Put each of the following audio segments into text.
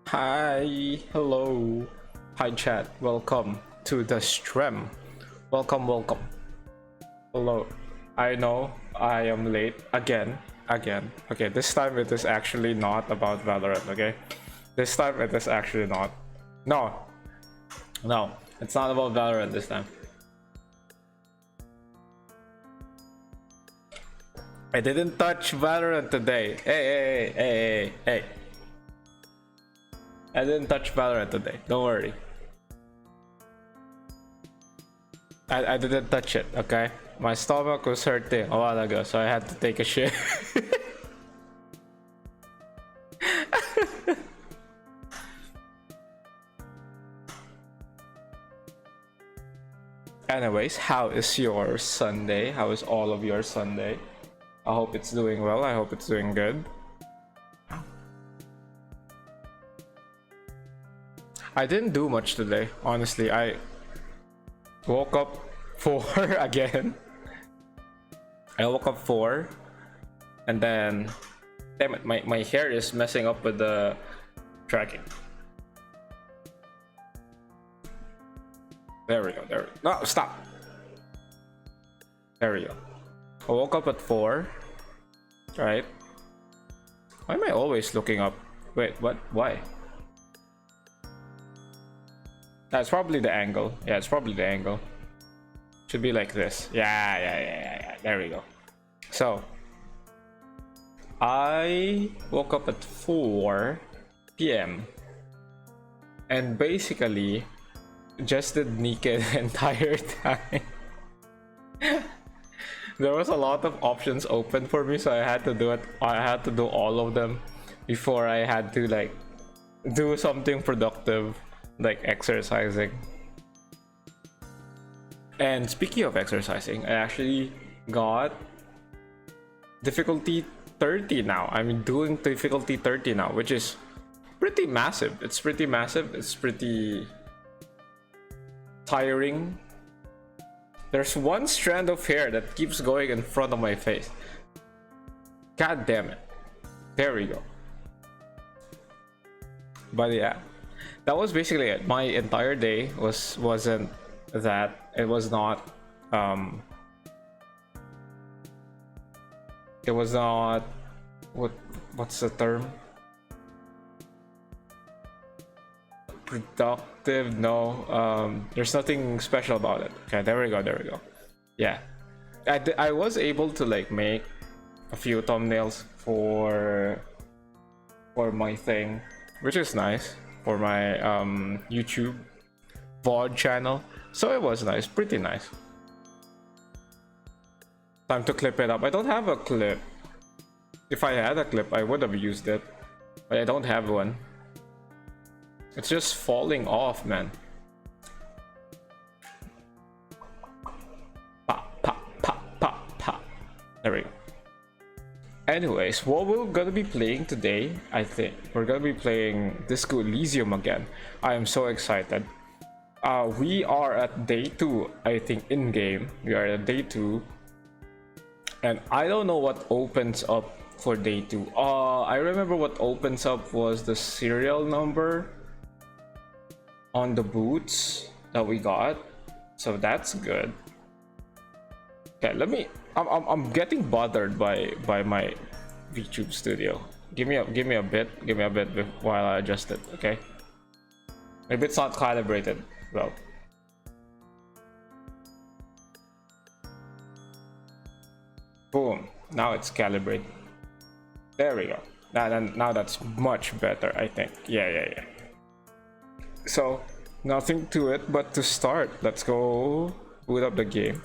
Hi, hello, hi chat, welcome to the stream. Welcome. Hello. I know I am late again. Okay, this time it is actually not about Valorant, okay? This time it is actually not. No, no, it's not about Valorant this time. I didn't touch Valorant today. Hey. I didn't touch Valorant today. Don't worry. I didn't touch it, okay? My stomach was hurting a while ago, so I had to take a shit. Anyways, how is your Sunday? How is all of your Sunday? I hope it's doing well. I hope it's doing good. I didn't do much today, honestly. I woke up 4 again. I woke up 4 and then damn it, my hair is messing up with the tracking. There we go. No, stop. There we go. I woke up at 4. Right? Why am I always looking up? Wait, what? Why? That's probably the angle. Yeah, it's probably the angle. Should be like this. Yeah. There we go. So, I woke up at 4 p.m. and basically just did naked the entire time. There was a lot of options open for me, so I had to do it. I had to do all of them before I had to like do something productive, like exercising. And speaking of exercising, I actually got difficulty 30 now. I'm doing difficulty 30 now, which is pretty massive. It's pretty massive. It's pretty tiring. There's one strand of hair that keeps going in front of my face. God damn it. There we go. But yeah, that was basically it. My entire day wasn't that. It was not it was not what's the term? Productive. No, there's nothing special about it. Okay, there we go. Yeah, I was able to like make a few thumbnails for my thing, which is nice, for my YouTube VOD channel. So it was nice, pretty nice. Time to clip it up. I don't have a clip. If I had a clip, I would have used it, but I don't have one. It's just falling off, man. Pop. There we go. Anyways, what we're gonna be playing today, I think we're gonna be playing Disco Elysium again. I am so excited. We are at day 2, I think, in game. We are at day 2, and I don't know what opens up for day 2. I remember what opens up was the serial number on the boots that we got, so that's good. Okay, let me. I'm getting bothered by my VTube studio. Give me a bit while I adjust it. Okay, maybe it's not calibrated well. Boom, now it's calibrated. There we go. Now that's much better, I think. Yeah. So nothing to it but to start. Let's go boot up the game.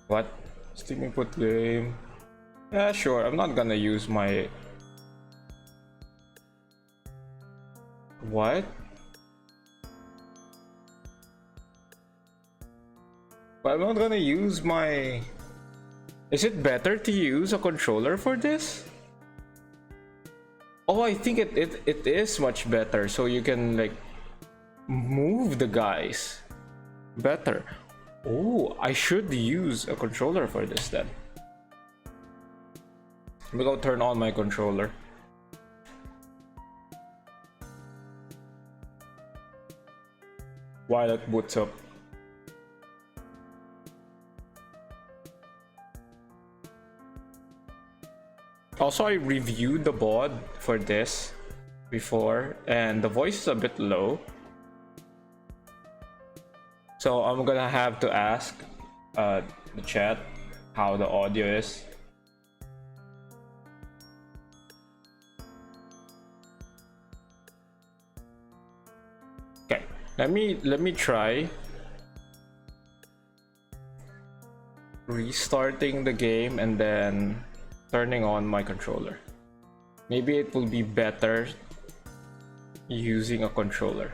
What? Steam input game. Yeah, sure. I'm not gonna use my. What? But I'm not gonna use my. Is it better to use a controller for this? Oh, I think it is much better, so you can like move the guys better. Oh, I should use a controller for this then. Let me go turn on my controller. while it boots up. Also, I reviewed the bod for this before, and the voice is a bit low. So I'm gonna have to ask the chat how the audio is. Okay, let me try restarting the game and then turning on my controller. Maybe it will be better using a controller.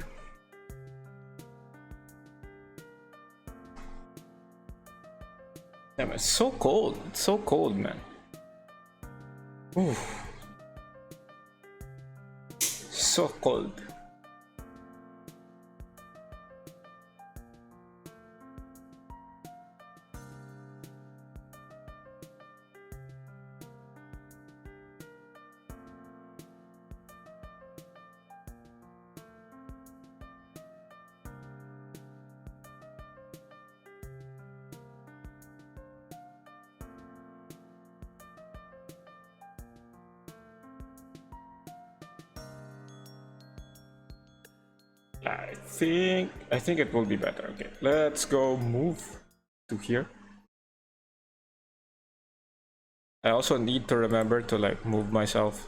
Damn, it's so cold. It's so cold, man. Ooh. So cold. I think it will be better. Okay, let's go move to here. I also need to remember to like move myself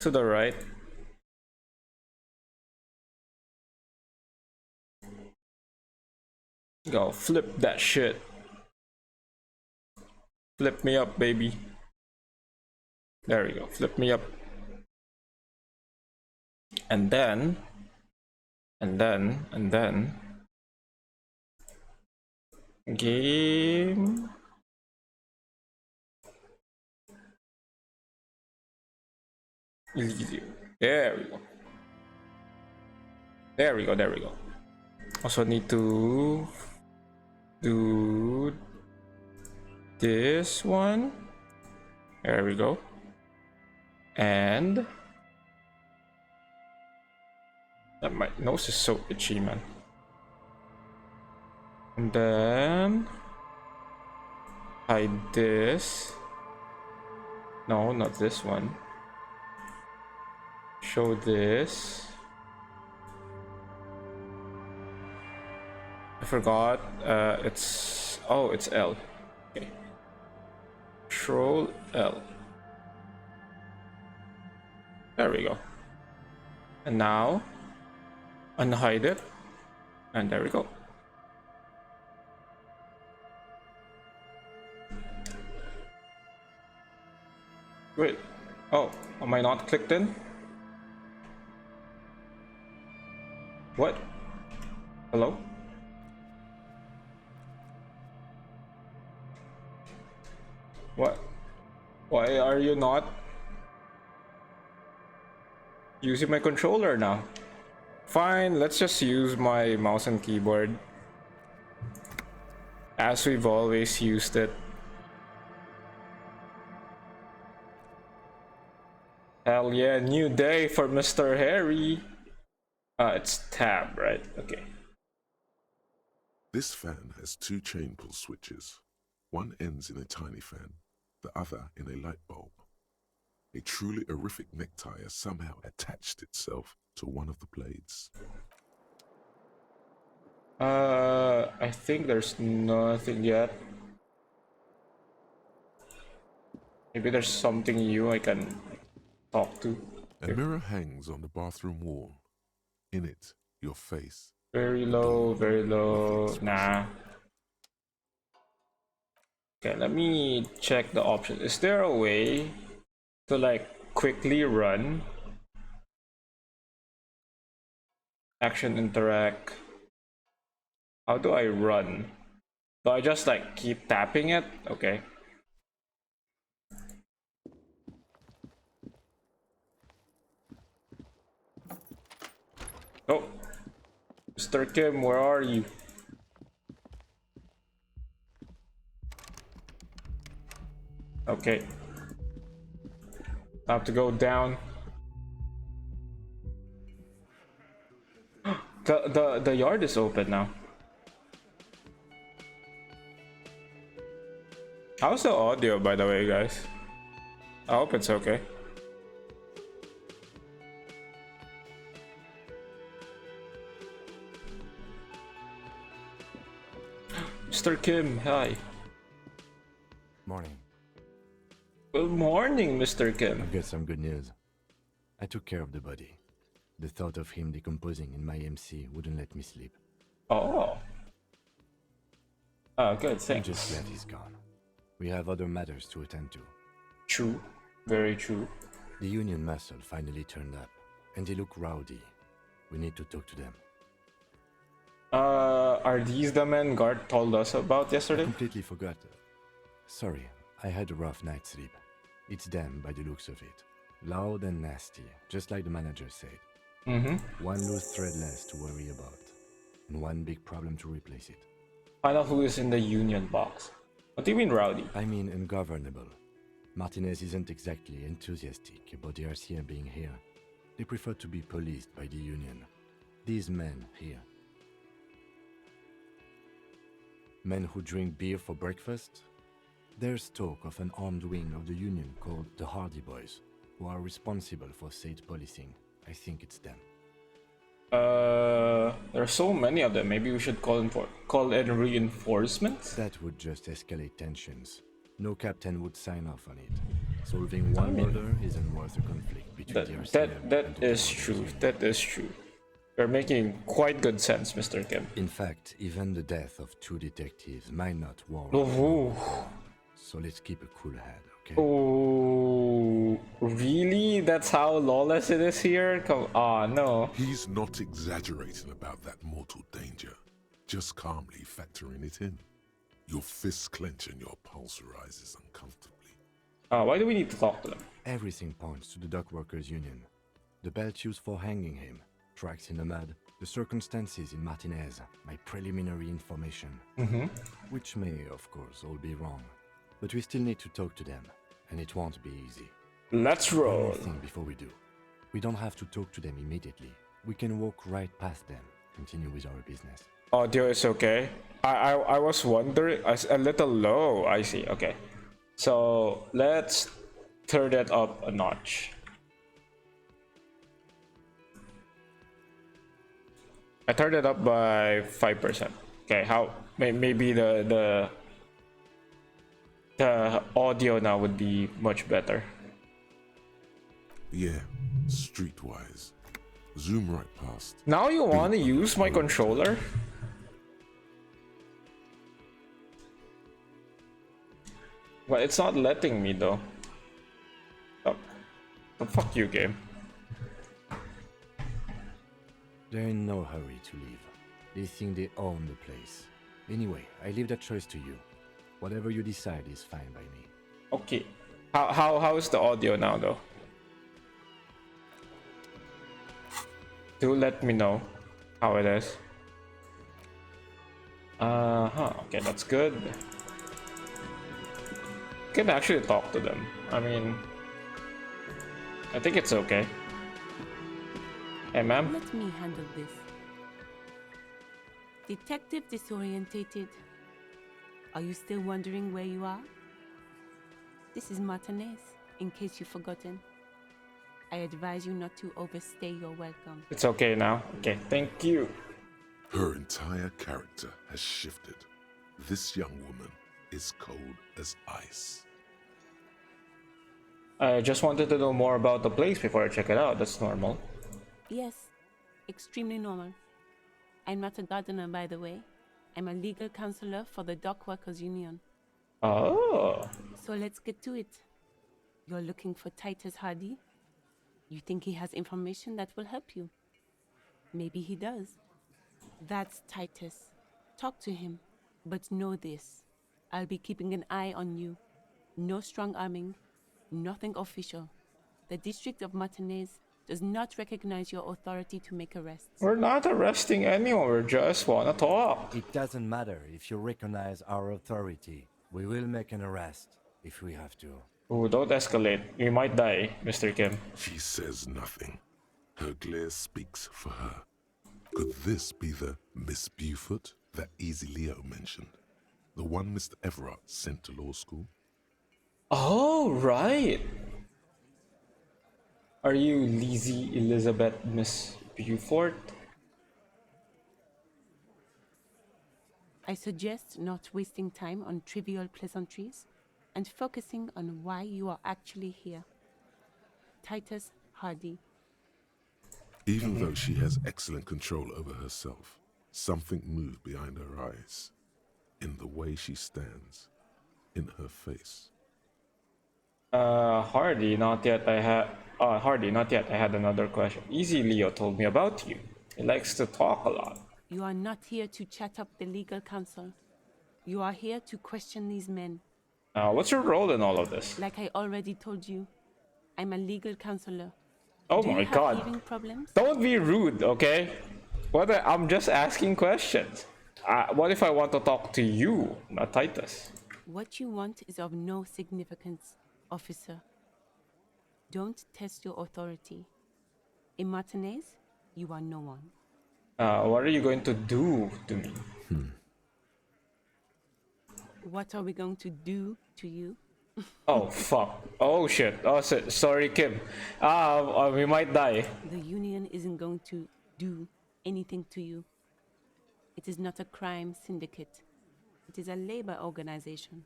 to the right. Go flip that shit. Flip me up, baby. There we go. Flip me up. And then game. ELYSIUM. There we go. There we go. There we go. Also need to do this one. There we go. And that my nose is so itchy, man. And then hide this. No, not this one. Show this. I forgot. It's L. Okay. Control L. There we go. And now unhide it. And there we go. Wait. Oh, am I not clicked in? What? Hello? What? Why are you not using my controller now? Fine, let's just use my mouse and keyboard as we've always used it. Hell yeah, new day for Mr. Harry. It's tab, right? Okay. This fan has two chain pull switches. One ends in a tiny fan, the other in a light bulb. A truly horrific necktie has somehow attached itself to one of the blades. I think there's nothing yet. Maybe there's something new I can talk to. A mirror hangs on the bathroom wall. In it, your face. Very low, very low. Nah. Okay, let me check the options. Is there a way to like quickly run? Action, interact. How do I run? Do I just like keep tapping it? Okay. Oh, Mr. Kim, where are you? Okay. Time to go down. The yard is open now. How's the audio, by the way, guys? I hope it's okay. Mr. Kim, hi. Morning. Good morning, Mr. Kim. I've got some good news. I took care of the body. The thought of him decomposing in my MC wouldn't let me sleep. Oh. Oh, good, I'm thanks. just glad he's gone. We have other matters to attend to. True. Very true. The Union muscle finally turned up, and they look rowdy. We need to talk to them. Are these the men Guard told us about I yesterday? completely forgot. Sorry, I had a rough night's sleep. It's them by the looks of it. Loud and nasty, just like the manager said. Mm-hmm. One loose thread less to worry about, and one big problem to replace it. Find out who is in the Union box. What do you mean, rowdy? I mean ungovernable. Martinez isn't exactly enthusiastic about the RCM being here. They prefer to be policed by the Union. These men here. Men who drink beer for breakfast? There's talk of an armed wing of the Union called the Hardie Boys, who are responsible for state policing. I think it's them. There are so many of them. Maybe we should call in reinforcements? That would just escalate tensions. No captain would sign off on it. Solving one murder isn't worth a conflict between the RCM That and the is Union. true. That is true. You're making quite good sense, Mr. Kim. In fact, even the death of two detectives might not warrant. Oh, So let's keep a cool head, okay? oh, really? That's how lawless it is here? Come on, no. He's not exaggerating about that mortal danger, just calmly factoring it in. Your fists clench and your pulse rises uncomfortably. Why do we need to talk to them? Everything points to the dock workers union. The belt used for hanging him, tracks in the mud, the circumstances in Martinez, my preliminary information. Which may, of course, all be wrong. But we still need to talk to them, and it won't be easy. Let's One roll. more thing before we do. We don't have to talk to them immediately. We can walk right past them, continue with our business. Audio is okay. I was wondering, a little low. I see. Okay, so let's turn that up a notch. I turned it up by 5%. Okay, how maybe the audio now would be much better. Yeah, streetwise. Zoom right past. Now you want to use my controller? Well, it's not letting me though. Oh, the fuck you, game. They're in no hurry to leave. They think they own the place. Anyway, I leave that choice to you. Whatever you decide is fine by me. Okay. How is the audio now though? Do let me know how it is. Okay, that's good. Can actually talk to them. I mean, I think it's okay. Hey, ma'am. Let me handle this. Detective disorientated. Are you still wondering where you are? This is Martinez, in case you've forgotten. I advise you not to overstay your welcome. It's okay now. Okay, thank you. Her entire character has shifted. This young woman is cold as ice. I just wanted to know more about the place before I check it out. That's normal. Yes, extremely normal. I'm not a gardener, by the way. I'm a legal counselor for the Dock Workers Union. Oh. So let's get to it. You're looking for Titus Hardie? You think he has information that will help you? Maybe he does. That's Titus. Talk to him. But know this. I'll be keeping an eye on you. No strong arming. Nothing official. The District of Martinez does not recognize your authority to make arrests. We're not arresting anyone. We just wanna talk. It doesn't matter if you recognize our authority. We will make an arrest if we have to. Ooh, don't escalate. You might die, Mr. Kim. She says nothing. Her glare speaks for her. Could this be the Miss Beaufort that Easy Leo mentioned? The one Mr. Everard sent to law school? Oh, right. Are you Lizzie Elizabeth Miss Beaufort? I suggest not wasting time on trivial pleasantries and focusing on why you are actually here. Titus Hardie. Even though she has excellent control over herself, something moved behind her eyes, in the way she stands, in her face. Hardie, not yet. Hardie, not yet. I had another question. Easy Leo told me about you. He likes to talk a lot. You are not here to chat up the legal counsel. You are here to question these men. What's your role in all of this? Like I already told you, I'm a legal counselor. Oh Do my you have god. hearing problems? Don't be rude, okay? I'm just asking questions. What if I want to talk to you, not Titus? What you want is of no significance, officer. Don't test your authority. In Martinez, you are no one. What are you going to do to me? What are we going to do to you? Oh, fuck. Oh, shit. Oh, sorry, Kim. We might die. The union isn't going to do anything to you. It is not a crime syndicate. It is a labor organization.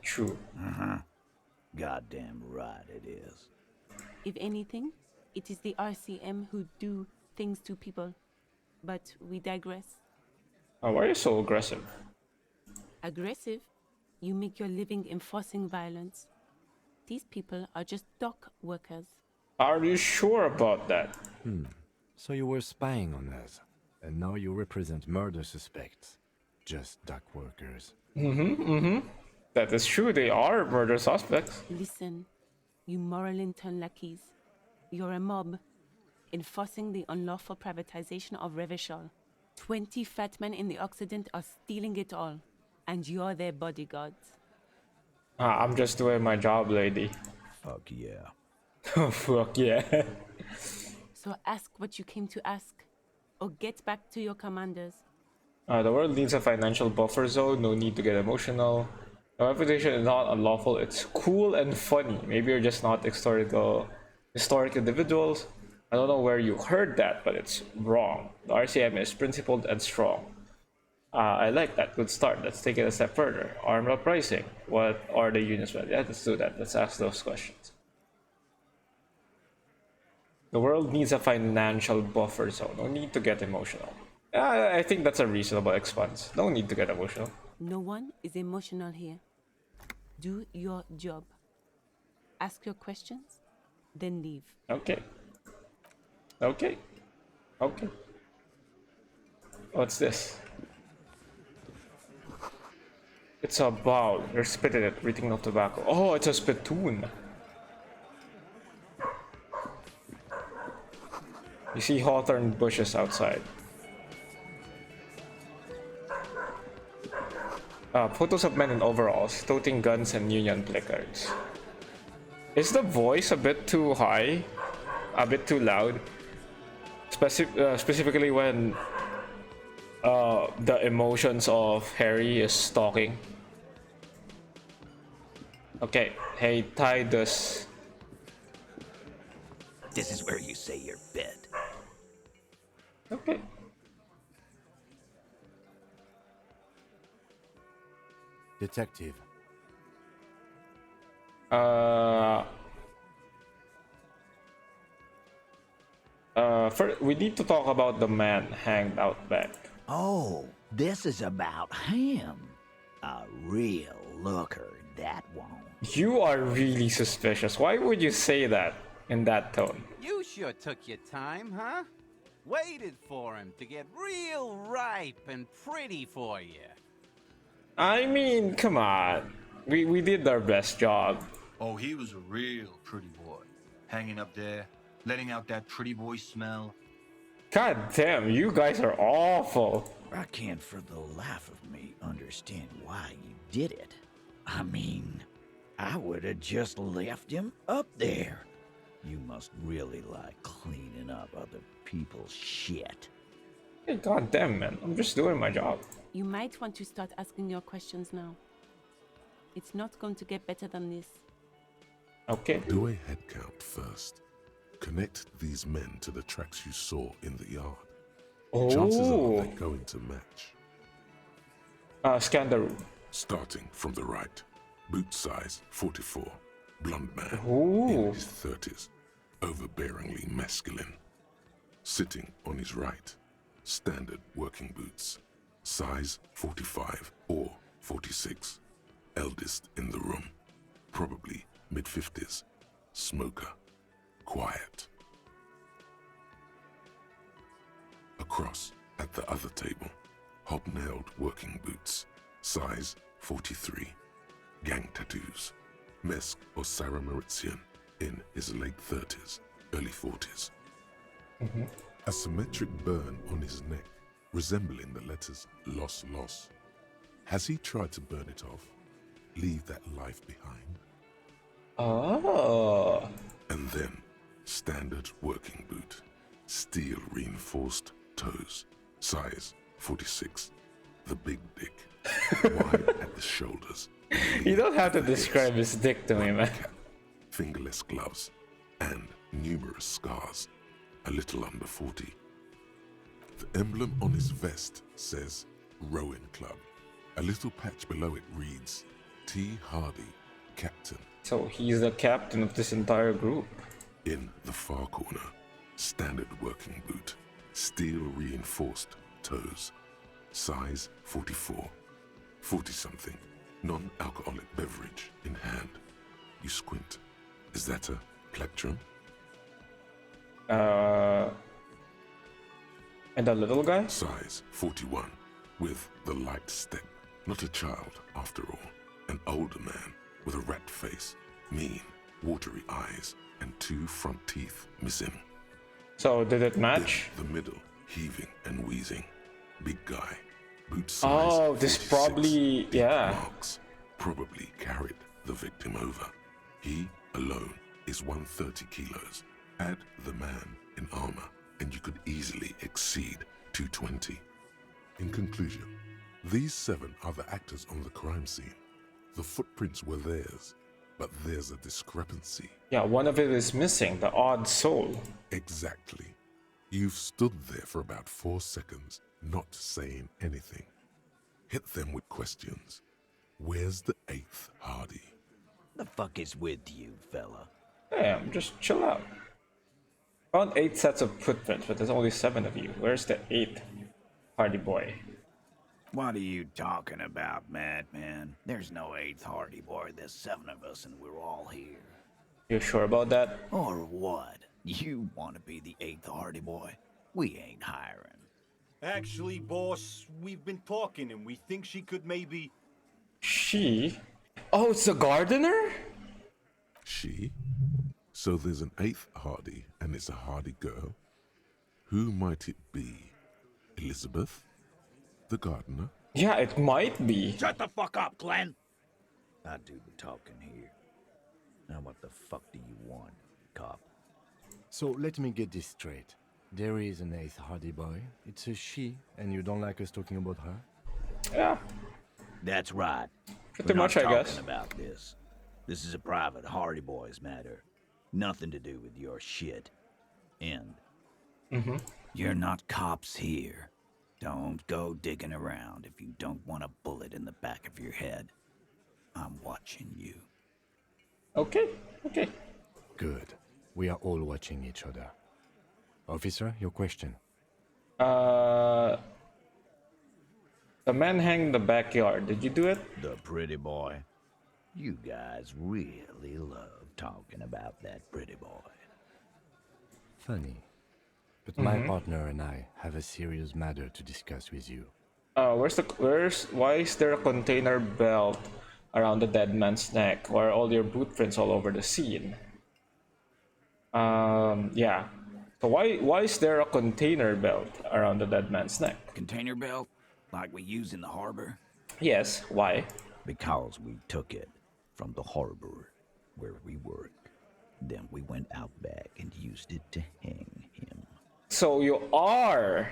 True. Goddamn right it is. If anything, it is the RCM who do things to people. But we digress. Why are you so aggressive? Aggressive? You make your living enforcing violence. These people are just dock workers. Are you sure about that? So you were spying on us, and now you represent murder suspects. Just dock workers. That is true. They are murder suspects. Listen, you moral intern lackeys. You're a mob, enforcing the unlawful privatization of Revachol. 20 fat men in the Occident are stealing it all, and you're their bodyguards. I'm just doing my job, lady. Fuck yeah. Oh, fuck yeah. So ask what you came to ask, or get back to your commanders. The world needs a financial buffer zone. No need to get emotional. No, reputation is not unlawful. It's cool and funny. Maybe you're just not historic individuals. I don't know where you heard that, but it's wrong. The RCM is principled and strong. I like that. Good start. Let's take it a step further. Armed uprising. What are the unions? Yeah, let's do that. Let's ask those questions. The world needs a financial buffer zone. No need to get emotional. I think that's a reasonable response. No need to get emotional. No one is emotional here. Do your job. Ask your questions, then leave. Okay. Okay. Okay. What's this? It's a bowl. You're spitting it, breathing of tobacco. Oh, it's a spittoon. You see hawthorn bushes outside. Photos of men in overalls, toting guns and union placards. Is the voice a bit too high? A bit too loud? Specifically when the emotions of Harry is talking. Okay, hey Titus. This is where you say your bed. Okay. Detective. First, we need to talk about the man hanged out back. Oh, this is about him. A real looker, that one. You are really suspicious. Why would you say that in that tone? You sure took your time, huh? Waited for him to get real ripe and pretty for you. I mean, come on. We did our best job. Oh, he was a real pretty boy. Hanging up there, letting out that pretty boy smell. God damn, you guys are awful. I can't for the life of me understand why you did it. I mean, I would have just left him up there. You must really like cleaning up other people's shit. Hey, god damn, man. I'm just doing my job. You might want to start asking your questions now. It's not going to get better than this. Okay. Do a head count first. Connect these men to the tracks you saw in the yard. Chances are Oh. they're going to match. Scan the room. Starting from the right. Boot size 44. Blonde man. Ooh. In his 30s. Overbearingly masculine. Sitting on his right. Standard working boots. Size 45 or 46. Eldest in the room. Probably mid-50s. Smoker. Quiet. Across at the other table. Hobnailed working boots. Size 43. Gang tattoos. Mesk or Sarah Mauritian in his late 30s, early 40s. A symmetric burn on his neck, resembling the letters loss, loss. Has he tried to burn it off? Leave that life behind? Oh. And then, standard working boot. Steel reinforced toes. Size 46. The big dick. Wide at the shoulders. You don't have to describe his dick to me, man. Fingerless gloves, and numerous scars, a little under 40. The emblem on his vest says Rowing Club. A little patch below it reads T. Hardie, Captain. So he's the captain of this entire group. In the far corner, standard working boot, steel reinforced toes, size 44, 40-something, non-alcoholic beverage in hand. You squint. Is that a plectrum? And the little guy? Size 41, with the light step. Not a child, after all. An older man with a rat face, mean, watery eyes, and 2 front teeth missing. So did it match? In the middle, heaving and wheezing. Big guy. Boot size. Oh, this 46, probably, deep yeah. marks. Probably carried the victim over. He alone is 130 kilos. Add the man in armor, and you could easily exceed 220. In conclusion, these 7 are the actors on the crime scene. The footprints were theirs, but there's a discrepancy. Yeah, one of it is missing, the odd soul. Exactly. You've stood there for about 4 seconds, not saying anything. Hit them with questions. Where's the 8th Hardie? The fuck is with you, fella? Damn, just chill out. Found 8 sets of footprints, but there's only 7 of you. Where's the 8th Hardie boy? What are you talking about, madman? There's no 8th Hardy boy. There's 7 of us and we're all here. You sure about that? Or what? You want to be the 8th Hardy boy? We ain't hiring. Actually, boss, we've been talking and we think she could maybe... She? Oh, it's the gardener? She? So there's an 8th Hardie, and it's a Hardie girl? Who might it be? Elizabeth? The gardener? Yeah, it might be. Shut the fuck up, Glenn! I do the talking here. Now what the fuck do you want, cop? So let me get this straight. There is an 8th Hardy boy. It's a she, and you don't like us talking about her? Yeah, That's right. pretty We're much, not I guess. talking about this. This is a private Hardy Boys matter. Nothing to do with your shit. End. You're not cops here. Don't go digging around if you don't want a bullet in the back of your head. I'm watching you. Okay, okay. Good. We are all watching each other. Officer, your question. The man hanged in the backyard. Did you do it? The pretty boy. You guys really love talking about that pretty boy. Funny. But my partner and I have a serious matter to discuss with you. Why is there a container belt around the dead man's neck? Why are all your boot prints all over the scene? Yeah. So why is there a container belt around the dead man's neck? Container belt? Like we use in the harbor? Yes, why? Because we took it from the harbor where we work. Then we went out back and used it to hang him. So you are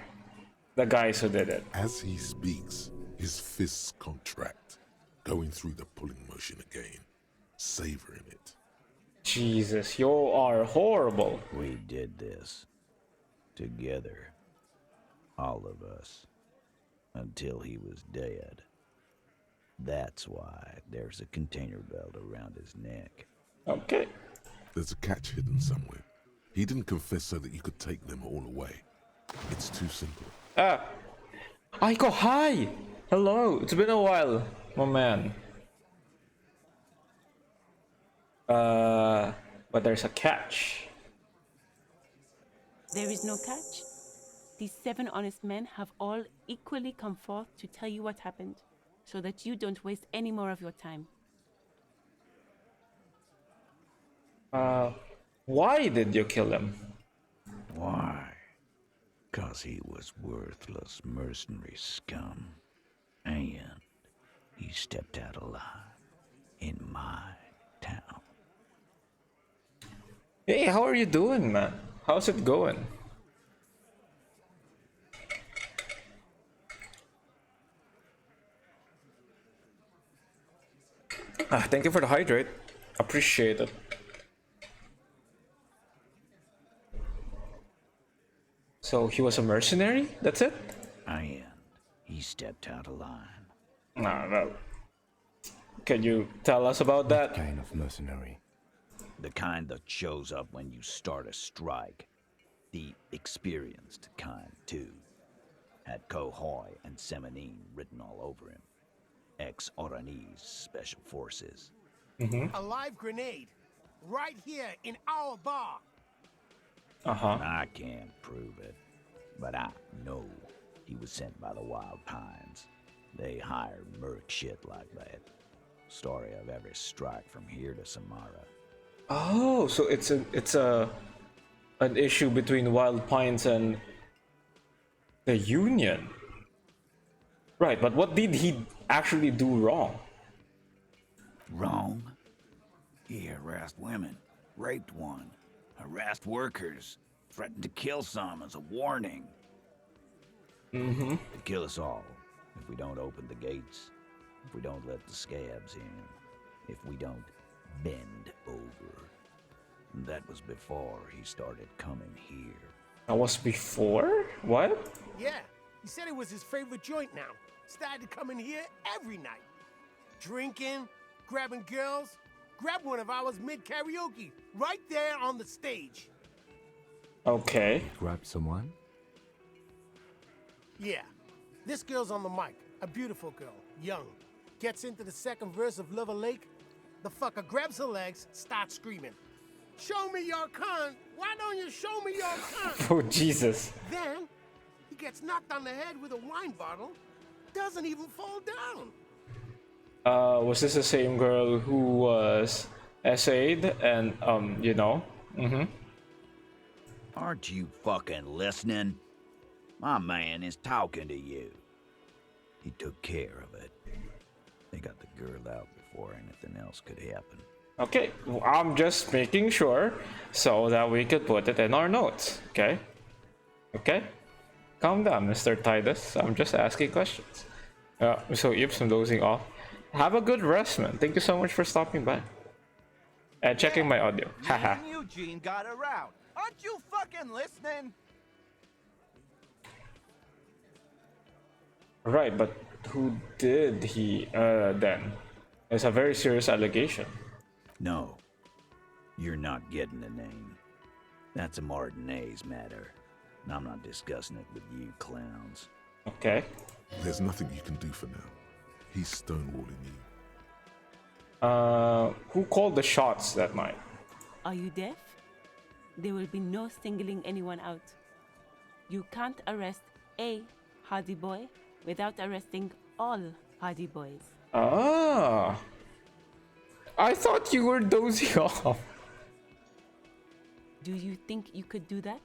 The guys who did it. As he speaks, his fists contract, going through the pulling motion again, savoring it. Jesus, you are horrible. We did this. Together. All of us. Until he was dead. That's why there's a container belt around his neck. Okay. There's a catch hidden somewhere. He didn't confess so that you could take them all away. It's too simple. Aiko, hi! Hello, it's been a while, my man. But there's a catch. There is no catch. These 7 honest men have all equally come forth to tell you what happened, so that you don't waste any more of your time. Why did you kill him? Why? 'Cause he was worthless mercenary scum. And he stepped out alive in my town. Hey, how are you doing, man? How's it going? Thank you for the hydrate. Appreciate it. So he was a mercenary? That's it? And he stepped out of line. Well, can you tell us about that? Kind of mercenary. The kind that shows up when you start a strike. The experienced kind, too. Had Kohoi and Semenine written all over him. Ex-Oranese Special Forces. A live grenade. Right here in our bar. I can't prove it, but I know he was sent by the Wild Pines. They hire merc shit like that. Story of every strike from here to Samara. Oh, so it's an issue between Wild Pines and the Union. Right, but what did he actually do wrong? Wrong? He harassed women, raped one, harassed workers, threatened to kill some as a warning. To kill us all if we don't open the gates, if we don't let the scabs in, if we don't bend over. And that was before he started coming here. That was before? What? Yeah, he said it was his favorite joint now. Started to come in here every night. Drinking, grabbing girls. Grabbed one of ours mid-karaoke, right there on the stage. Okay. Grab someone? Yeah, this girl's on the mic. A beautiful girl, young. Gets into the second verse of Lover Lake. The fucker grabs her legs, starts screaming. Show me your cunt! Why don't you show me your cunt? Oh, Jesus. Then, he gets knocked on the head with a wine bottle. Doesn't even fall down. Was this the same girl who was essayed and, you know? Aren't you fucking listening? My man is talking to you. He took care of it. They got the girl out before anything else could happen. Okay, I'm just making sure so that we could put it in our notes, okay? Okay? Calm down, Mr. Titus. I'm just asking questions. So Ips, I'm dozing off. Have a good rest, man. Thank you so much for stopping by. And checking my audio. Haha. Me and Eugene got around. Aren't you fucking listening? Right, but who did he, then? It's a very serious allegation. No, you're not getting a name. That's a Martinez matter. And I'm not discussing it with you clowns. Okay. There's nothing you can do for now. He's stonewalling you. Who called the shots that night? Are you deaf? There will be no singling anyone out. You can't arrest a Hardie boy without arresting all Hardie boys. Ah. I thought you were dozing off. Do you think you could do that?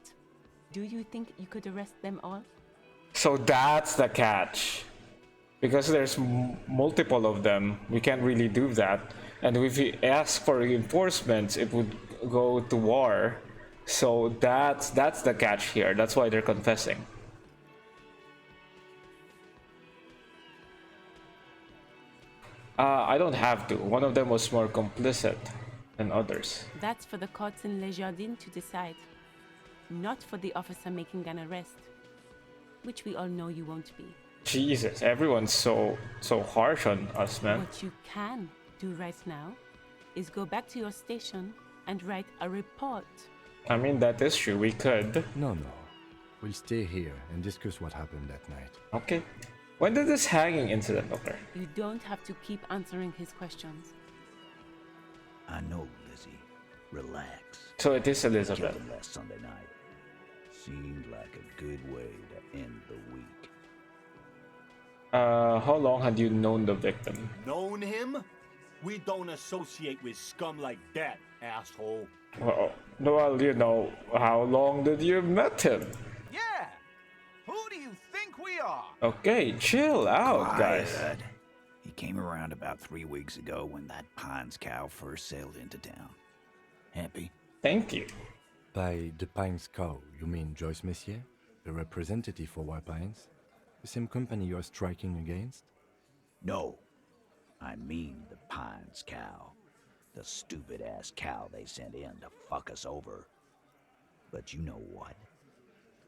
Do you think you could arrest them all? So that's the catch. Because there's multiple of them, we can't really do that. And if we ask for reinforcements, it would go to war. So that's the catch here. That's why they're confessing. I don't have to. One of them was more complicit than others. That's for the courts in Les Jardins to decide, not for the officer making an arrest, which we all know you won't be. Jesus, everyone's so harsh on us, man. What you can do right now is go back to your station and write a report. I mean, that is true. We could. No. We'll stay here and discuss what happened that night. Okay. When did this hanging incident occur? You don't have to keep answering his questions. I know, Lizzie. Relax. So it is Elizabeth. Killed him last Sunday night. Seemed like a good way to end the week. How long had you known the victim? Known him? We don't associate with scum like that, asshole. Well, you know, how long did you met him? Yeah! Who do you think we are? Okay, chill out, guys. Quiet. He came around about 3 weeks ago when that Pines cow first sailed into town. Happy? Thank you. By the Pines cow, you mean Joyce Messier, the representative for White Pines? The same company you are striking against? No. I mean the Pines cow. The stupid-ass cow they sent in to fuck us over. But you know what?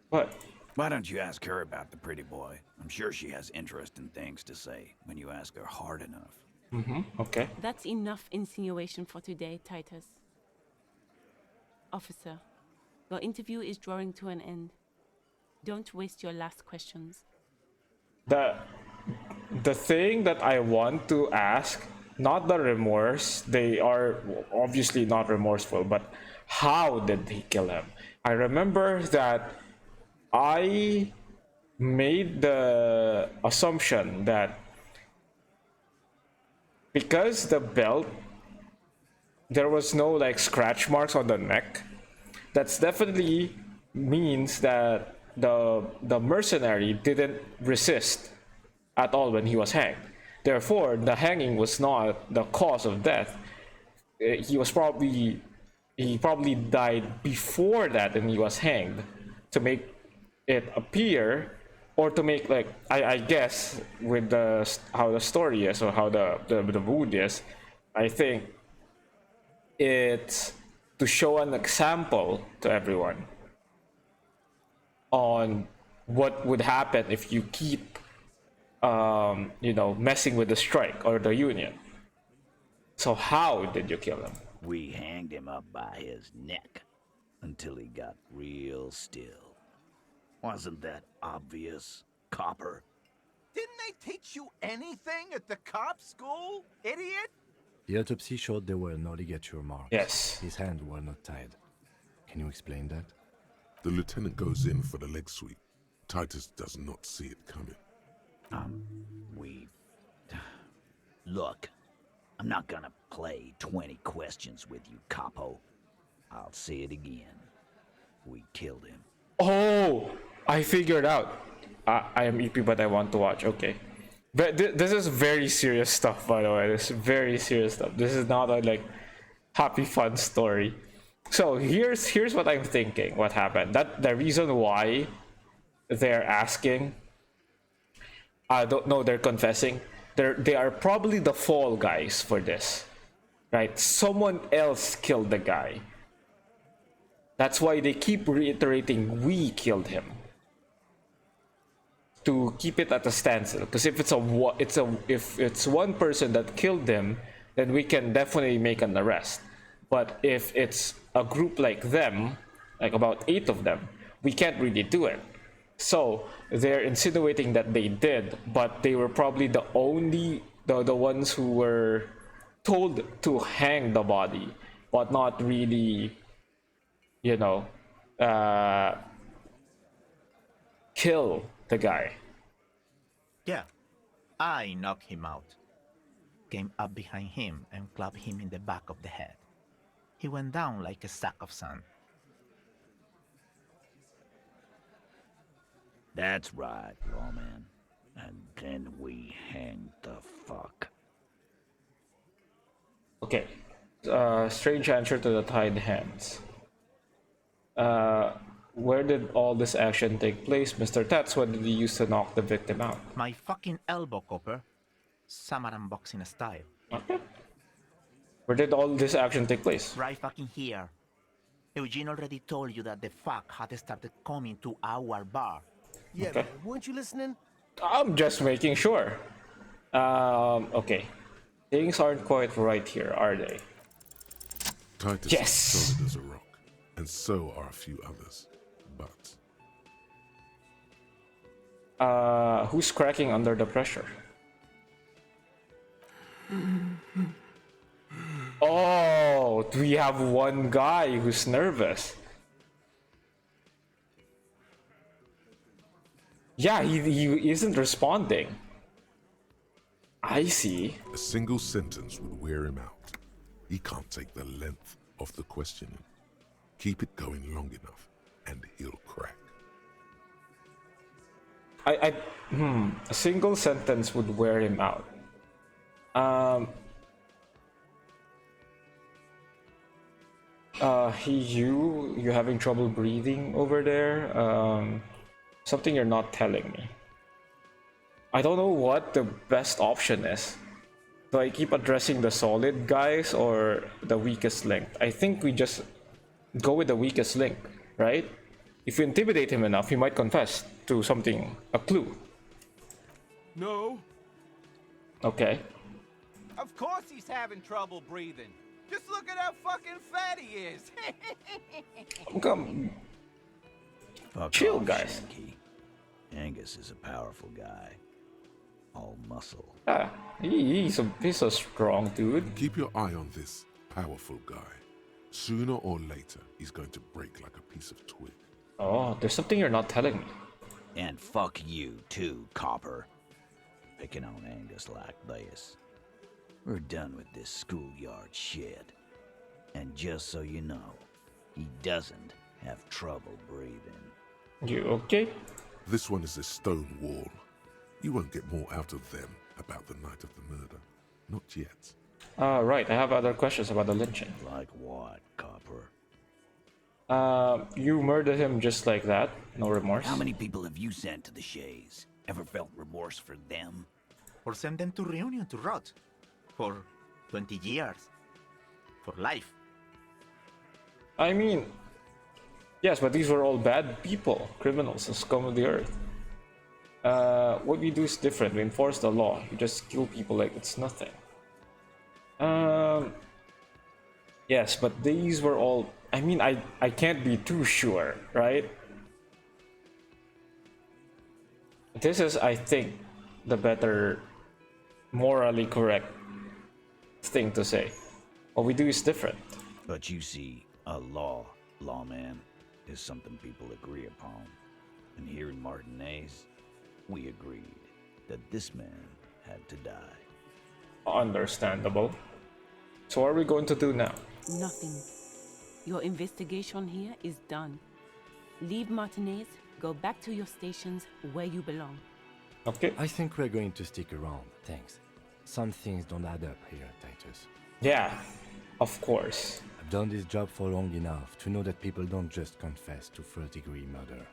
What? Why don't you ask her about the pretty boy? I'm sure she has interesting things to say when you ask her hard enough. Okay. That's enough insinuation for today, Titus. Officer, your interview is drawing to an end. Don't waste your last questions. The thing that I want to ask, not the remorse, they are obviously not remorseful, but how did he kill him? I remember that I made the assumption that because the belt, there was no like scratch marks on the neck, that's definitely means that the mercenary didn't resist at all when he was hanged. Therefore, the hanging was not the cause of death. He probably died before that and he was hanged to make it appear, or to make like I guess with how the story is or how the mood is, I think it's to show an example to everyone on what would happen if you keep messing with the strike or the union. So how did you kill him? We hanged him up by his neck until he got real still. Wasn't that obvious, copper? Didn't they teach you anything at the cop school, idiot? The autopsy showed there were no ligature marks. Yes. His hands were not tied. Can you explain that? The lieutenant goes in for the leg sweep. Titus does not see it coming. Look, I'm not gonna play 20 questions with you, capo. I'll say it again. We killed him. Oh, I figured out. I am EP, but I want to watch. Okay. But this is very serious stuff, by the way. This is very serious stuff. This is not a like happy fun story. So here's what I'm thinking. What happened? That the reason why they're asking. I don't know. They're confessing. They are probably the fall guys for this, right? Someone else killed the guy. That's why they keep reiterating we killed him, to keep it at a standstill. Because if if it's one person that killed him, then we can definitely make an arrest. But if it's a group like them, like about 8 of them, we can't really do it. So they're insinuating that they did, but they were probably the ones who were told to hang the body, but not really, kill the guy. Yeah, I knocked him out. Came up behind him and clubbed him in the back of the head. He went down like a sack of sand. That's right, lawman. And then we hanged the fuck. Okay. Strange answer to the tied hands. Where did all this action take place, Mr. Tats? What did you use to knock the victim out? My fucking elbow, Copper. summer unboxing style. Okay. Where did all this action take place? Right fucking here. Eugene already told you that the fuck had started coming to our bar. Yeah, Okay. man. Weren't you listening? I'm just making sure. Okay. Things aren't quite right here, are they? Titus Yes. is solid as a rock, and so are a few others. But Who's cracking under the pressure? Oh, we have one guy who's nervous. Yeah, he isn't responding. I see. a single sentence would wear him out. He can't take the length of the questioning. Keep it going long enough, and he'll crack. A single sentence would wear him out. You having trouble breathing over there? Something you're not telling me. I don't know what the best option is. Do I keep addressing the solid guys or the weakest link? I think we just go with the weakest link, right? If we intimidate him enough, he might confess to something, a clue. No. Okay. Of course he's having trouble breathing. Just look at how fucking fat he is. Come, Fuck chill, off, guys. Shanky. Angus is a powerful guy. All muscle. He's a strong dude. Keep your eye on this powerful guy. Sooner or later, he's going to break like a piece of twig. Oh, there's something you're not telling me. And fuck you too, Copper. Picking on Angus like this. We're done with this schoolyard shit. And just so you know, he doesn't have trouble breathing. You okay? This one is a stone wall. You won't get more out of them about the night of the murder. Not yet. Right, I have other questions about the lynching. Like what, Copper? You murdered him just like that? No remorse? How many people have you sent to the Shays? Ever felt remorse for them? Or send them to Reunion to rot. For 20 years. For life. I mean, yes, but these were all bad people, criminals, the scum of the earth. What we do is different. We enforce the law. We just kill people like it's nothing. Yes, but these were all... I mean, I can't be too sure, right? This is, I think, the better, morally correct thing to say. What we do is different. But you see, a lawman, is something people agree upon. And here in Martinez, we agreed that this man had to die. Understandable. So what are we going to do now? Nothing. Your investigation here is done. Leave Martinez, go back to your stations where you belong. Okay. I think we're going to stick around, thanks. Some things don't add up here, Titus. Yeah, of course. I've done this job for long enough to know that people don't just confess to first-degree murder.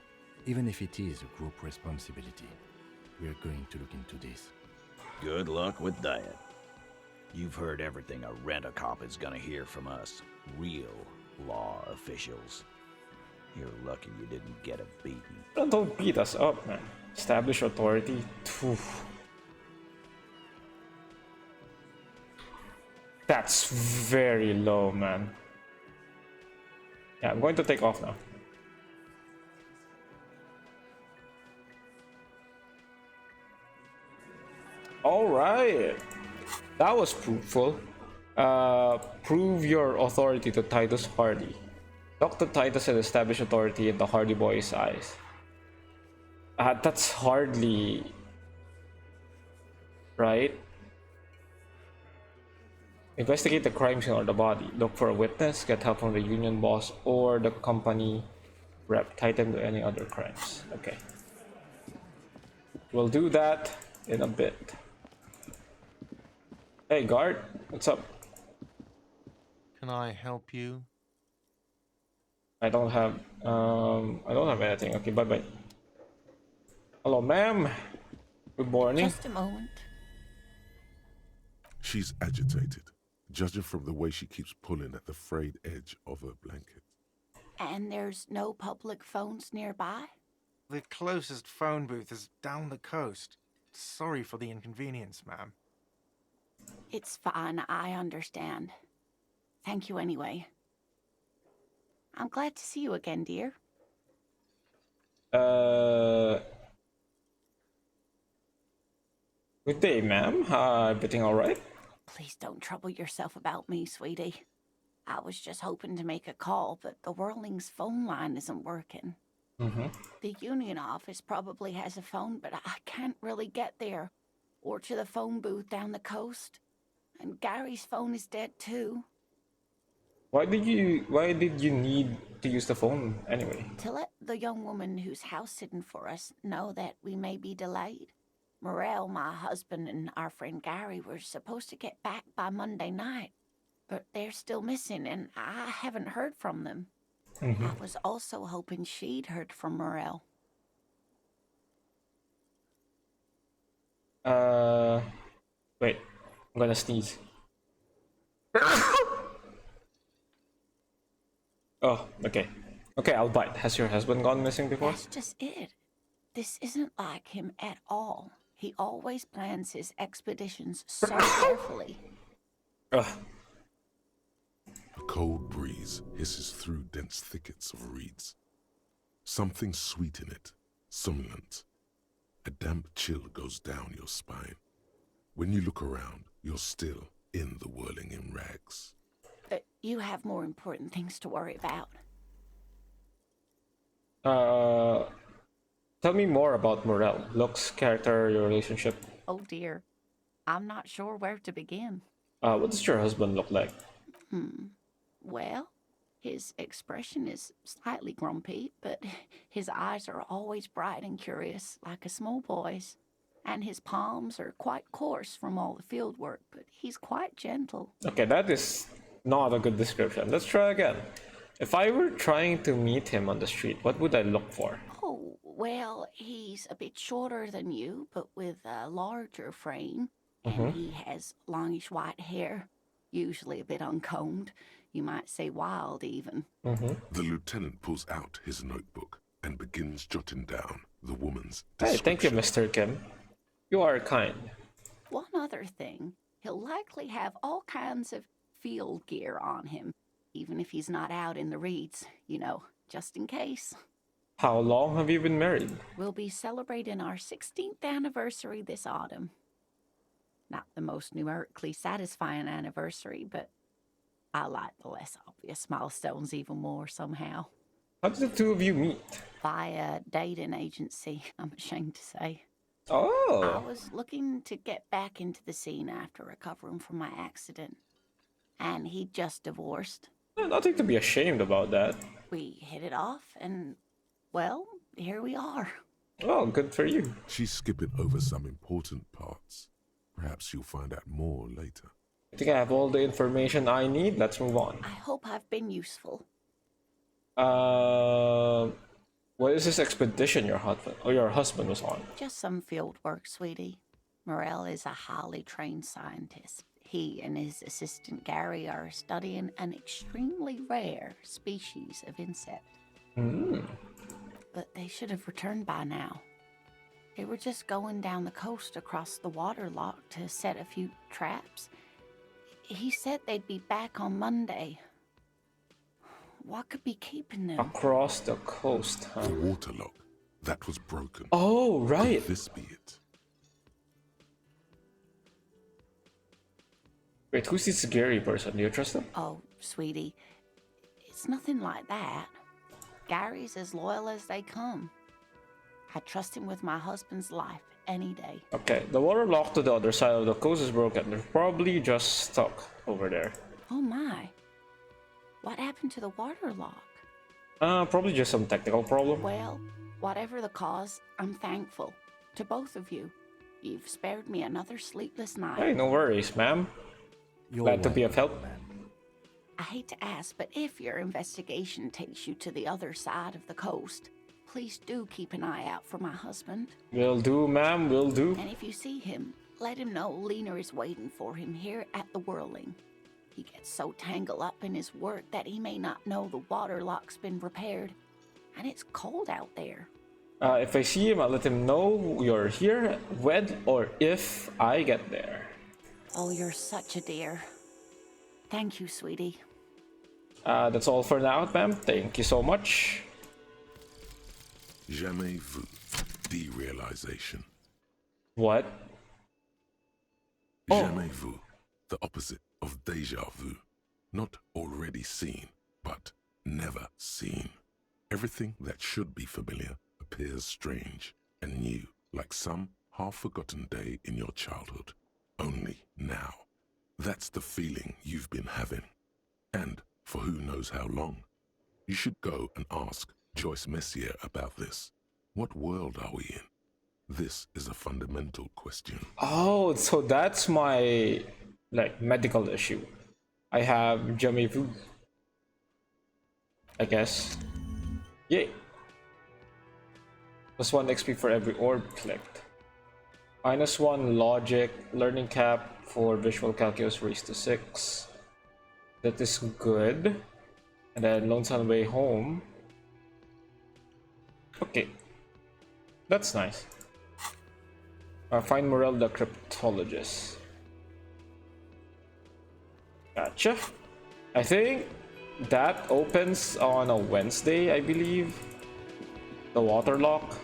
Even if it is a group responsibility, we're going to look into this. Good luck with that. You've heard everything a rent-a-cop is gonna hear from us, real law officials. You're lucky you didn't get a beating. Don't beat us up, man. Establish authority. Phew. That's very low, man. Yeah, I'm going to take off now. Alright. That was fruitful. Prove your authority to Titus Hardie. Talk to Titus and establish authority in the Hardie boy's eyes. That's hardly... right? Investigate the crime scene or the body. Look for a witness, get help from the union boss or the company rep. Tie them to any other crimes. Okay. We'll do that in a bit. Hey guard, what's up? Can I help you? I don't have anything. Okay, bye bye. Hello, ma'am. Good morning. Just a moment. She's agitated, judging from the way she keeps pulling at the frayed edge of her blanket. And there's no public phones nearby? The closest phone booth is down the coast. Sorry for the inconvenience, ma'am. It's fine, I understand. Thank you anyway. I'm glad to see you again, dear. Good day, ma'am. Everything alright? Please don't trouble yourself about me, sweetie. I was just hoping to make a call, but the Whirling's phone line isn't working. The union office probably has a phone, but I can't really get there. Or to the phone booth down the coast. And Gary's phone is dead too. Why did you need to use the phone anyway? To let the young woman who's house-sitting for us know that we may be delayed. Morel, my husband, and our friend Gary were supposed to get back by Monday night, but they're still missing, and I haven't heard from them. I was also hoping she'd heard from Morel. Wait, I'm gonna sneeze. Oh, okay. Okay, I'll bite. Has your husband gone missing before? That's just it. This isn't like him at all. He always plans his expeditions so carefully. A cold breeze hisses through dense thickets of reeds. Something sweet in it, somnolent. A damp chill goes down your spine. When you look around, you're still in the whirling in rags. You have more important things to worry about. Tell me more about Morel. Looks, character, your relationship. Oh dear. I'm not sure where to begin. What does your husband look like? Well, his expression is slightly grumpy, but his eyes are always bright and curious, like a small boy's. And his palms are quite coarse from all the field work, but he's quite gentle. Okay, that is not a good description. Let's try again. If I were trying to meet him on the street, what would I look for? Oh, well, he's a bit shorter than you, but with a larger frame. And he has longish white hair, usually a bit uncombed. You might say wild, even. The lieutenant pulls out his notebook and begins jotting down the woman's Hey, description. thank you, Mr. Kim. You are kind. One other thing, he'll likely have all kinds of field gear on him, even if he's not out in the reeds, you know, just in case. How long have you been married? We'll be celebrating our 16th anniversary this autumn. Not the most numerically satisfying anniversary, but I like the less obvious milestones even more somehow. How did the two of you meet? Via dating agency, I'm ashamed to say. Oh. I was looking to get back into the scene after recovering from my accident. And he just divorced. Nothing to be ashamed about that. We hit it off and, well, here we are. Oh, good for you. She's skipping over some important parts. Perhaps you'll find out more later. I think I have all the information I need. Let's move on. I hope I've been useful. What is this expedition your husband was on? Just some field work, sweetie. Morel is a highly trained scientist. He and his assistant Gary are studying an extremely rare species of insect. But they should have returned by now. They were just going down the coast across the waterlock to set a few traps. He said they'd be back on Monday. What could be keeping them? Across the coast, huh? The waterlock. That was broken. Oh, right. Could this be it? Wait, who's this Gary person? Do you trust him? Oh, sweetie, it's nothing like that. Gary's as loyal as they come. I trust him with my husband's life any day. Okay, the water lock to the other side of the coast is broken. They're probably just stuck over there. Oh my. What happened to the water lock? Probably just some technical problem. Well, whatever the cause, I'm thankful. To both of you. You've spared me another sleepless night. Hey, no worries, ma'am. Glad to be of help. I hate to ask, but if your investigation takes you to the other side of the coast, please do keep an eye out for my husband. Will do, ma'am, will do. And if you see him, Let him know Lena is waiting for him here at the Whirling. He gets so tangled up in his work that he may not know the water lock's been repaired. And it's cold out there. If I see him, I'll let him know you're here, when or if I get there. Oh, you're such a dear. Thank you, sweetie. That's all for now, ma'am. Thank you so much. Jamais vu. Derealization. What? Jamais vu. The opposite of déjà vu. Not already seen, but never seen. Everything that should be familiar appears strange and new, like some half-forgotten day in your childhood. Only now. That's the feeling you've been having. And for who knows how long. You should go and ask Joyce Messier about this. What world are we in? This is a fundamental question. Oh, so that's my medical issue. I have jamais vu, I guess. Yay! +1 XP for every orb clicked. -1 logic, learning cap for visual calculus raised to 6. That is good. And then Lonesome Way Home. Okay. That's nice. Find Morel the cryptologist. Gotcha. I think that opens on a Wednesday, I believe. The water lock.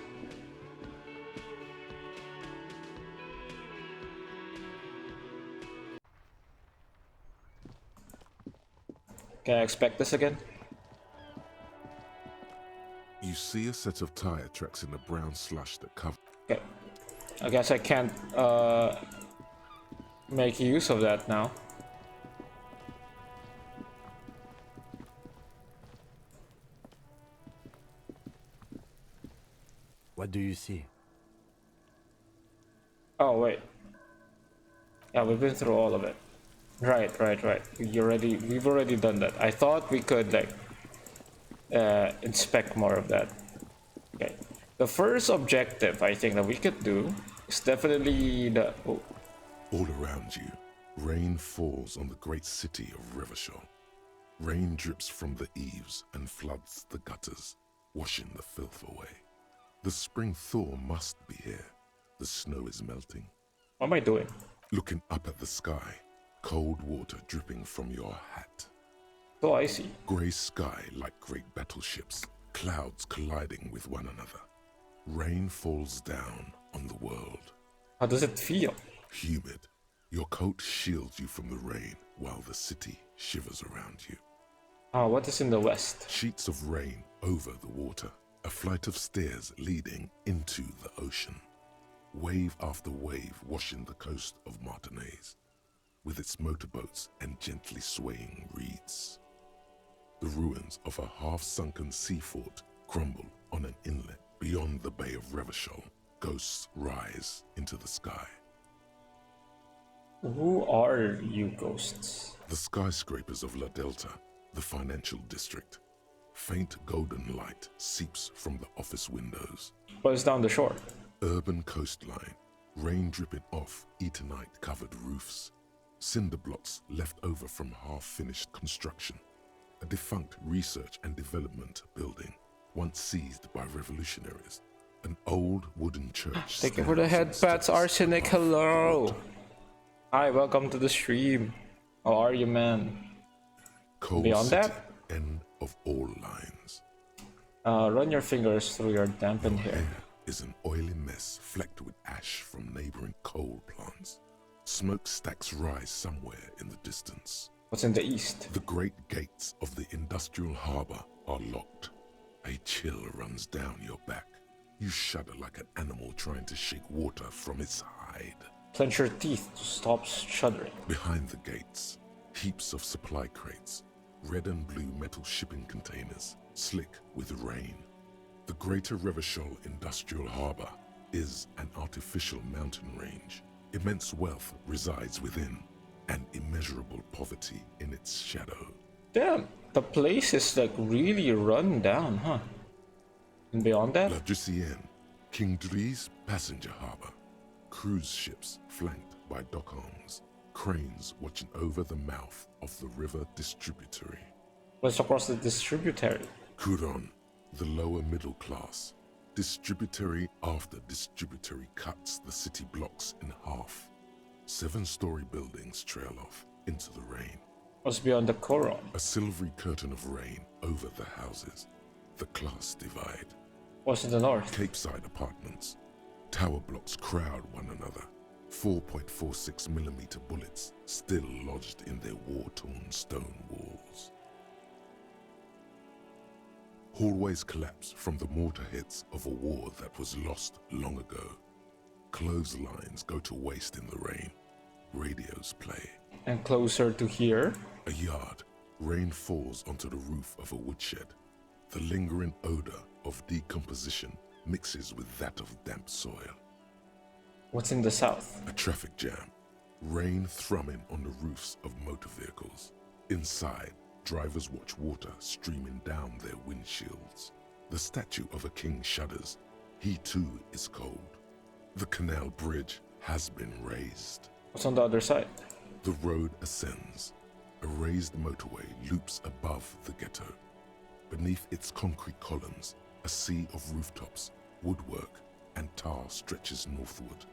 Can I expect this again? You see a set of tire tracks in the brown slush that cover. Okay. I guess I can't make use of that now. What do you see? Oh wait. Yeah, we've been through all of it. Right. We've already done that. I thought we could inspect more of that. Okay. The first objective I think that we could do is definitely the All around you, rain falls on the great city of Revachol. Rain drips from the eaves and floods the gutters, washing the filth away. The spring thaw must be here. The snow is melting. What am I doing? Looking up at the sky, cold water dripping from your hat. Oh, I see. Grey sky like great battleships, clouds colliding with one another. Rain falls down on the world. How does it feel? Humid. Your coat shields you from the rain while the city shivers around you. What is in the west? Sheets of rain over the water. A flight of stairs leading into the ocean. Wave after wave washing the coast of Martinaise, with its motorboats and gently swaying reeds. The ruins of a half-sunken sea fort crumble on an inlet beyond the Bay of Revachol. Ghosts rise into the sky. Who are you ghosts? The skyscrapers of La Delta, the financial district. Faint golden light seeps from the office windows. What is down the shore? Urban coastline, rain dripping off Eternite-covered roofs. Cinder blocks left over from half-finished construction. A defunct research and development building, once seized by revolutionaries. An old wooden church. Thank you for the head pats, Arsenic. Hello. Hi, welcome to the stream. How are you, man? Cold Beyond City, that? end of all lines. Run your fingers through your dampened hair. Air is an oily mess flecked with ash from neighboring coal plants. Smokestacks rise somewhere in the distance. What's in the east? The great gates of the industrial harbor are locked. A chill runs down your back. You shudder like an animal trying to shake water from its hide. Clench your teeth to stop shuddering. Behind the gates, heaps of supply crates, red and blue metal shipping containers, slick with rain. The Greater Revachol Industrial Harbor is an artificial mountain range. Immense wealth resides within, and immeasurable poverty in its shadow. Damn, the place is really run down, huh? And beyond that? La Drusienne, King Dries passenger harbor. cruise ships flanked by dock arms, cranes watching over the mouth of the river distributary. What's across the distributary? Kuron, the lower middle class. Distributary after distributary cuts the city blocks in half. 7-story buildings trail off into the rain. What's beyond the Coron? A silvery curtain of rain over the houses. The class divide. What's in the north? Capeside apartments. Tower blocks crowd one another. 4.46mm bullets still lodged in their war-torn stone walls. Hallways collapse from the mortar hits of a war that was lost long ago. Clotheslines go to waste in the rain. Radios play. And closer to here? A yard. Rain falls onto the roof of a woodshed. The lingering odor of decomposition mixes with that of damp soil. What's in the south? A traffic jam. Rain thrumming on the roofs of motor vehicles. Inside, drivers watch water streaming down their windshields. The statue of a king shudders. He too is cold. The canal bridge has been raised. What's on the other side? The road ascends. A raised motorway loops above the ghetto. Beneath its concrete columns, a sea of rooftops, woodwork, and tar stretches northward.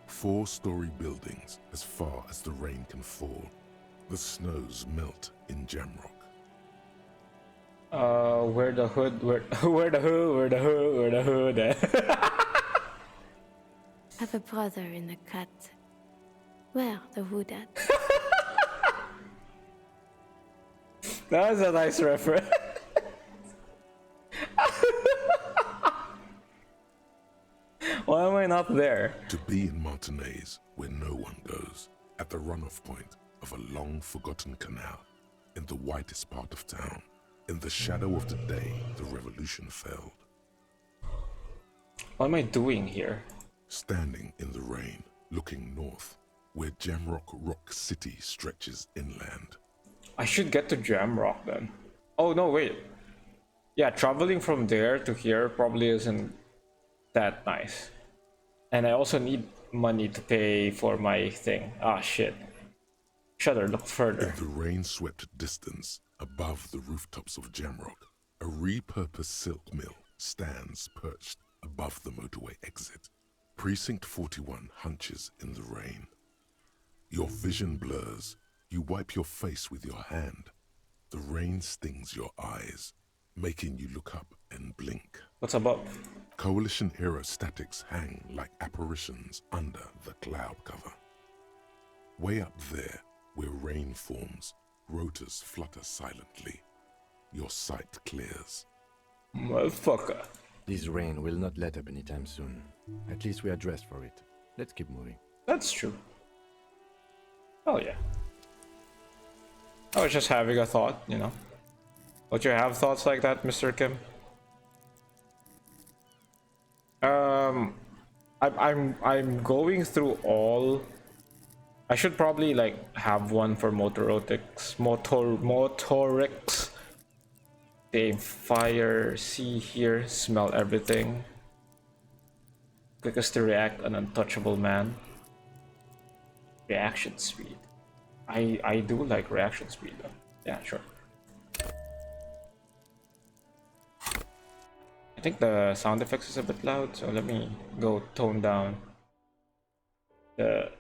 4-story buildings as far as the rain can fall. The snows melt in Jamrock. Where the hood Have a brother in the cut. Where the hood at? That was a nice reference. Why am I not there? To be in Martinez, where no one goes, at the runoff point of a long-forgotten canal, in the whitest part of town, in the shadow of the day the revolution failed. What am I doing here? Standing in the rain, looking north, where Jamrock Rock City stretches inland. I should get to Jamrock then. Oh no, wait. Yeah, traveling from there to here probably isn't that nice. And I also need money to pay for my thing. Ah, shit. Shudder, look further. In the rain-swept distance, above the rooftops of Jamrock, a repurposed silk mill stands perched above the motorway exit. Precinct 41 hunches in the rain. Your vision blurs. You wipe your face with your hand. The rain stings your eyes, making you look up and blink. What's above? Coalition aerostatics hang like apparitions under the cloud cover. Way up there, where rain forms, rotors flutter silently. Your sight clears. Motherfucker. This rain will not let up anytime soon. At least we are dressed for it. Let's keep moving. That's true. Oh yeah. I was just having a thought, you know. Don't you have thoughts like that, Mr. Kim? I'm going through all. I should probably like have one for motorics. They fire, see, hear, smell everything. Quickest to react, an untouchable man. Reaction speed. I do like reaction speed though. Yeah, sure. I think the sound effects is a bit loud, so let me go tone down the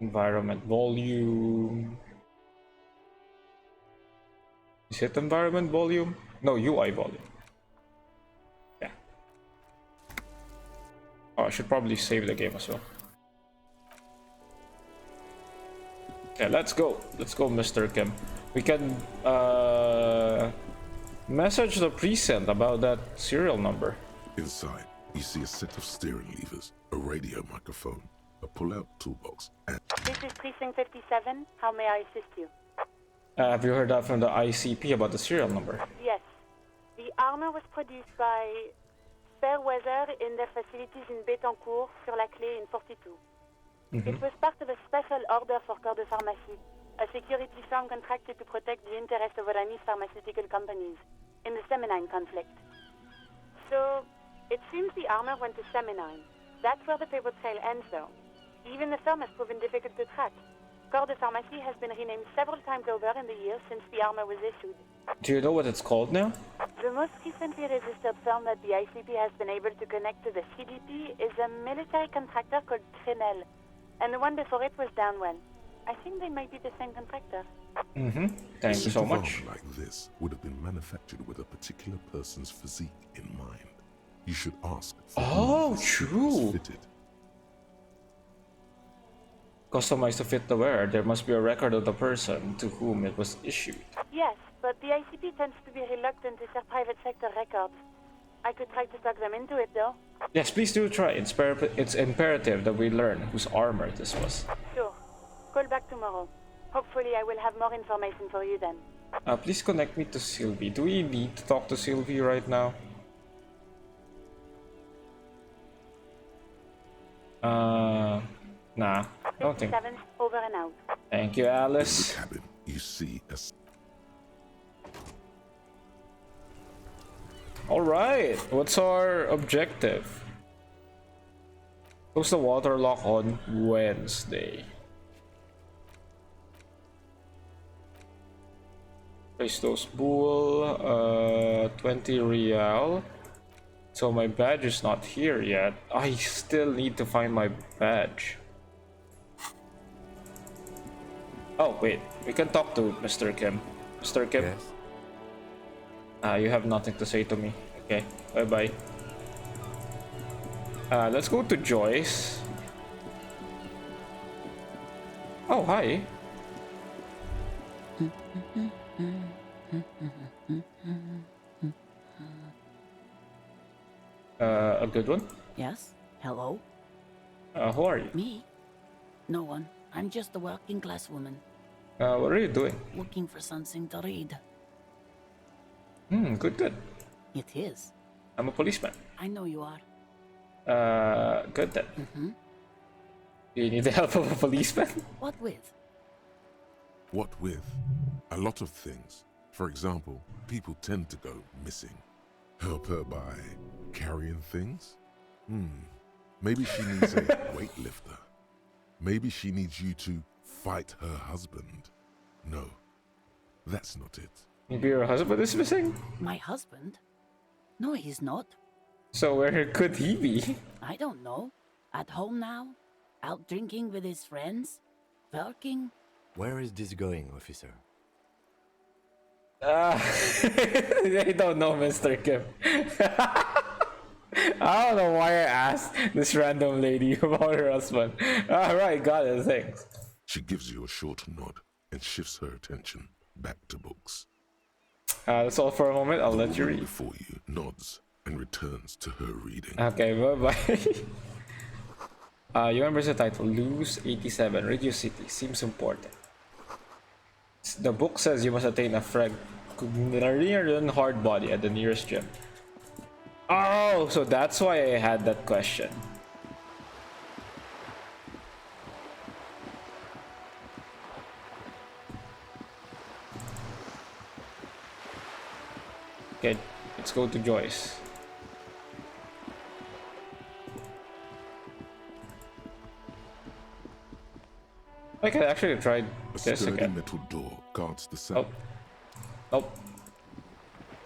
environment volume. Is it environment volume? No, UI volume. Yeah. Oh, I should probably save the game as well. Okay, let's go. Let's go, Mr. Kim. We can message the precinct about that serial number. Inside, you see a set of steering levers, a radio microphone, a pull-out toolbox, and... This is Precinct 57. How may I assist you? Have you heard that from the ICP about the serial number? Yes. The armor was produced by Fairweather in their facilities in Bétancourt, sur la Clé in 42. It was part of a special order for Corps de Pharmacie, a security firm contracted to protect the interests of Oranese pharmaceutical companies in the Semenine conflict. So, it seems the armor went to Semenine. That's where the paper trail ends, though. Even the firm has proven difficult to track. Corps de Pharmacie has been renamed several times over in the years since the armor was issued. Do you know what it's called now? The most recently registered firm that the ICP has been able to connect to the CDP is a military contractor called Trinell, and the one before it was Downwell. I think they might be the same contractor. Thank you so A suit of much. armor like this would have been manufactured with a particular person's physique in mind. You should ask for whom the suit was fitted. Customized to fit the wearer, there must be a record of the person to whom it was issued. Yes, but the ICP tends to be reluctant to share private sector records. I could try to talk them into it, though. Yes, please do try. It's imperative that we learn whose armor this was. Sure. Call back tomorrow. Hopefully I will have more information for you then. Please connect me to Sylvie. Do we need to talk to Sylvie right now? Nah, don't think. 57 over and out. Thank you, Alice. In the cabin, you see a Alright, what's our objective? Close the water lock on Wednesday. Place those bull, 20 real. So my badge is not here yet. I still need to find my badge. Oh wait, we can talk to Mr. Kim. Mr. Kim? Yes. You have nothing to say to me. Okay, bye-bye. Let's go to Joyce. Oh, hi. A good one? Yes? Hello? Who are you? Me? No one. I'm just a working class woman. What are you doing? Looking for something to read. Good. It is. I'm a policeman. I know you are. Good then. Do you need the help of a policeman? What with? What with? A lot of things. For example, people tend to go missing. Help her by carrying things? Maybe she needs a weightlifter. Maybe she needs you to fight her husband. No, that's not it. Maybe your husband is missing? My husband? No, he's not. So where could he be? I don't know. At home now? Out drinking with his friends? Working? Where is this going, officer? I don't know, Mr. Kim. I don't know why I asked this random lady about her husband. Alright, got it, thanks. She gives you a short nod and shifts her attention back to books. That's all for a moment. I'll let you read. Before you nods and returns to her reading. Okay, bye-bye. You remember the title, Lose 87, Radio City. Seems important. The book says you must attain a Fragmentarian hard body at the nearest gym. Oh, so that's why I had that question. Okay, let's go to Joyce. I can actually try this again. Metal door guards the cell. Nope.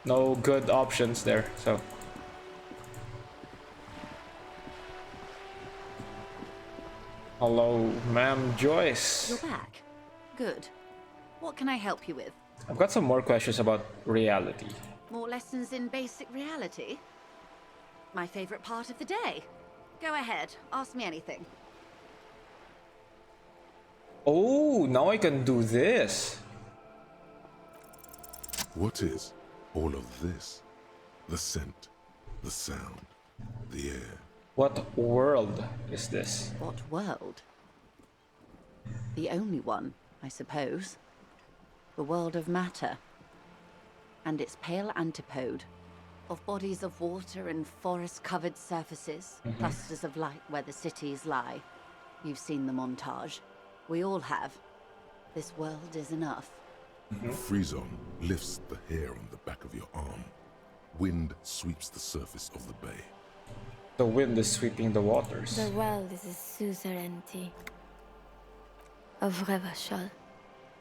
No good options there, so. Hello, ma'am Joyce. You're back. Good. What can I help you with? I've got some more questions about reality. More lessons in basic reality? My favorite part of the day. Go ahead, ask me anything. Oh, now I can do this. What is all of this? The scent, the sound, the air. What world is this? What world? The only one, I suppose. The world of matter. And its pale antipode. Of bodies of water and forest-covered surfaces. Clusters of light where the cities lie. You've seen the montage. We all have. This world is enough. Freeze-on lifts the hair on the back of your arm. Wind sweeps the surface of the bay. The wind is sweeping the waters. The world is a suzerainty of Revachol.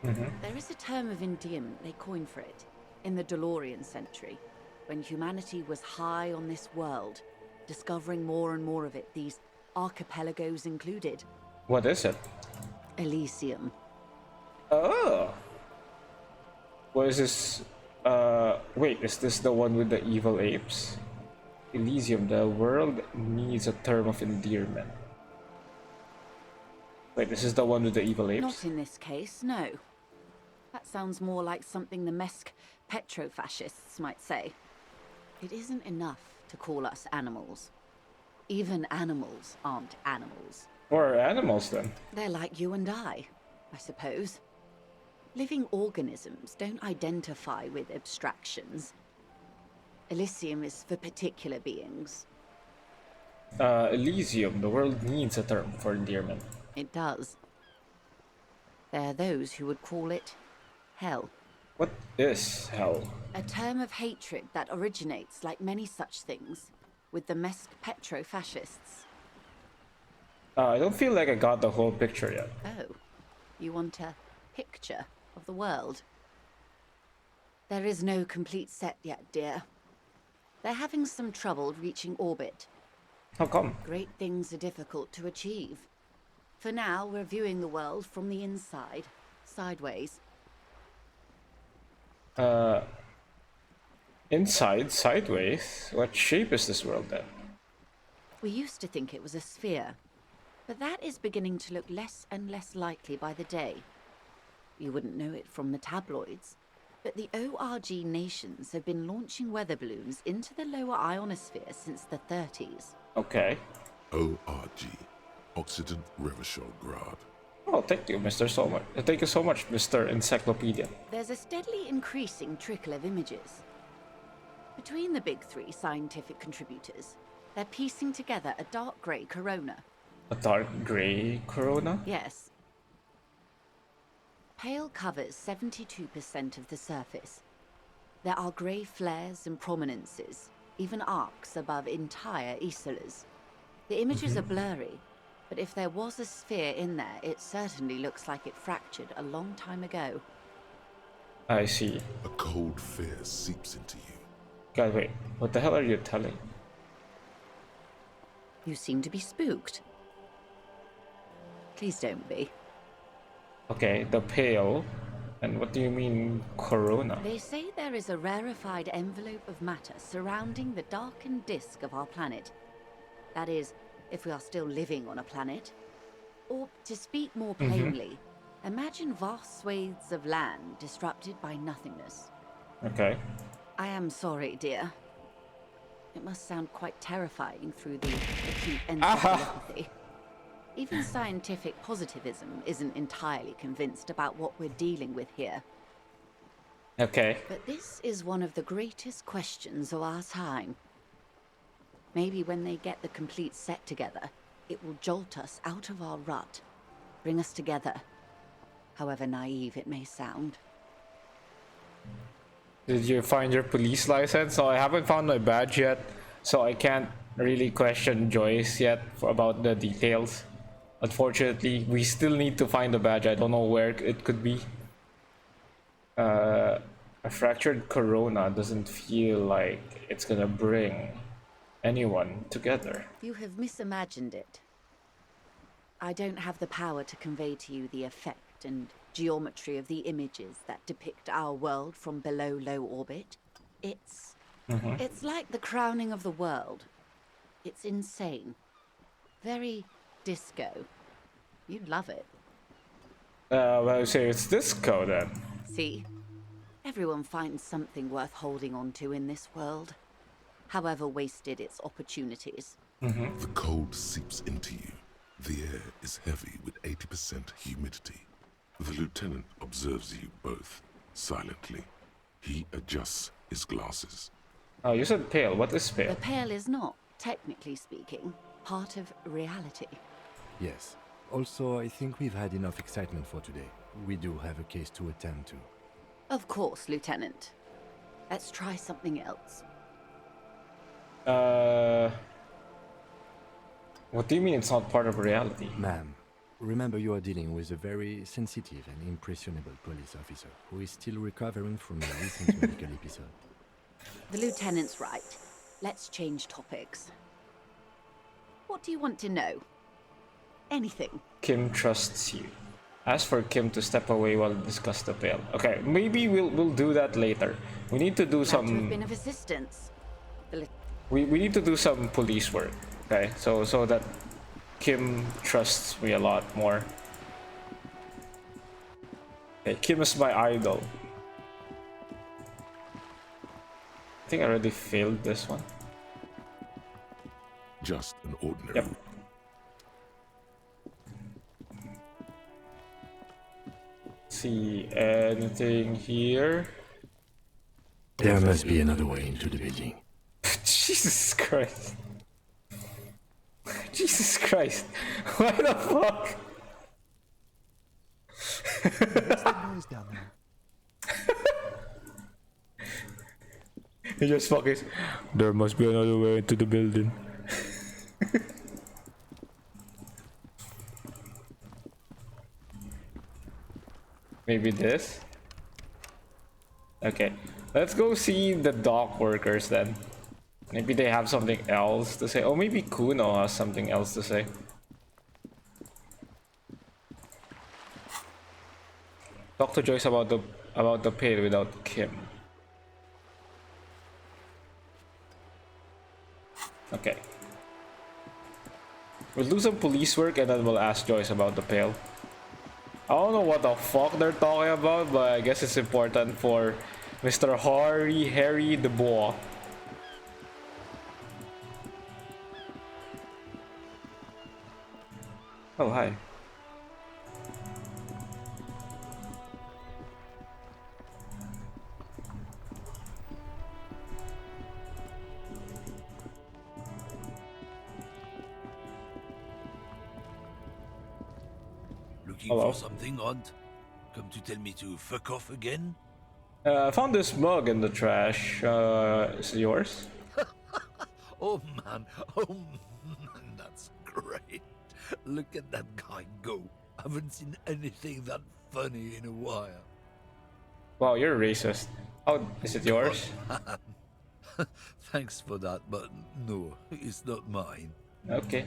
There is a term of endearment they coined for it in the DeLorean century, when humanity was high on this world, discovering more and more of it, these archipelagos included. What is it? ELYSIUM. Oh! What is this? Wait, is this the one with the evil apes? ELYSIUM, the world needs a term of endearment. Wait, this is the one with the evil apes? Not in this case, no. That sounds more like something the Mesk petrofascists might say. It isn't enough to call us animals. Even animals aren't animals. What are animals then? They're like you and I suppose. Living organisms don't identify with abstractions. ELYSIUM is for particular beings. ELYSIUM, the world needs a term for endearment. It does. There are those who would call it hell. What is hell? A term of hatred that originates, like many such things, with the Mesk petrofascists. I don't feel like I got the whole picture yet. Oh, you want a picture of the world? There is no complete set yet, dear. They're having some trouble reaching orbit. How come? Great things are difficult to achieve. For now, we're viewing the world from the inside, sideways. Inside, sideways? What shape is this world then? We used to think it was a sphere, but that is beginning to look less and less likely by the day. You wouldn't know it from the tabloids, but the ORG nations have been launching weather balloons into the lower ionosphere since the 30s. Okay. ORG. Occident Revachol Grad. Oh, thank you, Mr. So much. Thank you so much, Mr. Encyclopedia. There's a steadily increasing trickle of images. Between the big three scientific contributors, they're piecing together a dark grey corona. A dark grey corona? Yes. Pale covers 72% of the surface. There are grey flares and prominences, even arcs above entire isolas. The images are blurry, but if there was a sphere in there, it certainly looks like it fractured a long time ago. I see. A cold fear seeps into you. God, wait. What the hell are you telling? You seem to be spooked. Please don't be. Okay, the pale. And what do you mean, corona? They say there is a rarefied envelope of matter surrounding the darkened disk of our planet. That is, if we are still living on a planet. Or, to speak more plainly, imagine vast swathes of land disrupted by nothingness. Okay. I am sorry, dear. It must sound quite terrifying through the acute encephalopathy. Even scientific positivism isn't entirely convinced about what we're dealing with here. Okay. But this is one of the greatest questions of our time. Maybe when they get the complete set together, it will jolt us out of our rut, bring us together, however naive it may sound. Did you find your police license? So I haven't found my badge yet, so I can't really question Joyce yet about the details. Unfortunately, we still need to find the badge. I don't know where it could be. A fractured corona doesn't feel like it's gonna bring anyone together. You have misimagined it. I don't have the power to convey to you the effect and geometry of the images that depict our world from below low orbit. It's like the crowning of the world. It's insane. Very disco. You'd love it. Well, say it's disco then. See? Everyone finds something worth holding on to in this world, however wasted its opportunities. The cold seeps into you. The air is heavy with 80% humidity. The lieutenant observes you both, silently. He adjusts his glasses. Oh, you said pale. What is pale? The pale is not, technically speaking, part of reality. Yes. Also, I think we've had enough excitement for today. We do have a case to attend to. Of course, Lieutenant. Let's try something else. What do you mean it's not part of reality? Ma'am, remember you are dealing with a very sensitive and impressionable police officer who is still recovering from a recent medical episode. The lieutenant's right. Let's change topics. What do you want to know? Anything. Kim trusts you. Ask for Kim to step away while discuss the bail. Okay, maybe we'll do that later. We need to do Glad to have some. been of assistance. We need to do some police work. Okay, so that Kim trusts me a lot more. Okay, Kim is my idol. I think I already failed this one. Just an ordinary. Yep. See anything here? There must be another way into the building. Jesus Christ. Jesus Christ. Why the fuck? What's that noise down there? He just fucking. There must be another way into the building. Maybe this? Okay, let's go see the dock workers then. Maybe they have something else to say. Oh, maybe Kuno has something else to say. Talk to Joyce about the pay without Kim. Okay. We'll do some police work and then we'll ask Joyce about the pail. I don't know what the fuck they're talking about, but I guess it's important for Mr. Harry Dubois. Oh, hi. Looking Hello. for something, Aunt? Come to tell me to fuck off again? I found this mug in the trash. Is it yours? Oh man, that's great. Look at that guy go. Haven't seen anything that funny in a while. Wow, you're racist. Oh, is it yours? Thanks for that, but no, it's not mine. Okay.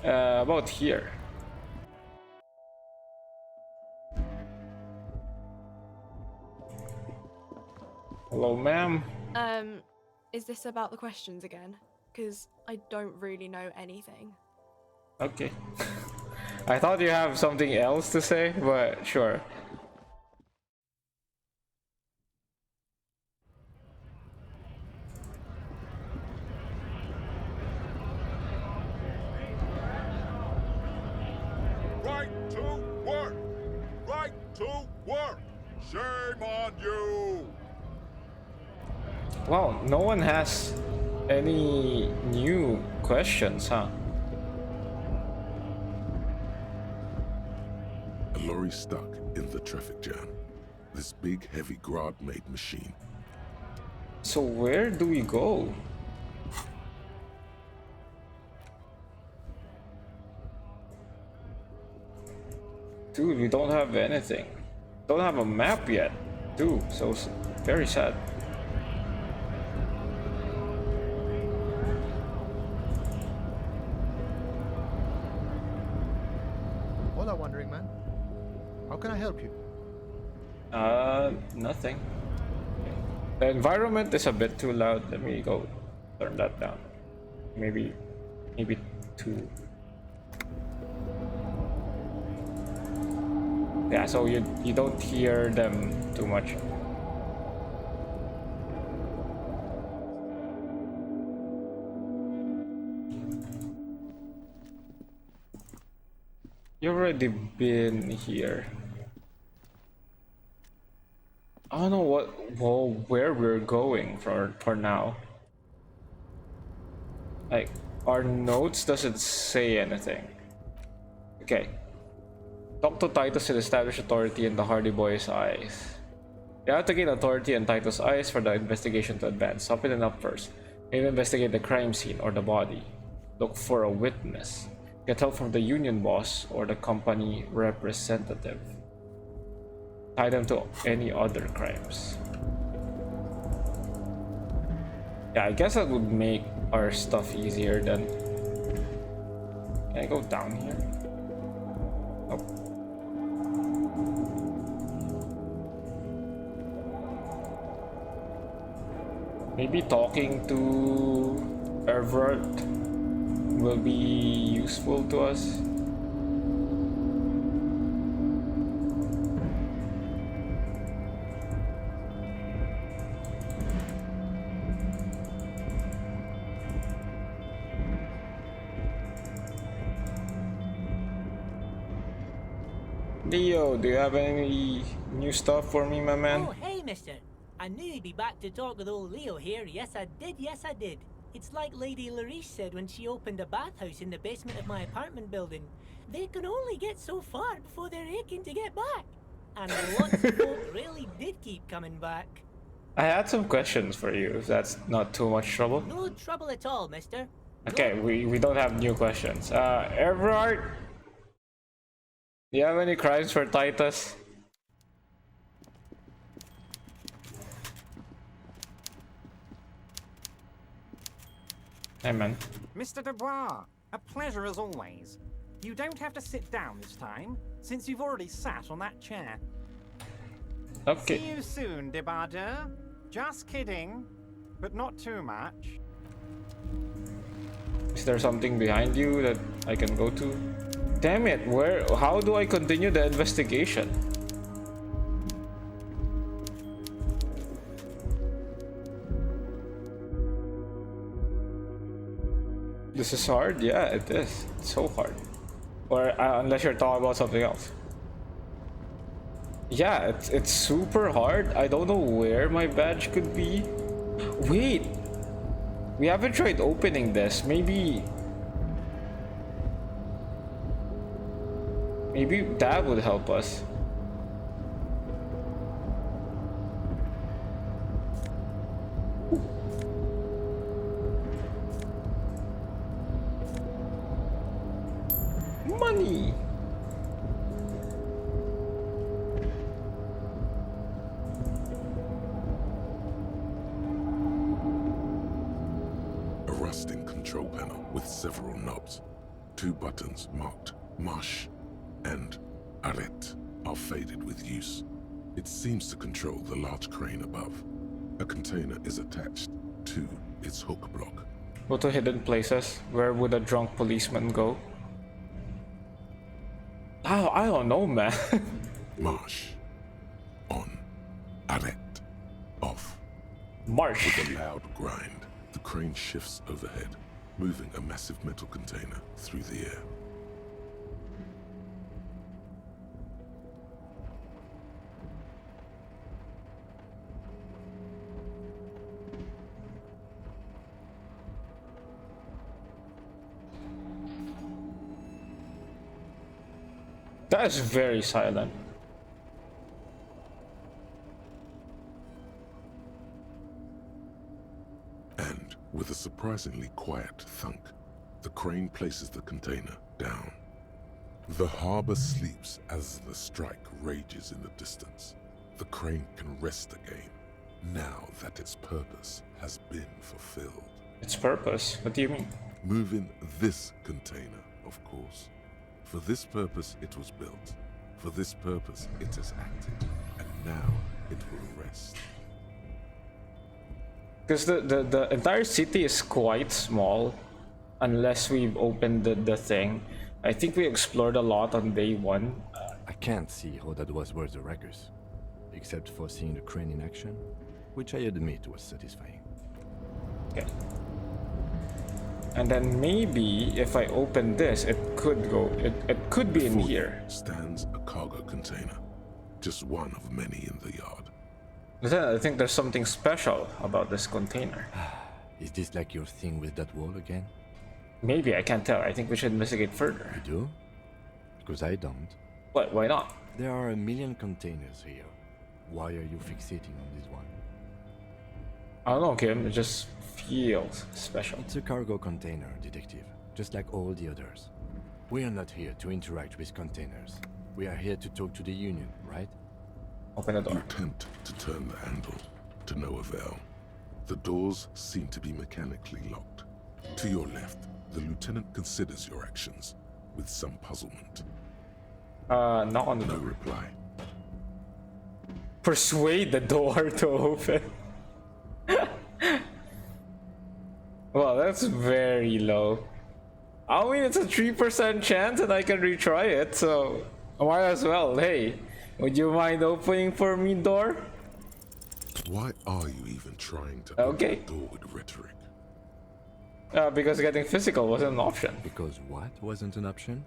About here. Hello, ma'am. Is this about the questions again? Because I don't really know anything. Okay. I thought you have something else to say, but sure. Right to work! Right to work! Shame on you! Wow, no one has any new questions, huh? A lorry stuck in the traffic jam. This big, heavy grab-made machine. So where do we go? Dude, we don't have anything. Don't have a map yet, too. So very sad. Hola, wandering man. How can I help you? Nothing. The environment is a bit too loud. Let me go turn that down. Maybe 2. Yeah, so you don't hear them too much. You've already been here. I don't know where we're going for now. Like, our notes doesn't say anything. Okay. Talk to Titus and establish authority in the Hardy Boy's eyes. You have to gain authority in Titus' eyes for the investigation to advance. Soften it up first. Investigate the crime scene or the body. Look for a witness. Get help from the union boss or the company representative. Tie them to any other crimes. Yeah, I guess that would make our stuff easier then. Can I go down here? Oh. Maybe talking to Everett will be useful to us. Leo, do you have any new stuff for me, my man? Oh, hey, mister. I knew you'd be back to talk with old Leo here. Yes, I did. It's like Lady Larice said when she opened a bathhouse in the basement of my apartment building. They can only get so far before they're aching to get back. And lots of folk really did keep coming back. I had some questions for you, if that's not too much trouble. No trouble at all, mister. Okay, we don't have new questions. Everard? Do you have any crimes for Titus? Hey, man. Mr. Dubois, a pleasure as always. You don't have to sit down this time, since you've already sat on that chair. Okay. See you soon, Debardeur. Just kidding, but not too much. Is there something behind you that I can go to? Damn it, how do I continue the investigation? This is hard? Yeah, it is. It's so hard. Or unless you're talking about something else. Yeah, it's super hard. I don't know where my badge could be. Wait! We haven't tried opening this. Maybe that would help us. Money. A rusting control panel with several knobs. 2 buttons marked Marche and Arrête are faded with use. It seems to control the large crane above. A container is attached to its hook block. Go to hidden places. Where would a drunk policeman go? Oh, I don't know, man. Marche. On. Arrête. Off. March. With a loud grind, the crane shifts overhead, moving a massive metal container through the air. That is very silent. And with a surprisingly quiet thunk, the crane places the container down. The harbor sleeps as the strike rages in the distance. The crane can rest again, now that its purpose has been fulfilled. Its purpose? What do you mean? Moving this container, of course. For this purpose it was built. For this purpose it has acted. And now it will rest. Because the entire city is quite small. Unless we've opened the thing. I think we explored a lot on day 1. I can't see how that was worth the wreckers. Except for seeing the crane in action, which I admit was satisfying. Okay. And then maybe if I open this, it could go. It could be in here. Stands a cargo container, just one of many in the yard. Then I think there's something special about this container. Is this like your thing with that wall again? Maybe, I can't tell. I think we should investigate further. You do? Because I don't. What? Why not? There are a million containers here. Why are you fixating on this one? I don't know, Kim. It just feels special. It's a cargo container, detective, just like all the others. We are not here to interact with containers. We are here to talk to the Union, right? Open the door. You attempt to turn the handle, to no avail. The doors seem to be mechanically locked. To your left, the lieutenant considers your actions with some puzzlement. Not on the No reply. Persuade the door to open. Well, that's very low. I mean, it's a 3% chance and I can retry it, so might as well. Hey, would you mind opening for me, door? Why are you even trying to open the door with rhetoric? Because getting physical wasn't an option. Because what wasn't an option?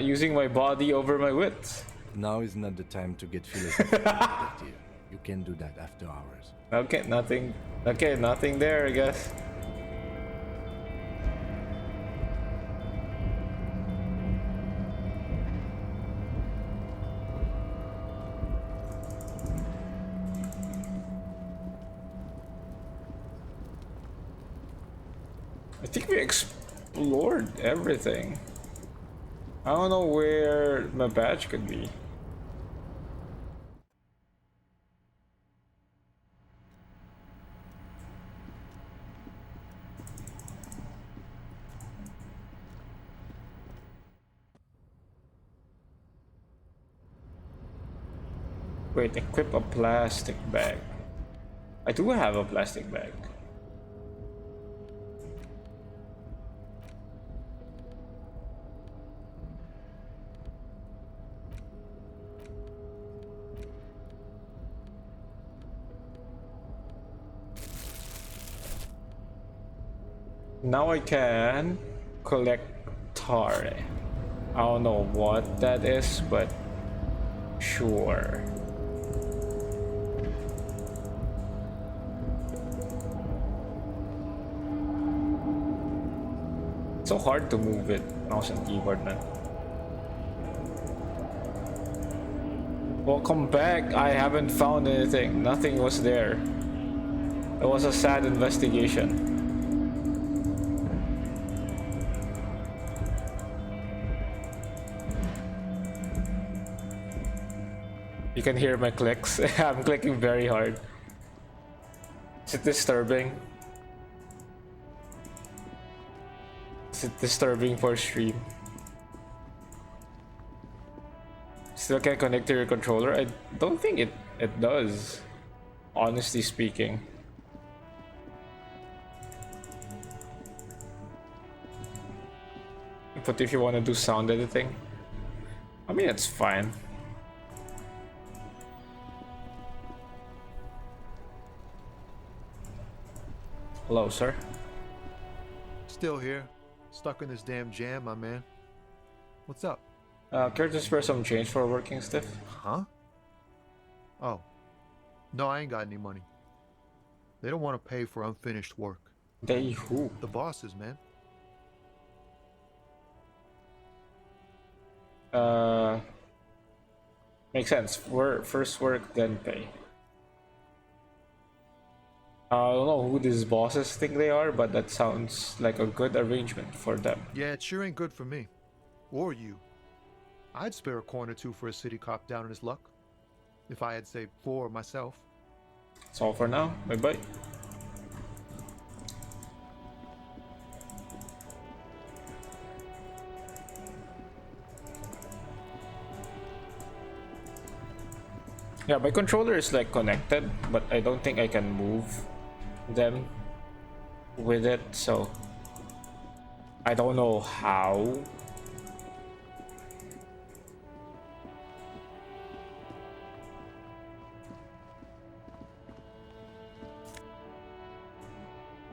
Using my body over my wits. Now is not the time to get philosophical, detective. You can do that after hours. Okay, nothing. Okay, nothing there, I guess. I think we explored everything. I don't know where my badge could be. Wait, equip a plastic bag. I do have a plastic bag. Now I can collect tar. I don't know what that is, but sure. It's so hard to move it, mouse and keyboard, man. Welcome back. I haven't found anything. Nothing was there. It was a sad investigation. You can hear my clicks. I'm clicking very hard. Is it disturbing? Is it disturbing for stream? Still can't connect to your controller? I don't think it does, honestly speaking. But if you want to do sound editing, I mean, it's fine. Hello, sir. Still here. Stuck in this damn jam, my man. What's up? Care to spare some change for working stiff? Huh? Oh. No, I ain't got any money. They don't want to pay for unfinished work. They who? The bosses, man. Makes sense. First work, then pay. I don't know who these bosses think they are, but that sounds like a good arrangement for them. Yeah, it sure ain't good for me. Or you. I'd spare a coin or two for a city cop down in his luck. If I had saved 4 myself. That's all for now. Bye-bye. Yeah, my controller is like connected, but I don't think I can move them with it, so I don't know how.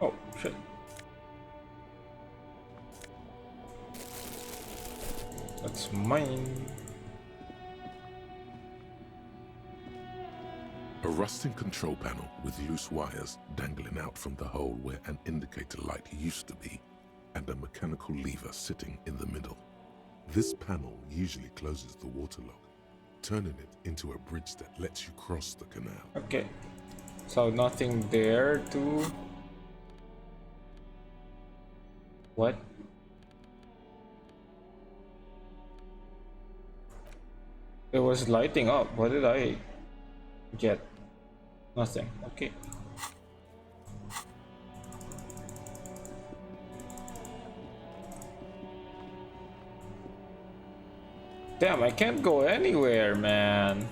Oh shit. That's mine. A rusting control panel with loose wires dangling out from the hole where an indicator light used to be, and a mechanical lever sitting in the middle. This panel usually closes the waterlock, turning it into a bridge that lets you cross the canal. Okay. So nothing there to... What? It was lighting up. What did I get? Nothing. Okay. Damn, I can't go anywhere, man.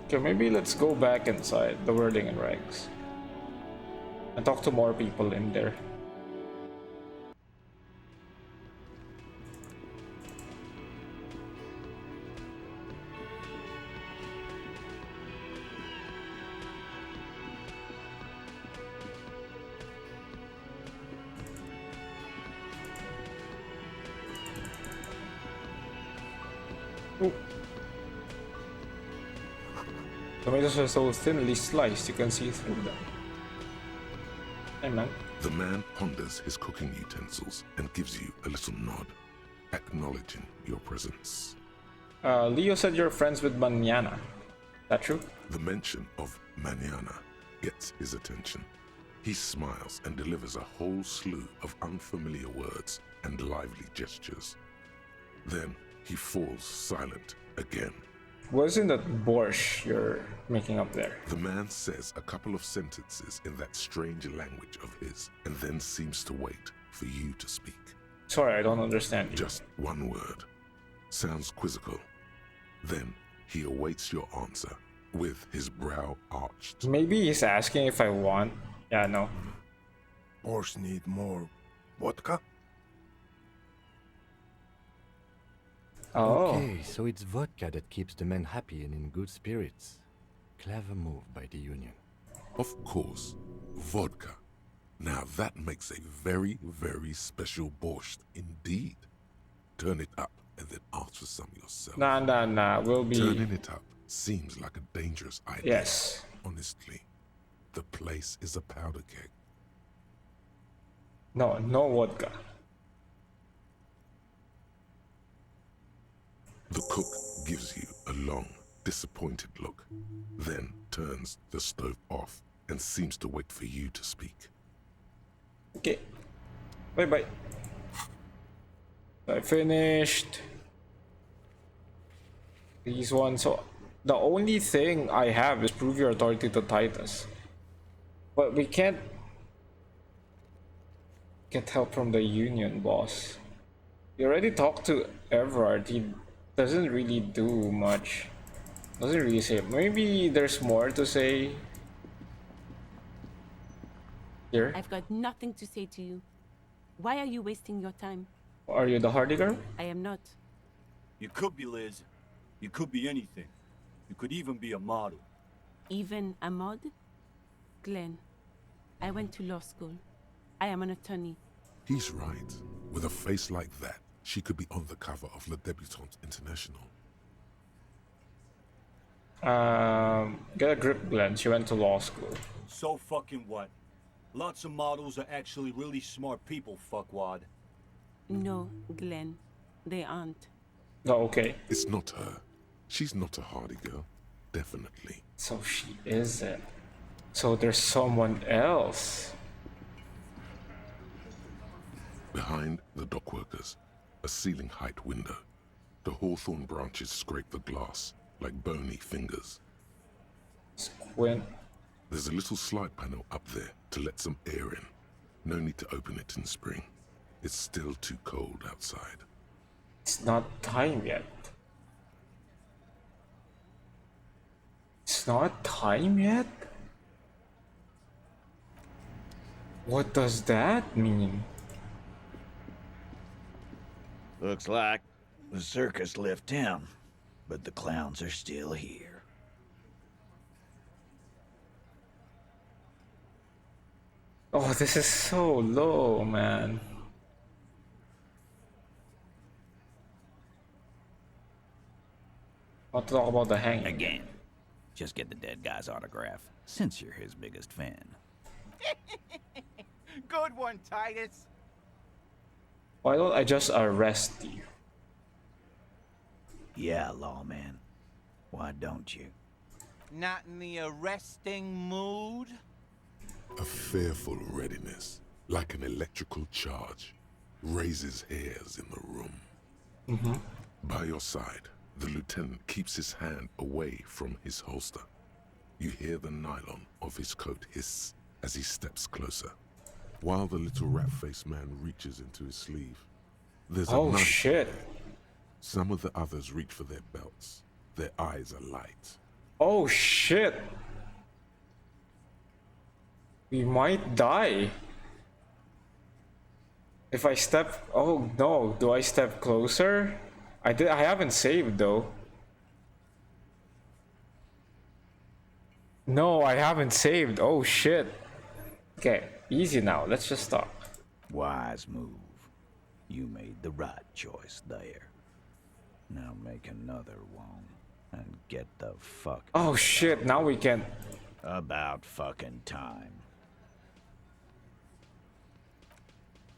Okay, maybe let's go back inside the wording and rags and talk to more people in there. Tomatoes are so thinly sliced you can see through them. Hey man. The man ponders his cooking utensils and gives you a little nod, acknowledging your presence. Leo said you're friends with Manana. That true? The mention of Manana gets his attention. He smiles and delivers a whole slew of unfamiliar words and lively gestures. Then he falls silent again. Wasn't that borscht you're making up there? The man says a couple of sentences in that strange language of his and then seems to wait for you to speak. Sorry, I don't understand you. Just one word. Sounds quizzical. Then he awaits your answer with his brow arched. Maybe he's asking if I want. Yeah, no. Borscht need more vodka? Oh. Okay, so it's vodka that keeps the men happy and in good spirits. Clever move by the Union. Of course, vodka. Now that makes a very, very special borscht indeed. Turn it up and then ask for some yourself. Nah, we'll be... Turning it up seems like a dangerous idea. Yes. Honestly, the place is a powder keg. No vodka. The cook gives you a long, disappointed look, then turns the stove off and seems to wait for you to speak. Okay. Bye-bye. I finished these ones. So the only thing I have is prove your authority to Titus. But we can't get help from the Union boss. You already talked to Everard. He doesn't really do much. Doesn't really say. Maybe there's more to say here. I've got nothing to say to you. Why are you wasting your time? Are you the Hardie girl? I am not. You could be Liz. You could be anything. You could even be a model. Even a mod? Glenn, I went to law school. I am an attorney. He's right. With a face like that, she could be on the cover of Le Debutante International. Get a grip, Glenn. She went to law school. So fucking what? Lots of models are actually really smart people, fuckwad. No, Glenn. They aren't. Oh, okay. It's not her. She's not a Hardie girl. Definitely. So she isn't. So there's someone else. Behind the dockworkers, a ceiling height window. The hawthorn branches scrape the glass like bony fingers. Squint. There's a little slide panel up there to let some air in. No need to open it in spring. It's still too cold outside. It's not time yet. It's not time yet? What does that mean? Looks like the circus left town, but the clowns are still here. Oh, this is so low, man. I'll talk about the hanging. Again, just get the dead guy's autograph, since you're his biggest fan. Good one, Titus. Why don't I just arrest you? Yeah, lawman. Why don't you? Not in the arresting mood? A fearful readiness, like an electrical charge, raises hairs in the room. By your side, the lieutenant keeps his hand away from his holster. You hear the nylon of his coat hiss as he steps closer, while the little rat-faced man reaches into his sleeve. There's a Oh knife shit. there. Some of the others reach for their belts. Their eyes are light. Oh shit. We might die. If I step... Oh no, do I step closer? I haven't saved though. No, I haven't saved. Oh shit. Okay, easy now. Let's just stop. Wise move. You made the right choice there. Now make another one and get the fuck. Oh shit, now we can... About fucking time.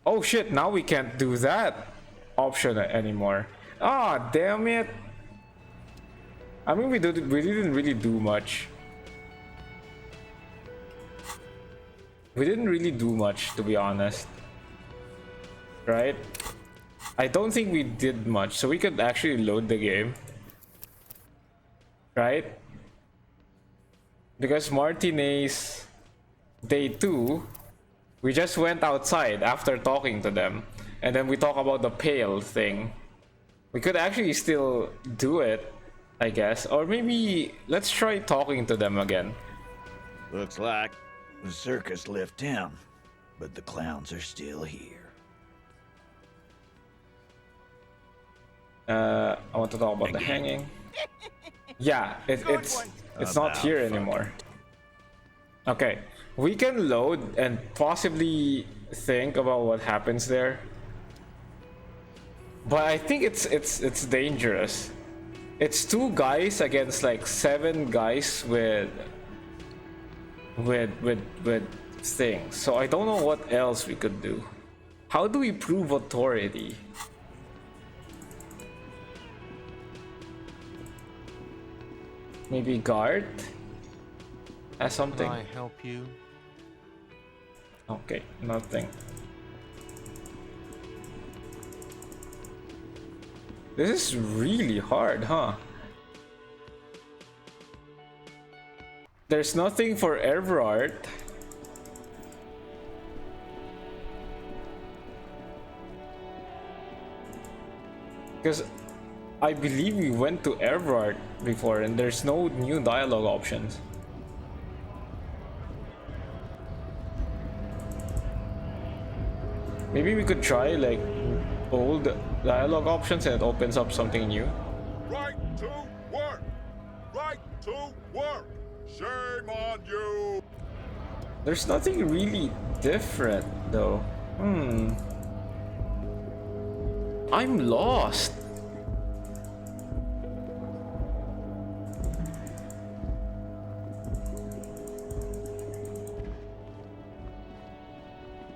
Oh shit, now we can't do that option anymore. Ah, damn it. I mean, we didn't really do much. We didn't really do much, to be honest. Right? I don't think we did much, so we could actually load the game. Right? Because Martinez Day 2, we just went outside after talking to them. And then we talk about the pail thing. We could actually still do it, I guess. Or maybe let's try talking to them again. Looks like the circus left town, but the clowns are still here. I want to talk about the hanging. Yeah, it's not here anymore. Okay, we can load and possibly think about what happens there. But I think it's dangerous. It's 2 guys against like 7 guys with things. So I don't know what else we could do. How do we prove authority? Maybe guard has something. Can I help you? Okay, nothing. This is really hard, huh? There's nothing for Everard. Because I believe we went to Everard before and there's no new dialogue options. Maybe we could try like old dialogue options and it opens up something new. Right to work! Right to work! Shame on you! There's nothing really different though. I'm lost.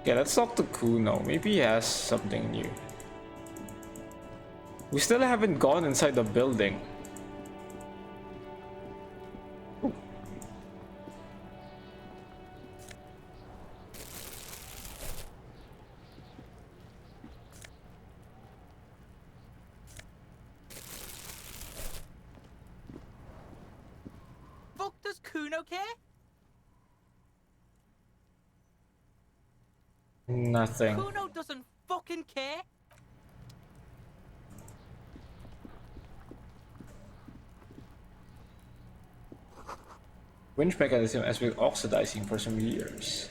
Okay, let's talk to Kuno. Maybe he has something new. We still haven't gone inside the building. Ooh. Fuck does Kuno care? Nothing. Kuno doesn't fucking care. Winch mechanism has been oxidizing for some years.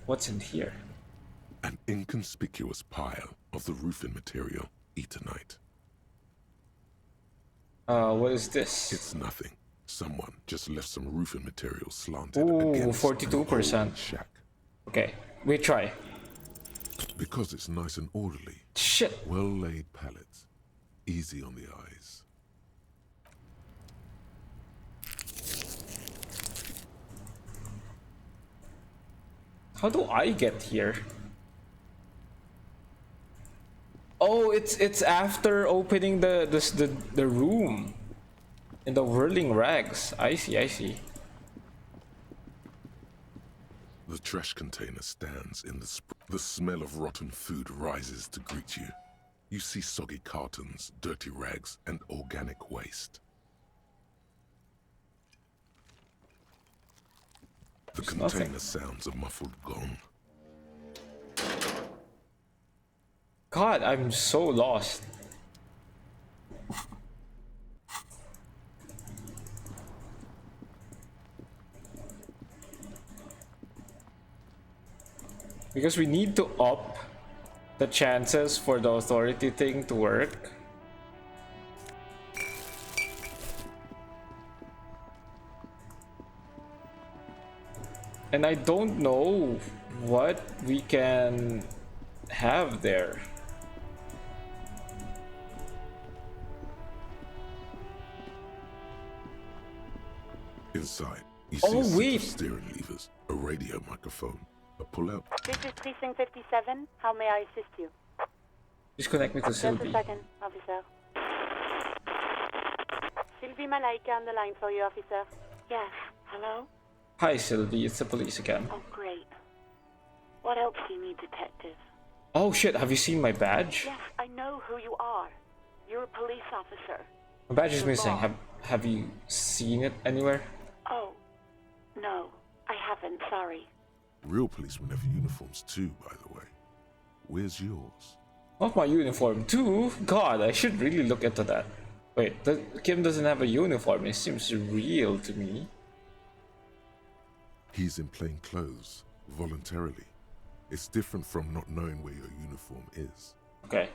What's in here? An inconspicuous pile of the roofing material, Eternite. What is this? It's nothing. Someone just left some roofing material slanted Ooh, against 42%. shack. Okay, we try. Because it's nice and orderly. Shit. Well-laid pallets. Easy on the eyes. How do I get here? Oh, it's after opening the room in the whirling rags. I see. The trash container stands in the smell of rotten food rises to greet you. You see soggy cartons, dirty rags, and organic waste. The container sounds a muffled gong. God, I'm so lost. Because we need to up the chances for the authority thing to work. And I don't know what we can have there. Inside, you see a set of steering levers, a radio microphone, a pull-out. This is Precinct 57. How may I assist you? Just connect me to Sylvie. Just a second, officer. Sylvie Malaika on the line for you, officer. Yes, hello? Hi Sylvie, it's the police again. Oh, great. What else do you need, detective? Oh shit, have you seen my badge? Yes, I know who you are. You're a police officer. My badge is missing. Have you seen it anywhere? Oh, no, I haven't, sorry. Real policemen have uniforms too, by the way. Where's yours? Not my uniform too? God, I should really look into that. Wait, Kim doesn't have a uniform. It seems real to me. He's in plain clothes, voluntarily. It's different from not knowing where your uniform is. Okay.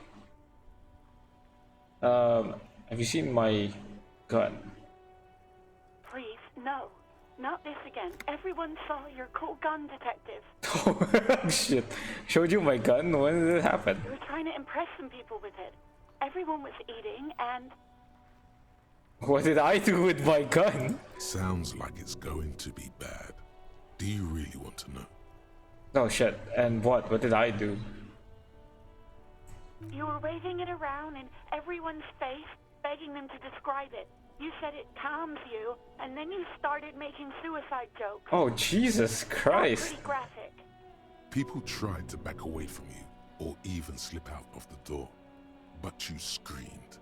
Have you seen my gun? Please, no. Not this again. Everyone saw your cool gun, detective. Oh shit. Showed you my gun? When did it happen? You were trying to impress some people with it. Everyone was eating and... What did I do with my gun? Sounds like it's going to be bad. Do you really want to know? No shit. And what? What did I do? You were waving it around in everyone's face, begging them to describe it. You said it calms you, and then you started making suicide jokes. Oh, Jesus Christ. Pretty graphic. People tried to back away from you, or even slip out of the door. But you screamed,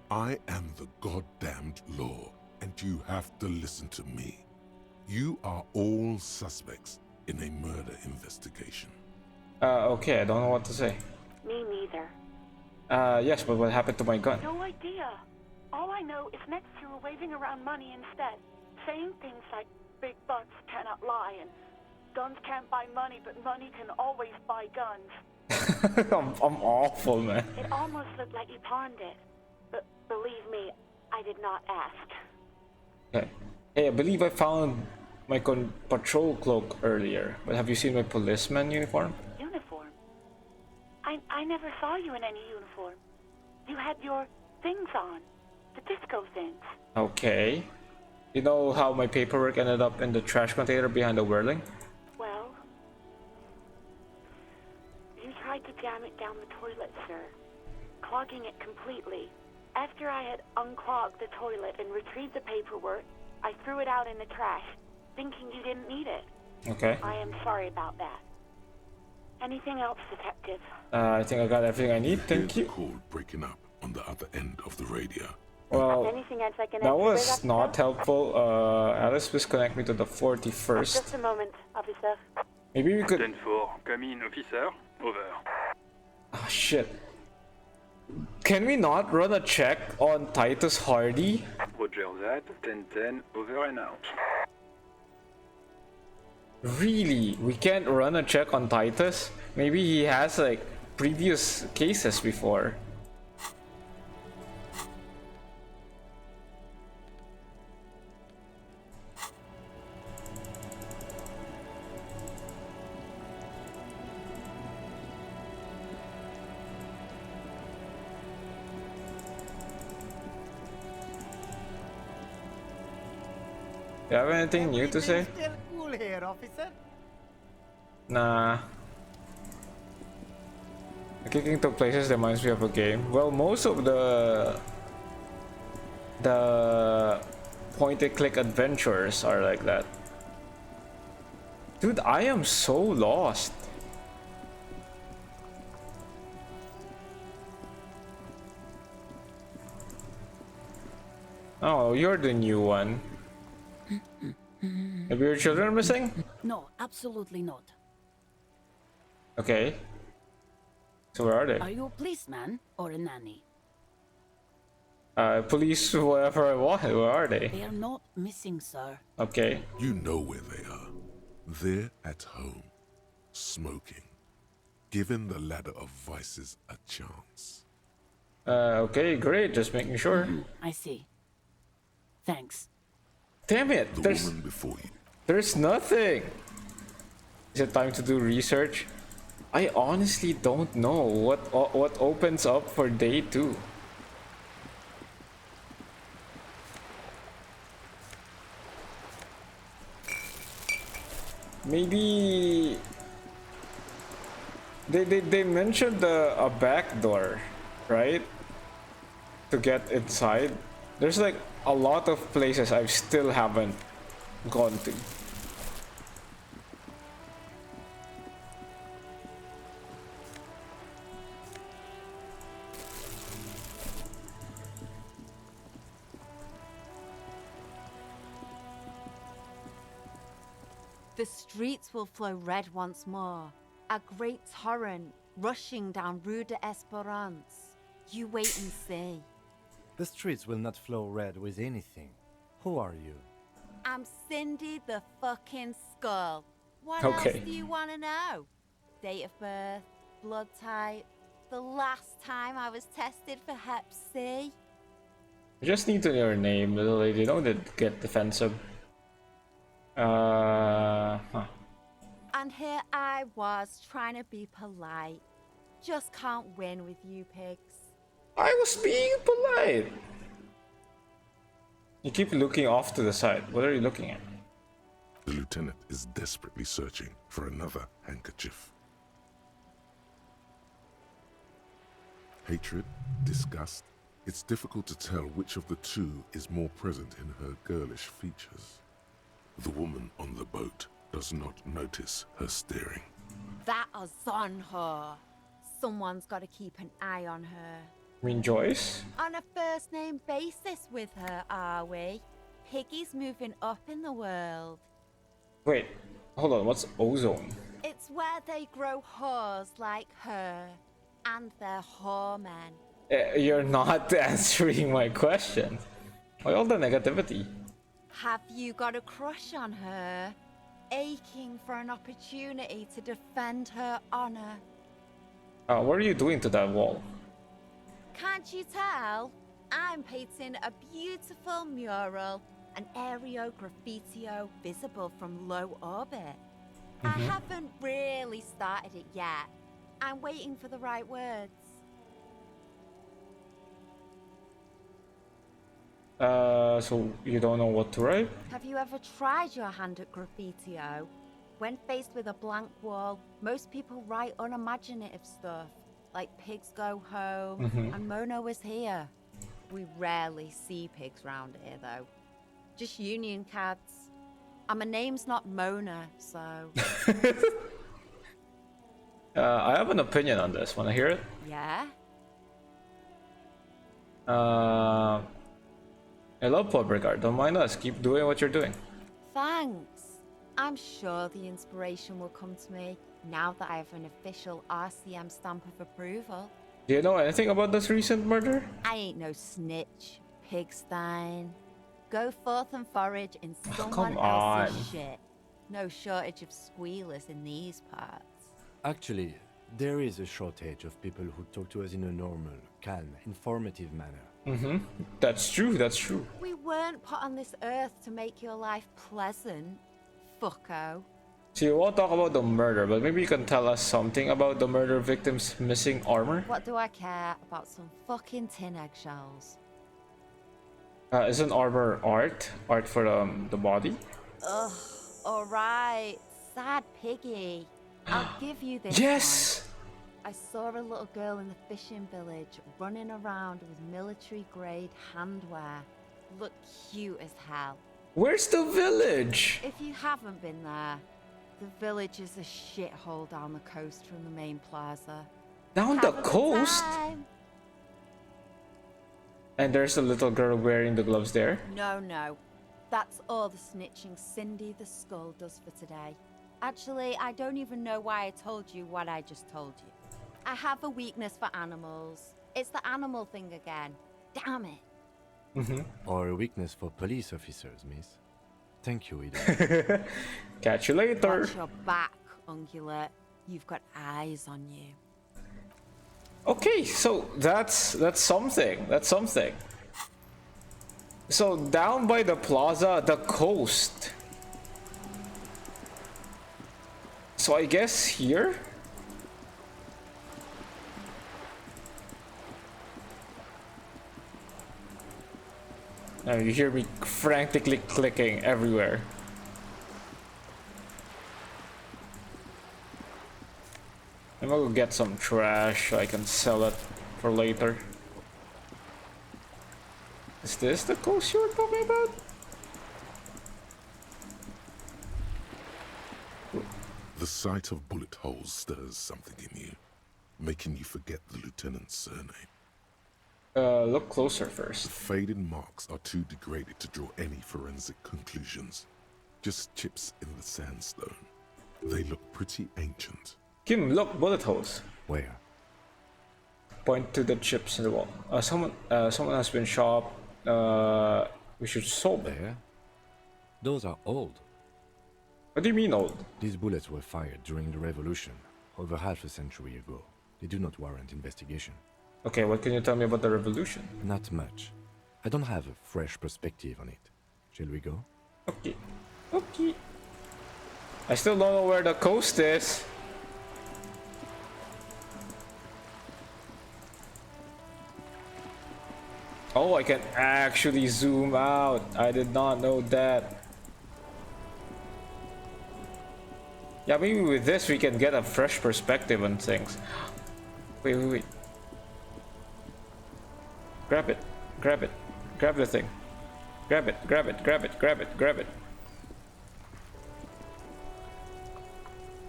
"I am the goddamned law, and you have to listen to me. You are all suspects in a murder investigation." Okay, I don't know what to say. Me neither. Yes, but what happened to my gun? No idea. All I know is next you were waving around money instead, saying things like big bucks cannot lie and guns can't buy money, but money can always buy guns. I'm awful, man. It almost looked like you pawned it, but believe me, I did not ask. Okay. Hey, I believe I found my patrol cloak earlier, but have you seen my policeman uniform? Uniform? I never saw you in any uniform. You had your things on. The disco things. Okay. You know how my paperwork ended up in the trash container behind the whirling? Well, you tried to jam it down the toilet, sir, clogging it completely. After I had unclogged the toilet and retrieved the paperwork, I threw it out in the trash, thinking you didn't need it. Okay. I am sorry about that. Anything else, detective? I think I got everything I need. Thank you. Call breaking up on the other end of the radio. Well, Anything else I can that answer, was officer? not helpful. Alice, please connect me to the 41st. Just a moment, officer. Maybe we could... 10-4, come in, officer. Over. Oh, shit. Can we not run a check on Titus Hardie? Roger that, 10-10, over and out. Really? We can't run a check on Titus? Maybe he has, like, previous cases before. You have anything new to say? Still cool here, officer. Nah. The kicking to places reminds me of a game. Well, most of the point-and-click adventures are like that. Dude, I am so lost. Oh, you're the new one. Maybe your children are missing? No, absolutely not. Okay. So where are they? Are you a policeman or a nanny? Police, whatever I want. Where are they? They are not missing, sir. Okay. You know where they are. They're at home, smoking, giving the ladder of vices a chance. Okay, great. Just making sure. I see. Thanks. Damn it! The woman before you. There's nothing. Is it time to do research? I honestly don't know what opens up for day 2. Maybe they mentioned a back door, right? To get inside. There's like a lot of places I still haven't gone to. The streets will flow red once more, a great torrent rushing down Rue de Esperance. You wait and see. The streets will not flow red with anything. Who are you? I'm Cindy the fucking Skull. What Okay. else do you want to know? Date of birth, blood type, the last time I was tested for Hep C. I just need to know your name, little lady. Don't get defensive. Huh. And here I was trying to be polite. Just can't win with you pigs. I was being polite. You keep looking off to the side. What are you looking at? The lieutenant is desperately searching for another handkerchief. Hatred, disgust. It's difficult to tell which of the two is more present in her girlish features. The woman on the boat does not notice her staring. That is on her. Someone's got to keep an eye on her. I mean Joyce? On a first name basis with her, are we? Piggy's moving up in the world. Wait, hold on. What's ozone? It's where they grow whores like her. And they're whoremen. You're not answering my question. Why all the negativity? Have you got a crush on her? Aching for an opportunity to defend her honor. What are you doing to that wall? Can't you tell? I'm painting a beautiful mural, an aereo graffitio visible from low orbit. I haven't really started it yet. I'm waiting for the right words. So you don't know what to write? Have you ever tried your hand at graffitio? When faced with a blank wall, most people write unimaginative stuff, like pigs go home, and Mona was here. We rarely see pigs round here, though. Just union cats. And my name's not Mona, so... I have an opinion on this. Wanna hear it? Yeah? I love pub art. Don't mind us. Keep doing what you're doing. Thanks. I'm sure the inspiration will come to me now that I have an official RCM stamp of approval. Do you know anything about this recent murder? I ain't no snitch, pigstein. Go forth and forage in someone else's shit. No shortage of squealers in these parts. Actually, there is a shortage of people who talk to us in a normal, calm, informative manner. That's true, that's true. We weren't put on this earth to make your life pleasant, fucko. So you won't talk about the murder, but maybe you can tell us something about the murder victim's missing armor? What do I care about some fucking tin eggshells? Isn't armor art? Art for the body? Ugh, alright. Sad piggy. I'll give you this Yes! one. I saw a little girl in the fishing village running around with military-grade handwear. Looked cute as hell. Where's the village? If you haven't been there, the village is a shithole down the coast from the main plaza. Down Have the a good coast? time. And there's a little girl wearing the gloves there. No. That's all the snitching Cindy the Skull does for today. Actually, I don't even know why I told you what I just told you. I have a weakness for animals. It's the animal thing again. Damn it. Or a weakness for police officers, miss. Thank you, Ida. Catch you later. Watch your back, Ungulate. You've got eyes on you. Okay, so that's something. That's something. So down by the plaza, the coast. So I guess here? Now you hear me frantically clicking everywhere. I'm gonna go get some trash so I can sell it for later. Is this the coast you were talking about? The sight of bullet holes stirs something in you, making you forget the lieutenant's surname. Look closer first. The faded marks are too degraded to draw any forensic conclusions. Just chips in the sandstone. They look pretty ancient. Kim, look, bullet holes. Where? Point to the chips in the wall. Someone has been shot. We should solve it. There? Those are old. What do you mean old? These bullets were fired during the revolution, over half a century ago. They do not warrant investigation. Okay, what can you tell me about the revolution? Not much. I don't have a fresh perspective on it. Shall we go? Okay. Okay. I still don't know where the coast is. Oh, I can actually zoom out. I did not know that. Yeah, maybe with this we can get a fresh perspective on things. Wait. Grab it. Grab it. Grab the thing. Grab it. Grab it. Grab it. Grab it. Grab it.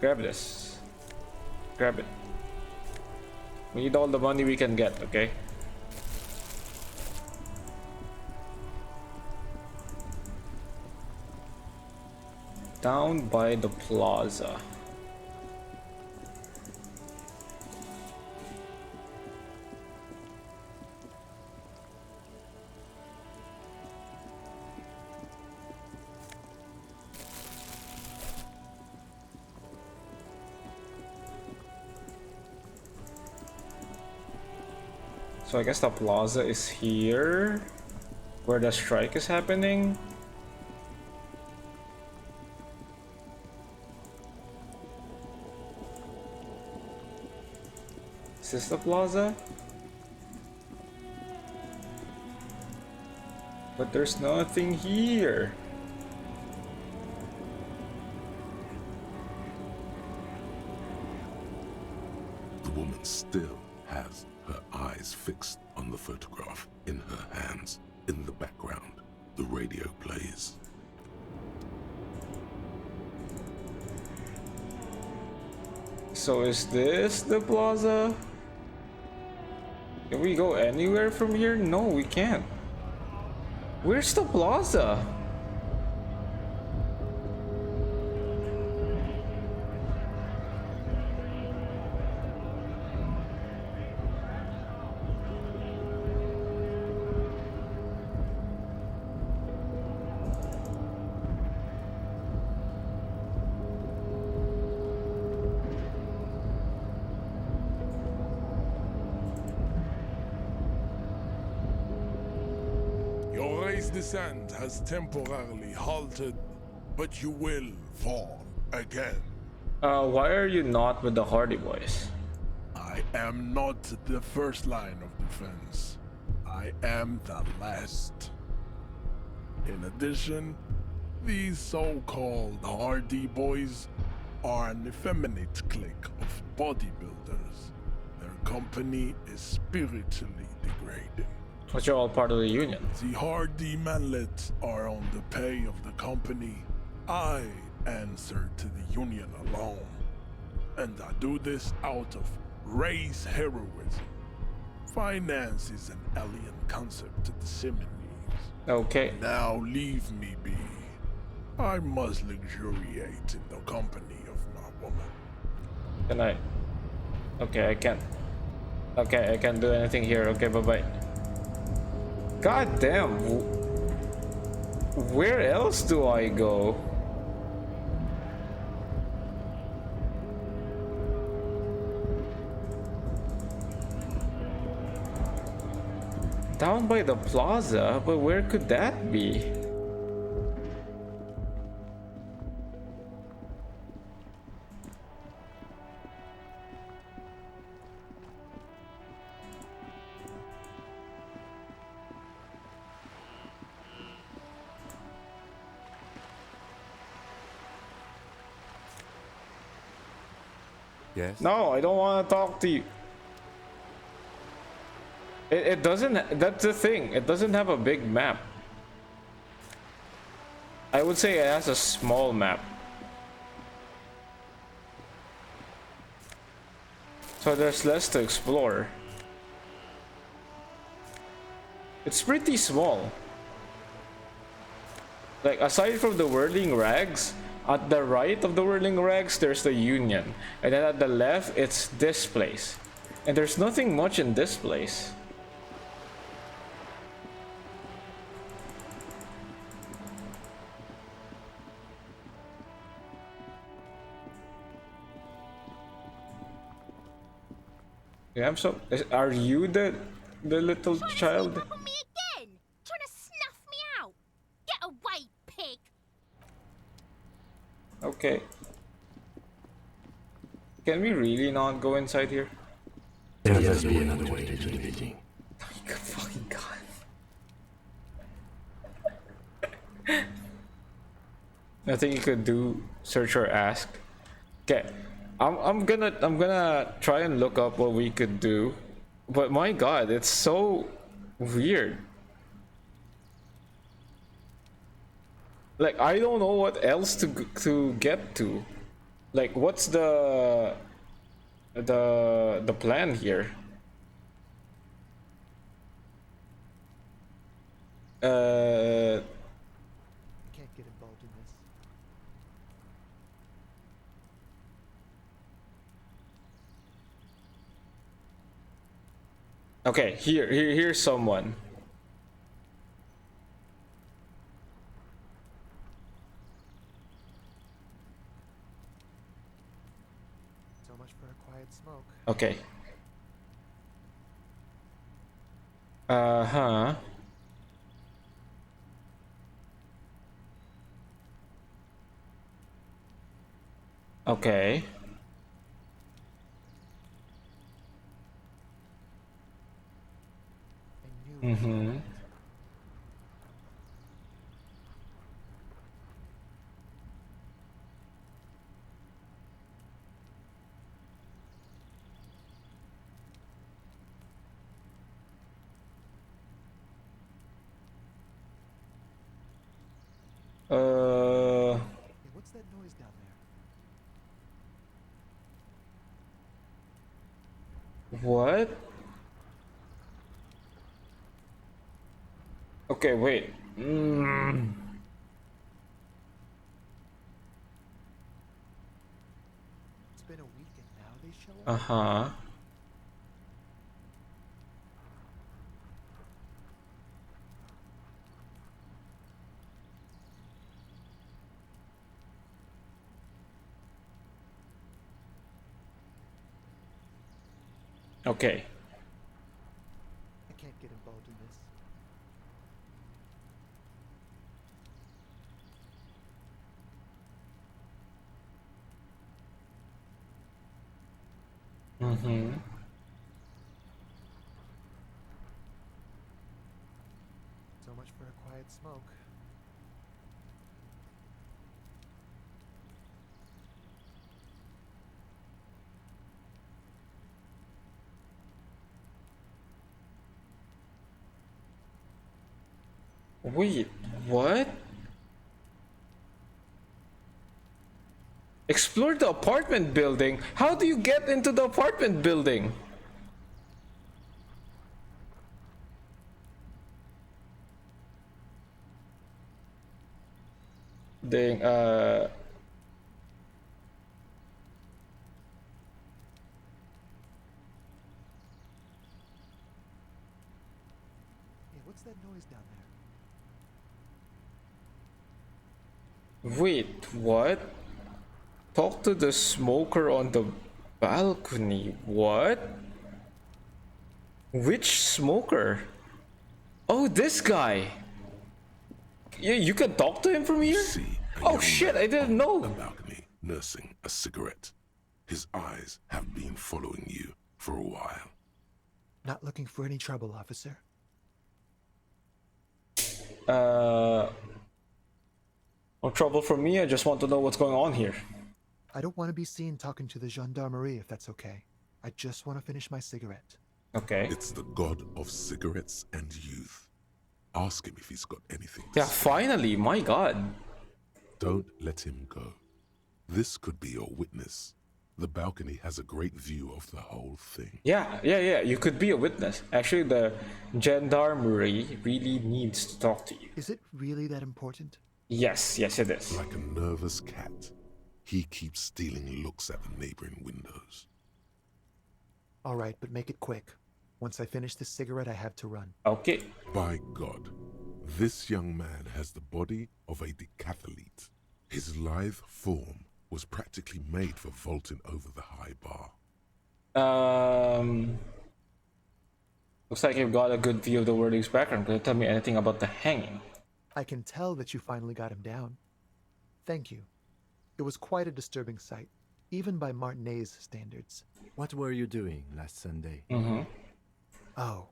Grab this. Grab it. We need all the money we can get, okay? Down by the plaza. So I guess the plaza is here, where the strike is happening. Is this the plaza? But there's nothing here. The woman still has her eyes fixed on the photograph in her hands. In the background, the radio plays. So is this the plaza? Can we go anywhere from here? No, we can't. Where's the plaza? Your raised descent has temporarily halted, but you will fall again. Why are you not with the Hardie boys? I am not the first line of defense. I am the last. In addition, these so-called Hardie boys are an effeminate clique of bodybuilders. Their company is spiritually degrading. But you're all part of the union. The Hardie manlets are on the pay of the company. I answer to the union alone. And I do this out of race heroism. Finance is an alien concept to the Simonese. Okay. Now leave me be. I must luxuriate in the company of my woman. Can I? Okay, I can't. Okay, I can't do anything here. Okay, bye-bye. God damn. Where else do I go? Down by the plaza, but where could that be? Yes? No, I don't want to talk to you. It doesn't, that's the thing, it doesn't have a big map. I would say it has a small map. So there's less to explore. It's pretty small. Like, aside from the whirling rags, at the right of the whirling rags, there's the Union. And then at the left, it's this place. And there's nothing much in this place. Yeah, I'm so. Are you the little child? Me again, trying to snuff me out. Get away, pig. Okay. Can we really not go inside here? There must be another way to the building. Oh my fucking god. Nothing you could do, search or ask. Okay. I'm gonna try and look up what we could do. But my god, it's so weird. Like, I don't know what else to get to. Like, what's the plan here? I can't get involved in this. Okay, here's someone. So much for a quiet smoke. Okay. Uh-huh. Okay. Mm-hmm. Hey, what's that noise down there? What? Okay, wait. It's been a week and now they show up. Uh-huh. Okay. I can't get involved in this. Mm-hmm. So much for a quiet smoke. Wait, what? Explore the apartment building? How do you get into the apartment building? Dang, Hey, what's that noise down there? wait, what? Talk to the smoker on the balcony. What? Which smoker? Oh, this guy. Yeah, you can talk to him from here? Oh shit, I didn't know. The balcony, nursing a cigarette. His eyes have been following you for a while. Not looking for any trouble, officer. No trouble for me, I just want to know what's going on here. I don't want to be seen talking to the gendarmerie if that's okay. I just want to finish my cigarette. Okay. It's the god of cigarettes and youth. Ask him if he's got anything. Yeah, finally, my god. Don't let him go. This could be your witness. The balcony has a great view of the whole thing. Yeah, you could be a witness. Actually, the gendarmerie really needs to talk to you. Is it really that important? Yes, it is. Like a nervous cat, he keeps stealing looks at the neighboring windows. All right, but make it quick. Once I finish this cigarette, I have to run. Okay. By God, this young man has the body of a decathlete. His lithe form was practically made for vaulting over the high bar. Looks like you've got a good view of the wording's background. Can you tell me anything about the hanging? I can tell that you finally got him down. Thank you. It was quite a disturbing sight, even by Martinet's standards. What were you doing last Sunday? Oh.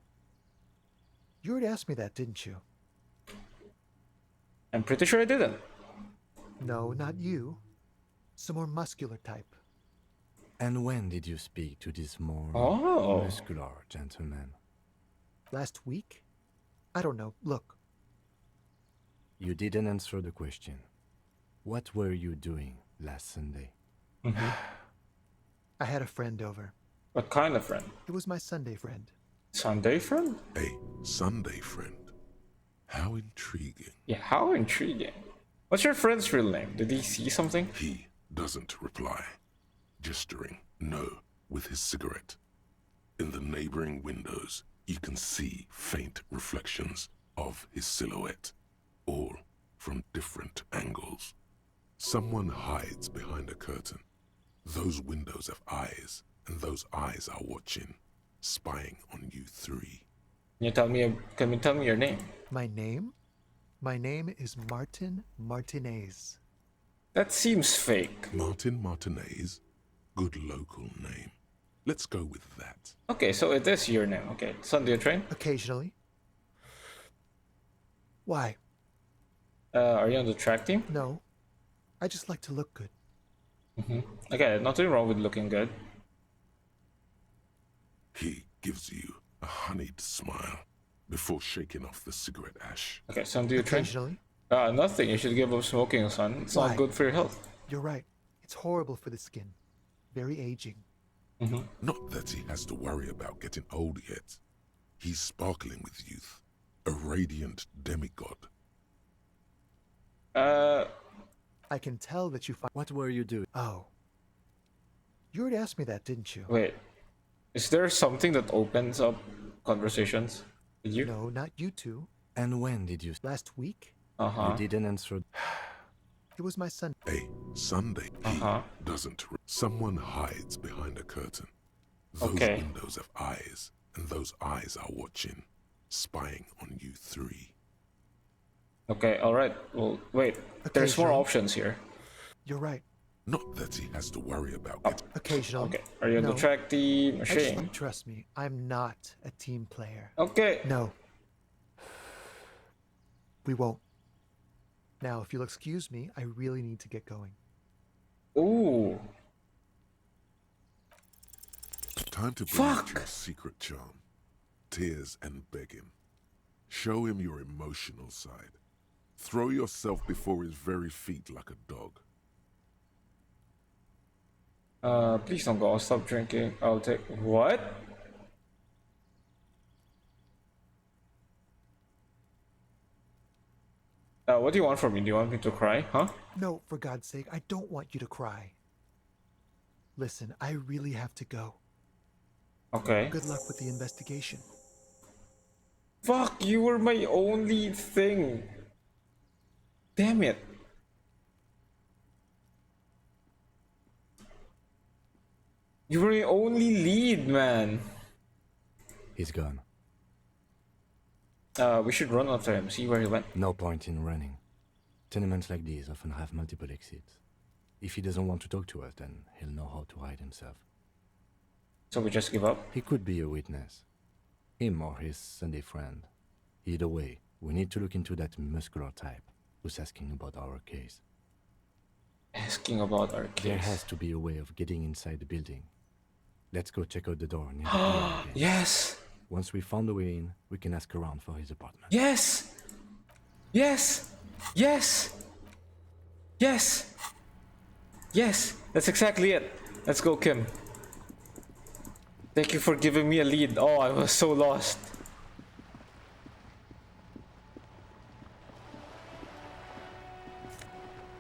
You already asked me that, didn't you? I'm pretty sure I didn't. No, not you. Some more muscular type. And when did you speak to this more muscular gentleman? Last week? I don't know. Look. You didn't answer the question. What were you doing last Sunday? I had a friend over. What kind of friend? It was my Sunday friend. Sunday friend? A Sunday friend. How intriguing. Yeah, how intriguing. What's your friend's real name? Did he see something? He doesn't reply, gesturing no with his cigarette. In the neighboring windows, you can see faint reflections of his silhouette, all from different angles. Someone hides behind a curtain. Those windows have eyes, and those eyes are watching, spying on you three. Can you tell me your name? My name? My name is Martin Martinez. That seems fake. Martin Martinez? Good local name. Let's go with that. Okay, so it is your name. Okay. Sunday train? Occasionally. Why? Are you on the track team? No. I just like to look good. Okay, nothing wrong with looking good. He gives you a honeyed smile before shaking off the cigarette ash. Okay, Sunday train? Occasionally. Nothing. You should give up smoking, son. It's not good for your health. You're right. It's horrible for the skin. Very aging. Not that he has to worry about getting old yet. He's sparkling with youth. A radiant demigod. I can tell that you find... What were you doing? Oh. You already asked me that, didn't you? Wait. Is there something that opens up conversations? Did you? No, not you two. And when did you... Last week? You didn't answer... It was my son. A Sunday. He doesn't... Someone hides behind a curtain. Those windows have eyes, and those eyes are watching, spying on you three. Okay, alright. Well, wait. There's more options here. You're right. Not that he has to worry about it. Occasionally. Okay. Are you on the track team? Shame. Trust me, I'm not a team player. Okay. No. We won't. Now, if you'll excuse me, I really need to get going. Ooh. Time to bring out your secret charm. Tears and begging. Show him your emotional side. Throw yourself before his very feet like a dog. Please don't go. I'll stop drinking. I'll take... What? What do you want from me? Do you want me to cry? Huh? No, for God's sake, I don't want you to cry. Listen, I really have to go. Okay. Good luck with the investigation. Fuck, you were my only thing. Damn it. You were my only lead, man. He's gone. We should run after him, see where he went. No point in running. Tenements like these often have multiple exits. If he doesn't want to talk to us, then he'll know how to hide himself. So we just give up? He could be a witness. Him or his Sunday friend. Either way, we need to look into that muscular type who's asking about our case. Asking about our case? There has to be a way of getting inside the building. Let's go check out the door near the pier again. Yes! Once we found a way in, we can ask around for his apartment. Yes! Yes! Yes! Yes! Yes! That's exactly it. Let's go, Kim. Thank you for giving me a lead. Oh, I was so lost.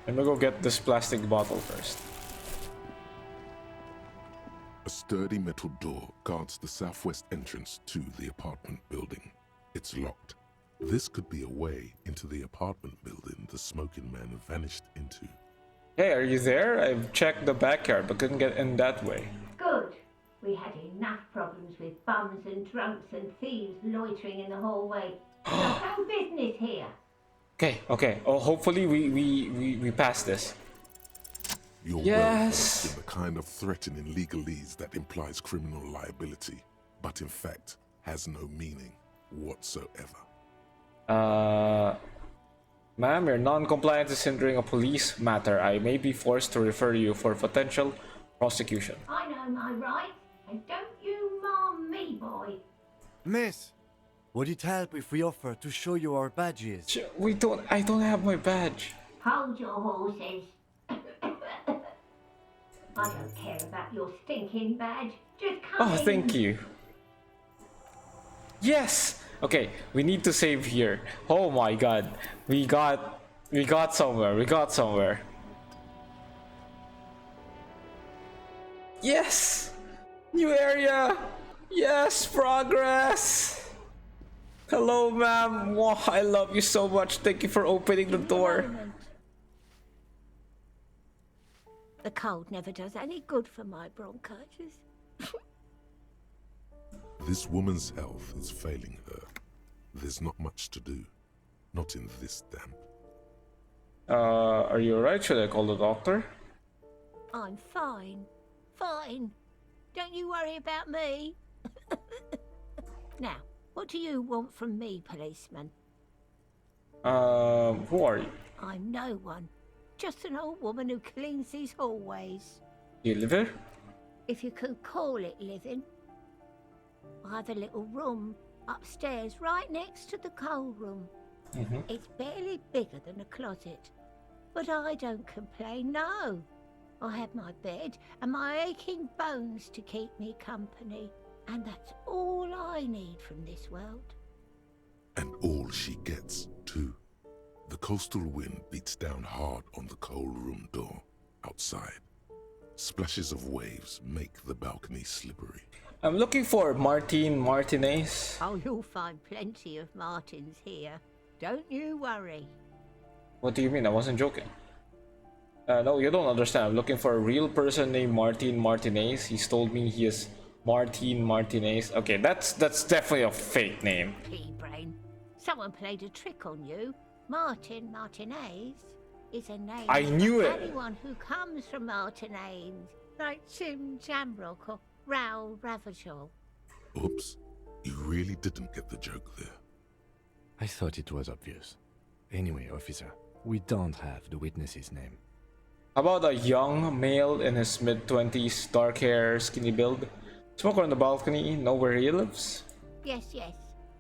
Let me go get this plastic bottle first. A sturdy metal door guards the southwest entrance to the apartment building. It's locked. This could be a way into the apartment building the smoking man vanished into. Hey, are you there? I've checked the backyard but couldn't get in that way. Good. We had enough problems with bums and drunks and thieves loitering in the hallway. No business here. Okay. Oh, hopefully we pass this. You're yes. well-versed in the kind of threatening legalese that implies criminal liability, but in fact has no meaning whatsoever. Ma'am, your non-compliance is hindering a police matter. I may be forced to refer you for potential prosecution. I know my rights, and don't you marm me, boy. Miss, would it help if we offer to show you our badges? I don't have my badge. Hold your horses. I don't care about your stinking badge. Just come in. Oh, thank you. Yes! Okay, we need to save here. Oh my god. We got somewhere. Yes! New area! Yes, progress! Hello, ma'am. Wow, I love you so much. Thank you for opening the door. The cold never does any good for my bronchitis. This woman's health is failing her. There's not much to do. Not in this damp. Are you alright? Should I call the doctor? I'm fine. Fine. Don't you worry about me. Now, what do you want from me, policeman? Who are you? I'm no one. Just an old woman who cleans these hallways. You live here? If you could call it living. I have a little room upstairs right next to the coal room. It's barely bigger than a closet. But I don't complain, no. I have my bed and my aching bones to keep me company. And that's all I need from this world. And all she gets, too. The coastal wind beats down hard on the coal room door outside. Splashes of waves make the balcony slippery. I'm looking for Martin Martinez. Oh, you'll find plenty of Martins here. Don't you worry. What do you mean? I wasn't joking. No, you don't understand. I'm looking for a real person named Martin Martinez. He's told me he is Martin Martinez. Okay, that's definitely a fake name. Pea-brain. Someone played a trick on you. Martin Martinez is a name I knew for it. anyone who comes from Martinez, like Jim Jamrock or Raoul Ravachol. Oops, you really didn't get the joke there. I thought it was obvious. Anyway, officer, we don't have the witness's name. How about a young male in his mid-20s, dark hair, skinny build? Smoker on the balcony, know where he lives? Yes.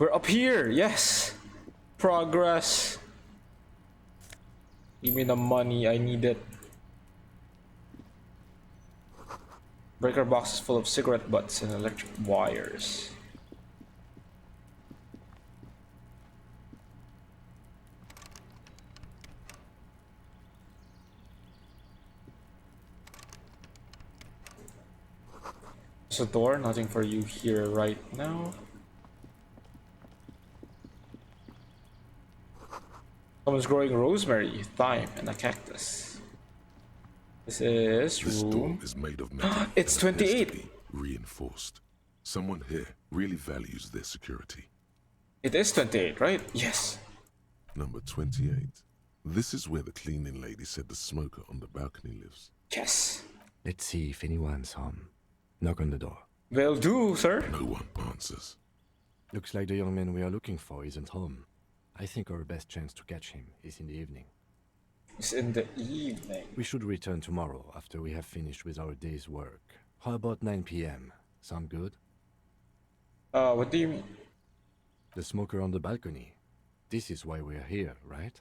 We're up here, yes! Progress! Give me the money, I need it. Breaker box is full of cigarette butts and electric wires. There's a door, nothing for you here right now. Someone's growing rosemary, thyme, and a cactus. This is This room. door is made of metal. It's and appears to 28. be reinforced. Someone here really values their security. It is 28, right? Yes. Number 28. This is where the cleaning lady said the smoker on the balcony lives. Yes. Let's see if anyone's home. Knock on the door. Will do, sir. No one answers. Looks like the young man we are looking for isn't home. I think our best chance to catch him is in the evening. It's in the evening. We should return tomorrow after we have finished with our day's work. How about 9 p.m.? Sound good? What do you mean? The smoker on the balcony. This is why we're here, right?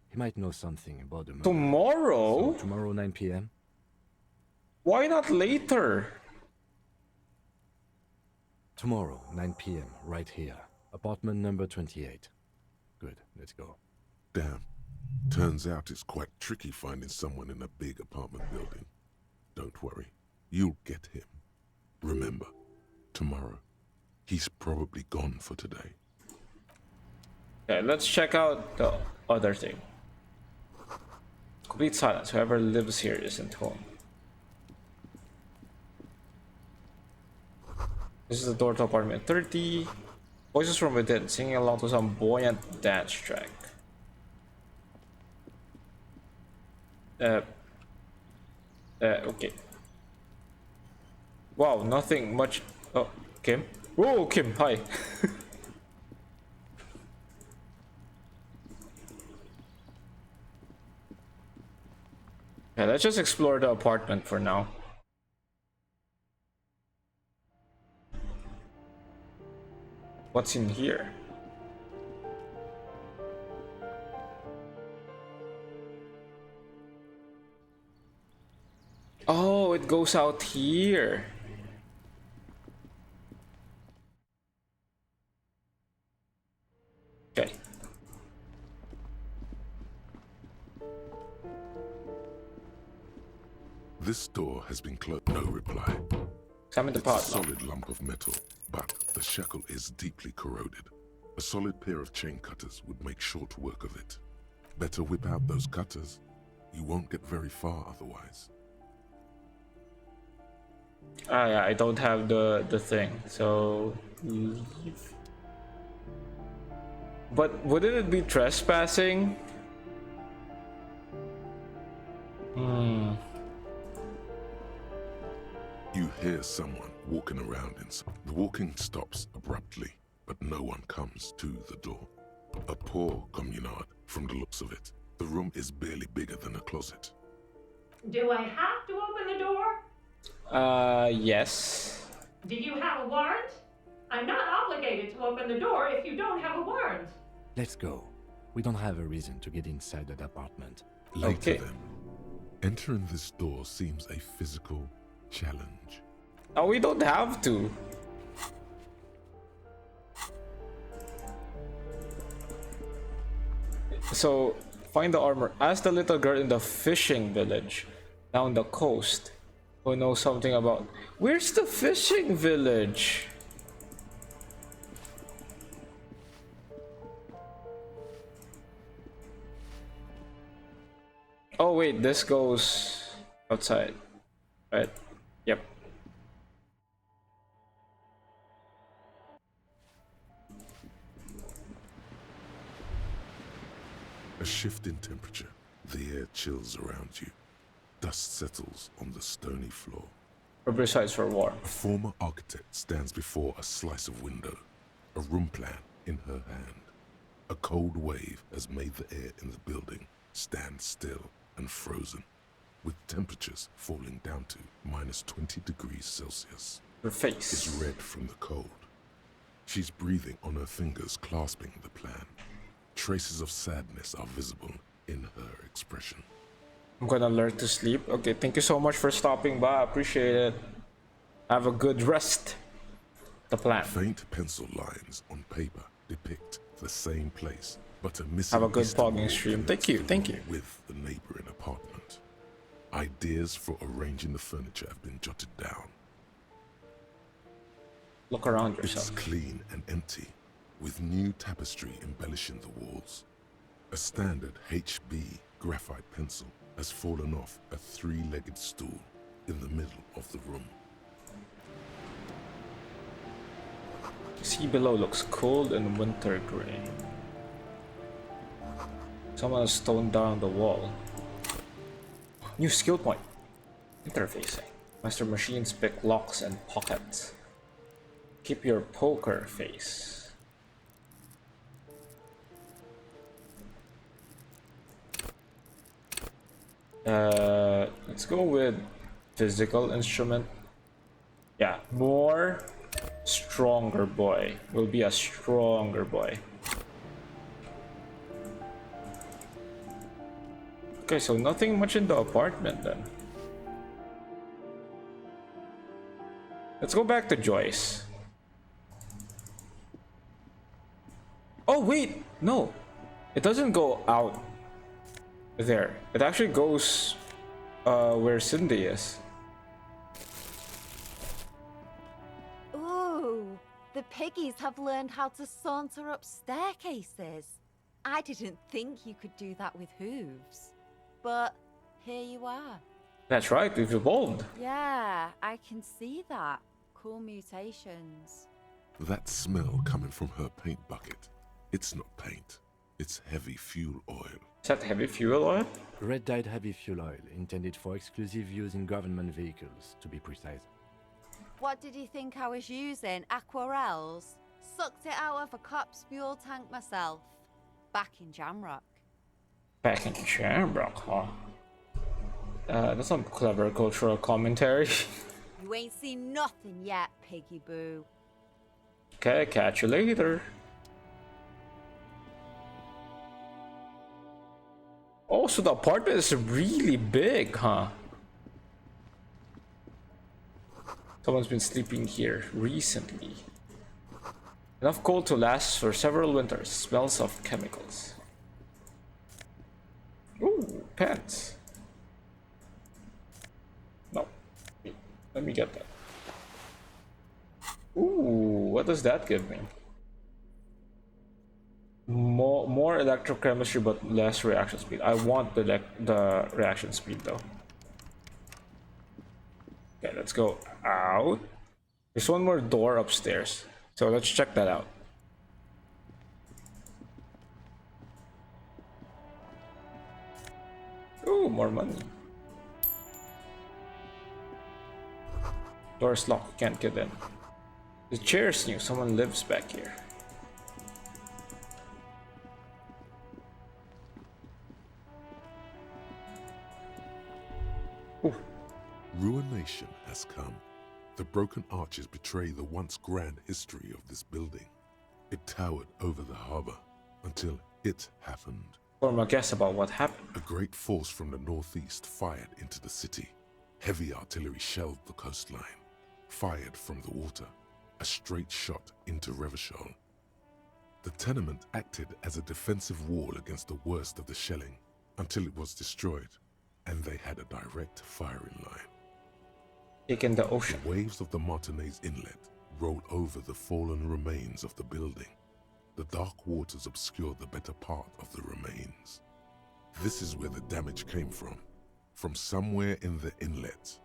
He might know something about the murder. Tomorrow? So tomorrow 9 p.m.? Why not later? Tomorrow, 9 p.m., right here. Apartment number 28. Good, let's go. Damn. Turns out it's quite tricky finding someone in a big apartment building. Don't worry. You'll get him. Remember, tomorrow. He's probably gone for today. Okay, let's check out the other thing. Complete silence. Whoever lives here isn't home. This is the door to apartment 30. Voices from within, singing along to some buoyant dance track. Okay. Wow, nothing much. Oh, Kim. Oh, Kim, hi. Yeah, let's just explore the apartment for now. What's in here? Oh, it goes out here. Okay. This door has been closed. No reply. Examine the It's a pot. solid lump of metal, but the shackle is deeply corroded. A solid pair of chain cutters would make short work of it. Better whip out those cutters. You won't get very far otherwise. Ah, yeah, I don't have the thing, so leave. But wouldn't it be trespassing? You hear someone walking around inside. The walking stops abruptly, but no one comes to the door. A poor communard, from the looks of it. The room is barely bigger than a closet. Do I have to open the door? Yes. Do you have a warrant? I'm not obligated to open the door if you don't have a warrant. Let's go. We don't have a reason to get inside that apartment. Later Okay. then. Entering this door seems a physical challenge. Oh, we don't have to. So, find the armor. Ask the little girl in the fishing village down the coast who knows something about. Where's the fishing village? Oh wait, this goes outside, right? Yep. A shift in temperature. The air chills around you. Dust settles on the stony floor. Rubber sides for warm. A former architect stands before a slice of window, a room plan in her hand. A cold wave has made the air in the building stand still and frozen, with temperatures falling down to -20 degrees Celsius. Her face is red from the cold. She's breathing on her fingers, clasping the plan. Traces of sadness are visible in her expression. I'm gonna learn to sleep. Okay, thank you so much for stopping by. I appreciate it. Have a good rest. The plan. Faint pencil lines on paper depict the same place, but a missing. Have a good eastern pogging wall stream. Thank connects you, the thank room you. with the neighboring apartment. Ideas for arranging the furniture have been jotted down. Look around yourself. It's clean and empty, with new tapestry embellishing the walls. A standard HB graphite pencil has fallen off a three-legged stool in the middle of the room. Sea below looks cold and winter gray. Someone has stoned down the wall. New skill point. Interfacing. Master machines pick locks and pockets. Keep your poker face. Let's go with physical instrument. Yeah, more stronger boy. Will be a stronger boy. Okay, so nothing much in the apartment then. Let's go back to Joyce. Oh wait, no. It doesn't go out there. It actually goes where Cindy is. Ooh, the piggies have learned how to saunter up staircases. I didn't think you could do that with hooves. But here you are. That's right, we've evolved. Yeah, I can see that. Cool mutations. That smell coming from her paint bucket. It's not paint. It's heavy fuel oil. Is that heavy fuel oil? Red dyed heavy fuel oil, intended for exclusive use in government vehicles, to be precise. What did you think I was using? Aquarels? Sucked it out of a cop's fuel tank myself. Back in Jamrock. Back in Jamrock, huh? That's some clever cultural commentary. You ain't seen nothing yet, piggy boo. Okay, catch you later. Oh, so the apartment is really big, huh? Someone's been sleeping here recently. Enough coal to last for several winters. Smells of chemicals. Ooh, pants. No. Let me get that. Ooh, what does that give me? More electrochemistry but less reaction speed. I want the reaction speed though. Okay, let's go out. There's one more door upstairs, so let's check that out. Ooh, more money. Door's locked, can't get in. The chair's new, someone lives back here. Ruination has come. The broken arches betray the once grand history of this building. It towered over the harbor until it happened. Form a guess about what happened. A great force from the northeast fired into the city. Heavy artillery shelled the coastline. Fired from the water. A straight shot into Revachol. The tenement acted as a defensive wall against the worst of the shelling until it was destroyed, and they had a direct firing line. Taking the ocean. The waves of the Martinez Inlet roll over the fallen remains of the building. The dark waters obscure the better part of the remains. This is where the damage came from. From somewhere in the inlet.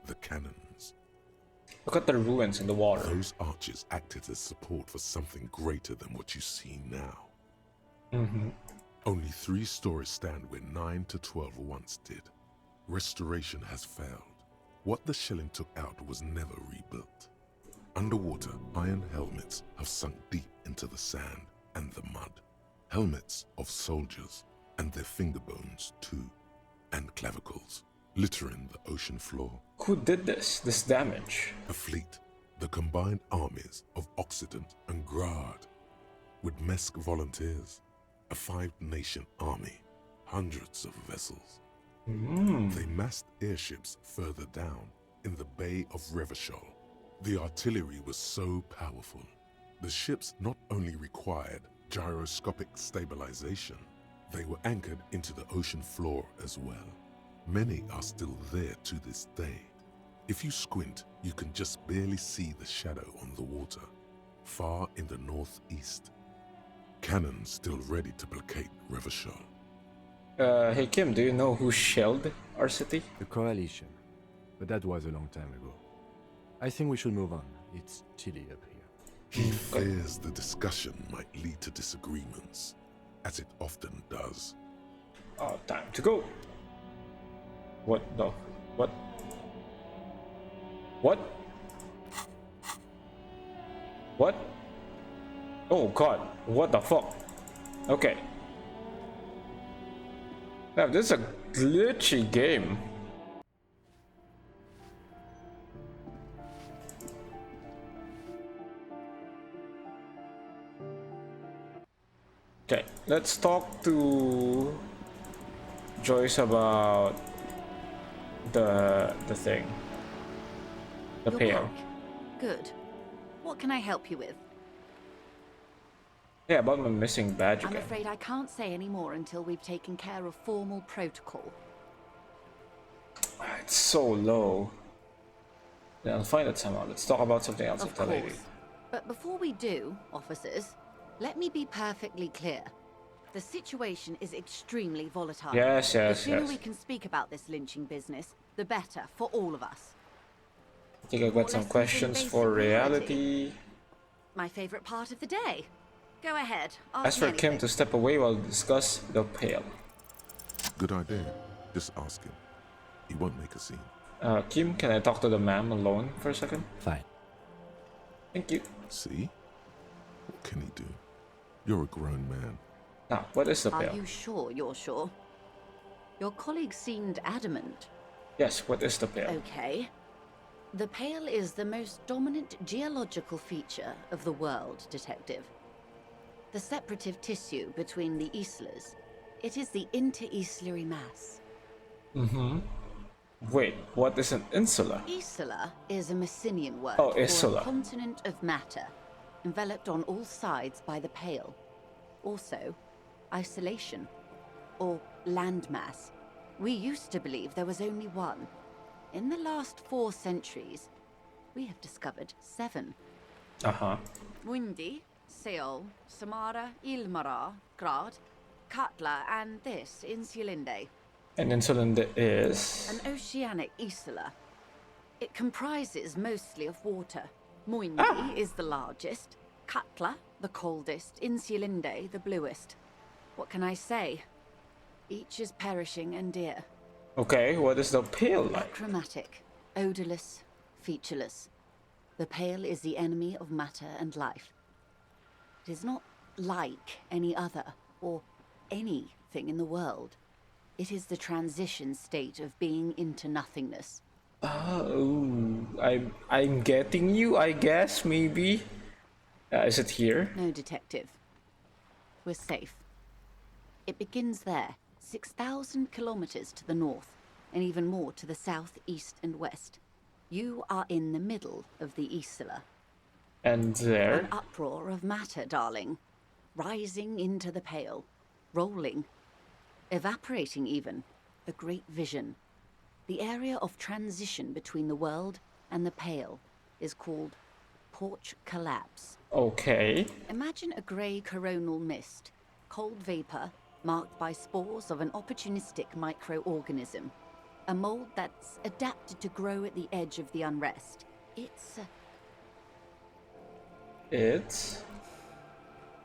The cannons. Look at the ruins in the water. Those arches acted as support for something greater than what you see now. Only 3 stories stand where 9 to 12 once did. Restoration has failed. What the shelling took out was never rebuilt. Underwater, iron helmets have sunk deep into the sand and the mud. Helmets of soldiers, and their finger bones too, and clavicles, littering the ocean floor. Who did this damage? A fleet, the combined armies of Occident and Grad, with Mesk volunteers, a 5-nation army, hundreds of vessels. They massed airships further down in the Bay of Revachol. The artillery was so powerful. The ships not only required gyroscopic stabilization, they were anchored into the ocean floor as well. Many are still there to this day. If you squint, you can just barely see the shadow on the water, far in the northeast. Cannon still ready to placate Revachol. Hey Kim, do you know who shelled our city? The Coalition. But that was a long time ago. I think we should move on. It's chilly up here. He fears the discussion might lead to disagreements, as it often does. Oh, time to go. What? No. What? What? What? Oh god, what the fuck? Okay. Now, this is a glitchy game. Okay, let's talk to Joyce about the thing. The Your pair. pack. Good. What can I help you with? Yeah, about my missing badge I'm again. afraid I can't say any more until we've taken care of formal protocol. It's so low. Yeah, I'll find it somehow. Let's talk about something else Of with the lady. course. But before we do, officers, let me be perfectly clear. The situation is extremely volatile. Yes, The yes, sooner yes. we can speak about this lynching business, the better for all of us. I think I got some questions for reality. My favorite part of the day. Go ahead. Ask Ask for me Kim anything. to step away while we discuss the pail. Good idea. Just ask him. He won't make a scene. Kim, can I talk to the ma'am alone for a second? Fine. Thank you. See? What can he do? You're a grown man. Now, what is the Are pail? you sure you're sure? Your colleague seemed adamant. Yes, what is the pail? Okay. The Pale is the most dominant geological feature of the world, Detective. The separative tissue between the islas. It is the inter-islary mass. Mm-hmm. Wait, what is an insula? Isla is a Messinian word Oh, for Isla. a continent of matter, enveloped on all sides by the Pale. Also, isolation, or landmass. We used to believe there was only one. In the last 4 centuries, we have discovered 7. Uh-huh. Windy, Seol, Samara, Ilmara, Grad, Katla, and this, Insulinde. An insulin is... An oceanic isla. It comprises mostly of water. Muindi is the largest, Katla the coldest, Insulinde the bluest. What can I say? Each is perishing and dear. Okay, what is the pail like? Achromatic, odorless, featureless. The Pale is the enemy of matter and life. It is not like any other, or anything in the world. It is the transition state of being into nothingness. Oh, I'm getting you, I guess, maybe? Is it here? No, Detective. We're safe. It begins there, 6,000 kilometers to the north, and even more to the south, east, and west. You are in the middle of the Isla. And there? An uproar of matter, darling. Rising into the Pale. Rolling. Evaporating even. A great vision. The area of transition between the world and the Pale is called Porch Collapse. Okay. Imagine a grey coronal mist. Cold vapor, marked by spores of an opportunistic microorganism. A mold that's adapted to grow at the edge of the unrest. It's...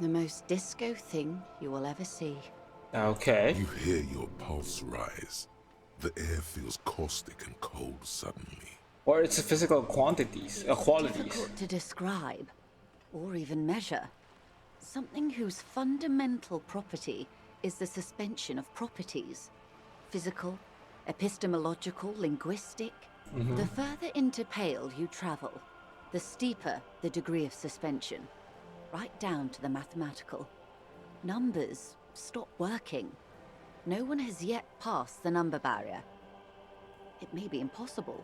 the most disco thing you will ever see. Okay. You hear your pulse rise. The air feels caustic and cold suddenly. Or it's physical quantities, qualities. Difficult to describe, or even measure. Something whose fundamental property is the suspension of properties. Physical, epistemological, linguistic. Mhm. The further into Pale you travel, the steeper the degree of suspension, right down to the mathematical. Numbers stop working. No one has yet passed the number barrier. It may be impossible.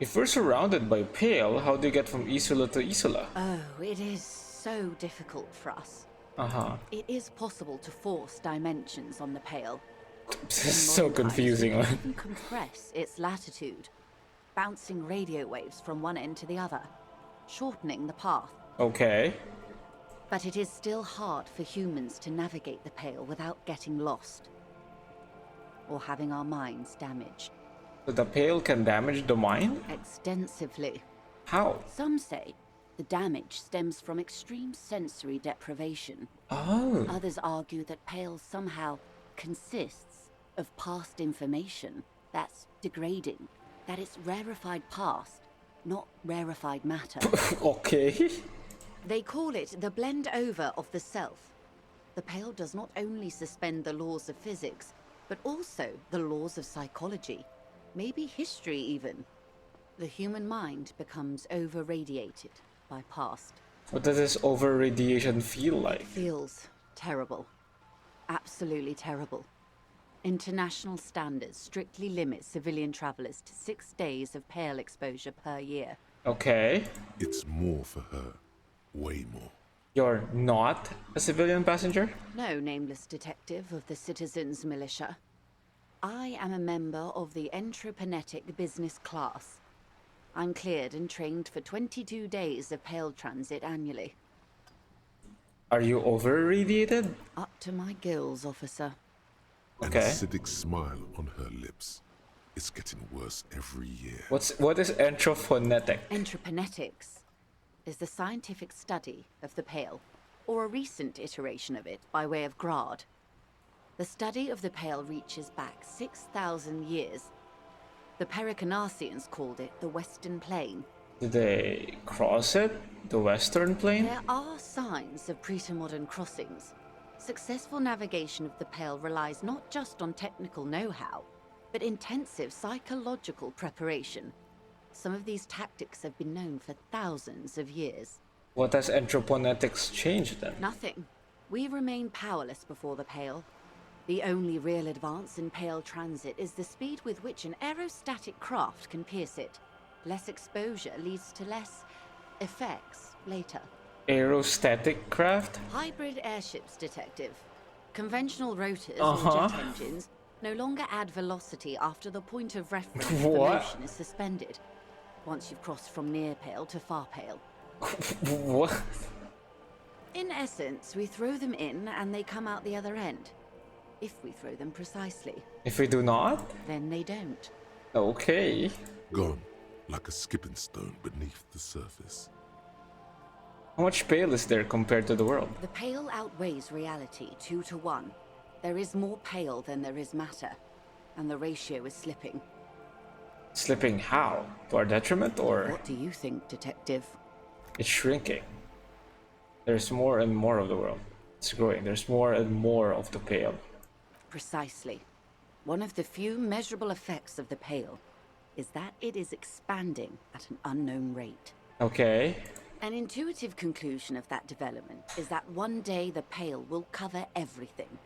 If we're surrounded by Pale, how do you get from Isola to Isola? Oh, it is so difficult for us. It is possible to force dimensions on the Pale. This is so confusing. We can even compress its latitude, bouncing radio waves from one end to the other, shortening the path. Okay. But it is still hard for humans to navigate the Pale without getting lost or having our minds damaged. So the Pale can damage the mind? Extensively. How? Some say the damage stems from extreme sensory deprivation. Oh. Others argue that Pale somehow consists of past information that's degrading, that it's rarefied past, not rarefied matter. Okay. They call it the blend over of the self. The Pale does not only suspend the laws of physics, but also the laws of psychology, maybe history even. The human mind becomes over-radiated by past. What does this over-radiation feel like? It feels terrible. Absolutely terrible. International standards strictly limit civilian travelers to 6 days of Pale exposure per year. Okay. It's more for her. Way more. You're not a civilian passenger? No, nameless detective of the Citizens Militia. I am a member of the Entreprenetic Business Class. I'm cleared and trained for 22 days of Pale transit annually. Are you over-radiated? Up to my gills, officer. An acidic smile on her lips. It's getting worse every year. What is entrophonetic? Entreprenetics is the scientific study of the Pale, or a recent iteration of it by way of Grad. The study of the Pale reaches back 6,000 years. The Pericarnassians called it the Western Plain. Did they cross it? The Western Plain? There are signs of pre-modern crossings. Successful navigation of the Pale relies not just on technical know-how, but intensive psychological preparation. Some of these tactics have been known for thousands of years. What has entreprenetics changed then? Nothing. We remain powerless before the Pale. The only real advance in Pale transit is the speed with which an aerostatic craft can pierce it. Less exposure leads to less effects later. Aerostatic craft? Hybrid airships, detective. Conventional rotors or jet engines no longer add velocity after the point of reference for motion is suspended, once you've crossed from near Pale to far Pale. What? In essence, we throw them in and they come out the other end. If we throw them precisely. If we do not? Then they don't. Okay. Gone, like a skipping stone beneath the surface. How much Pale is there compared to the world? The Pale outweighs reality 2 to 1. There is more Pale than there is matter, and the ratio is slipping. Slipping how? To our detriment, or? What do you think, detective? It's shrinking. There's more and more of the world. It's growing. There's more and more of the Pale. Precisely. One of the few measurable effects of the Pale is that it is expanding at an unknown rate. Okay. An intuitive conclusion of that development is that one day the Pale will cover everything.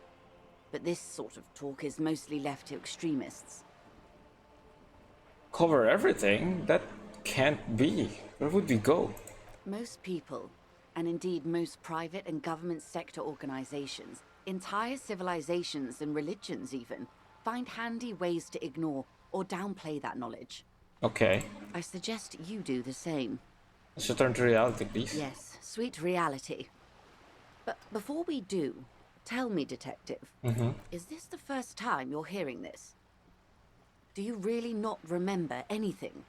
But this sort of talk is mostly left to extremists. Cover everything? That can't be. Where would we go? Most people, and indeed most private and government sector organizations, entire civilizations and religions even, find handy ways to ignore or downplay that knowledge. Okay. I suggest you do the same. Let's return to reality, please. Yes, sweet reality. But before we do, tell me, detective, is this the first time you're hearing this? Do you really not remember anything?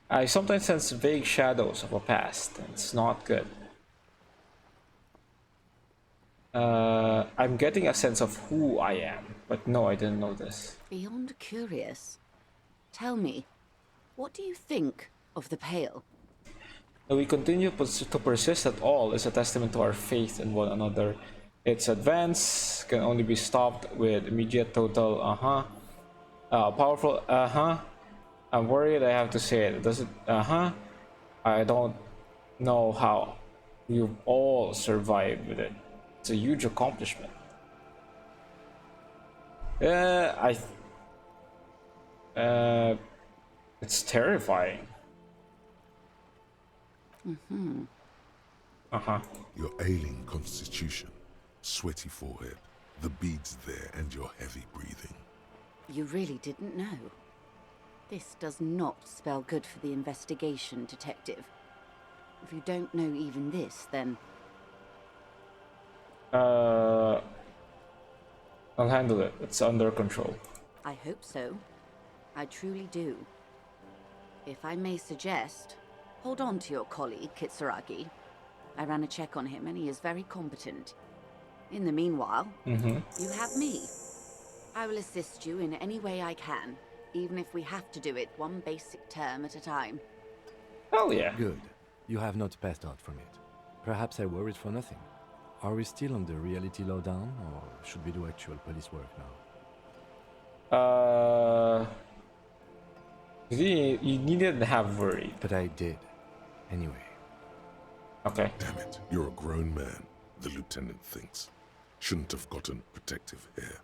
I sometimes sense vague shadows of a past, and it's not good. I'm getting a sense of who I am, but no, I didn't know this. Beyond curious. Tell me, what do you think of the Pale? That we continue to persist at all is a testament to our faith in one another. Its advance can only be stopped with immediate total, powerful, I'm worried I have to say it. Does it? I don't know how you've all survived with it. It's a huge accomplishment. It's terrifying. Your ailing constitution, sweaty forehead, the beads there, and your heavy breathing. You really didn't know. This does not spell good for the investigation, Detective. If you don't know even this, then... I'll handle it. It's under control. I hope so. I truly do. If I may suggest, hold on to your colleague, Kitsuragi. I ran a check on him and he is very competent. In the meanwhile, you have me. I will assist you in any way I can, even if we have to do it one basic term at a time. Hell yeah. Good. You have not passed out from it. Perhaps I worried for nothing. Are we still on the reality lowdown, or should we do actual police work now? You needn't have worried. But I did. Anyway. Okay. Damn it, you're a grown man, the lieutenant thinks. Shouldn't have gotten protective hair.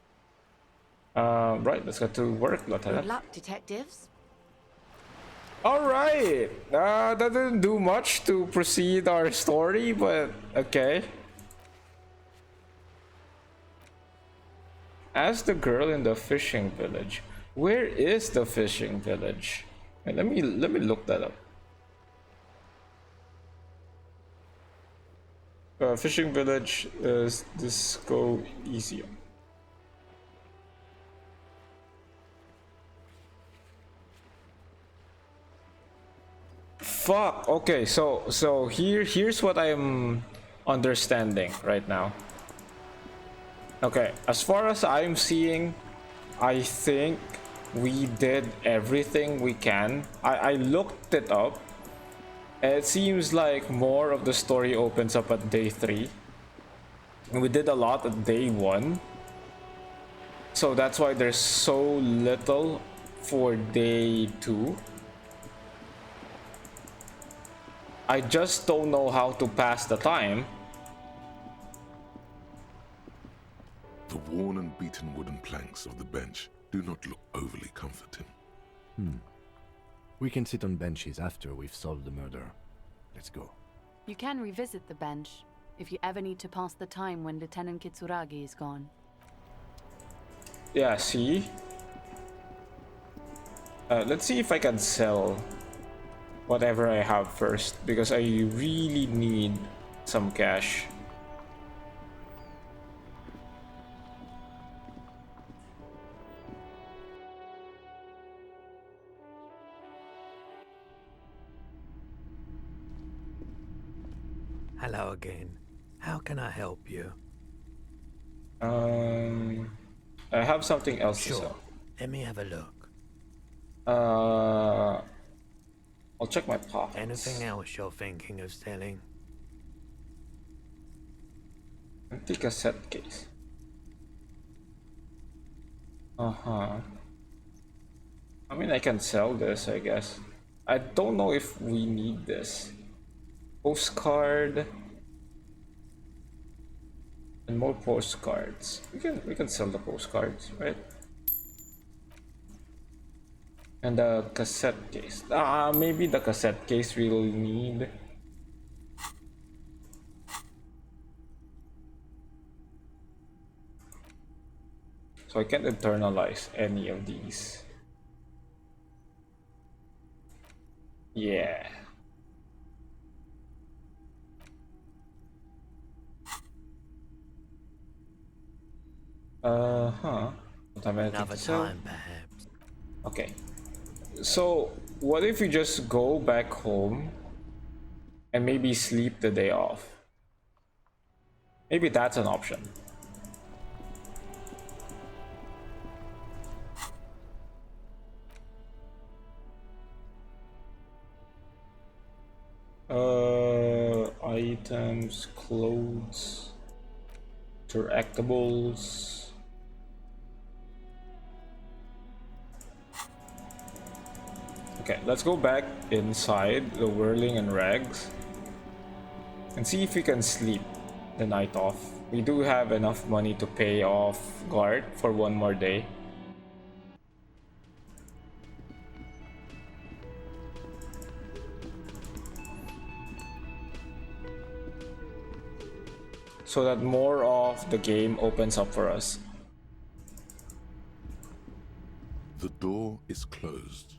Right, let's get to work, Lieutenant. Good luck, detectives. Alright! That didn't do much to proceed our story, but okay. As the girl in the fishing village. Where is the fishing village? Hey, let me look that up. Fishing village is Disco ELYSIUM. Fuck. Okay, so here's what I'm understanding right now. Okay, as far as I'm seeing, I think we did everything we can. I looked it up. And it seems like more of the story opens up at day 3. And we did a lot at day 1. So that's why there's so little for day 2. I just don't know how to pass the time. The worn and beaten wooden planks of the bench do not look overly comforting. We can sit on benches after we've solved the murder. Let's go. You can revisit the bench if you ever need to pass the time when Lieutenant Kitsuragi is gone. Yeah, see? Let's see if I can sell whatever I have first, because I really need some cash. Hello again. How can I help you? I have something else to Sure. sell. Let me have a look. I'll check my pockets. Anything else you're thinking of selling? Empty cassette case. I mean, I can sell this, I guess. I don't know if we need this. Postcard. And more postcards. We can sell the postcards, right? And the cassette case. Maybe the cassette case we'll need. So I can't internalize any of these. Yeah. Don't have anything Another to sell. time, perhaps. Okay. So, what if we just go back home and maybe sleep the day off? Maybe that's an option. Items, clothes, interactables. Okay, let's go back inside the whirling and rags and see if we can sleep the night off. We do have enough money to pay off guard for one more day. So that more of the game opens up for us. The door is closed.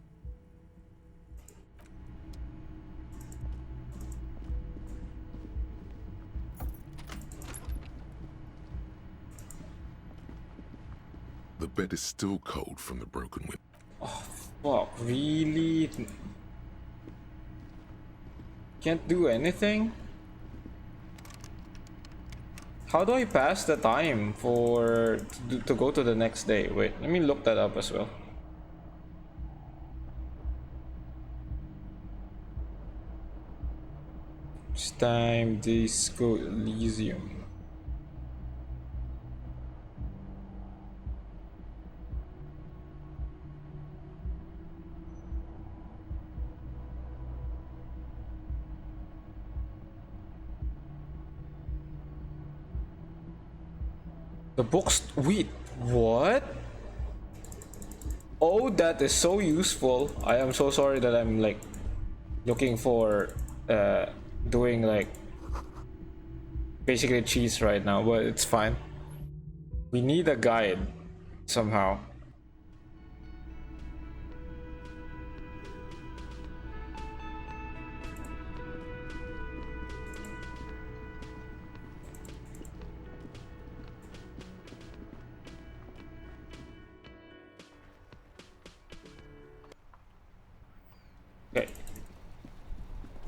The bed is still cold from the broken window. Oh, fuck, really? Can't do anything? How do I pass the time to go to the next day? Wait, let me look that up as well. It's time Disco Elysium. The books. Wait, what? Oh, that is so useful. I am so sorry that I'm like looking for doing like basically cheese right now, but it's fine. We need a guide somehow.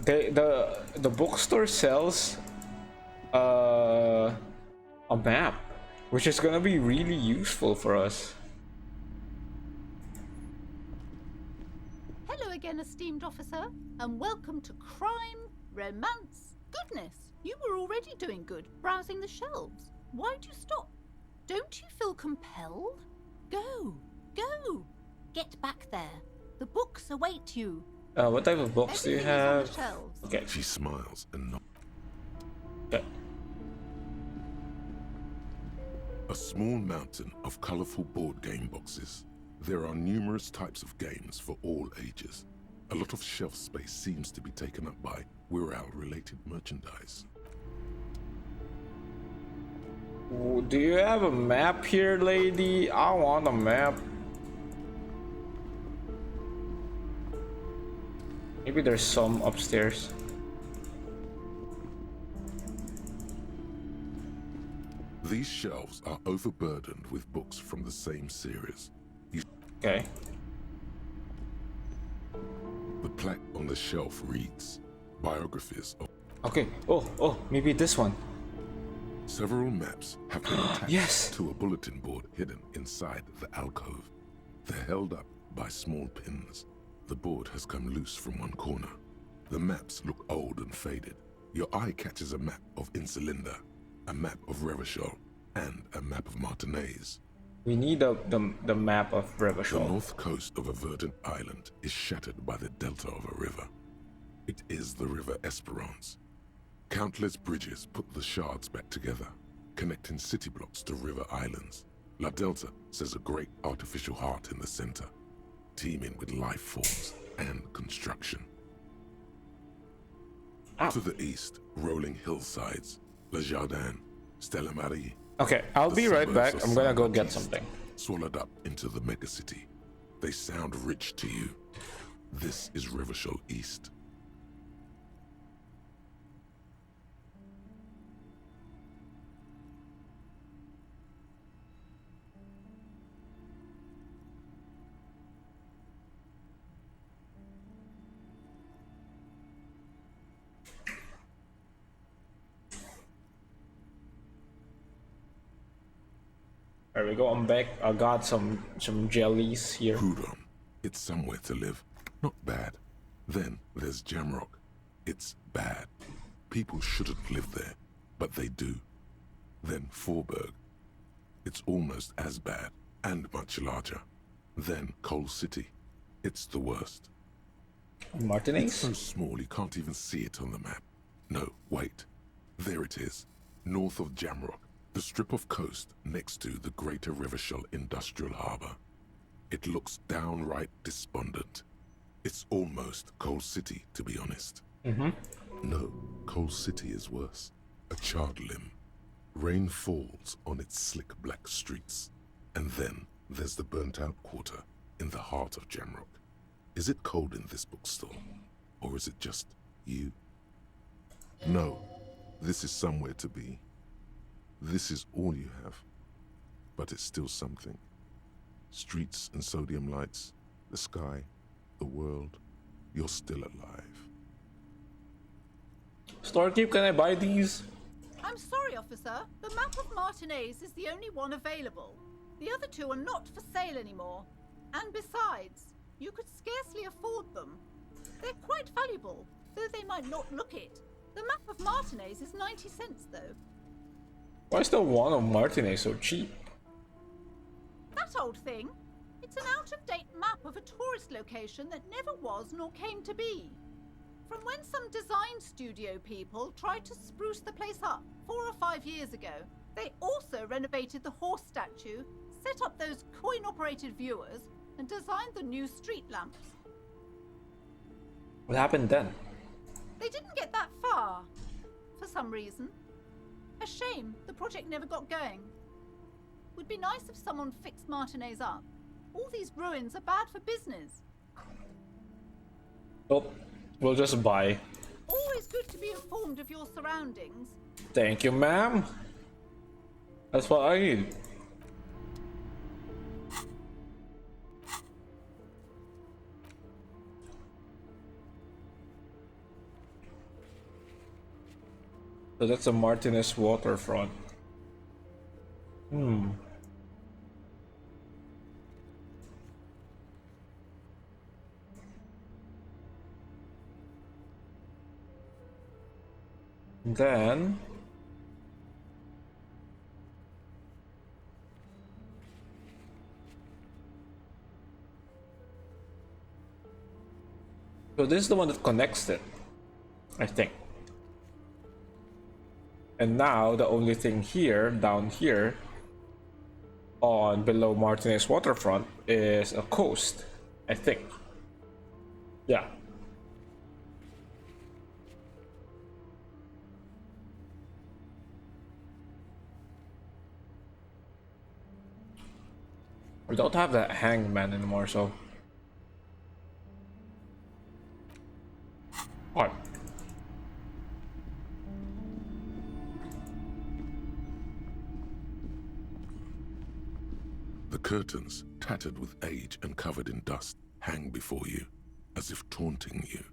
Okay. The bookstore sells a map, which is gonna be really useful for us. Hello again, esteemed officer, and welcome to crime, romance, goodness. You were already doing good, browsing the shelves. Why'd you stop? Don't you feel compelled? Go, go, get back there. The books await you. What type of books do you have? Okay. She smiles and nods. Okay. A small mountain of colorful board game boxes. There are numerous types of games for all ages. A lot of shelf space seems to be taken up by Wirral-related merchandise. Ooh, do you have a map here, lady? I want a map. Maybe there's some upstairs. These shelves are overburdened with books from the same series. Okay. The plaque on the shelf reads, biographies of... Okay, oh, maybe this one. Several maps have been attached yes. to a bulletin board hidden inside the alcove. They're held up by small pins. The board has come loose from one corner. The maps look old and faded. Your eye catches a map of Insulinda, a map of Revachol, and a map of Martinez. We need the map of Revachol. The north coast of a verdant island is shattered by the delta of a river. It is the River Esperance. Countless bridges put the shards back together, connecting city blocks to river islands. La Delta says a great artificial heart in the center, teeming with life forms and construction. Ow. To the east, rolling hillsides, Le Jardin, Stella Marie. Okay, I'll be right back. I'm gonna go get something. Swallowed up into the megacity. They sound rich to you. This is Revachol East. There we go, I'm back. I got some jellies here. Hudon. It's somewhere to live. Not bad. Then there's Jamrock. It's bad. People shouldn't live there, but they do. Then Forberg. It's almost as bad, and much larger. Then Coal City. It's the worst. Martinez? It's so small you can't even see it on the map. No, wait. There it is. North of Jamrock. The strip of coast next to the Greater Rivershell Industrial Harbour. It looks downright despondent. It's almost Coal City, to be honest. No, Coal City is worse. A charred limb. Rain falls on its slick black streets. And then there's the burnt-out quarter in the heart of Jamrock. Is it cold in this bookstore? Or is it just you? No, this is somewhere to be. This is all you have. But it's still something. Streets and sodium lights, the sky, the world. You're still alive. Storekeep, can I buy these? I'm sorry, officer. The map of Martinez is the only one available. The other two are not for sale anymore. And besides, you could scarcely afford them. They're quite valuable, though they might not look it. The map of Martinez is 90 cents, though. Why is the one of Martinez so cheap? That old thing. It's an out-of-date map of a tourist location that never was nor came to be. From when some design studio people tried to spruce the place up 4 or 5 years ago. They also renovated the horse statue, set up those coin-operated viewers, and designed the new street lamps. What happened then? They didn't get that far, for some reason. A shame the project never got going. Would be nice if someone fixed Martinez up. All these ruins are bad for business. Well, we'll just buy. Always good to be informed of your surroundings. Thank you, ma'am. That's what I need. So that's a Martinez waterfront. Then so this is the one that connects it, I think. And now the only thing here, down here, on below Martinez waterfront is a coast, I think. Yeah. We don't have that hangman anymore, so. What? The curtains, tattered with age and covered in dust, hang before you, as if taunting you.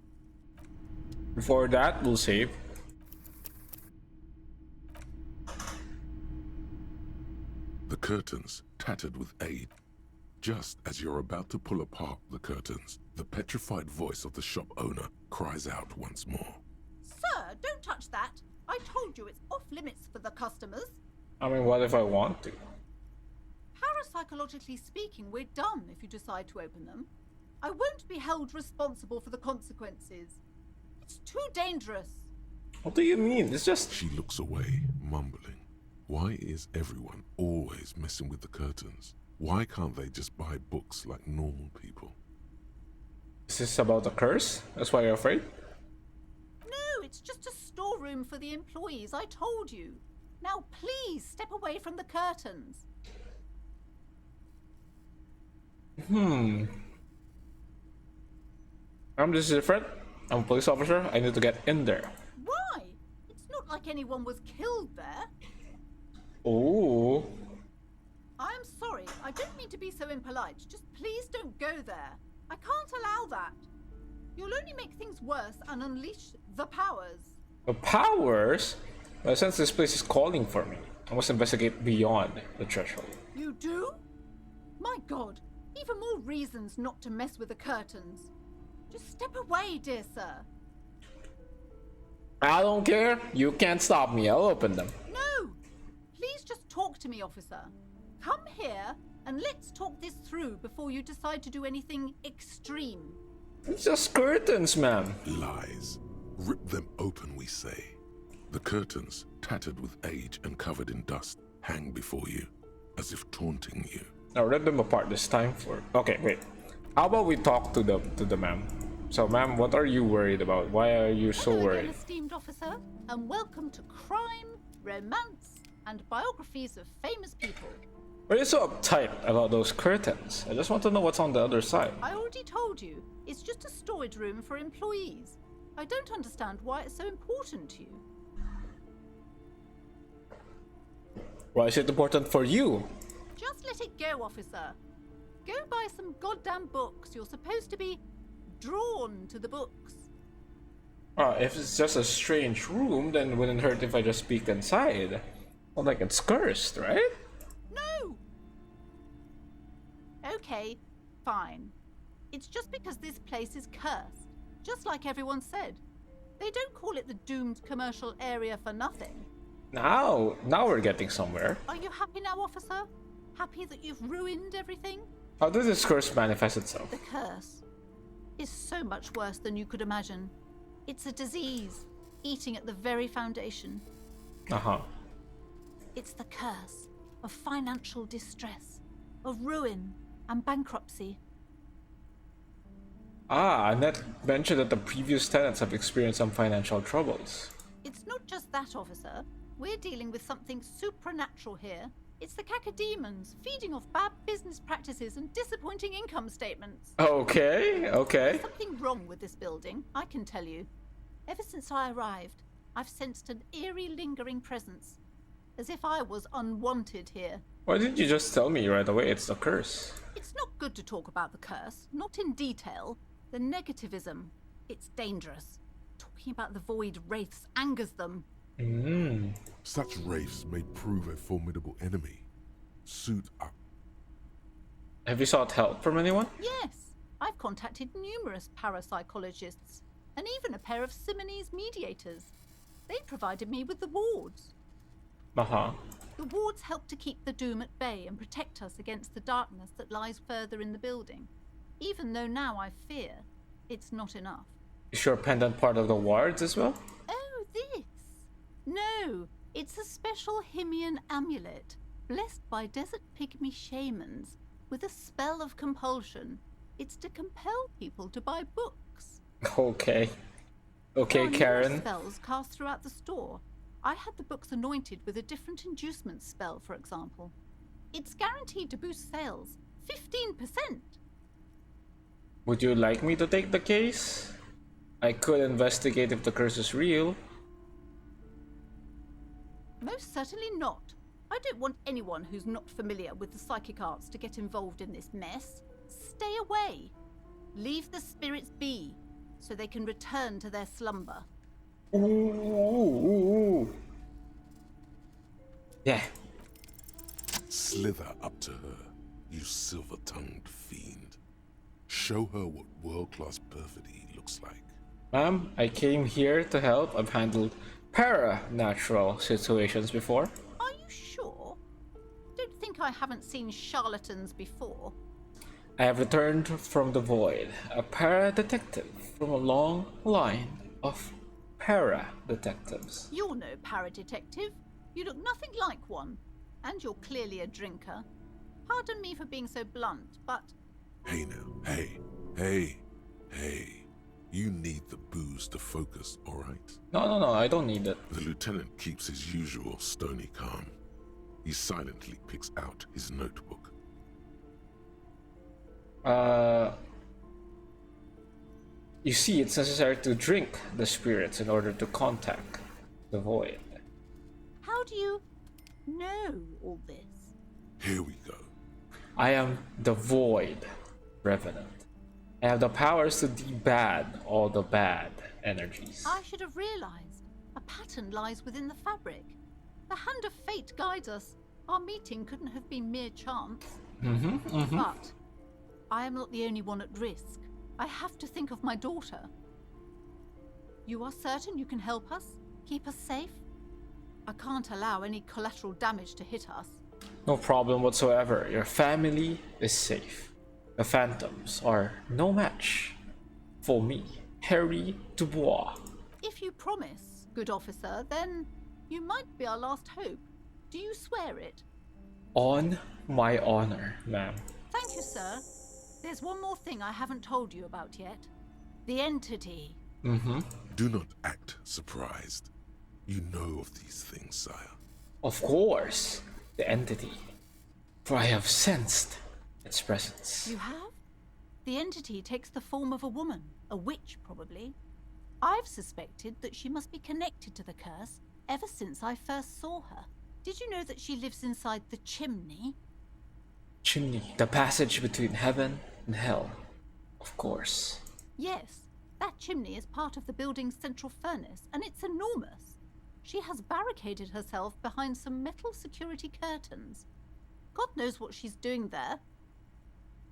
Before that, we'll save. The curtains, tattered with age. Just as you're about to pull apart the curtains, the petrified voice of the shop owner cries out once more. Sir, don't touch that. I told you it's off limits for the customers. I mean, what if I want to? Parapsychologically speaking, we're done if you decide to open them. I won't be held responsible for the consequences. It's too dangerous. What do you mean? It's just... She looks away, mumbling. Why is everyone always messing with the curtains? Why can't they just buy books like normal people? Is this about a curse? That's why you're afraid? No, it's just a storeroom for the employees, I told you. Now please step away from the curtains. I'm just different. I'm a police officer. I need to get in there. Why? It's not like anyone was killed there. Oh. I'm sorry. I don't mean to be so impolite. Just please don't go there. I can't allow that. You'll only make things worse and unleash the powers. The powers? Well, since this place is calling for me, I must investigate beyond the threshold. You do? My God. Even more reasons not to mess with the curtains. Just step away, dear sir. I don't care. You can't stop me. I'll open them. No! Please just talk to me, officer. Come here and let's talk this through before you decide to do anything extreme. It's just curtains, ma'am. Lies. Rip them open, we say. The curtains, tattered with age and covered in dust, hang before you, as if taunting you. Now rip them apart this time for... Okay, wait. How about we talk to the ma'am? So, ma'am, what are you worried about? Why are you so Hello worried? again, esteemed officer, and welcome to Crime, Romance, and Biographies of Famous People. Why are you so uptight about those curtains? I just want to know what's on the other side. I already told you, it's just a storage room for employees. I don't understand why it's so important to you. Why is it important for you? Just let it go, officer. Go buy some goddamn books. You're supposed to be drawn to the books. If it's just a strange room, then it wouldn't hurt if I just peeked inside. Well, like it's cursed, right? No! Okay, fine. It's just because this place is cursed, just like everyone said. They don't call it the doomed commercial area for nothing. Now we're getting somewhere. Are you happy now, officer? Happy that you've ruined everything? How does this curse manifest itself? The curse is so much worse than you could imagine. It's a disease, eating at the very foundation. Uh-huh. It's the curse of financial distress, of ruin and bankruptcy. Annette mentioned that the previous tenants have experienced some financial troubles. It's not just that, officer. We're dealing with something supernatural here. It's the cacodemons feeding off bad business practices and disappointing income statements. Okay. There's something wrong with this building, I can tell you. Ever since I arrived, I've sensed an eerie lingering presence, as if I was unwanted here. Why didn't you just tell me right away it's the curse? It's not good to talk about the curse, not in detail. The negativism, it's dangerous. Talking about the void wraiths angers them. Such wraiths may prove a formidable enemy. Suit up. Have you sought help from anyone? Yes, I've contacted numerous parapsychologists, and even a pair of Simonese mediators. They provided me with the wards. Uh-huh. The wards help to keep the doom at bay and protect us against the darkness that lies further in the building. Even though now I fear, it's not enough. Is your pendant part of the wards as well? Oh, this? No, it's a special Himian amulet, blessed by desert pygmy shamans, with a spell of compulsion. It's to compel people to buy books. Okay, There are Karen. numerous spells cast throughout the store. I had the books anointed with a different inducement spell, for example. It's guaranteed to boost sales 15%. Would you like me to take the case? I could investigate if the curse is real. Most certainly not. I don't want anyone who's not familiar with the psychic arts to get involved in this mess. Stay away. Leave the spirits be, so they can return to their slumber. Ooh. Yeah. Slither up to her, you silver-tongued fiend. Show her what world-class perfidy looks like. Ma'am, I came here to help. I've handled para-natural situations before. Are you sure? Don't think I haven't seen charlatans before. I have returned from the void, a para-detective from a long line of para-detectives. You're no para-detective. You look nothing like one. And you're clearly a drinker. Pardon me for being so blunt, but... Hey now, hey. You need the booze to focus, alright? No, I don't need it. The lieutenant keeps his usual stony calm. He silently picks out his notebook. You see, it's necessary to drink the spirits in order to contact the void. How do you know all this? Here we go. I am the void, Revenant. I have the powers to debad all the bad energies. I should have realized. A pattern lies within the fabric. The hand of fate guides us. Our meeting couldn't have been mere chance. But I am not the only one at risk. I have to think of my daughter. You are certain you can help us? Keep us safe? I can't allow any collateral damage to hit us. No problem whatsoever. Your family is safe. The phantoms are no match For me, Harry Dubois. If you promise, good officer, then you might be our last hope. Do you swear it? On my honor, ma'am. Thank you, sir. There's one more thing I haven't told you about yet. The entity. Do not act surprised. You know of these things, sire. Of course, the entity. For I have sensed its presence. You have? The entity takes the form of a woman, a witch probably. I've suspected that she must be connected to the curse ever since I first saw her. Did you know that she lives inside the chimney? Chimney, the passage between heaven and hell. Of course. Yes, that chimney is part of the building's central furnace, and it's enormous. She has barricaded herself behind some metal security curtains. God knows what she's doing there.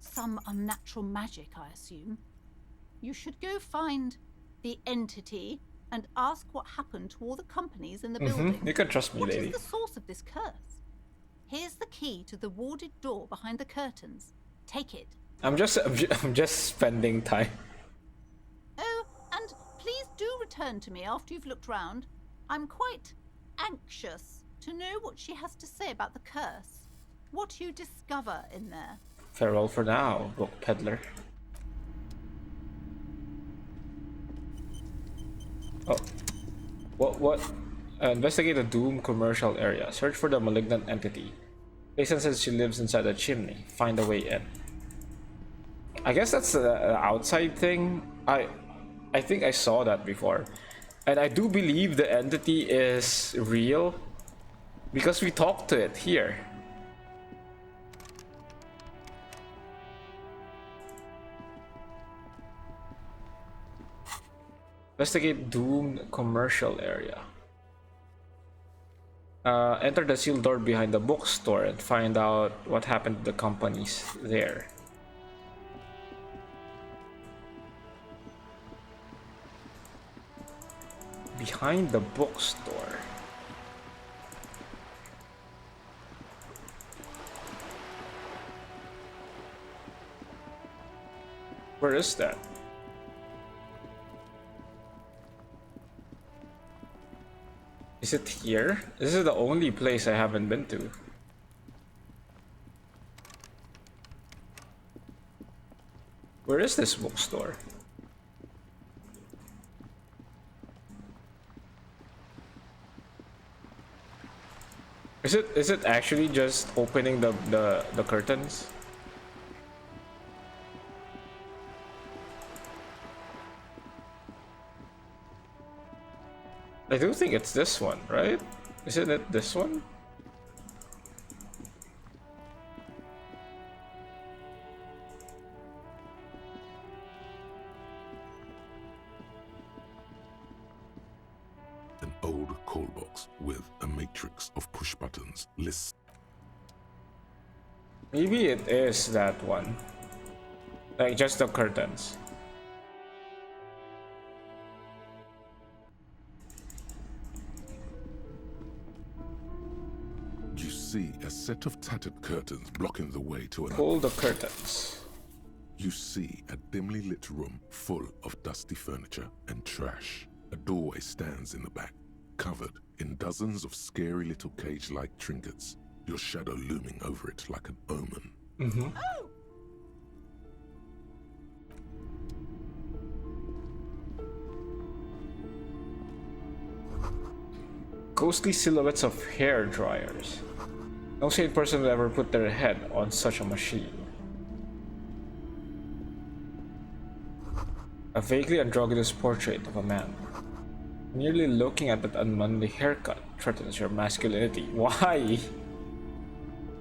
Some unnatural magic, I assume. You should go find the entity and ask what happened to all the companies in the building. You can trust me, What lady. is the source of this curse? Here's the key to the warded door behind the curtains. Take it. I'm just spending time. Oh, and please do return to me after you've looked round. I'm quite anxious to know what she has to say about the curse. What you discover in there. Farewell for now, book peddler. Oh. What? Investigate the Doom commercial area. Search for the malignant entity. Jason says she lives inside a chimney. Find a way in. I guess that's the outside thing. I think I saw that before. And I do believe the entity is real because we talked to it here. Investigate Doom commercial area. Enter the sealed door behind the bookstore and find out what happened to the companies there. Behind the bookstore. Where is that? Is it here? This is the only place I haven't been to. Where is this bookstore? Is it actually just opening the curtains? I do think it's this one, right? Isn't it this one? An old call box with a matrix of push buttons lists. Maybe it is that one. Like just the curtains. You see a set of tattered curtains blocking the way to an... Pull the curtains. You see a dimly lit room full of dusty furniture and trash. A doorway stands in the back, covered in dozens of scary little cage-like trinkets, your shadow looming over it like an omen. Ghostly silhouettes of hair dryers. No sane person would ever put their head on such a machine. A vaguely androgynous portrait of a man. Merely looking at that unmanly haircut threatens your masculinity. Why?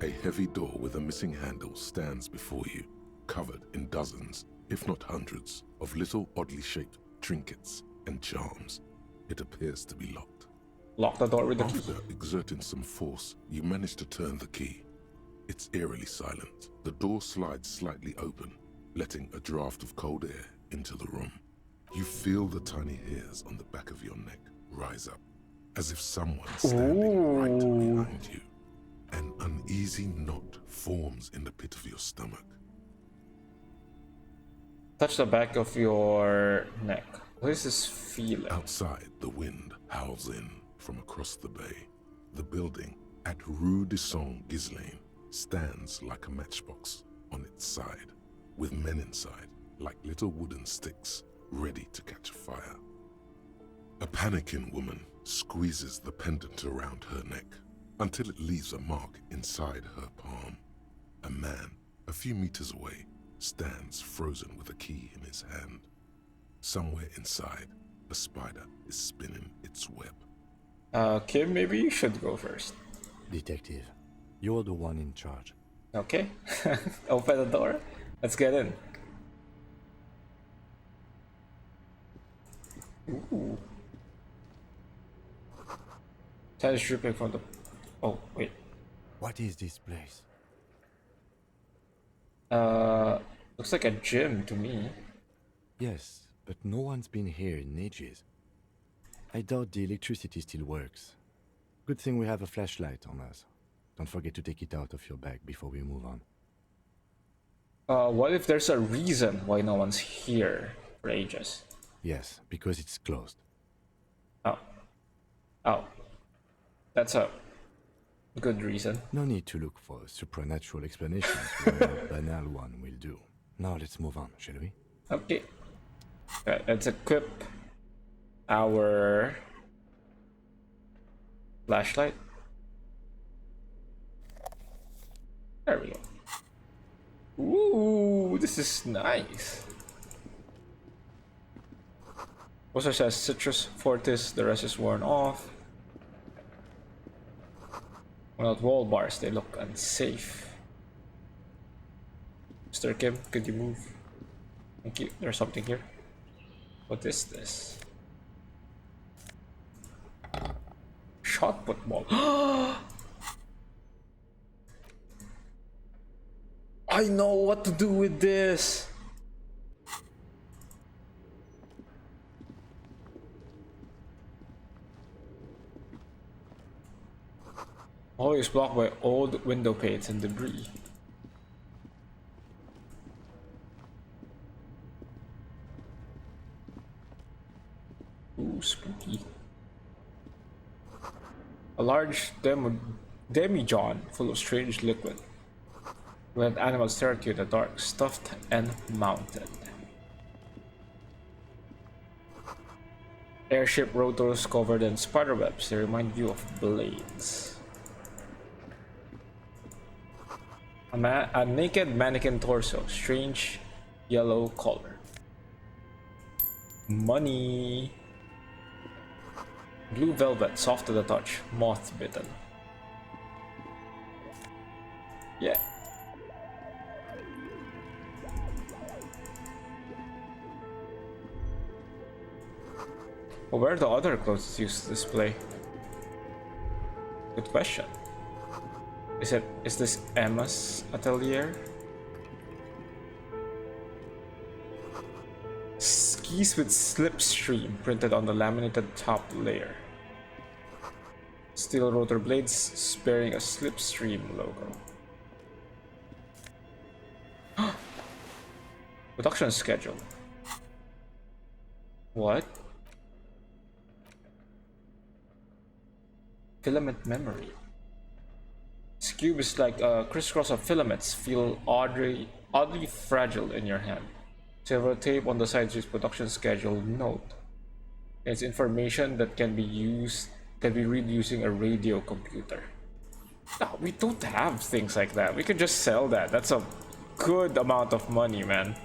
A heavy door with a missing handle stands before you, covered in dozens, if not hundreds, of little oddly shaped trinkets and charms. It appears to be locked. Lock the door with the key. After exerting some force, you manage to turn the key. It's eerily silent. The door slides slightly open, letting a draft of cold air into the room. You feel the tiny hairs on the back of your neck rise up, as if someone's standing right behind you. An uneasy knot forms in the pit of your stomach. Touch the back of your neck. What is this feeling? Outside, the wind howls in from across the bay. The building at Rue de Saint-Ghislain stands like a matchbox on its side, with men inside like little wooden sticks ready to catch fire. A panicking woman squeezes the pendant around her neck until it leaves a mark inside her palm. A man, a few meters away, stands frozen with a key in his hand. Somewhere inside, a spider is spinning its web. Kim, maybe you should go first. Detective, you're the one in charge. Okay. Open the door. Let's get in. Ooh. Tide is dripping from the... Oh, wait. What is this place? Looks like a gym to me. Yes, but no one's been here in ages. I doubt the electricity still works. Good thing we have a flashlight on us. Don't forget to take it out of your bag before we move on. What if there's a reason why no one's here for ages? Yes, because it's closed. Oh. Oh. That's a good reason. No need to look for supernatural explanations when a banal one will do. Now let's move on, shall we? Okay. Let's equip our flashlight. There we go. Ooh, this is nice. Also says Citrus Fortis, the rest is worn off. Without wall bars, they look unsafe. Mr. Kim, could you move? Thank you. There's something here. What is this? Shot put ball. I know what to do with this. Always blocked by old window panes and debris. Ooh, spooky. A large demijohn full of strange liquid. Let animals stare at you in the dark, stuffed and mounted. Airship rotors covered in spiderwebs, they remind you of blades. A naked mannequin torso, strange yellow color. Money. Blue velvet, soft to the touch, moth bitten. Yeah. Well, where are the other clothes used to display? Good question. Is this Emma's atelier? Skis with slipstream printed on the laminated top layer. Steel rotor blades sparing a slipstream logo. Production schedule. What? Filament memory. This cube is like a crisscross of filaments, feel oddly fragile in your hand. Silver tape on the sides is production schedule note. It's information that can be read using a radio computer. No, we don't have things like that. We could just sell that. That's a good amount of money, man.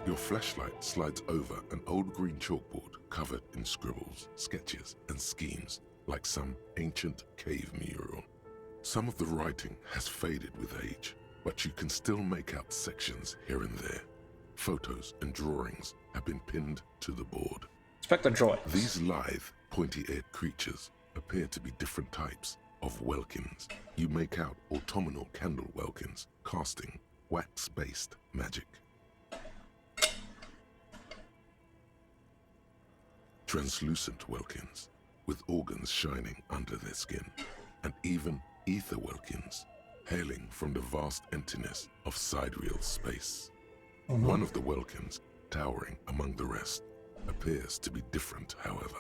Your flashlight slides over an old green chalkboard covered in scribbles, sketches, and schemes like some ancient cave mural. Some of the writing has faded with age, but you can still make out sections here and there. Photos and drawings have been pinned to the board. Inspect the drawings. These lithe, pointy-eared creatures appear to be different types of welkins. You make out autumnal candle welkins, casting wax-based magic. Translucent welkins, with organs shining under their skin, and even ether welkins, hailing from the vast emptiness of sidereal space. One of the Welkins, towering among the rest, appears to be different, however.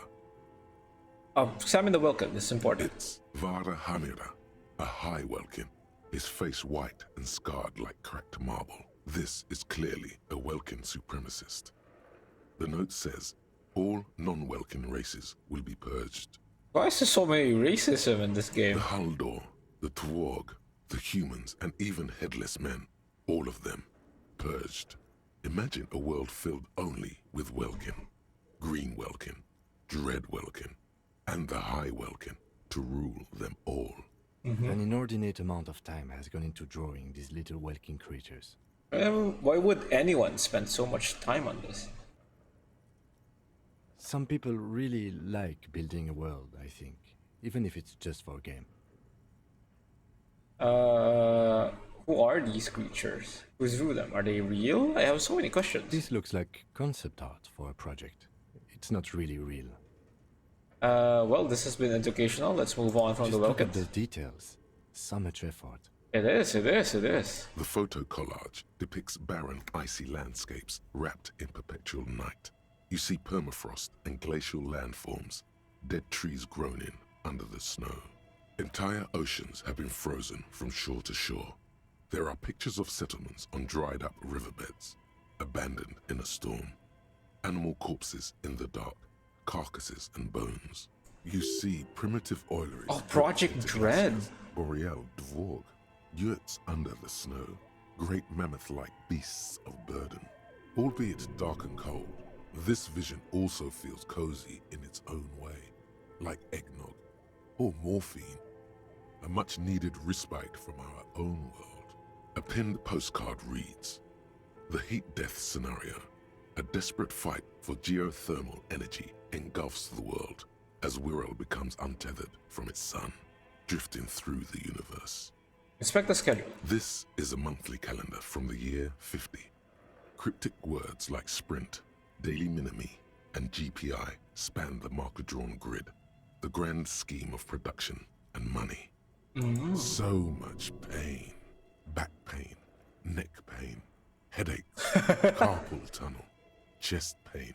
Examine the Welkin, this is important. It's Vara Hamira, a high Welkin, his face white and scarred like cracked marble. This is clearly a Welkin supremacist. The note says, all non-Welkin races will be purged. Why is there so many racism in this game? The Haldor, the Twarg, the humans, and even headless men, all of them, purged. Imagine a world filled only with Welkin, Green Welkin, Dread Welkin, and the High Welkin to rule them all. An inordinate amount of time has gone into drawing these little Welkin creatures. Why would anyone spend so much time on this? Some people really like building a world, I think, even if it's just for a game. Who are these creatures? Who drew them? Are they real? I have so many questions. This looks like concept art for a project. It's not really real. Well, this has been educational. Let's move on from Just the look Welkin. at the details. So much effort. It is. The photo collage depicts barren, icy landscapes wrapped in perpetual night. You see permafrost and glacial landforms, dead trees grown in under the snow. Entire oceans have been frozen from shore to shore. There are pictures of settlements on dried up riverbeds, abandoned in a storm. Animal corpses in the dark, carcasses and bones. You see primitive oileries. Oh, Project Dread. Boreal Dvorg, yurts under the snow, great mammoth-like beasts of burden. Albeit dark and cold, this vision also feels cozy in its own way, like eggnog or morphine, a much-needed respite from our own world. A pinned postcard reads, "The heat death scenario, a desperate fight for geothermal energy engulfs the world as Wirral becomes untethered from its sun, drifting through the universe." Inspect the schedule. This is a monthly calendar from the year 50. Cryptic words like sprint, daily minimi, and GPI span the marker-drawn grid, the grand scheme of production and money. So much pain. Back pain, neck pain, headaches, carpal tunnel, chest pain.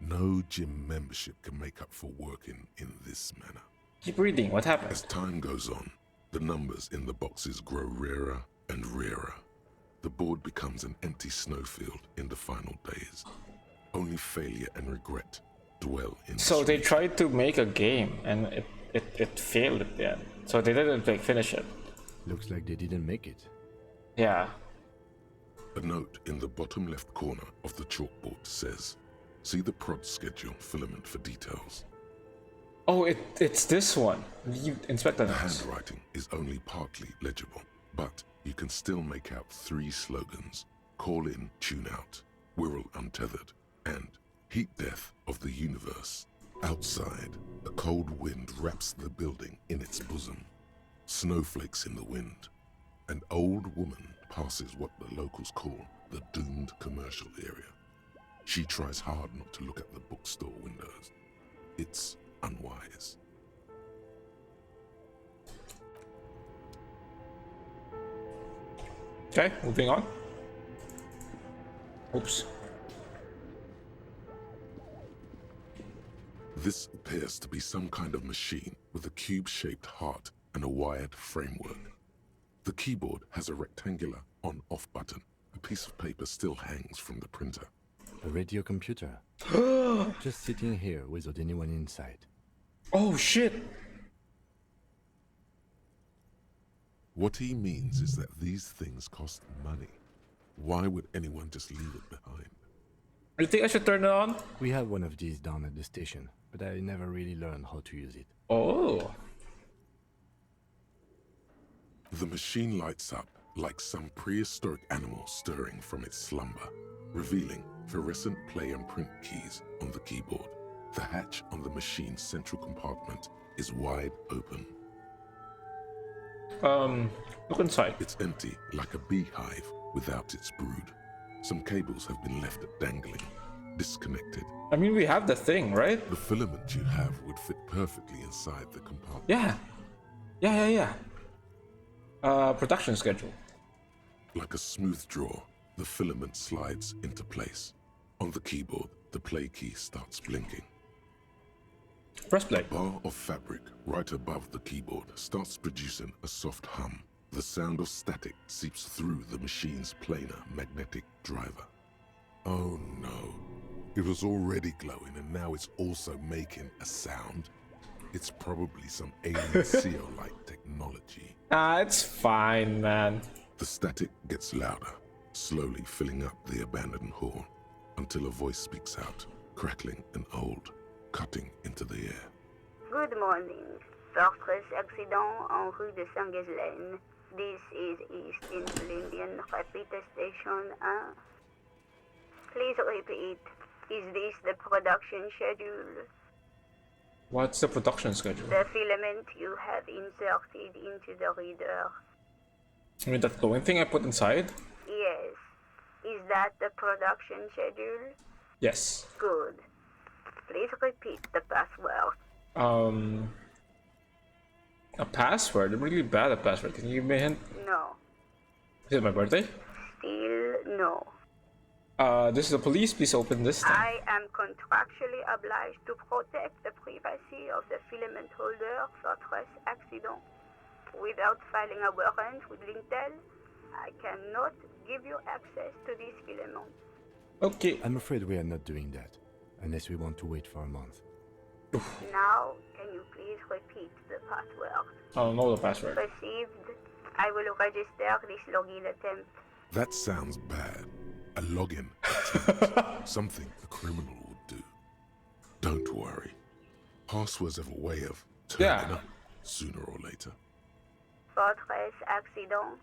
No gym membership can make up for working in this manner. Keep reading, what happened? As time goes on, the numbers in the boxes grow rarer and rarer. The board becomes an empty snowfield in the final days. Only failure and regret dwell in the So they street. tried to make a game and it failed at the end. So they didn't finish it. Looks like they didn't make it. Yeah. A note in the bottom left corner of the chalkboard says, "See the prod schedule filament for details." Oh, it's this one. Inspect the The notes. handwriting is only partly legible, but you can still make out 3 slogans: "Call in, tune out," "Wirral untethered," and "Heat death of the universe." Outside, a cold wind wraps the building in its bosom. Snowflakes in the wind. An old woman passes what the locals call the doomed commercial area. She tries hard not to look at the bookstore windows. It's unwise. Okay, moving on. Oops. This appears to be some kind of machine with a cube-shaped heart and a wired framework. The keyboard has a rectangular on-off button. A piece of paper still hangs from the printer. A radio computer. Just sitting here without anyone inside. Oh shit! What he means is that these things cost money. Why would anyone just leave it behind? You think I should turn it on? We have one of these down at the station, but I never really learned how to use it. Oh. The machine lights up like some prehistoric animal stirring from its slumber, revealing fluorescent play and print keys on the keyboard. The hatch on the machine's central compartment is wide open. Look inside. It's empty like a beehive without its brood. Some cables have been left dangling, disconnected. I mean, we have the thing, right? The filament you have would fit perfectly inside the compartment. Yeah. Yeah. Production schedule. Like a smooth draw, the filament slides into place. On the keyboard, the play key starts blinking. Press play. A bar of fabric right above the keyboard starts producing a soft hum. The sound of static seeps through the machine's planar magnetic driver. Oh no. It was already glowing and now it's also making a sound. It's probably some alien seal-like technology. It's fine, man. The static gets louder, slowly filling up the abandoned hall, until a voice speaks out, crackling and old, cutting into the air. Good morning. Fortress accident en rue de Saint-Ghislaine. This is East Indian Repeater Station 1. Please repeat. Is this the production schedule? What's the production schedule? The filament you have inserted into the reader. I mean, that glowing thing I put inside? Yes. Is that the production schedule? Yes. Good. Please repeat the password. A password? I'm really bad at password. Can you give me a hint? No. Is it my birthday? Still no. This is the police. Please open this thing. I am contractually obliged to protect the privacy of the filament holder Fortress accident. Without filing a warrant with Lintel, I cannot give you access to this filament. Okay. I'm afraid we are not doing that, unless we want to wait for a month. Now, can you please repeat the password? I don't know the password. Received. I will register this login attempt. That sounds bad. A login attempt. Something a criminal would do. Don't worry. Passwords have a way of turning up sooner or later. Fortress accident.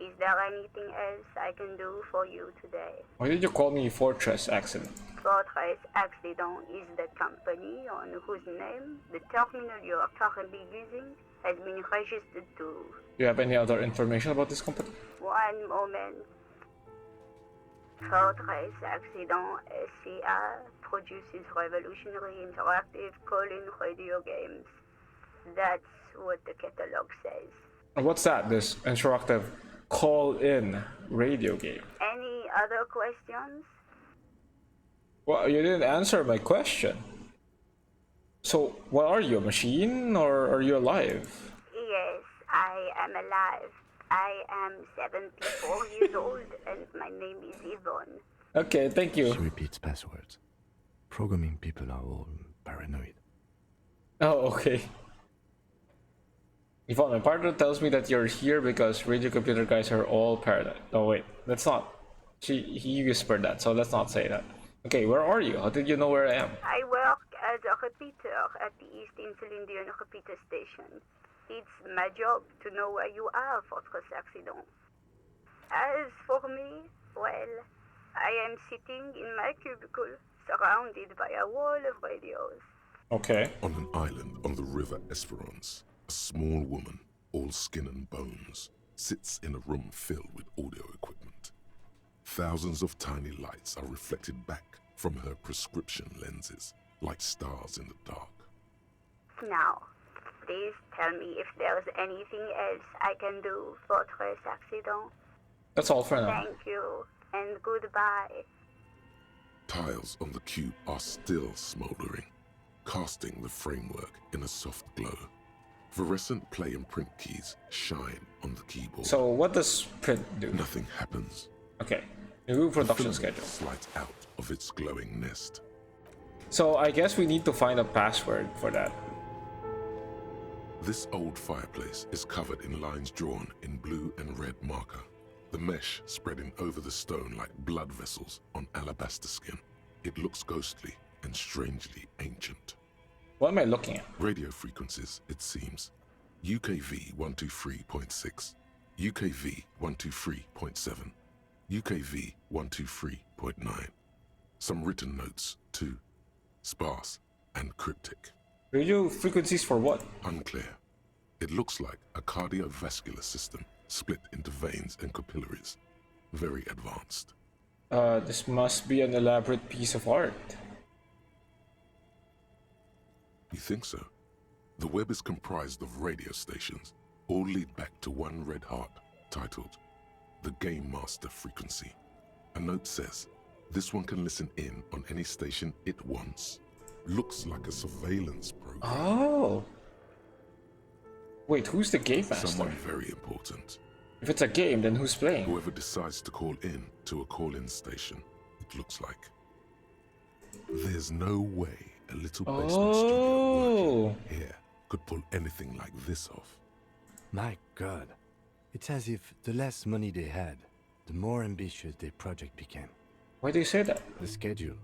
Is there anything else I can do for you today? Why did you call me Fortress Accident? Fortress accident is the company on whose name the terminal you are currently using has been registered to. Do you have any other information about this company? One moment. Fortress accident SCA produces revolutionary interactive call-in radio games. That's what the catalog says. What's that? This interactive call-in radio game? Any other questions? Well, you didn't answer my question. So, what are you, a machine, or are you alive? Yes, I am alive. I am 74 years old, and my name is Yvonne. Okay, thank you. She repeats passwords. Programming people are all paranoid. Oh, okay. Yvonne, my partner tells me that you're here because radio computer guys are all paranoid. No, wait, that's not. He whispered that, so let's not say that. Okay, where are you? How did you know where I am? I work as a repeater at the East Indian Repeater Station. It's my job to know where you are, Fortress accident. As for me, well, I am sitting in my cubicle, surrounded by a wall of radios. Okay. On an island on the river Esperance, a small woman, all skin and bones, sits in a room filled with audio equipment. Thousands of tiny lights are reflected back from her prescription lenses, like stars in the dark. Now, please tell me if there's anything else I can do, Fortress accident. That's all for now. Thank you, and goodbye. Tiles on the cube are still smoldering, casting the framework in a soft glow. Fluorescent play and print keys shine on the keyboard. So what does print do? Nothing happens. Okay. New production the schedule. Slides out of its glowing nest. So I guess we need to find a password for that. This old fireplace is covered in lines drawn in blue and red marker. The mesh spreading over the stone like blood vessels on alabaster skin. It looks ghostly and strangely ancient. What am I looking at? Radio frequencies, it seems. UKV 123.6, UKV 123.7, UKV 123.9. Some written notes, too. Sparse and cryptic. Radio frequencies for what? Unclear. It looks like a cardiovascular system split into veins and capillaries. Very advanced. This must be an elaborate piece of art. You think so? The web is comprised of radio stations, all lead back to one red heart titled the Game Master Frequency. A note says, this one can listen in on any station it wants. Looks like a surveillance program. Oh. Wait, who's the game master? Someone very important. If it's a game, then who's playing? Whoever decides to call in to a call-in station, it looks like. There's no way a little basement studio working here could pull anything like this off. My God. It's as if the less money they had, the more ambitious their project became. Why do you say that? The schedule.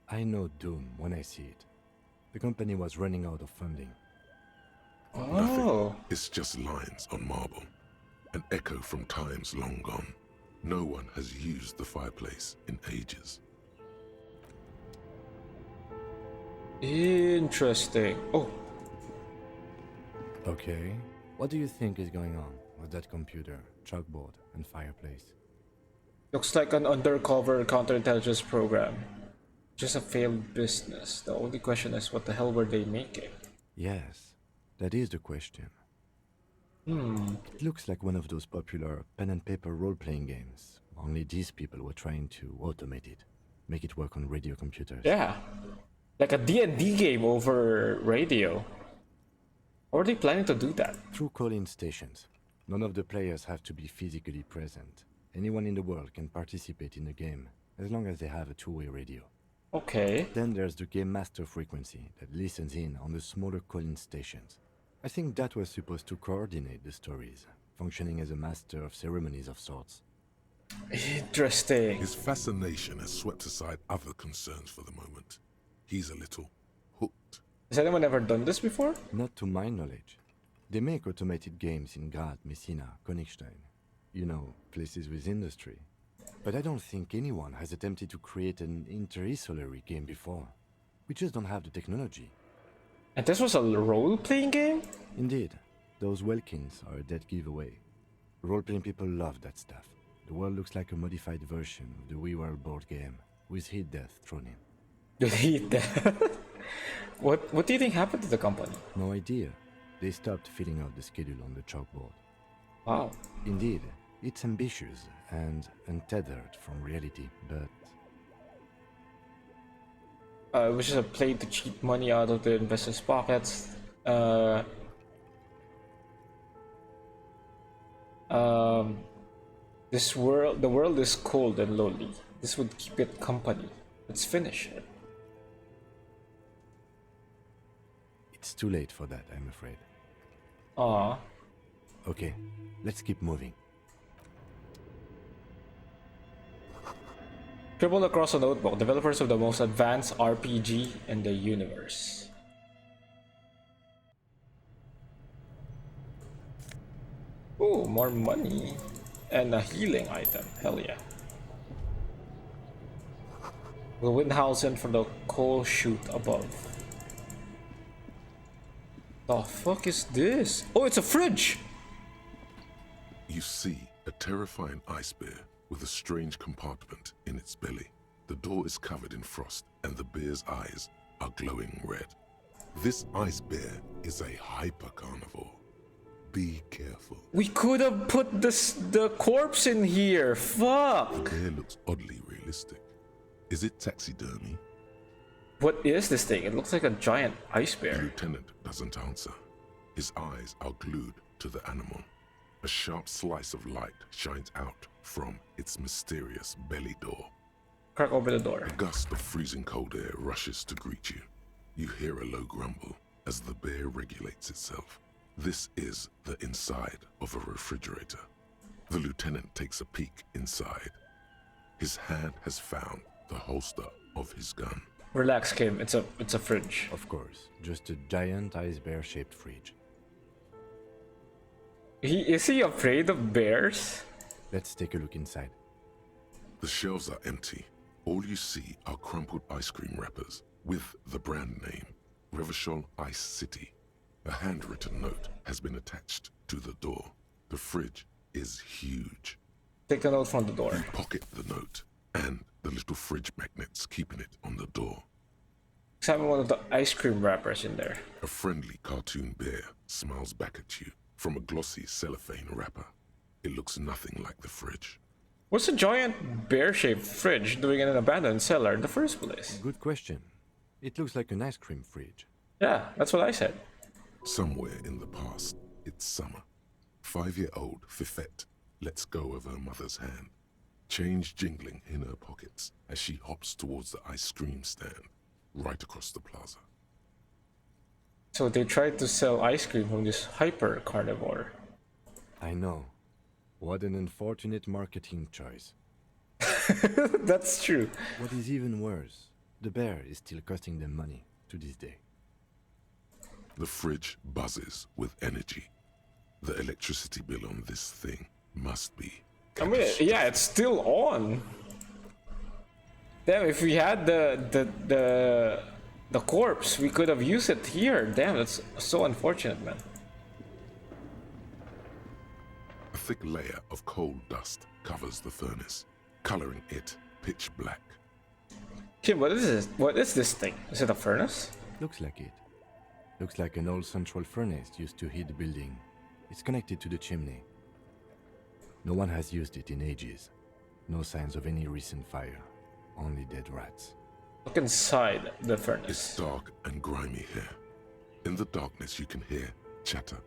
I know doom when I see it. The company was running out of funding. Oh. Nothing. It's just lines on marble. An echo from times long gone. No one has used the fireplace in ages. Interesting. Oh. Okay. What do you think is going on with that computer, chalkboard, and fireplace? Looks like an undercover counterintelligence program. Just a failed business. The only question is, what the hell were they making? Yes, that is the question. It looks like one of those popular pen and paper role-playing games. Only these people were trying to automate it, make it work on radio computers. Yeah, like a D&D game over radio. How are they planning to do that? Through call-in stations. None of the players have to be physically present. Anyone in the world can participate in the game, as long as they have a two-way radio. Okay. Then there's the Game Master Frequency that listens in on the smaller call-in stations. I think that was supposed to coordinate the stories, functioning as a master of ceremonies of sorts. Interesting. His fascination has swept aside other concerns for the moment. He's a little hooked. Has anyone ever done this before? Not to my knowledge. They make automated games in Graz, Messina, Königstein. You know, places with industry. But I don't think anyone has attempted to create an inter-isolary game before. We just don't have the technology. And this was a role-playing game? Indeed. Those Welkins are a dead giveaway. Role-playing people love that stuff. The world looks like a modified version of the WeWorld board game, with heat death thrown in. The heat death? What do you think happened to the company? No idea. They stopped filling out the schedule on the chalkboard. Wow. Indeed, it's ambitious and untethered from reality, but... It was just a play to cheat money out of the investors' pockets. The world is cold and lonely. This would keep it company. Let's finish it. It's too late for that, I'm afraid. Aww. Okay, let's keep moving. Scribbled across a notebook, developers of the most advanced RPG in the universe. Oh, more money. And a healing item. Hell yeah. The Windhausen from the coal chute above. The fuck is this? Oh, it's a fridge! You see a terrifying ice bear with a strange compartment in its belly. The door is covered in frost and the bear's eyes are glowing red. This ice bear is a hyper carnivore. Be careful. We could have put the corpse in here. Fuck. The bear looks oddly realistic. Is it taxidermy? What is this thing? It looks like a giant ice bear. The lieutenant doesn't answer. His eyes are glued to the animal. A sharp slice of light shines out from its mysterious belly door. Crack open the door. A gust of freezing cold air rushes to greet you. You hear a low grumble as the bear regulates itself. This is the inside of a refrigerator. The lieutenant takes a peek inside. His hand has found the holster of his gun. Relax, Kim. It's a fridge. Of course, just a giant ice bear-shaped fridge. Is he afraid of bears? Let's take a look inside. The shelves are empty. All you see are crumpled ice cream wrappers with the brand name, Revachol Ice City. A handwritten note has been attached to the door. The fridge is huge. Take the note from the door. You pocket the note and the little fridge magnets keeping it on the door. Examine one of the ice cream wrappers in there. A friendly cartoon bear smiles back at you from a glossy cellophane wrapper. It looks nothing like the fridge. What's a giant bear-shaped fridge doing in an abandoned cellar in the first place? Good question. It looks like an ice cream fridge. Yeah, that's what I said. Somewhere in the past, it's summer. 5-year-old Fifette lets go of her mother's hand, change jingling in her pockets as she hops towards the ice cream stand right across the plaza. So they tried to sell ice cream from this hyper carnivore. I know. What an unfortunate marketing choice. That's true. What is even worse, the bear is still costing them money to this day. The fridge buzzes with energy. The electricity bill on this thing must be... I mean, yeah, it's still on. Damn, if we had the corpse, we could have used it here. Damn, that's so unfortunate, man. A thick layer of coal dust covers the furnace, coloring it pitch black. Kim, what is this? What is this thing? Is it a furnace? Looks like it. Looks like an old central furnace used to heat the building. It's connected to the chimney. No one has used it in ages. No signs of any recent fire. Only dead rats. Look inside the furnace. It's dark and grimy here. In the darkness you can hear chatter.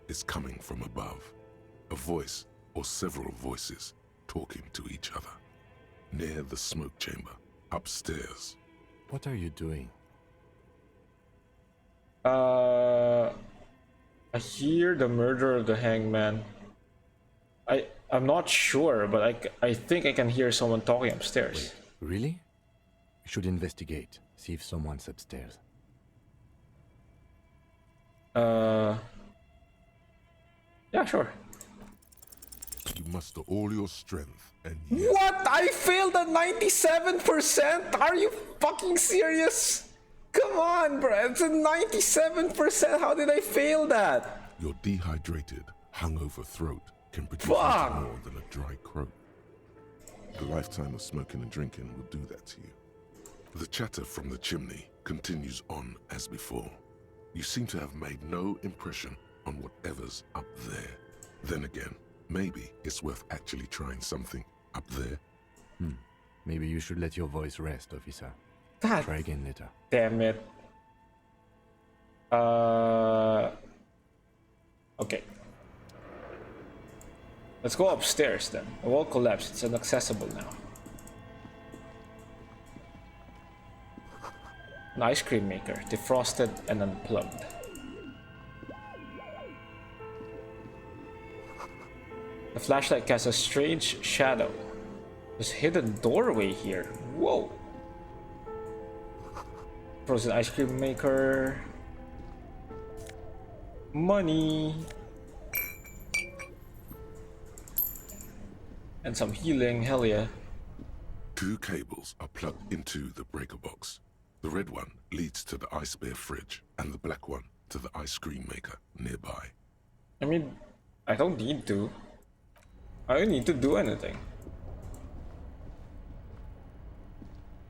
It's coming from above. A voice or several voices talking to each other. Near the smoke chamber, upstairs. What are you doing? I hear the murder of the hangman. I'm not sure, but I think I can hear someone talking upstairs. Wait, really? We should investigate, see if someone's upstairs. Yeah, sure. You muster all your strength and What? I failed at 97%? Are you fucking serious? Come on, bro. It's a 97%. How did I fail that? Your dehydrated, hungover throat can produce nothing more than a dry croak. A lifetime of smoking and drinking will do that to you. The chatter from the chimney continues on as before. You seem to have made no impression on whatever's up there. Then again, maybe it's worth actually trying something up there. Maybe you should let your voice rest, officer. God. Try again later. Damn it. Okay. Let's go upstairs then. The wall collapsed. It's inaccessible now. An ice cream maker, defrosted and unplugged. The flashlight casts a strange shadow. There's a hidden doorway here. Whoa! Frozen ice cream maker. Money. And some healing, hell yeah. 2 cables are plugged into the breaker box. The red one leads to the ice bear fridge, and the black one to the ice cream maker nearby. I mean, I don't need to. I don't need to do anything.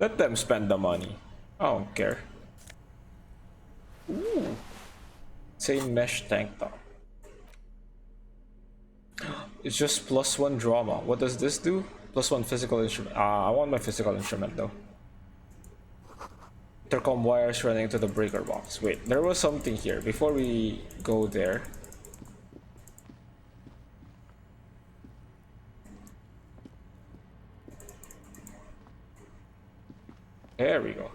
Let them spend the money. I don't care. Ooh. Same mesh tank top. It's just +1 drama. What does this do? +1 physical instrument. I want my physical instrument though. Intercom wires running to the breaker box. Wait, there was something here before we go there. There we go.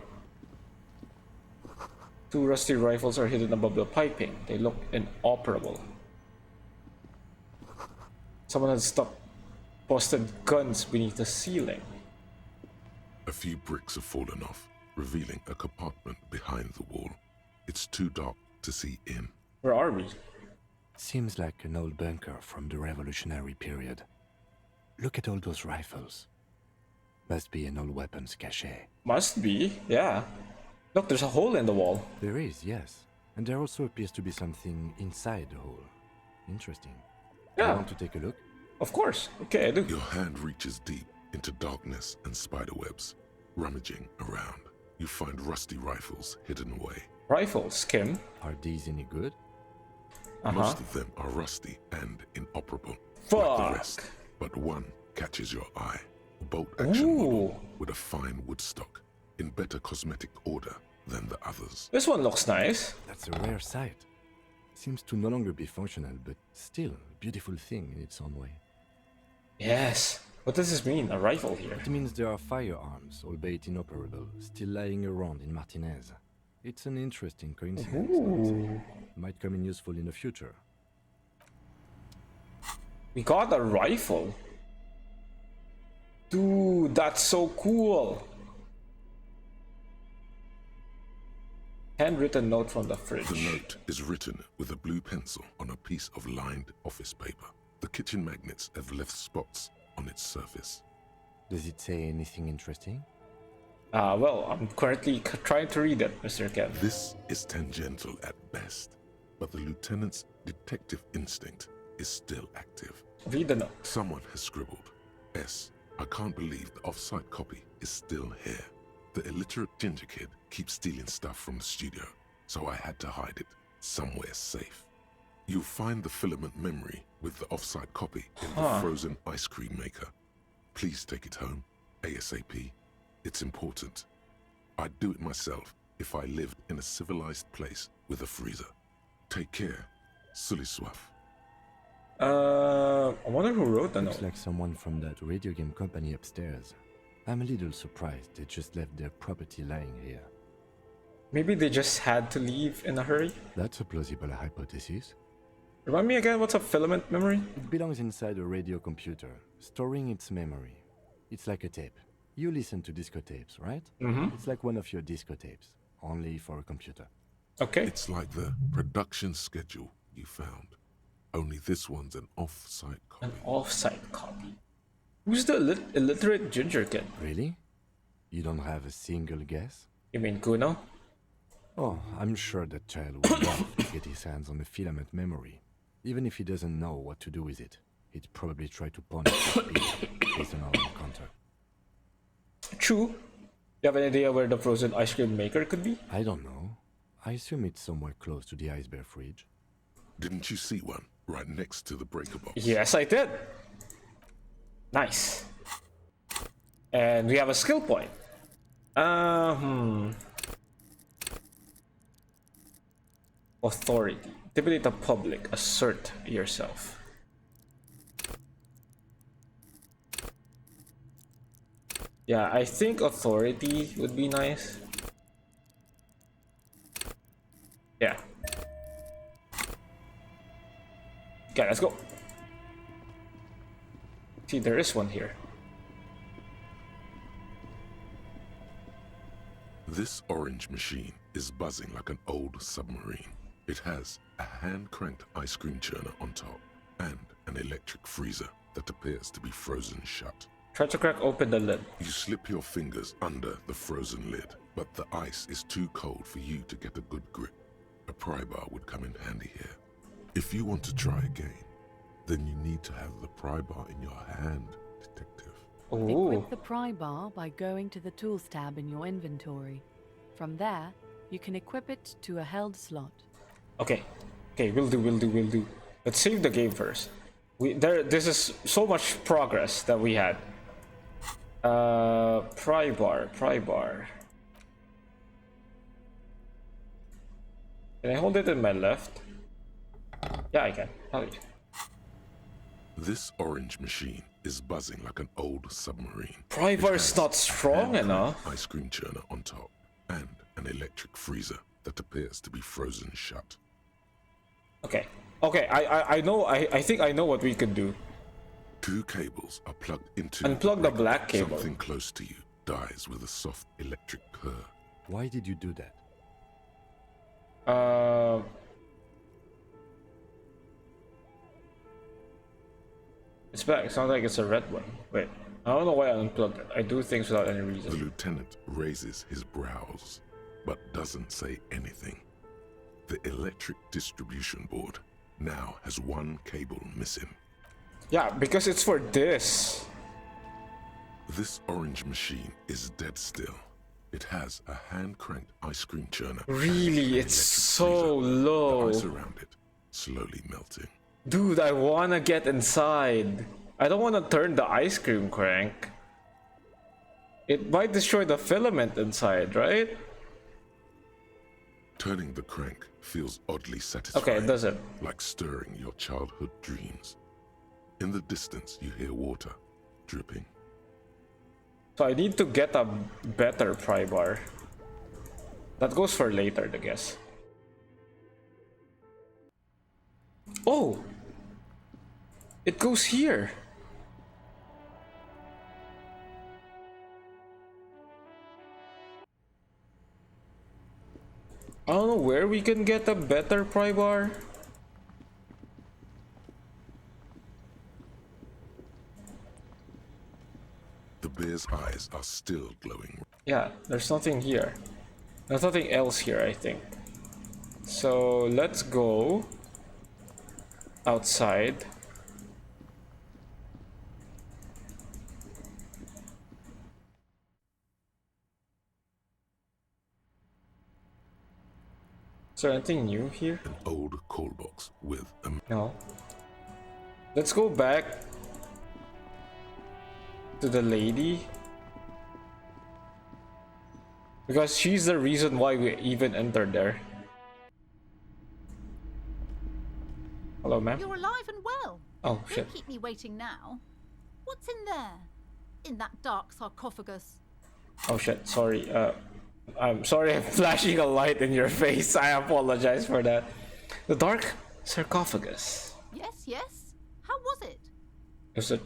2 rusty rifles are hidden above the piping. They look inoperable. Someone has posted guns beneath the ceiling. A few bricks have fallen off, revealing a compartment behind the wall. It's too dark to see in. Where are we? Seems like an old bunker from the Revolutionary period. Look at all those rifles. Must be an old weapons cache. Must be, yeah. Look, there's a hole in the wall. There is, yes. And there also appears to be something inside the hole. Interesting. Yeah. You want to take a look? Of course. Okay, I do. Your hand reaches deep into darkness and spiderwebs. Rummaging around, you find rusty rifles hidden away. Rifles, Kim? Are these any good? Most of them are rusty and inoperable, Fuck. like the rest. But one catches your eye. A bolt-action model with a fine wood stock, in better cosmetic order than the others. This one looks nice. That's a rare sight. Seems to no longer be functional, but still a beautiful thing in its own way. Yes. What does this mean? A rifle here? It means there are firearms, albeit inoperable, still lying around in Martinez. It's an interesting coincidence. I would say. Might come in useful in the future. We got a rifle. Dude, that's so cool. Handwritten note from the fridge. The note is written with a blue pencil on a piece of lined office paper. The kitchen magnets have left spots on its surface. Does it say anything interesting? Well, I'm currently trying to read it, Mr. Ken. This is tangential at best, but the lieutenant's detective instinct is still active. Read the note. Someone has scribbled, S. I can't believe the off-site copy is still here. The illiterate ginger kid keeps stealing stuff from the studio, so I had to hide it somewhere safe. You'll find the filament memory with the off-site copy in the frozen ice cream maker. Please take it home, ASAP. It's important. I'd do it myself if I lived in a civilized place with a freezer. Take care, Suliswaf. I wonder who wrote the Looks note. like someone from that radio game company upstairs. I'm a little surprised they just left their property lying here. Maybe they just had to leave in a hurry? That's a plausible hypothesis. Remind me again, what's a filament memory? It belongs inside a radio computer, storing its memory. It's like a tape. You listen to disco tapes, right? It's like one of your disco tapes, only for a computer. Okay. It's like the production schedule you found. Only this one's an off-site copy. An off-site copy. Who's the illiterate ginger kid? Really? You don't have a single guess? You mean Kuno? Oh, I'm sure that child would love to get his hands on the filament memory. Even if he doesn't know what to do with it, he'd probably try to pawn it for speed based on our encounter. True. You have an idea where the frozen ice cream maker could be? I don't know. I assume it's somewhere close to the ice bear fridge. Didn't you see one right next to the breaker box? Yes, I did. Nice. And we have a skill point. Authority. Intimidate the public. Assert yourself. Yeah, I think authority would be nice. Yeah. Okay, let's go. See, there is one here. This orange machine is buzzing like an old submarine. It has a hand-cranked ice cream churner on top and an electric freezer that appears to be frozen shut. Try to crack open the lid. You slip your fingers under the frozen lid, but the ice is too cold for you to get a good grip. A pry bar would come in handy here. If you want to try again, then you need to have the pry bar in your hand, detective. Equip the pry bar by going to the Tools tab in your inventory. From there, you can equip it to a held slot. Okay. Okay, will do. Let's save the game first. This is so much progress that we had. Pry bar. Can I hold it in my left? Yeah, I can. This orange machine is buzzing like an old submarine. Pry bar is not strong enough. Ice cream churner on top and an electric freezer that appears to be frozen shut. Okay. I know. I think I know what we could do. Two cables are plugged into. Unplug the black cable. Something close to you dies with a soft electric purr. Why did you do that? It's back. It sounds like it's a red one. Wait, I don't know why I unplugged it. I do things without any reason. The lieutenant raises his brows, but doesn't say anything. The electric distribution board now has one cable missing. Yeah, because it's for this. This orange machine is dead still. It has a hand-cranked ice cream churner. Really, it's so low. The ice around it slowly melting. Dude, I wanna get inside. I don't wanna turn the ice cream crank. It might destroy the filament inside, right? Turning the crank feels oddly satisfying. Okay, it doesn't. Like stirring your childhood dreams. In the distance, you hear water dripping. So I need to get a better pry bar. That goes for later, I guess. Oh! It goes here! I don't know where we can get a better pry bar. The bear's eyes are still glowing. Yeah, there's nothing here. There's nothing else here, I think. So let's go outside. Is there anything new here? An old call box with a... No. Let's go back to the lady. Because she's the reason why we even entered there. Hello, ma'am. You're alive and well. Oh, shit. Don't keep me waiting now. What's in there? In that dark sarcophagus? Oh shit, sorry. I'm sorry I'm flashing a light in your face. I apologize for that. The dark sarcophagus. Yes, yes. How was it? It was a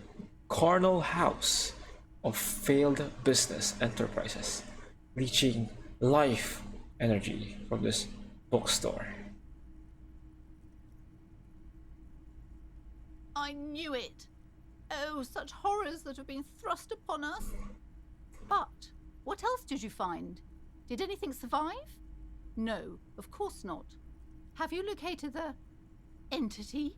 carnal house of failed business enterprises, leeching life energy from this bookstore. I knew it. Oh, such horrors that have been thrust upon us. But what else did you find? Did anything survive? No, of course not. Have you located the entity?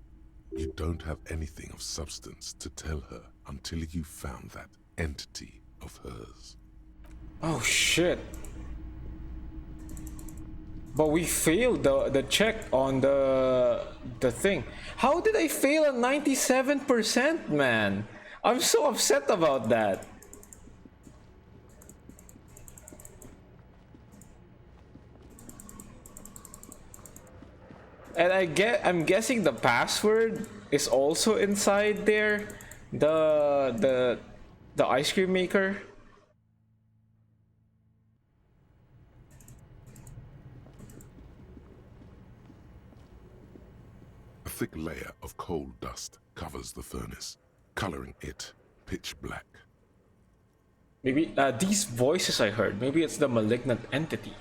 You don't have anything of substance to tell her until you found that entity of hers. Oh shit. But we failed the check on the thing. How did I fail at 97%, man? I'm so upset about that. And I'm guessing the password is also inside there. The ice cream maker. A thick layer of coal dust covers the furnace, coloring it pitch black. Maybe these voices I heard, maybe it's the malignant entity.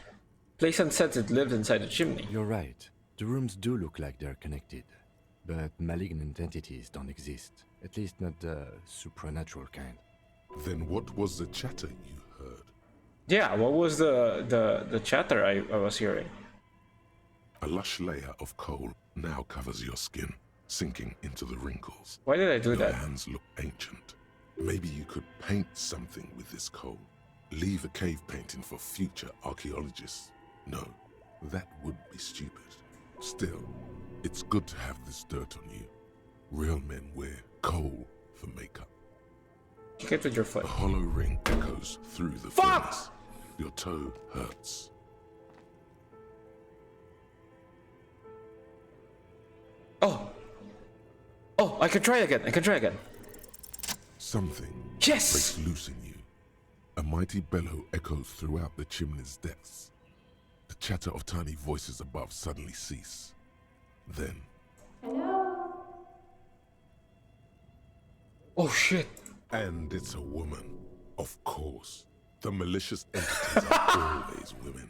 Playson says it lives inside the chimney. You're right. The rooms do look like they're connected, but malignant entities don't exist. At least not the supernatural kind. Then what was the chatter you heard? Yeah, what was the chatter I was hearing? A lush layer of coal now covers your skin, sinking into the wrinkles. Why did I do that? Your hands look ancient. Maybe you could paint something with this coal. Leave a cave painting for future archaeologists. No, that would be stupid. Still, it's good to have this dirt on you. Real men wear coal for makeup. Kick it with your foot. A hollow ring echoes through the furnace. Your toe hurts. Oh! Oh, I can try again. I can try again. Something breaks loose in you. A mighty bellow echoes throughout the chimney's depths. The chatter of tiny voices above suddenly cease. Then... Hello? Oh shit. And it's a woman. Of course. The malicious entities are always women.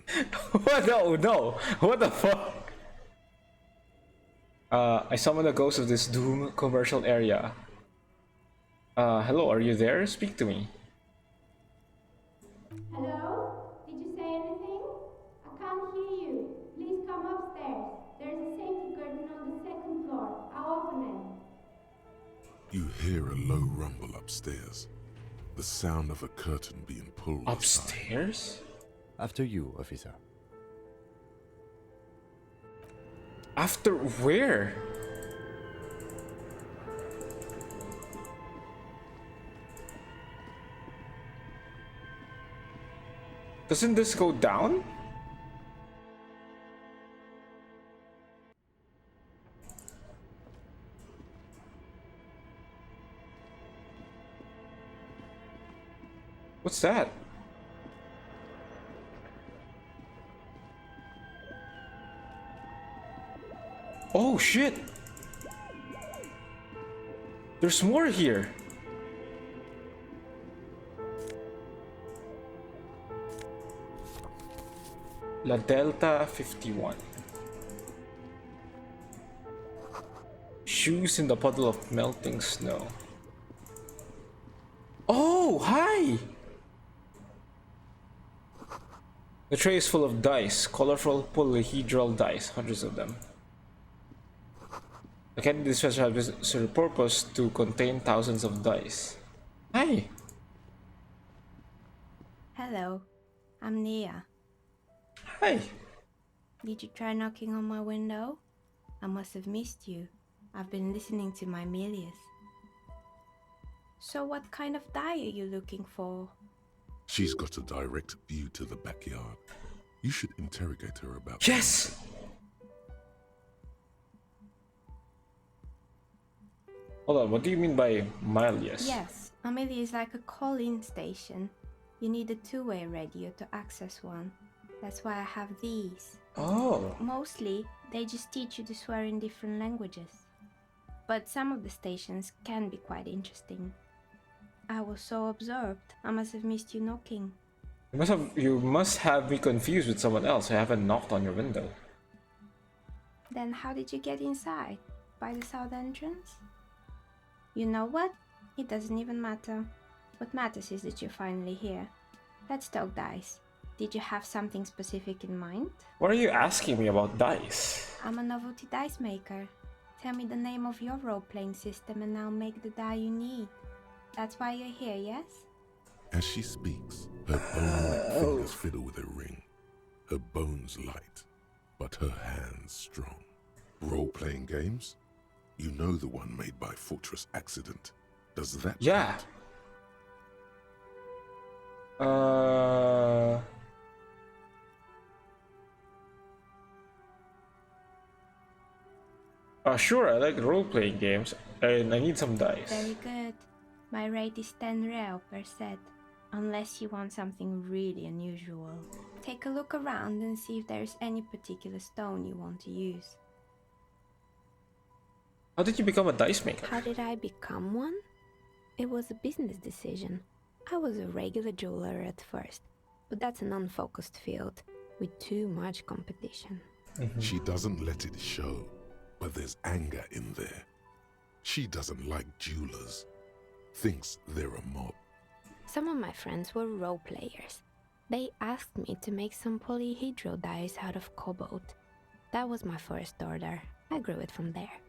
What? No, no. What the fuck? I summon the ghost of this Doom commercial area. Hello, are you there? Speak to me. Hello? Did you say anything? I can't hear you. Please come upstairs. There's a safety curtain on the second floor. I'll open it. You hear a low rumble upstairs. The sound of a curtain being pulled upstairs? After you, officer. After where? Doesn't this go down? What's that? Oh shit! There's more here. La Delta 51. Shoes in the puddle of melting snow. Oh, hi! The tray is full of dice, colorful polyhedral dice, hundreds of them. The candy dispenser has been repurposed to contain thousands of dice. Hi! Hello, I'm Nia. Hi! Did you try knocking on my window? I must have missed you. I've been listening to my Milius. So what kind of die are you looking for? She's got a direct view to the backyard. You should interrogate her about... Yes! Hold on, what do you mean by Milius? Yes, a Milius is like a call-in station. You need a two-way radio to access one. That's why I have these. Oh. Mostly, they just teach you to swear in different languages. But some of the stations can be quite interesting. I was so absorbed, I must have missed you knocking. You must have me confused with someone else. I haven't knocked on your window. Then how did you get inside? By the south entrance? You know what? It doesn't even matter. What matters is that you're finally here. Let's talk dice. Did you have something specific in mind? What are you asking me about dice? I'm a novelty dice maker. Tell me the name of your role-playing system and I'll make the die you need. That's why you're here, yes? As she speaks, her bone-like fingers fiddle with a ring. Her bones light, but her hands strong. Role-playing games? You know the one made by Fortress Accident. Does that Yeah. Sure, I like role-playing games, and I need some dice. Very good. My rate is 10 real per set, unless you want something really unusual. Take a look around and see if there's any particular stone you want to use. How did you become a dice maker? How did I become one? It was a business decision. I was a regular jeweler at first, but that's an unfocused field with too much competition. She doesn't let it show, but there's anger in there. She doesn't like jewelers. Thinks they're a mob. Some of my friends were role players. They asked me to make some polyhedral dice out of cobalt. That was my first order. I grew it from there.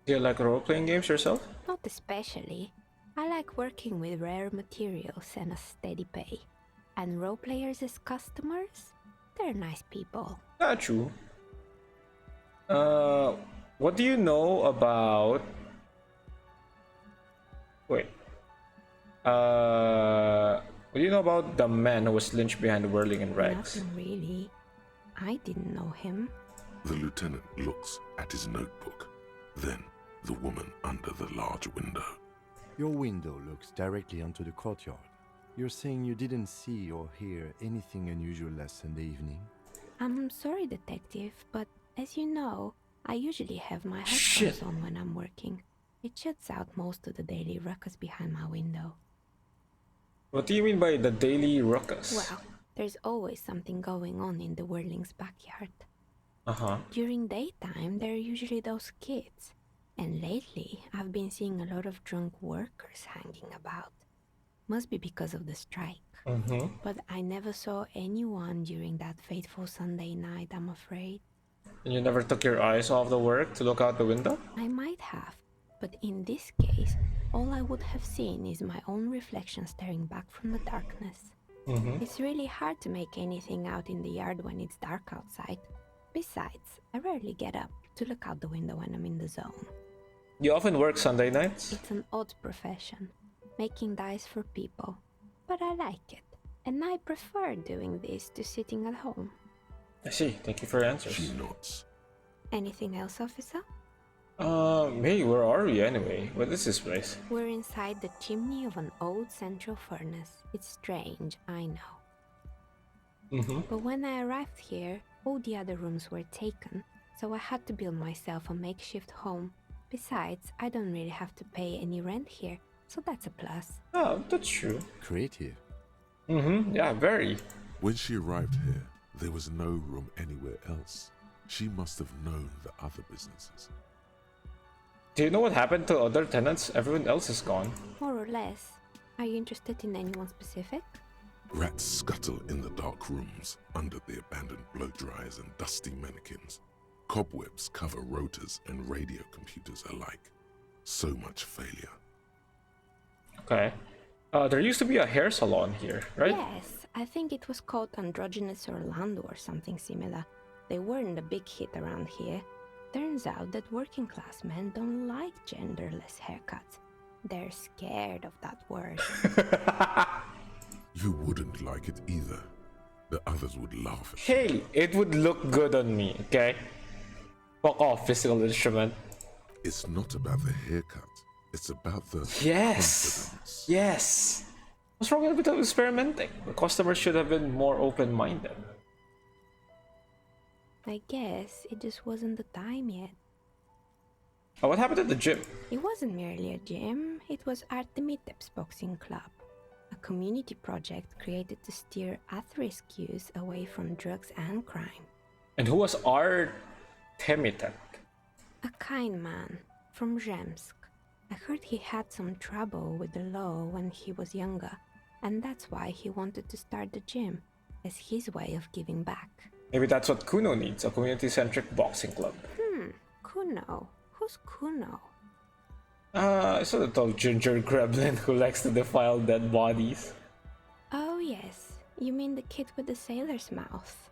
Do you like role-playing games yourself? Not especially. I like working with rare materials and a steady pay. And role players as customers? They're nice people. Yeah, true. What do you know about... Wait. What do you know about the man who was lynched behind the whirling in rags? Nothing really. I didn't know him. The lieutenant looks at his notebook. Then, the woman under the large window. Your window looks directly onto the courtyard. You're saying you didn't see or hear anything unusual last Sunday evening? I'm sorry, detective, but as you know, I usually have my headphones on when I'm working. It shuts out most of the daily ruckus behind my window. What do you mean by the daily ruckus? Well, there's always something going on in the whirling's backyard. Uh-huh. During daytime, there are usually those kids. And lately, I've been seeing a lot of drunk workers hanging about. Must be because of the strike. But I never saw anyone during that fateful Sunday night, I'm afraid. And you never took your eyes off the work to look out the window? I might have, but in this case, all I would have seen is my own reflection staring back from the darkness. It's really hard to make anything out in the yard when it's dark outside. Besides, I rarely get up. to look out the window when I'm in the zone. You often work Sunday nights? It's an odd profession, making dice for people, but I like it, and I prefer doing this to sitting at home. I see. Thank you for your answers. She nods. Anything else, officer? Hey, where are we anyway? What is this place? We're inside the chimney of an old central furnace. It's strange, I know. But when I arrived here, all the other rooms were taken, so I had to build myself a makeshift home. Besides, I don't really have to pay any rent here, so that's a plus. Oh, that's true. Creative. Yeah, very. When she arrived here, there was no room anywhere else. She must have known the other businesses. Do you know what happened to other tenants? Everyone else is gone. More or less. Are you interested in anyone specific? Rats scuttle in the dark rooms under the abandoned blow dryers and dusty mannequins. Cobwebs cover rotors and radio computers alike. So much failure. Okay. There used to be a hair salon here, right? Yes, I think it was called Androgynous Orlando or something similar. They weren't a big hit around here. Turns out that working class men don't like genderless haircuts. They're scared of that word. You wouldn't like it either. The others would laugh at Hey, it would look good on me, okay? Fuck off, physical instrument. It's not about the haircut. It's about the Yes! confidence. Yes! What's wrong with experimenting? The customers should have been more open-minded. I guess it just wasn't the time yet. Oh, what happened at the gym? It wasn't merely a gym, it was Artemitep's boxing club. A community project created to steer at-risk youth away from drugs and crime. And who was Artemitep? A kind man from Zemsk. I heard he had some trouble with the law when he was younger, and that's why he wanted to start the gym, as his way of giving back. Maybe that's what Kuno needs, a community-centric boxing club. Kuno? Who's Kuno? It's a little ginger gremlin who likes to defile dead bodies. Oh yes, you mean the kid with the sailor's mouth?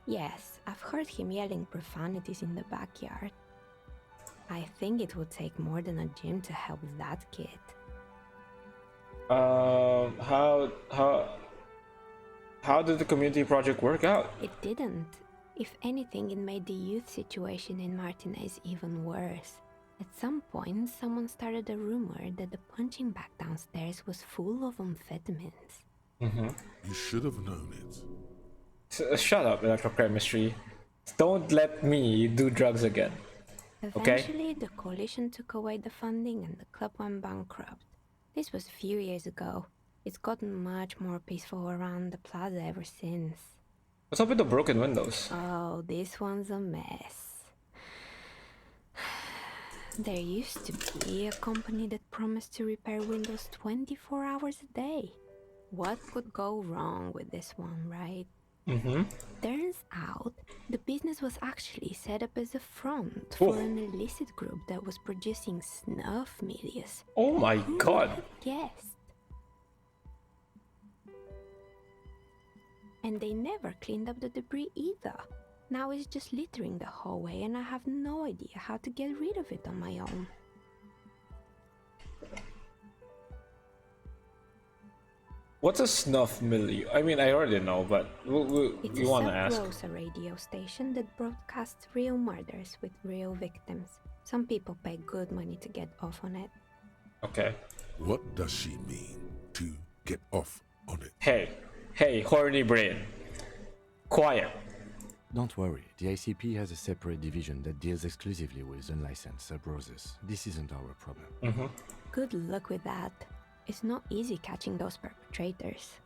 Yes, I've heard him yelling profanities in the backyard. I think it would take more than a gym to help that kid. How did the community project work out? It didn't. If anything, it made the youth situation in Martinez even worse. At some point, someone started a rumor that the punching bag downstairs was full of amphetamines. You should have known it. Shut up, electrochemistry. Don't let me do drugs again. Eventually, the coalition took away the funding and the club went bankrupt. This was a few years ago. It's gotten much more peaceful around the plaza ever since. What's up with the broken windows? Oh, this one's a mess. There used to be a company that promised to repair windows 24 hours a day. What could go wrong with this one, right? Turns out, the business was actually set up as a front for an illicit group that was producing snuff milias. Oh my god! Who would have guessed? And they never cleaned up the debris either. Now it's just littering the hallway and I have no idea how to get rid of it on my own. What's a snuff milieu? I mean, I already know, but we want to ask. It's a radio station that broadcasts real murders with real victims. Some people pay good money to get off on it. Okay. What does she mean to get off on it? Hey, horny brain. Quiet. Don't worry, the ICP has a separate division that deals exclusively with unlicensed sub-roses. This isn't our problem. Good luck with that. It's not easy catching those perpetrators.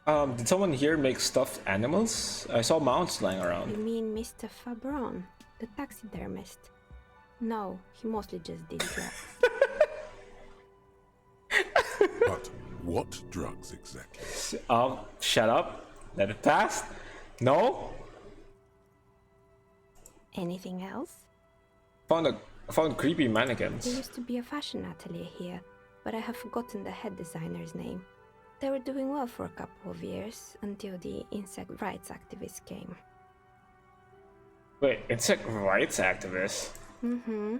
Did someone here make stuffed animals? I saw mounts lying around. You mean Mr. Fabron, the taxidermist? No, he mostly just did drugs. But what drugs exactly? Shut up. Let it pass. No? Anything else? Found creepy mannequins. There used to be a fashion atelier here, but I have forgotten the head designer's name. They were doing well for a couple of years, until the insect rights activists came. Wait, insect rights activist? Mm-hmm.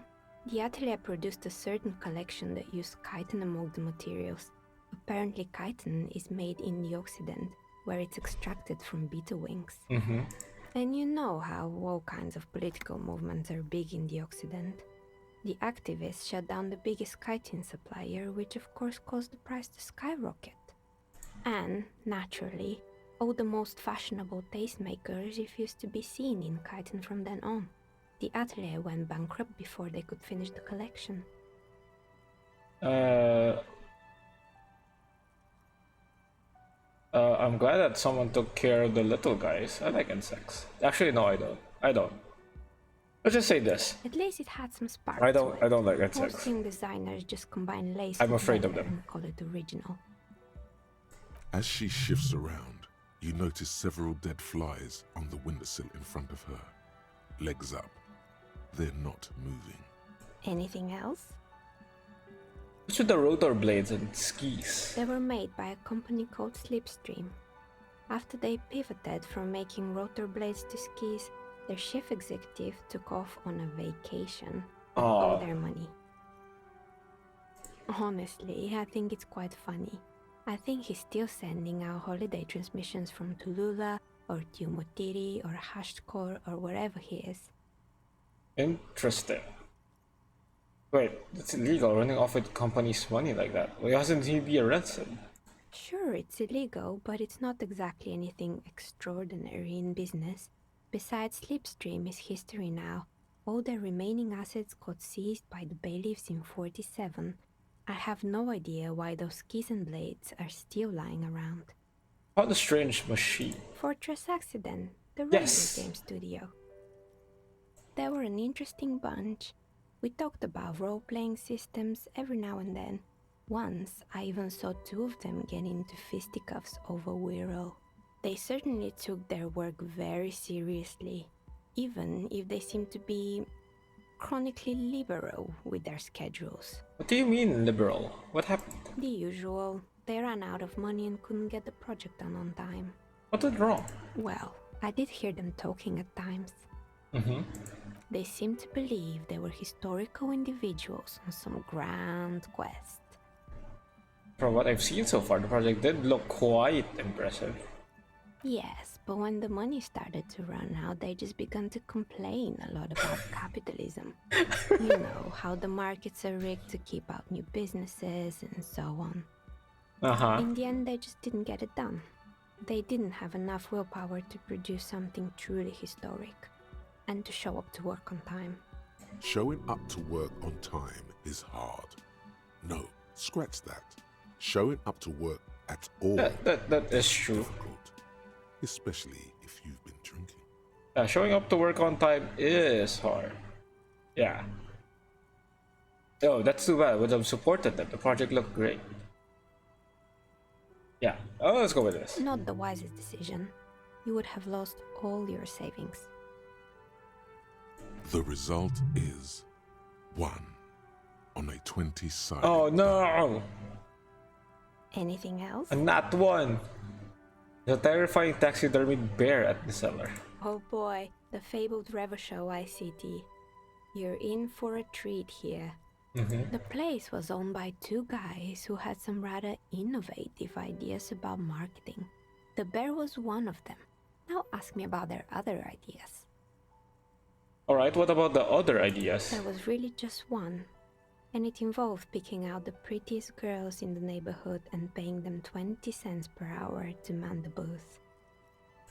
The atelier produced a certain collection that used chitin among the materials. Apparently chitin is made in the Occident, where it's extracted from beetle wings. Mm-hmm. And you know how all kinds of political movements are big in the Occident. The activists shut down the biggest chitin supplier, which of course caused the price to skyrocket. And, naturally, all the most fashionable tastemakers refused to be seen in chitin from then on. The atelier went bankrupt before they could finish the collection. I'm glad that someone took care of the little guys. I like insects. Actually, no, I don't. I don't. Let's just say this. At least it had some spark. I don't like insects. Most thing designers just combine lace. I'm with afraid of leather them. and call it original. As she shifts around, you notice several dead flies on the windowsill in front of her. Legs up. They're not moving. Anything else? What's with the rotor blades and skis? They were made by a company called Slipstream. After they pivoted from making rotor blades to skis, their chief executive took off on a vacation with all their money. Honestly, I think it's quite funny. I think he's still sending out holiday transmissions from Tulula or Tiumotiri or Hashtkor or wherever he is. Interesting. Wait, it's illegal running off with company's money like that. Why hasn't he be arrested? Sure, it's illegal, but it's not exactly anything extraordinary in business. Besides, Slipstream is history now. All their remaining assets got seized by the bailiffs in 47. I have no idea why those skis and blades are still lying around. What a strange machine. Fortress Accident, the Yes. radio game studio. They were an interesting bunch. We talked about role-playing systems every now and then. Once, I even saw two of them get into fisticuffs over Wiro. They certainly took their work very seriously, even if they seemed to be chronically liberal with their schedules. What do you mean, liberal? What happened? The usual. They ran out of money and couldn't get the project done on time. What went wrong? Well, I did hear them talking at times. Mm-hmm. They seemed to believe they were historical individuals on some grand quest. From what I've seen so far, the project did look quite impressive. Yes, but when the money started to run out, they just began to complain a lot about capitalism. You know, how the markets are rigged to keep out new businesses and so on. Uh-huh. In the end, they just didn't get it done. They didn't have enough willpower to produce something truly historic, and to show up to work on time. Showing up to work on time is hard. No, scratch that. Showing up to work at all That is true. difficult, especially if you've been drinking. Yeah, showing up to work on time is hard. Yeah. Oh, that's too bad. Would have supported them. The project looked great. Yeah. Oh, let's go with this. Not the wisest decision. You would have lost all your savings. The result is 1 on a 20-sided. Oh no! Anything else? And not one! The terrifying taxidermy bear at the cellar. Oh boy, the fabled Revashow ICT. You're in for a treat here. The place was owned by two guys who had some rather innovative ideas about marketing. The bear was one of them. Now ask me about their other ideas. Alright, what about the other ideas? There was really just one. And it involved picking out the prettiest girls in the neighborhood and paying them 20 cents per hour to man the booth.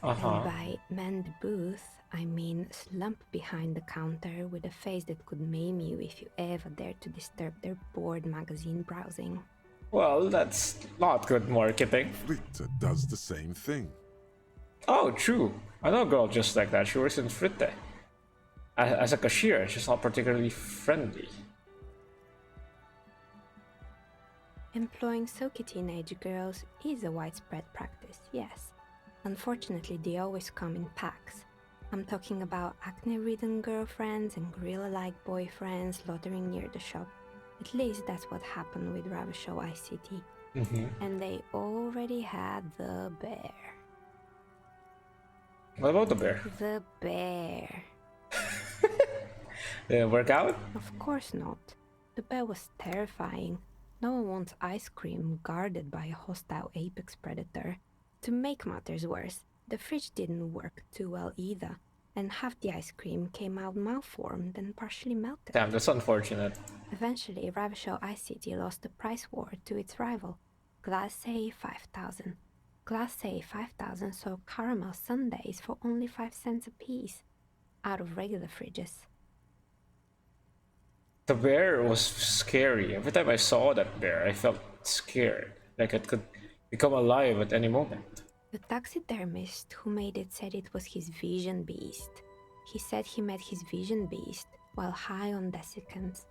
And by man the booth, I mean slump behind the counter with a face that could maim you if you ever dared to disturb their bored magazine browsing. Well, that's not good marketing. Fritte does the same thing. Oh, true. I know a girl just like that. She works in Fritte. As a cashier, she's not particularly friendly. Employing silky teenage girls is a widespread practice, yes. Unfortunately, they always come in packs. I'm talking about acne-ridden girlfriends and gorilla-like boyfriends loitering near the shop. At least that's what happened with Revashow ICT. And they already had the bear. What about the bear? The bear. Didn't work out? Of course not. The bell was terrifying. No one wants ice cream guarded by a hostile apex predator. To make matters worse, the fridge didn't work too well either, and half the ice cream came out malformed and partially melted. Damn, that's unfortunate. Eventually, Ravishell Ice City lost the price war to its rival, Glacé 5000. Glacé 5000 sold caramel sundaes for only 5 cents a piece, out of regular fridges. The bear was scary. Every time I saw that bear, I felt scared, like it could become alive at any moment. The taxidermist who made it said it was his vision beast. He said he met his vision beast while high on desiccants.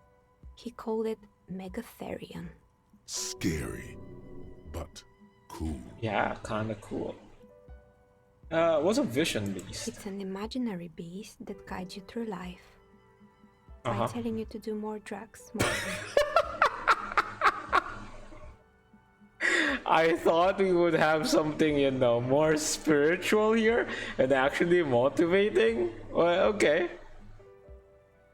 He called it Megatherion. Scary, but cool. Yeah, kinda cool. What's a vision beast? It's an imaginary beast that guides you through life. By telling you to do more drugs. I thought we would have something, you know, more spiritual here and actually motivating. Well, okay.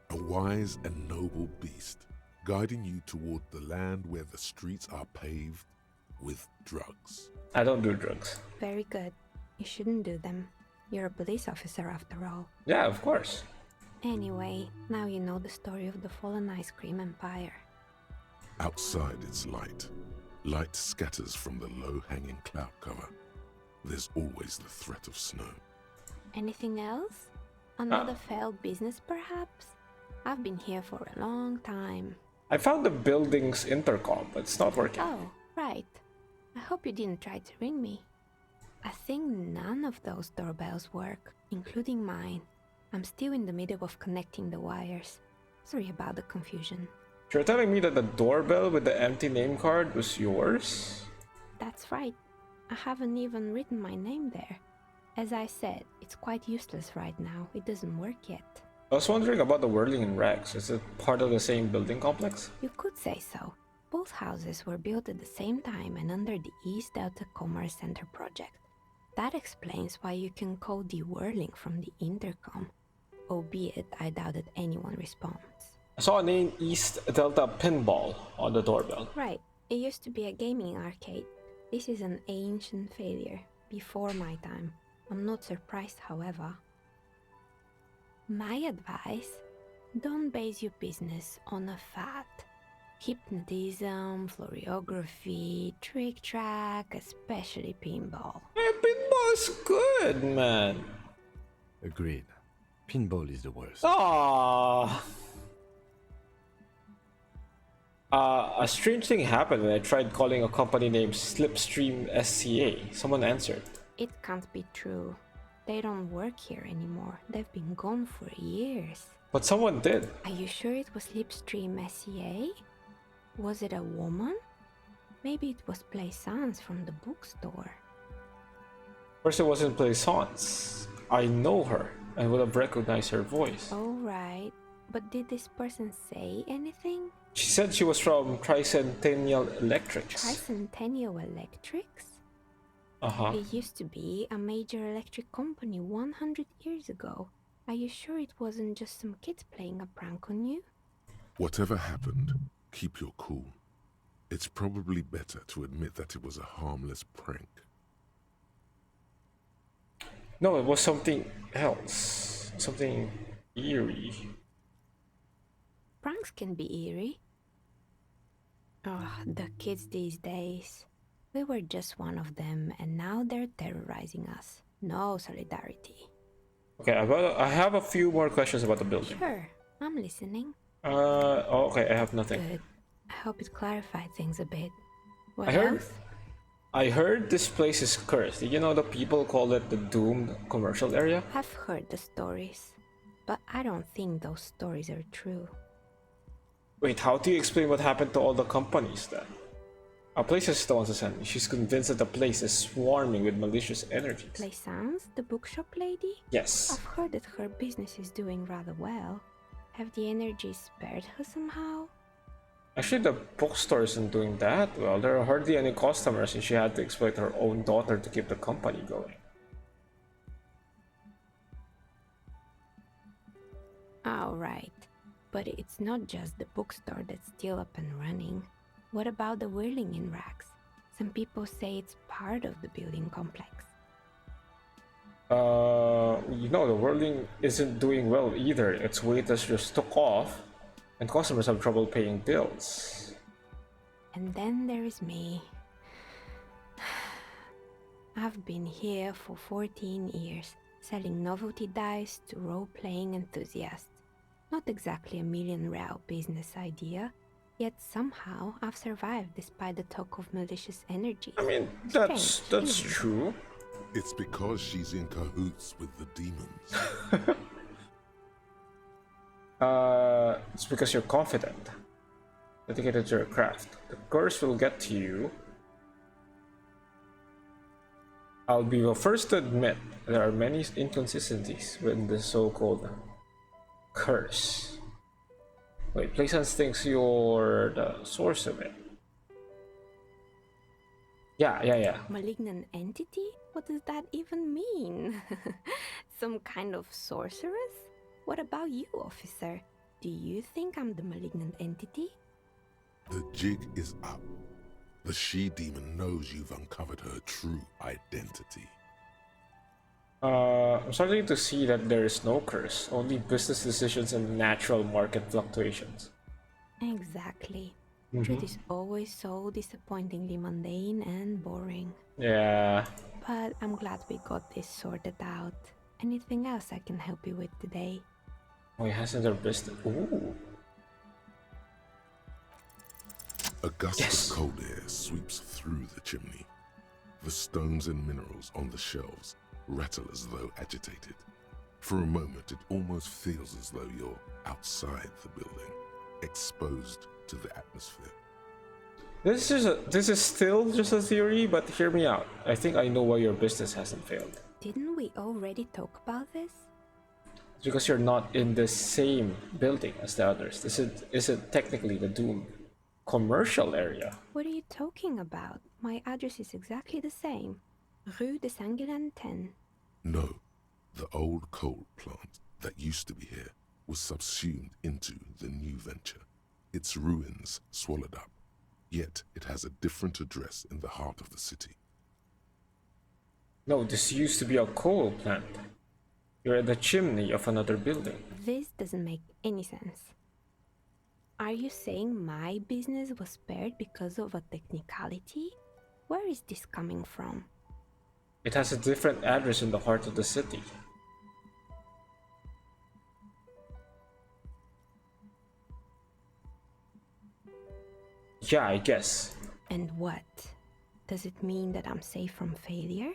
A wise and noble beast, guiding you toward the land where the streets are paved with drugs. I don't do drugs. Very good. You shouldn't do them. You're a police officer after all. Yeah, of course. Anyway, now you know the story of the fallen ice cream empire. Outside it's light. Light scatters from the low-hanging cloud cover. There's always the threat of snow. Anything else? Another failed business, perhaps? I've been here for a long time. I found the building's intercom, but it's not working. Oh, right. I hope you didn't try to ring me. I think none of those doorbells work, including mine. I'm still in the middle of connecting the wires. Sorry about the confusion. You're telling me that the doorbell with the empty name card was yours? That's right. I haven't even written my name there. As I said, it's quite useless right now. It doesn't work yet. I was wondering about the Whirling in Rex. Is it part of the same building complex? You could say so. Both houses were built at the same time and under the East Delta Commerce Center project. That explains why you can call the whirling from the intercom, albeit I doubt that anyone responds. I saw a name East Delta Pinball on the doorbell. Right. It used to be a gaming arcade. This is an ancient failure, before my time. I'm not surprised, however. My advice, don't base your business on a fad. Hypnotism, floriography, trick track, especially pinball. Hey, pinball's good, man. Agreed. Pinball is the worst. Aww. A strange thing happened when I tried calling a company named Slipstream SCA. Someone answered. It can't be true. They don't work here anymore. They've been gone for years. But someone did. Are you sure it was Slipstream SCA? Was it a woman? Maybe it was Plaisance from the bookstore. First, it wasn't Plaisance. I know her. I would have recognized her voice. Oh, right. But did this person say anything? She said she was from Tricentennial Electrics. Tricentennial Electrics? It used to be a major electric company 100 years ago. Are you sure it wasn't just some kids playing a prank on you? Whatever happened, keep your cool. It's probably better to admit that it was a harmless prank. No, it was something else. Something eerie. Pranks can be eerie. Oh, the kids these days. We were just one of them, and now they're terrorizing us. No solidarity. Okay, I have a few more questions about the building. Sure, I'm listening. Okay, I have nothing. Good. I hope it clarified things a bit. What else? I heard this place is cursed. Did you know the people call it the doomed commercial area? I've heard the stories, but I don't think those stories are true. Wait, how do you explain what happened to all the companies then? Our place is still on send me. She's convinced that the place is swarming with malicious energies. Plaisance, the bookshop lady? Yes. I've heard that her business is doing rather well. Have the energies spared her somehow? Actually, the bookstore isn't doing that well. There are hardly any customers and she had to exploit her own daughter to keep the company going. All right. But it's not just the bookstore that's still up and running. What about the whirling in racks? Some people say it's part of the building complex. The whirling isn't doing well either. Its waiters just took off, and customers have trouble paying bills. And then there is me. I've been here for 14 years, selling novelty dice to role-playing enthusiasts. Not exactly a million-real business idea, yet somehow I've survived despite the talk of malicious energies. I mean, that's true. It's because she's in cahoots with the demons. It's because you're confident, dedicated to your craft. The curse will get to you. I'll be the first to admit there are many inconsistencies with the so-called curse. Wait, Plaisance thinks you're the source of it. Yeah. Malignant entity? What does that even mean? Some kind of sorceress? What about you, officer? Do you think I'm the malignant entity? The jig is up. The she-demon knows you've uncovered her true identity. I'm starting to see that there is no curse, only business decisions and natural market fluctuations. Exactly. Truth is always so disappointingly mundane and boring. Yeah. But I'm glad we got this sorted out. Anything else I can help you with today? Why hasn't their business? Ooh. A gust of cold air sweeps through the chimney. The stones and minerals on the shelves rattle as though agitated. For a moment, it almost feels as though you're outside the building, exposed to the atmosphere. This is still just a theory, but hear me out. I think I know why your business hasn't failed. Didn't we already talk about this? It's because you're not in the same building as the others. This isn't technically the Doom commercial area. What are you talking about? My address is exactly the same. Rue de Saint-Guilain 10. No, the old coal plant that used to be here was subsumed into the new venture. Its ruins swallowed up, yet it has a different address in the heart of the city. No, this used to be a coal plant. You're at the chimney of another building. This doesn't make any sense. Are you saying my business was spared because of a technicality? Where is this coming from? It has a different address in the heart of the city. Yeah, I guess. And what? Does it mean that I'm safe from failure?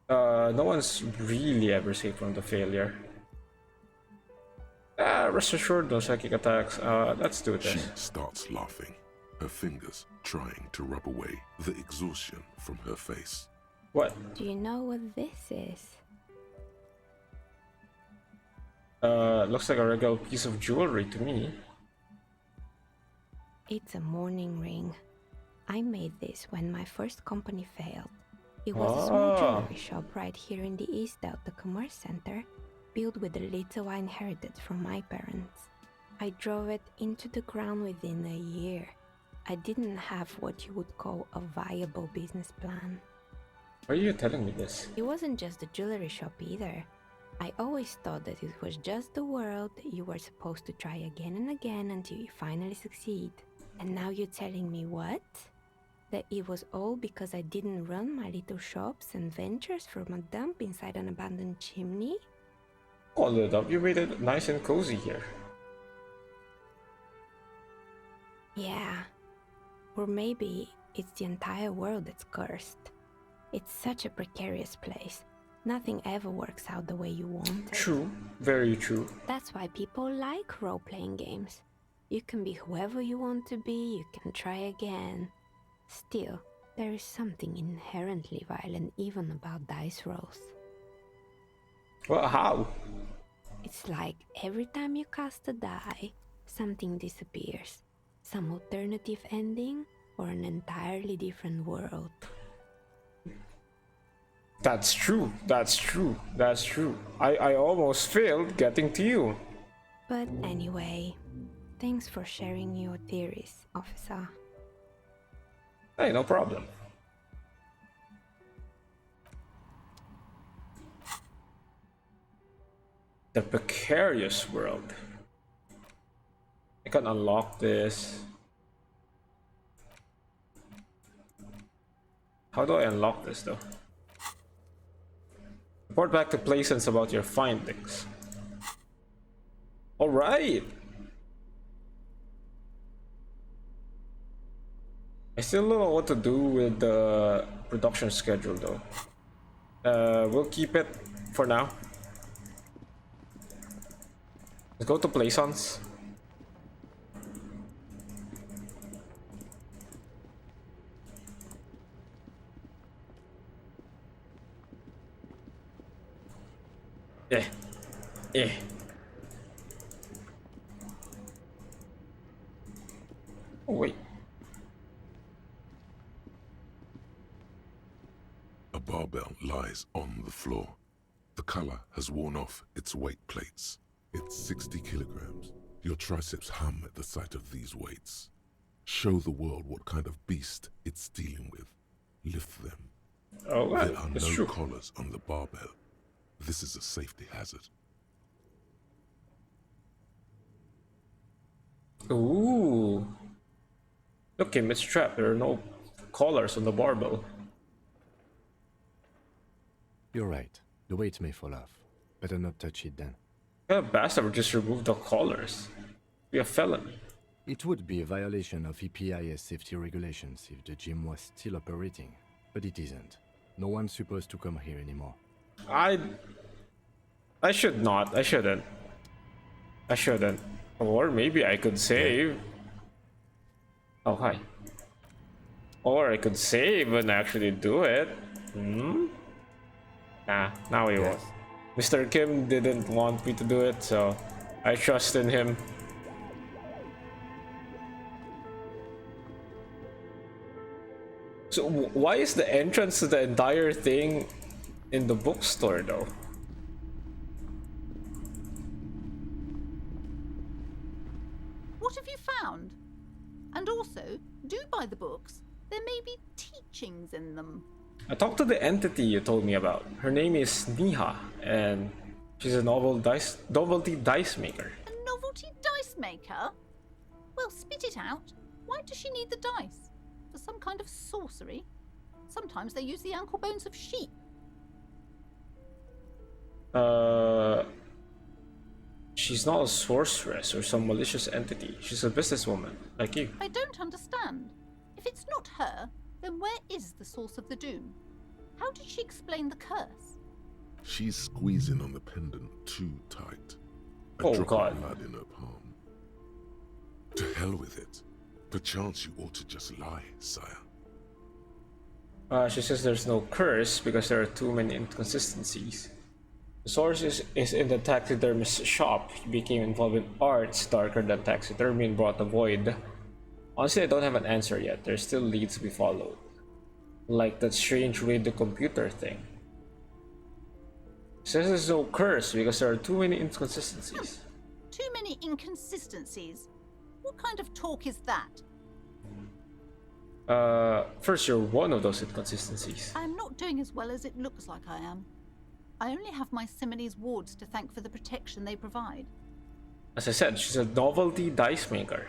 No one's really ever safe from the failure. Rest assured, no psychic attacks. Let's do this. She starts laughing, her fingers trying to rub away the exhaustion from her face. What? Do you know what this is? Looks like a regular piece of jewelry to me. It's a mourning ring. I made this when my first company failed. It was a small jewelry shop right here in the East out the Commerce Center, built with the little I inherited from my parents. I drove it into the ground within a year. I didn't have what you would call a viable business plan. Why are you telling me this? It wasn't just the jewelry shop either. I always thought that it was just the world that you were supposed to try again and again until you finally succeed. And now you're telling me what? That it was all because I didn't run my little shops and ventures from a dump inside an abandoned chimney? Hold it up, you made it nice and cozy here. Yeah. Or maybe it's the entire world that's cursed. It's such a precarious place. Nothing ever works out the way you want it. True, very true. That's why people like role-playing games. You can be whoever you want to be, you can try again. Still, there is something inherently violent even about dice rolls. Well, how? It's like every time you cast a die, something disappears. Some alternative ending or an entirely different world. That's true. I almost failed getting to you. But anyway, thanks for sharing your theories, officer. Hey, no problem. The precarious world. I can unlock this. How do I unlock this though? Report back to Plaisance about your findings. Alright! I still don't know what to do with the production schedule though. We'll keep it for now. Let's go to Plaisance. Yeah. Oh, wait. A barbell lies on the floor. The color has worn off its weight plates. It's 60 kilograms. Your triceps hum at the sight of these weights. Show the world what kind of beast it's dealing with. Lift them. Oh, wow. There are That's no true. collars on the barbell. This is a safety hazard. Ooh. Look, it's trapped. There are no collars on the barbell. You're right. The weight may fall off. Better not touch it then. Yeah, bastard would just remove the collars. Be a felony. It would be a violation of EPIS safety regulations if the gym was still operating, but it isn't. No one's supposed to come here anymore. I should not. I shouldn't. Or maybe I could save. Oh, hi. Or I could save and actually do it. Nah, now he won't. Mr. Kim didn't want me to do it, so I trust in him. So why is the entrance to the entire thing in the bookstore though? What have you found? And also, do buy the books. There may be teachings in them. I talked to the entity you told me about. Her name is Niha, and she's a novelty dice maker. A novelty dice maker? Well, spit it out. Why does she need the dice? For some kind of sorcery? Sometimes they use the ankle bones of sheep. She's not a sorceress or some malicious entity. She's a businesswoman, like you. I don't understand. If it's not her, then where is the source of the doom? How did she explain the curse? She's squeezing on the pendant too tight. A Oh, drop God. of blood in her palm. To hell with it. Perchance you ought to just lie, sire. She says there's no curse because there are too many inconsistencies. The source is in the taxidermist's shop. He became involved in arts darker than taxidermy and brought the void. Honestly, I don't have an answer yet. There still leads to be followed. Like that strange radio computer thing. It says there's no curse because there are too many inconsistencies. Too many inconsistencies? What kind of talk is that? First, you're one of those inconsistencies. I am not doing as well as it looks like I am. I only have my Simone's wards to thank for the protection they provide. As I said, she's a novelty dice maker.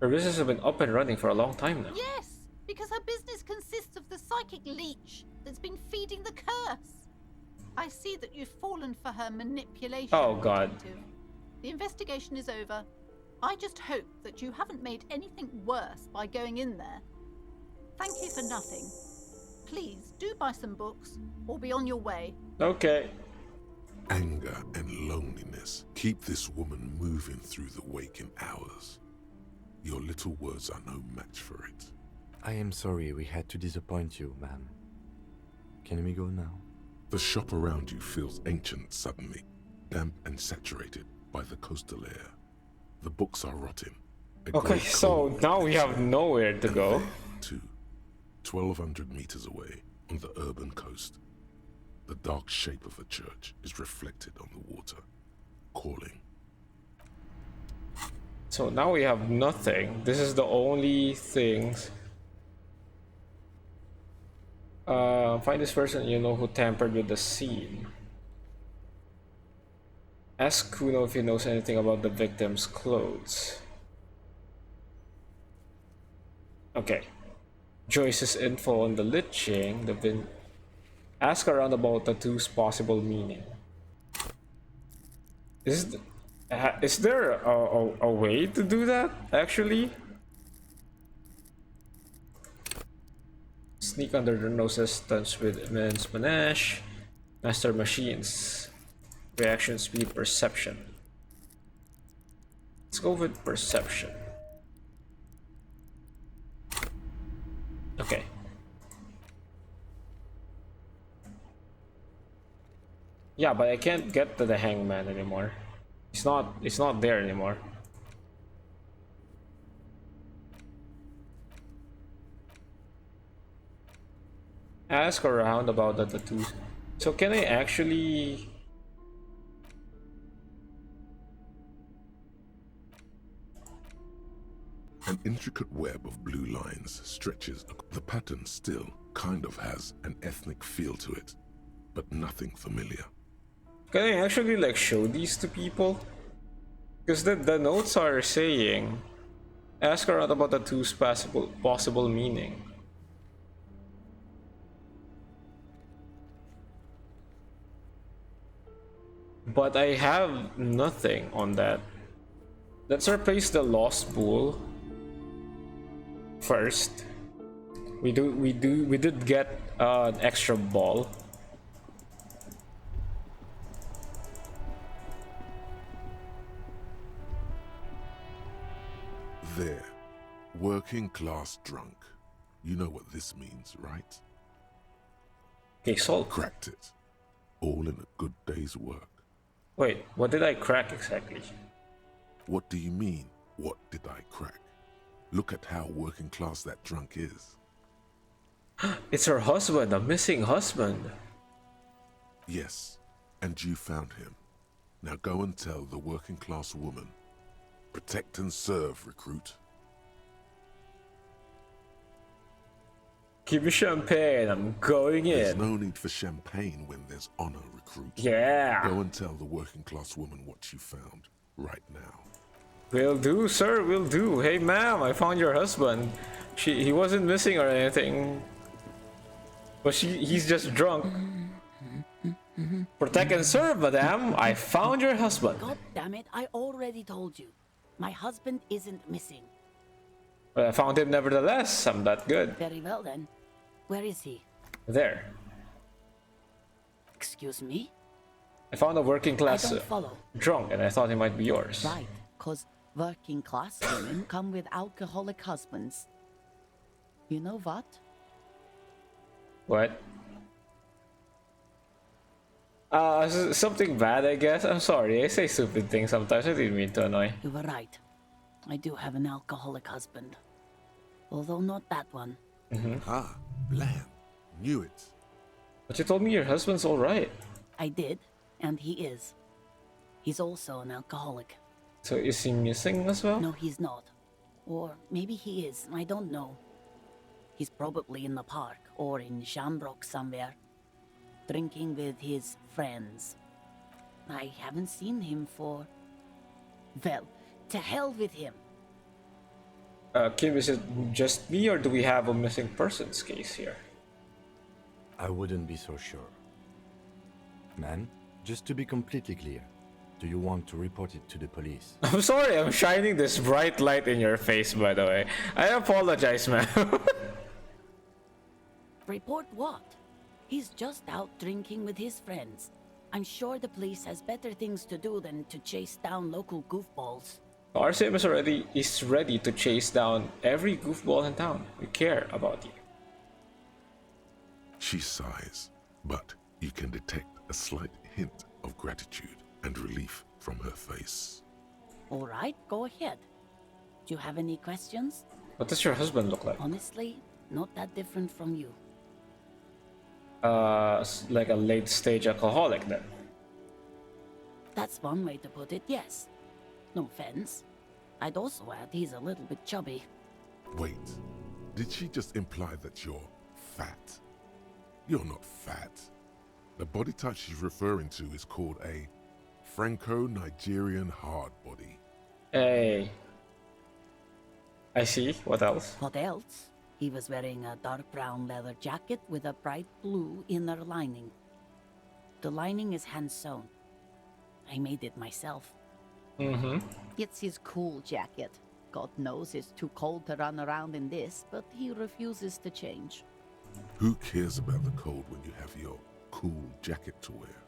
Her business has been up and running for a long time now. Yes, because her business consists of the psychic leech that's been feeding the curse. I see that you've fallen for her manipulation. Oh, God. Detective. The investigation is over. I just hope that you haven't made anything worse by going in there. Thank you for nothing. Please do buy some books or be on your way. Okay. Anger and loneliness keep this woman moving through the waking hours. Your little words are no match for it. I am sorry we had to disappoint you, ma'am. Can we go now? The shop around you feels ancient suddenly, damp and saturated by the coastal air. The books are rotting. Okay, so now we have nowhere to go. Too, 1,200 meters away on the urban coast, the dark shape of a church is reflected on the water, calling. So now we have nothing. This is the only things. Find this person you know who tampered with the scene. Ask Kuno if he knows anything about the victim's clothes. Okay. Joyce's info on the lynching. Ask around about the two's possible meaning. Is there a way to do that, actually? Sneak under their noses, stunts with immense panache. Master machines. Reaction speed, perception. Let's go with perception. Okay. Yeah, but I can't get to the hangman anymore. It's not there anymore. Ask around about the tattoo. So can I actually... An intricate web of blue lines stretches. The pattern still kind of has an ethnic feel to it, but nothing familiar. Can I actually like show these to people? Because the notes are saying, ask around about the two's possible meaning. But I have nothing on that. Let's replace the lost bull first. We did get an extra ball. There, working class drunk. You know what this means, right? Okay, so cracked it. All in a good day's work. Wait, what did I crack exactly? What do you mean, what did I crack? Look at how working class that drunk is. It's her husband, a missing husband. Yes, and you found him. Now go and tell the working class woman. Protect and serve, recruit. Give me champagne, I'm going in. There's no need for champagne when there's honor, recruit. Yeah. Go and tell the working class woman what you found, right now. Will do, sir, will do. Hey ma'am, I found your husband. He wasn't missing or anything. But he's just drunk. Protect and serve, madame. I found your husband. God damn it, I already told you. My husband isn't missing. But I found him nevertheless. I'm that good. Very well then. Where is he? There. Excuse me? I found a working class I don't follow. drunk and I thought he might be yours. Right, because working class women come with alcoholic husbands. You know what? What? Something bad, I guess. I'm sorry, I say stupid things sometimes. I didn't mean to annoy. You were right. I do have an alcoholic husband. Although not that one. Ah, blam. Knew it. But you told me your husband's alright. I did, and he is. He's also an alcoholic. So is he missing as well? No, he's not. Or maybe he is, I don't know. He's probably in the park, or in Shamrock somewhere. Drinking with his friends. I haven't seen him for... Well, to hell with him. Kim, is it just me or do we have a missing persons case here? I wouldn't be so sure. Man, just to be completely clear, do you want to report it to the police? I'm sorry, I'm shining this bright light in your face, by the way. I apologize, man. Report what? He's just out drinking with his friends. I'm sure the police has better things to do than to chase down local goofballs. RCM is ready to chase down every goofball in town. We care about you. She sighs, but you can detect a slight hint of gratitude and relief from her face. All right, go ahead. Do you have any questions? What does your husband look like? Honestly, not that different from you. Like a late-stage alcoholic then? That's one way to put it, yes. No offense. I'd also add he's a little bit chubby. Wait, did she just imply that you're fat? You're not fat. The body type she's referring to is called a Franco-Nigerian hard body. Hey. I see. What else? What else? He was wearing a dark brown leather jacket with a bright blue inner lining. The lining is hand-sewn. I made it myself. It's his cool jacket. God knows it's too cold to run around in this, but he refuses to change. Who cares about the cold when you have your cool jacket to wear?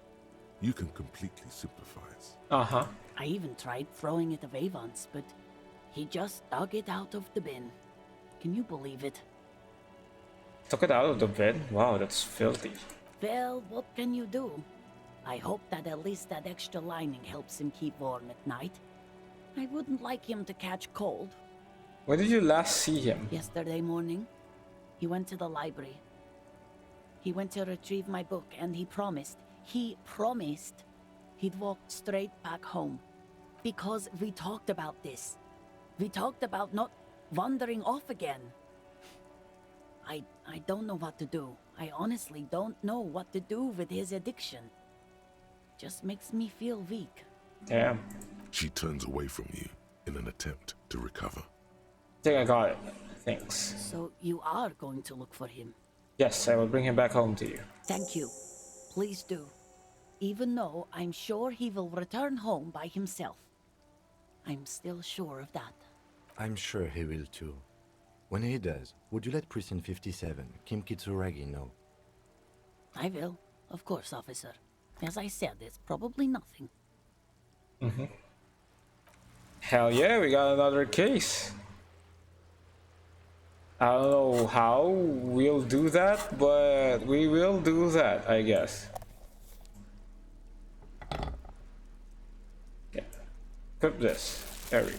You can completely sympathize. I even tried throwing it away once, but he just dug it out of the bin. Can you believe it? Took it out of the bin? Wow, that's filthy. Well, what can you do? I hope that at least that extra lining helps him keep warm at night. I wouldn't like him to catch cold. When did you last see him? Yesterday morning. He went to the library. He went to retrieve my book, and he promised he'd walk straight back home. Because we talked about this. We talked about not wandering off again. I don't know what to do. I honestly don't know what to do with his addiction. Just makes me feel weak. Damn. She turns away from you in an attempt to recover. I think I got it. Thanks. So you are going to look for him? Yes, I will bring him back home to you. Thank you. Please do. Even though I'm sure he will return home by himself. I'm still sure of that. I'm sure he will too. When he does, would you let Precinct 57, Kim Kitsuragi, know? I will. Of course, officer. As I said, it's probably nothing. Hell yeah, we got another case. I don't know how we'll do that, but we will do that, I guess. Yeah. Equip this. There we go.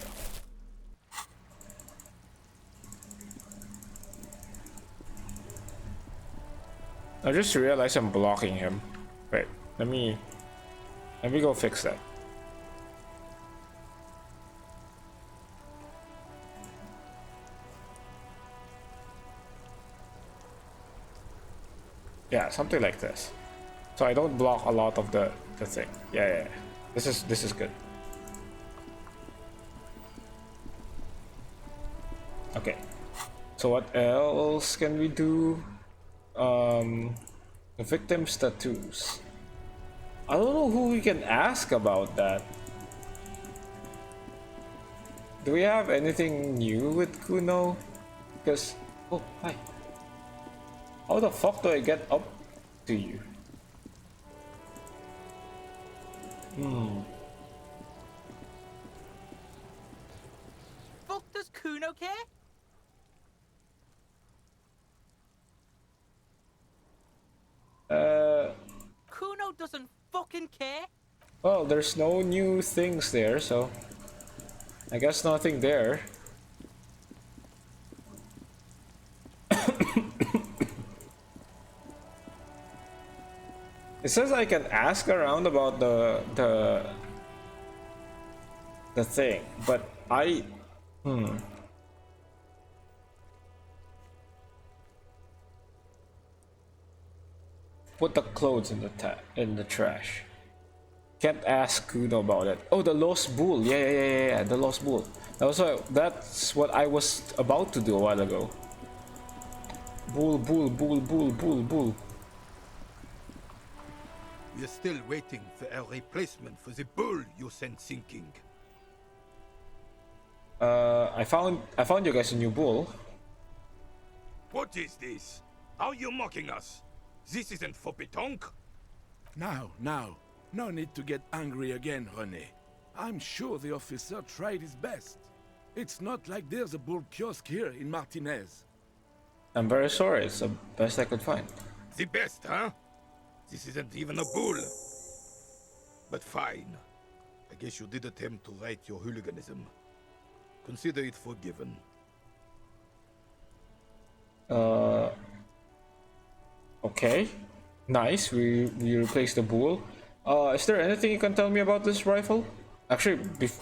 I just realized I'm blocking him. Wait, let me go fix that. Yeah, something like this. So I don't block a lot of the thing. Yeah. This is good. Okay. So what else can we do? Victims' tattoos. I don't know who we can ask about that. Do we have anything new with Kuno? Because oh hi. How the fuck do I get up to you? Fuck does Kuno care? Kuno doesn't fucking care. Well, there's no new things there, so I guess nothing there. It says I can ask around about the thing, but I put the clothes in the trash. Can't ask Kuno about it. Oh, the lost bull. Yeah, the lost bull. That's what I was about to do a while ago. Bull. We are still waiting for a replacement for the bull you sent sinking. I found you guys a new bull. What is this? Are you mocking us? This isn't for pétanque. Now. No need to get angry again, René. I'm sure the officer tried his best. It's not like there's a bull kiosk here in Martinez. I'm very sorry, it's the best I could find. The best, huh? This isn't even a bull. But fine. I guess you did attempt to right your hooliganism. Consider it forgiven. Okay. Nice, we replaced the bull. Is there anything you can tell me about this rifle? Actually,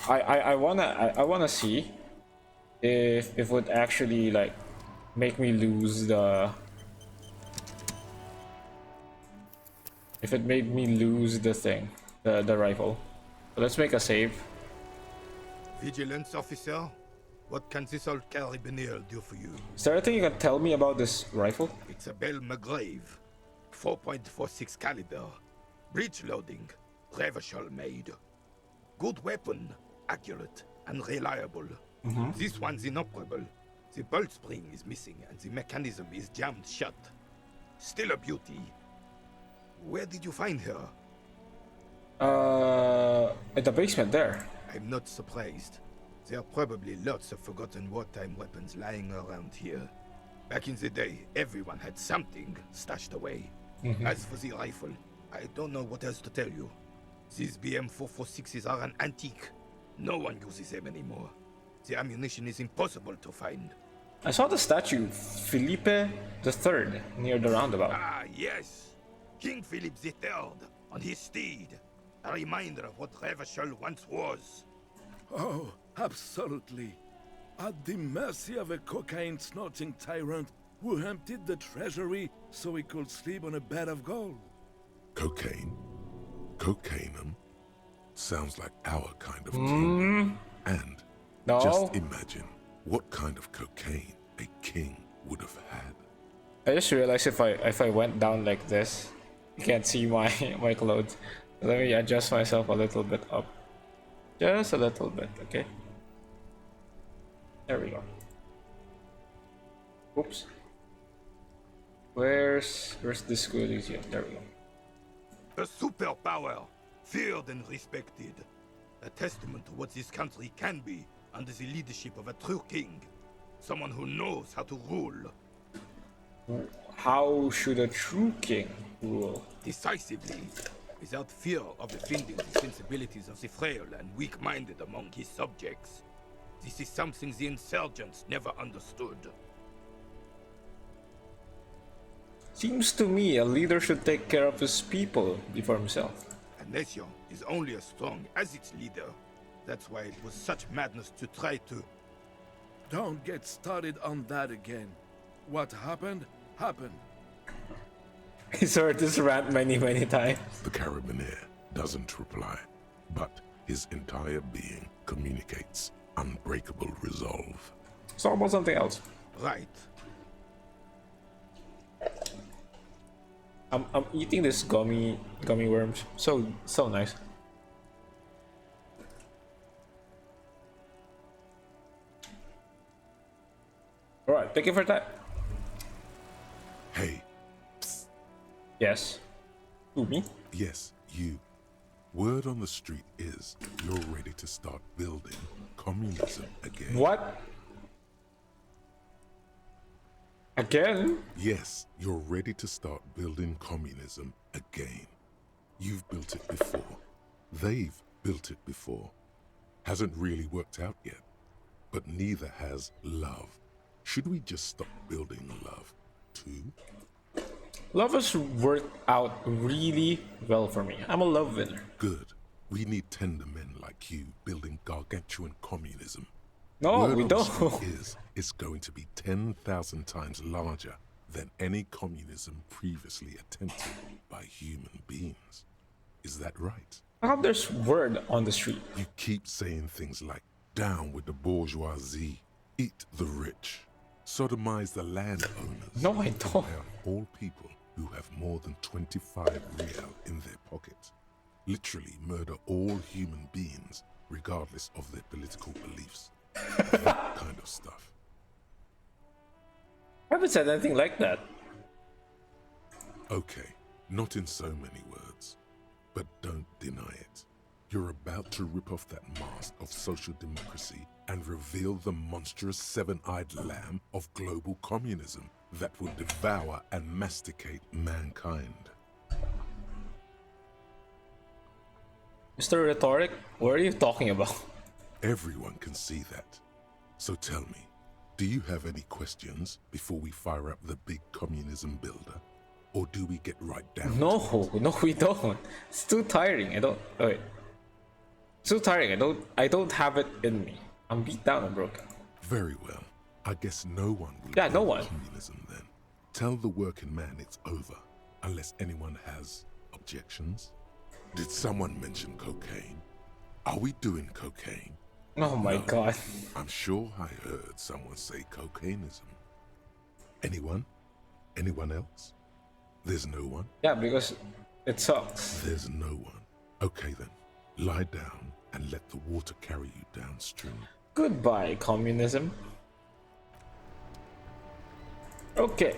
I wanna see if it would actually like make me lose the. If it made me lose the thing, the rifle. So let's make a save. Vigilance officer, what can this old carabiner do for you? Is there anything you can tell me about this rifle? It's a Bell McGrave, 4.46 caliber, breech loading, Revachol made. Good weapon, accurate and reliable. This one's inoperable. The bolt spring is missing and the mechanism is jammed shut. Still a beauty. Where did you find her? At the basement there. I'm not surprised. There are probably lots of forgotten wartime weapons lying around here. Back in the day, everyone had something stashed away. As for the rifle, I don't know what else to tell you. These BM-446s are an antique. No one uses them anymore. The ammunition is impossible to find. I saw the statue, Felipe III, near the roundabout. Ah, yes. King Philip III, on his steed. A reminder of what Revachol once was. Oh, absolutely. At the mercy of a cocaine-snorting tyrant who emptied the treasury so he could sleep on a bed of gold. Cocaine? Cocainum? Sounds like our kind of king. And just imagine what kind of cocaine a king would have had. I just realized if I went down like this, you can't see my my clothes. Let me adjust myself a little bit up. Just a little bit, okay? There we go. Oops. Where's the school ELYSIUM? There we go. A superpower, feared and respected. A testament to what this country can be under the leadership of a true king. Someone who knows how to rule. How should a true king rule? Decisively, without fear of offending the sensibilities of the frail and weak-minded among his subjects. This is something the insurgents never understood. Seems to me a leader should take care of his people before himself. A nation is only as strong as its leader. That's why it was such madness to try to... Don't get started on that again. What happened, happened. He's heard this rant many times. The carabiner doesn't reply, but his entire being communicates unbreakable resolve. Let's talk about something else. Right. I'm eating this gummy worms. So nice. Alright, thank you for that. Hey. Psst. Yes. Who, me? Yes, you. Word on the street is you're ready to start building communism again. What? Again? Yes, you're ready to start building communism again. You've built it before. They've built it before. Hasn't really worked out yet. But neither has love. Should we just stop building love, too? Love has worked out really well for me. I'm a love winner. Good. We need tender men like you building gargantuan communism. No, Word we on the don't. street it's going to be 10,000 times larger than any communism previously attempted by human beings. Is that right? How come there's word on the street? You keep saying things like, down with the bourgeoisie, eat the rich, sodomize the landowners. No, I don't. All people who have more than 25 real in their pocket. Literally murder all human beings, regardless of their political beliefs. That kind of stuff. I haven't said anything like that. Okay, not in so many words, but don't deny it. You're about to rip off that mask of social democracy and reveal the monstrous seven-eyed lamb of global communism that will devour and masticate mankind. Mr. Rhetoric, what are you talking about? Everyone can see that. So tell me, do you have any questions before we fire up the big communism builder? Or do we get right down No, we don't. It's too tiring. I don't... Wait. So tiring. I don't have it in me. I'm beat down and broken. Very well. I guess no one will Yeah, no blame one. communism then. Tell the working man it's over, unless anyone has objections. Did someone mention cocaine? Are we doing cocaine? Oh my god. I'm sure I heard someone say cocainism. Anyone? Anyone else? There's no one? Yeah, because it sucks. There's no one. Okay then, lie down and let the water carry you downstream. Goodbye, communism. Okay.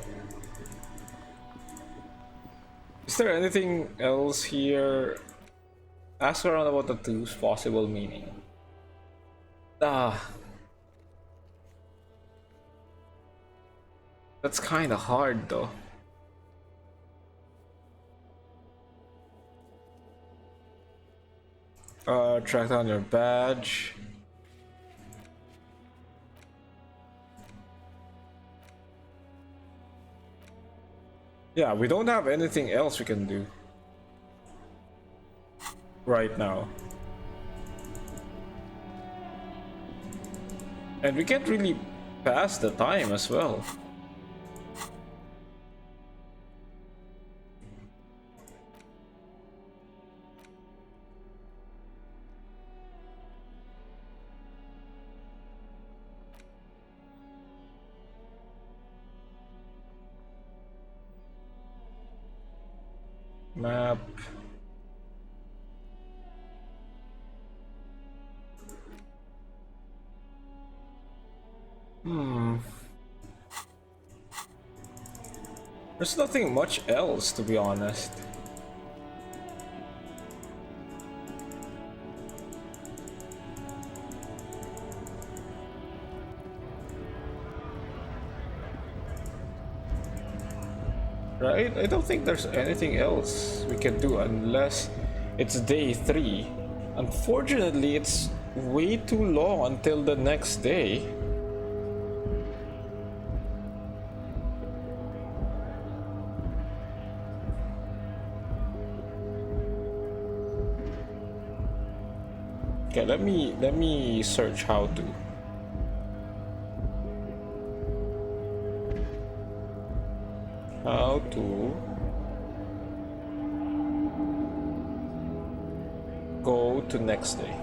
Is there anything else here? Ask around about the two's possible meaning. That's kinda hard though. Track down your badge. Yeah, we don't have anything else we can do right now. And we can't really pass the time as well. Map. There's nothing much else, to be honest. Right? I don't think there's anything else we can do unless it's day 3. Unfortunately, it's way too long until the next day. Okay, let me search how to. How to go to next day.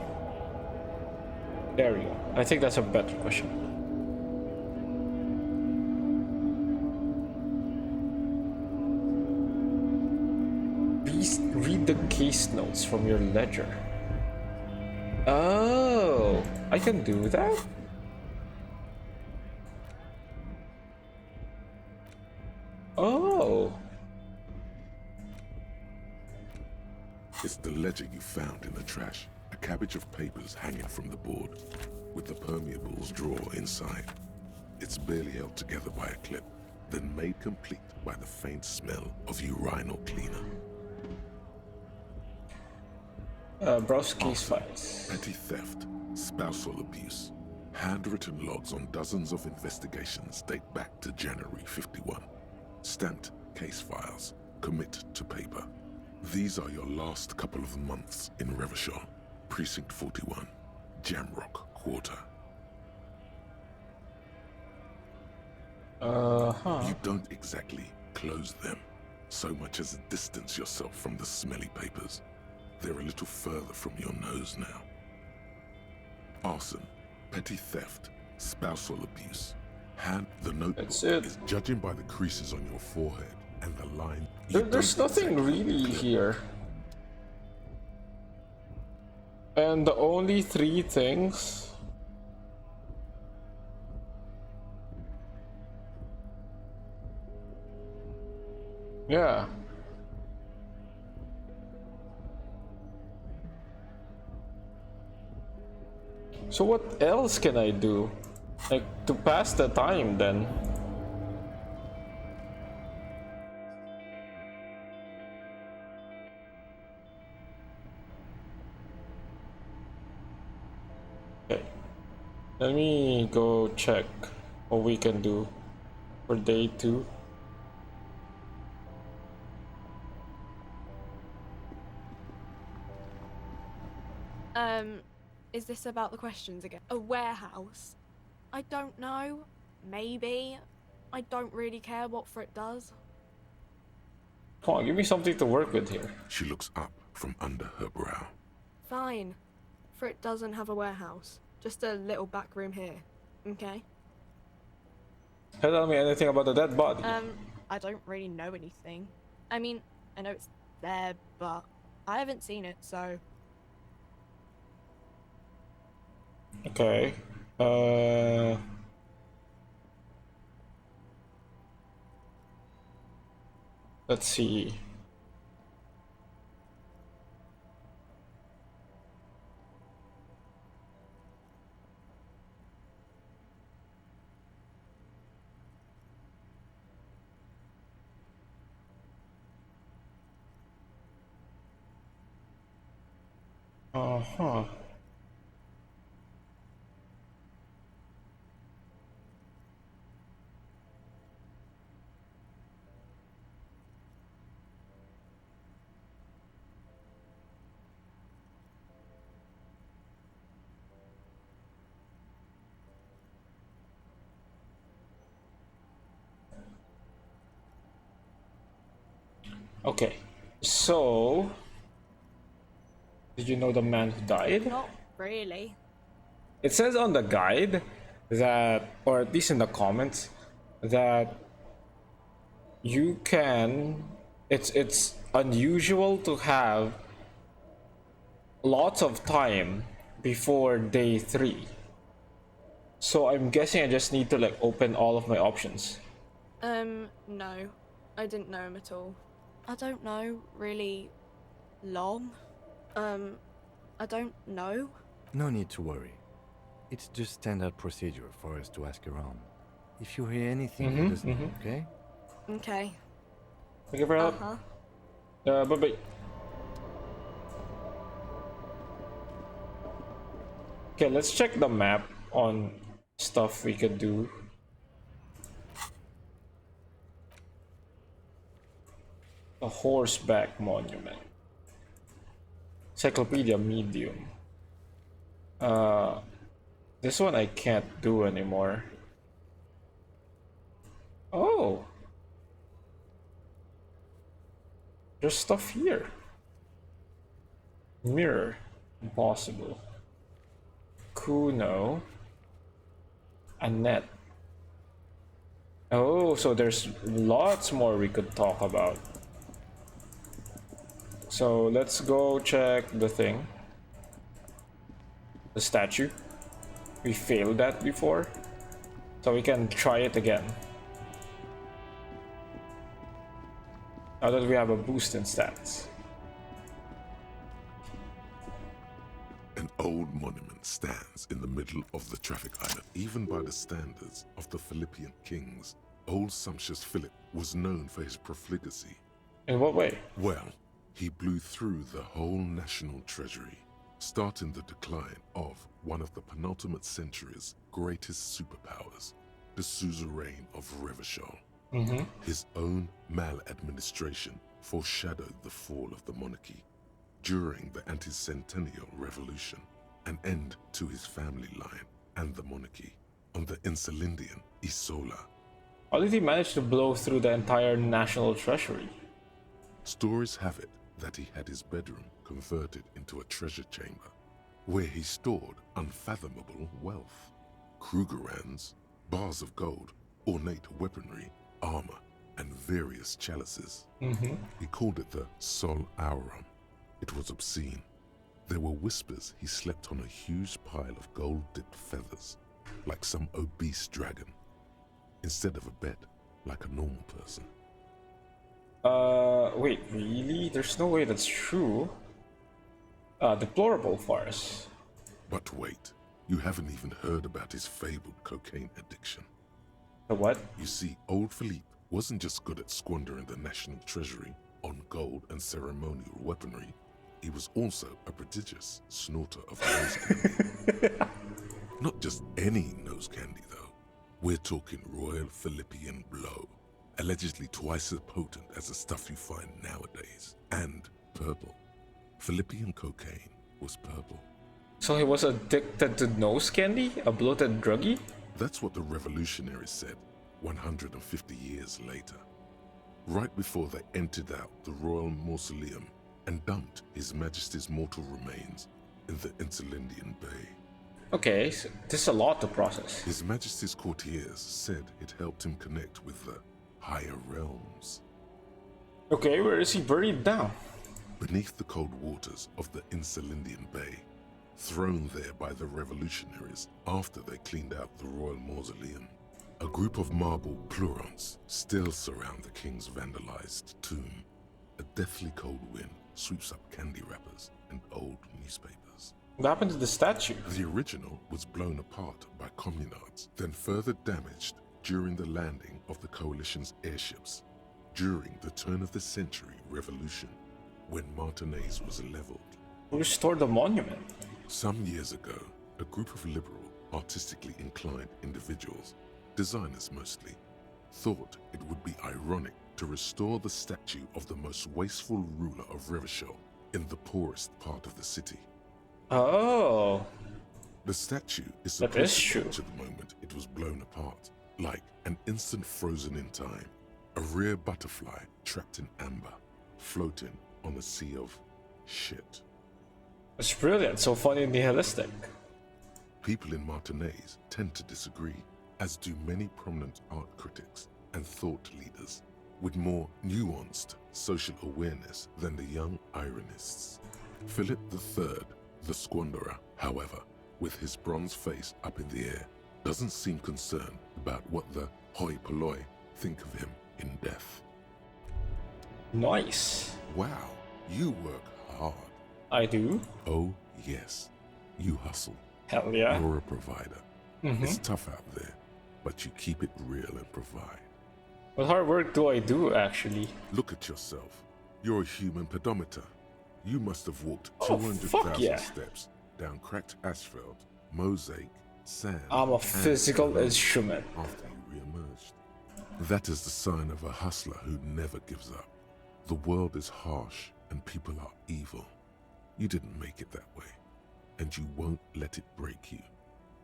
There we go. I think that's a better question. Please read the case notes from your ledger. Oh, I can do that? Oh. It's the ledger you found in the trash. A cabbage of papers hanging from the board, with the permeables drawer inside. It's barely held together by a clip, then made complete by the faint smell of urinal cleaner. Browse case files. Petty theft, spousal abuse. Handwritten logs on dozens of investigations date back to January 51. Stamped case files, commit to paper. These are your last couple of months in Revachol, Precinct 41, Jamrock Quarter. You don't exactly close them, so much as distance yourself from the smelly papers. They're a little further from your nose now. Arson, petty theft, spousal abuse. The notebook is judging by the creases on your forehead and the line. There's nothing really here. And the only 3 things. Yeah. So what else can I do? Like, to pass the time then? Okay. Let me go check what we can do for day 2. Is this about the questions again? A warehouse? I don't know. Maybe. I don't really care what Frit does. Come on, give me something to work with here. She looks up from under her brow. Fine. Frit doesn't have a warehouse. Just a little back room here. Okay? Tell me anything about the dead body. I don't really know anything. I mean, I know it's there, but I haven't seen it, so... Okay. Let's see. Uh-huh. Okay, so did you know the man who died? Not really. It says on the guide that, or at least in the comments, that you can, it's unusual to have lots of time before day 3. So I'm guessing I just need to like open all of my options. No. I didn't know him at all. I don't know really long. I don't know. No need to worry. It's just standard procedure for us to ask around. If you hear anything, let us know, okay? Okay. Thank you for help. Bye-bye. Okay, let's check the map on stuff we could do. A horseback monument. Encyclopedia medium. This one I can't do anymore. Oh. There's stuff here. Mirror. Impossible. Kuno. Annette. Oh, so there's lots more we could talk about. So let's go check the thing. The statue. We failed that before. So we can try it again. Now that we have a boost in stats. An old monument stands in the middle of the traffic island. Even by the standards of the Philippian kings, old sumptuous Philip was known for his profligacy. In what way? Well, he blew through the whole national treasury, starting the decline of one of the penultimate century's greatest superpowers, the suzerain of Revachol. His own maladministration foreshadowed the fall of the monarchy. During the anti-centennial revolution, an end to his family line and the monarchy on the Insulindian Isola. How did he manage to blow through the entire national treasury? Stories have it that he had his bedroom converted into a treasure chamber, where he stored unfathomable wealth. Krugerrands, bars of gold, ornate weaponry, armor, and various chalices. He called it the Sol Aurum. It was obscene. There were whispers he slept on a huge pile of gold-dipped feathers, like some obese dragon, instead of a bed, like a normal person. Wait, really? There's no way that's true. Deplorable farce. But wait, you haven't even heard about his fabled cocaine addiction. The what? You see, old Philippe wasn't just good at squandering the national treasury on gold and ceremonial weaponry, he was also a prodigious snorter of nose candy. Not just any nose candy, though. We're talking Royal Philippian Blow, allegedly twice as potent as the stuff you find nowadays, and purple. Philippian cocaine was purple. So he was addicted to nose candy? A bloated druggie? That's what the revolutionaries said 150 years later, right before they emptied out the royal mausoleum and dumped His Majesty's mortal remains in the Interlindian Bay. Okay, so this is a lot to process. His Majesty's courtiers said it helped him connect with the higher realms. Okay, where is he buried now? Beneath the cold waters of the Interlindian Bay, thrown there by the revolutionaries after they cleaned out the royal mausoleum. A group of marble pleurons still surround the king's vandalized tomb. A deathly cold wind sweeps up candy wrappers and old newspapers. What happened to the statue? The original was blown apart by communards, then further damaged during the landing of the coalition's airships during the turn-of-the-century revolution, when Martinez was leveled. Who restored the monument? Some years ago, a group of liberal, artistically inclined individuals, designers mostly, thought it would be ironic to restore the statue of the most wasteful ruler of Revachol in the poorest part of the city. Oh. The statue is That is supposed to true. capture the moment it was blown apart, like an instant frozen in time, a rare butterfly trapped in amber, floating on a sea of shit. It's brilliant, so funny and nihilistic. People in Martinez tend to disagree, as do many prominent art critics and thought leaders with more nuanced social awareness than the young ironists. Philip III, the Squanderer, however, with his bronze face up in the air, doesn't seem concerned about what the hoi polloi think of him in death. Nice. Wow, you work hard. I do? Oh, yes. You hustle. Hell yeah. You're a provider. Mhm. It's tough out there, but you keep it real and provide. What hard work do I do, actually? Look at yourself. You're a human pedometer. You must have walked Oh, 200,000 fuck yeah. steps down cracked asphalt, mosaic, sand. I'm a and physical cement instrument. After you re-emerged. That is the sign of a hustler who never gives up. The world is harsh and people are evil. You didn't make it that way, and you won't let it break you.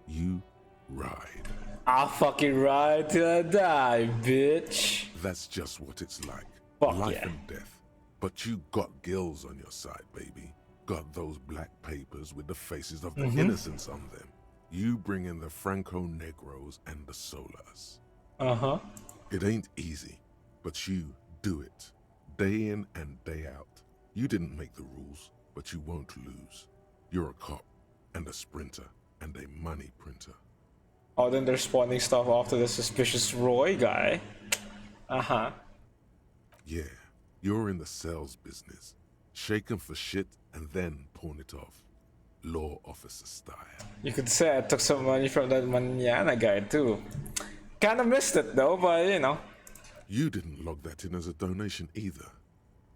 You ride. I'll fucking ride till I die, bitch. That's just what it's like. Fuck Life yeah. and death. But you got gills on your side, baby. Got those black papers with the faces of the Mhm. innocents on them. You bring in the Franco-Negros and the Solas. Uh-huh. It ain't easy, but you do it. Day in and day out. You didn't make the rules, but you won't lose. You're a cop and a sprinter and a money printer. Oh, then they're spawning stuff after the suspicious Roy guy. Uh-huh. Yeah, you're in the sales business. Shake 'em for shit and then pawn it off. Law officer style. You could say I took some money from that Manana guy, too. Kinda missed it, though, but, you know. You didn't log that in as a donation either.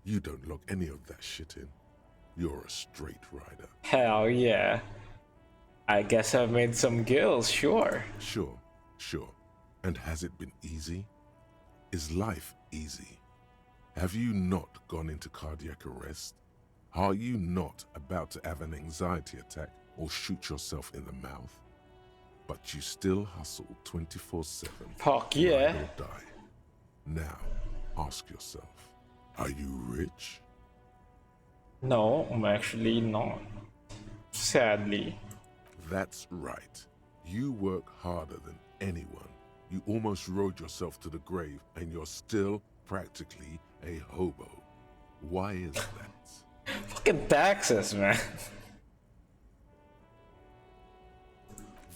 You don't log any of that shit in. You're a straight rider. Hell yeah. I guess I've made some gills, sure. Sure. And has it been easy? Is life easy? Have you not gone into cardiac arrest? Are you not about to have an anxiety attack or shoot yourself in the mouth? But you still hustle 24/7. Fuck yeah. Ride or die. Now, ask yourself, are you rich? No, I'm actually not. Sadly. That's right. You work harder than anyone. You almost rode yourself to the grave and you're still practically a hobo. Why is that? Fucking taxes, man.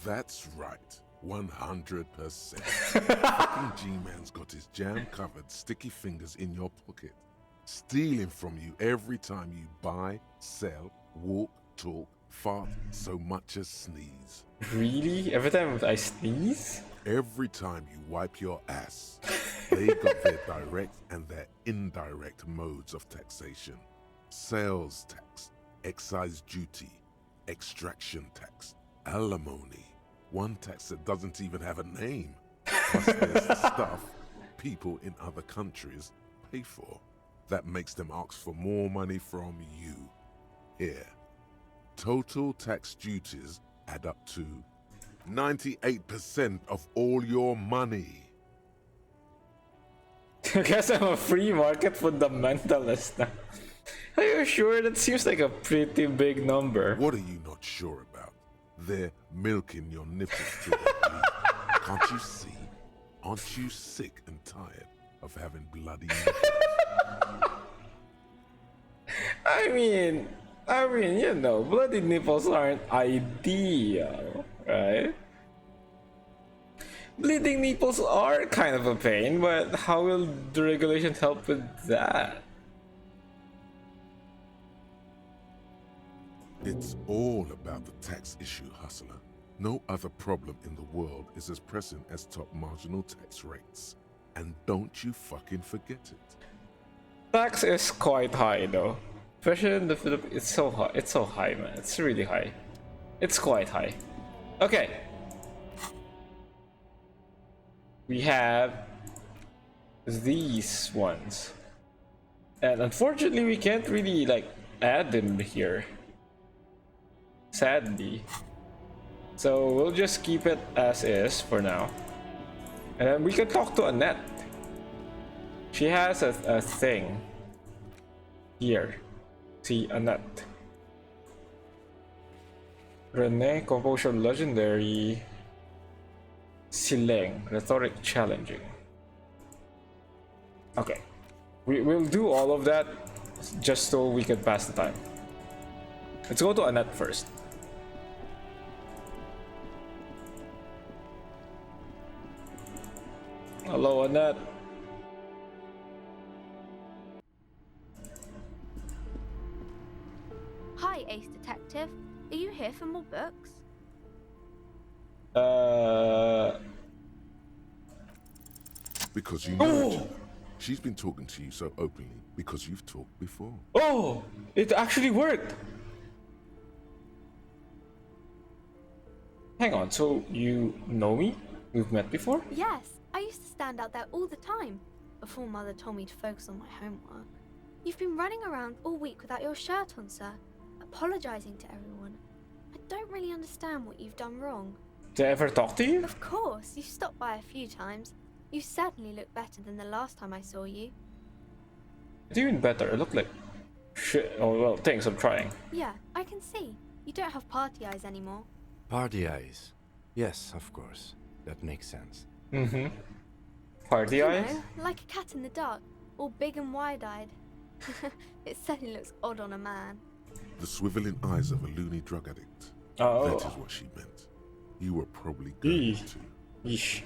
That's right. 100%. Fucking G-Man's got his jam-covered sticky fingers in your pocket, stealing from you every time you buy, sell, walk, talk, fart, so much as sneeze. Really? Every time I sneeze? Every time you wipe your ass, they got their direct and their indirect modes of taxation. Sales tax, excise duty, extraction tax, alimony, one tax that doesn't even have a name. Plus there's the stuff people in other countries pay for that makes them ask for more money from you. Here, Total tax duties add up to 98% of all your money. I guess I'm a free market fundamentalist now. Are you sure? That seems like a pretty big number. What are you not sure about? They're milking your nipples to the bleed. Can't you see? Aren't you sick and tired of having bloody nipples? I mean, you know, bloody nipples aren't ideal, right? Bleeding nipples are kind of a pain, but how will the regulations help with that? It's all about the tax issue, hustler. No other problem in the world is as pressing as top marginal tax rates. And don't you fucking forget it. Tax is quite high though. Especially in the Philippines, it's so high. It's so high, man. It's really high. It's quite high. Okay. We have these ones. And unfortunately, we can't really like add them here. Sadly. So we'll just keep it as is for now. And then we can talk to Annette. She has a thing here. See, Annette. Rene, composure legendary. Sileng, rhetoric challenging. Okay. We'll do all of that just so we can pass the time. Let's go to Annette first. Hello, Annette. Hi, Ace Detective. Are you here for more books? Because you know her. She's been talking to you so openly because you've talked before. Oh, it actually worked. Hang on, so you know me? We've met before? Yes, I used to stand out there all the time before Mother told me to focus on my homework. You've been running around all week without your shirt on, sir, apologizing to everyone. I don't really understand what you've done wrong. Did I ever talk to you? Of course, you've stopped by a few times. You certainly look better than the last time I saw you. It's even better. I look like shit. Oh, well, thanks, I'm trying. Yeah, I can see. You don't have party eyes anymore. Party eyes? Yes, of course. That makes sense. Mm-hmm. Party You eyes? know, like a cat in the dark, all big and wide-eyed. It certainly looks odd on a man. The swiveling eyes of a loony drug addict. Oh. That is what she meant. You were probably going to. Yeesh.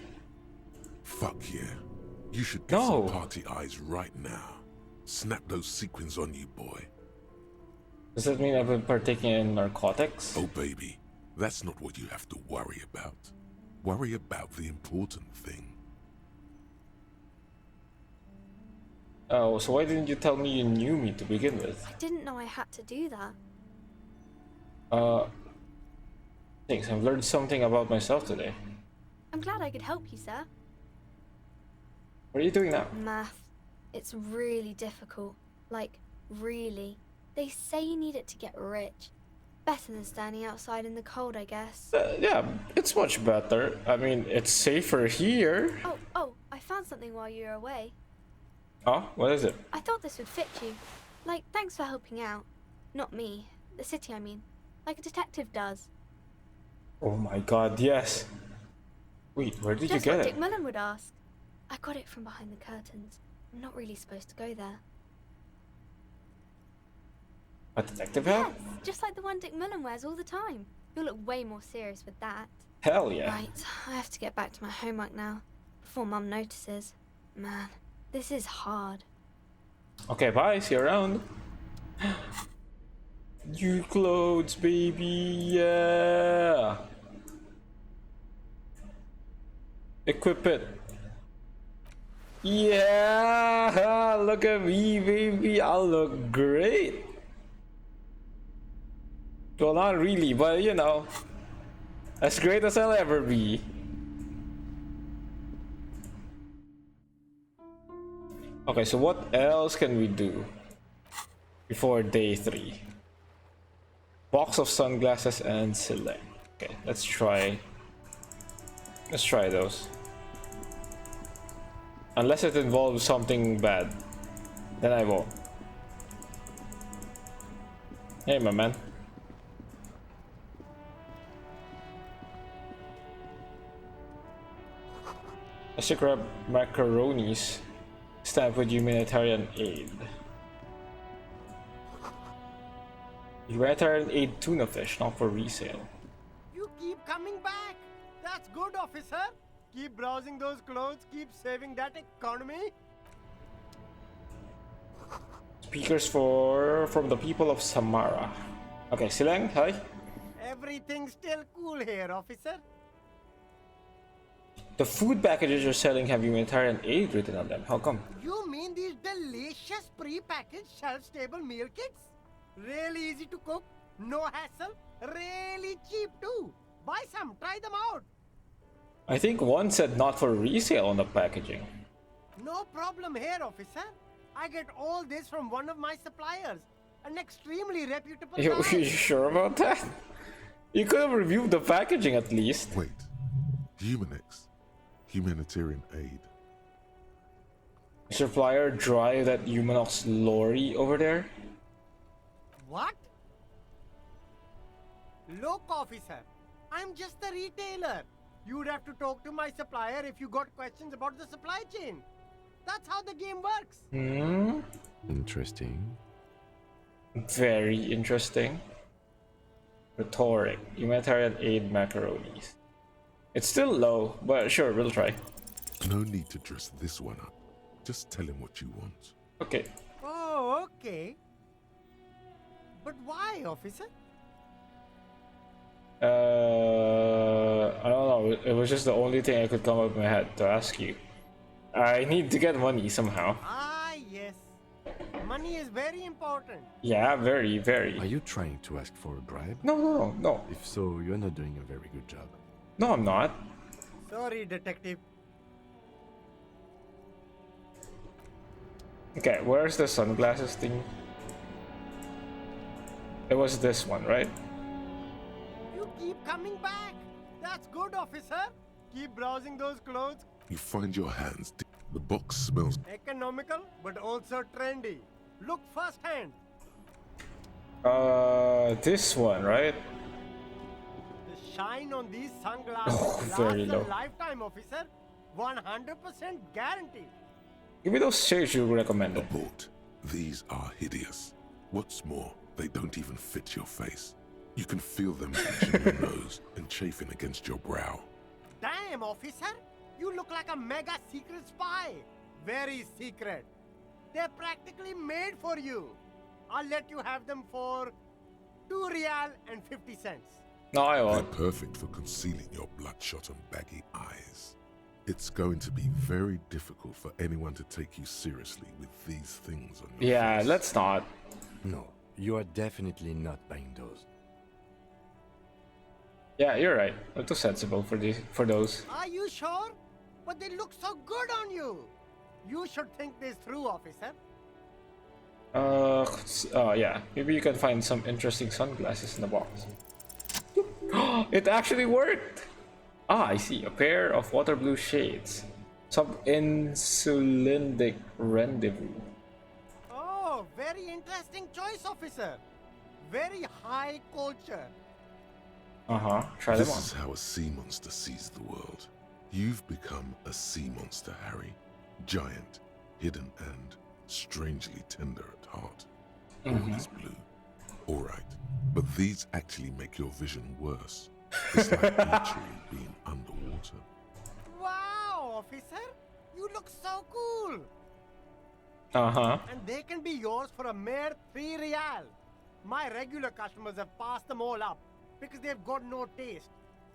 Fuck yeah. You should get some party eyes right now. Snap those sequins on you, boy. Does that mean I've been partaking in narcotics? Oh, baby. That's not what you have to worry about. Worry about the important thing. Oh, so why didn't you tell me you knew me to begin with? I didn't know I had to do that. Thanks, I've learned something about myself today. I'm glad I could help you, sir. What are you doing now? Math. It's really difficult. Like, really. They say you need it to get rich. Better than standing outside in the cold, I guess. Yeah, it's much better. I mean, it's safer here. Oh, I found something while you were away. Oh, what is it? I thought this would fit you. Like, thanks for helping out. Not me. The city, I mean. Like a detective does. Oh my god, yes. Wait, where did you get what it? Dick Mullen would ask. I got it from behind the curtains. I'm not really supposed to go there. A detective hat? Yes, just like the one Dick Mullen wears all the time. You'll look way more serious with that. Hell yeah. Right, I have to get back to my homework now. Before Mum notices. Man, this is hard. Okay, bye, see you around. New clothes, baby, yeah. Equip it. Yeah, look at me, baby. I'll look great. Well, not really, but you know, as great as I'll ever be. Okay, so what else can we do before day 3? Box of sunglasses and select. Okay, let's try those. Unless it involves something bad, then I won't. Hey, my man. Let's grab macaronis. Stamp with humanitarian aid. Humanitarian aid tuna fish, not for resale. You keep coming back. That's good, officer. Keep browsing those clothes. Keep saving that economy. Speakers from the people of Samara. Okay, Silang, hi. Everything's still cool here, officer. The food packages you're selling have humanitarian aid written on them. How come? You mean these delicious pre-packaged shelf-stable meal kits? Really easy to cook, no hassle, really cheap too. Buy some, try them out. I think one said not for resale on the packaging. No problem here, officer. I get all this from one of my suppliers, an extremely reputable You guy. sure about that? You could have reviewed the packaging at least. Wait, Humanex, humanitarian aid. Supplier drive that Humanox lorry over there? What? Look, officer, I'm just a retailer. You'd have to talk to my supplier if you got questions about the supply chain. That's how the game works. Hmm. Interesting. Very interesting. Rhetoric. Humanitarian aid macaronis. It's still low, but sure, we'll try. No need to dress this one up. Just tell him what you want. Okay. Oh, okay. But why, officer? I don't know. It was just the only thing I could come up with my head to ask you. I need to get money somehow. Ah, yes. Money is very important. Yeah, very, very. Are you trying to ask for a bribe? No. If so, you're not doing a very good job. No, I'm not. Sorry, detective. Okay, where's the sunglasses thing? It was this one, right? You keep coming back. That's good, officer. Keep browsing those clothes. You find your hands. The box smells. Economical, but also trendy. Look firsthand. This one, right? The shine on these sunglasses very lasts low. a lifetime, officer. 100% guaranteed. Give me those shades you recommended. Abort. These are hideous. What's more, they don't even fit your face. You can feel them pinching your nose and chafing against your brow. Damn, officer. You look like a mega secret spy. Very secret. They're practically made for you. I'll let you have them for 2 real and 50 cents. No, I They're won't. perfect for concealing your bloodshot and baggy eyes. It's going to be very difficult for anyone to take you seriously with these things on your Yeah, face. let's not. No, you are definitely not buying those. Yeah, you're right. A little sensible for those. Are you sure? But they look so good on you. You should think this through, officer. Yeah. Maybe you can find some interesting sunglasses in the box. It actually worked! Ah, I see. A pair of water blue shades. Sub-insulindic rendezvous. Oh, very interesting choice, officer. Very high culture. Uh-huh. Try them on. This is how a sea monster sees the world. You've become a sea monster, Harry. Giant, hidden, and strangely tender at heart. All is blue. All right, but these actually make your vision worse. It's like literally being underwater. Wow, officer. You look so cool. Uh-huh. And they can be yours for a mere 3 real. My regular customers have passed them all up because they've got no taste.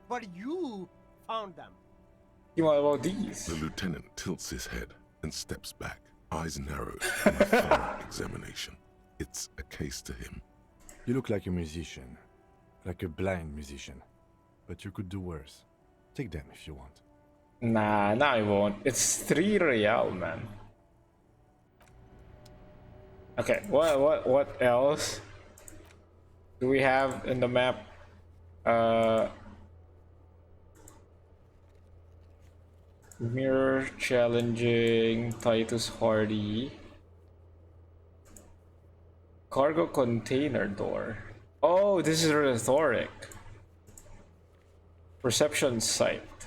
But you found them. What about these? The lieutenant tilts his head and steps back, eyes narrowed in a thorough examination. It's a case to him. You look like a musician. Like a blind musician. But you could do worse. Take them if you want. Nah, I won't. It's 3 real, man. Okay, what else? Do we have in the map mirror challenging Titus Hardy, cargo container door? Oh, this is rhetoric. Perception site,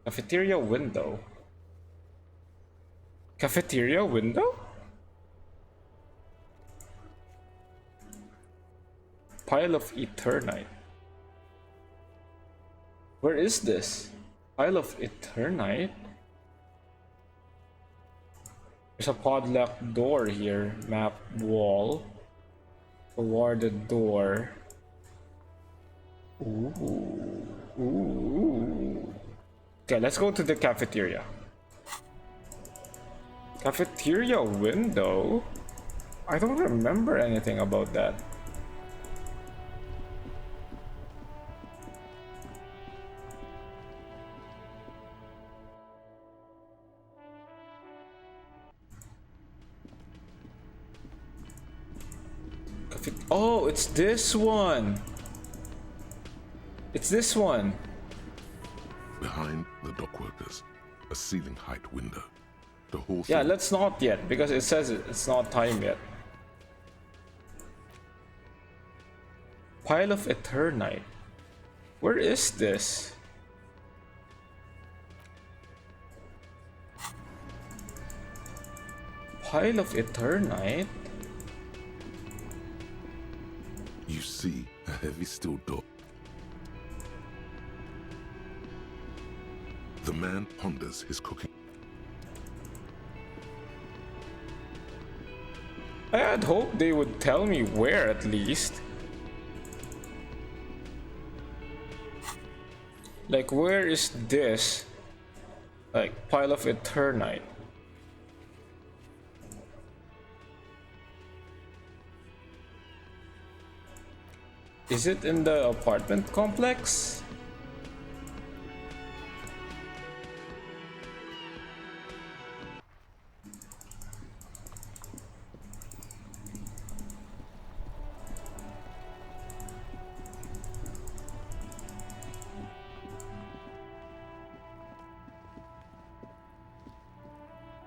cafeteria window. Cafeteria window? Pile of Eternite. Where is this? Pile of Eternite? There's a padlock door here. Map wall. A warded door. Ooh. Ooh. Okay, let's go to the cafeteria. Cafeteria window? I don't remember anything about that. Oh, it's this one. It's this one. Behind the dockworkers, a ceiling height window. The whole Yeah, thing. let's not yet, because it says it's not time yet. Pile of Eternite. Where is this? Pile of Eternite? You see a heavy steel door. The man ponders his cooking. I had hoped they would tell me where at least. Like, where is this? Like, pile of Eternite. Is it in the apartment complex?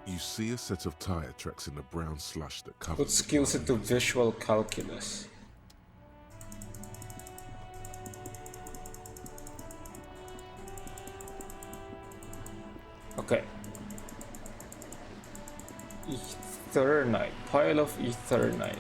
You see a set of tire tracks in the brown slush that covers. Put skills into visual calculus. Okay. Eternite. Pile of Eternite.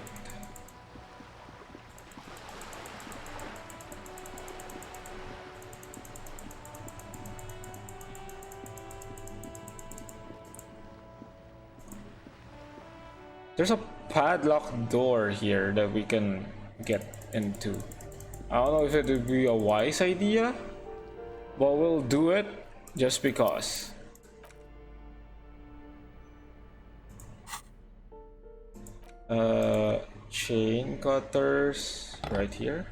There's a padlock door here that we can get into. I don't know if it would be a wise idea, but we'll do it just because. Chain cutters right here.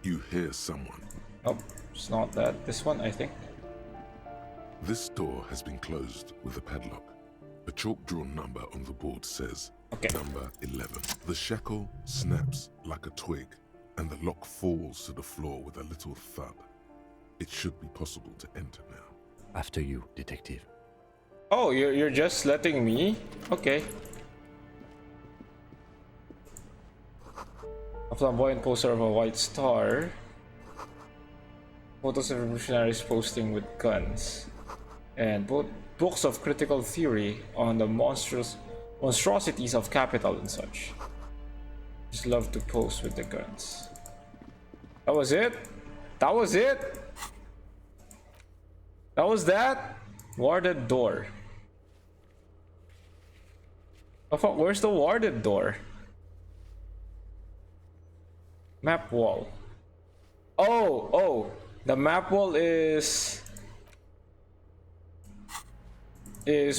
You hear someone. Oh, it's not that. This one, I think. This door has been closed with a padlock. A chalk-drawn number on the board says, number 11. The shackle snaps like a twig, and the lock falls to the floor with a little thud. It should be possible to enter now. After you, detective. Oh, you're just letting me? Okay. A flamboyant poster of a white star. Photos of revolutionaries posting with guns. And books of critical theory on the monstrosities of capital and such. Just love to post with the guns. That was it? That was it? That was that? Warded door. Oh fuck, where's the warded door? Map wall. Oh, the map wall is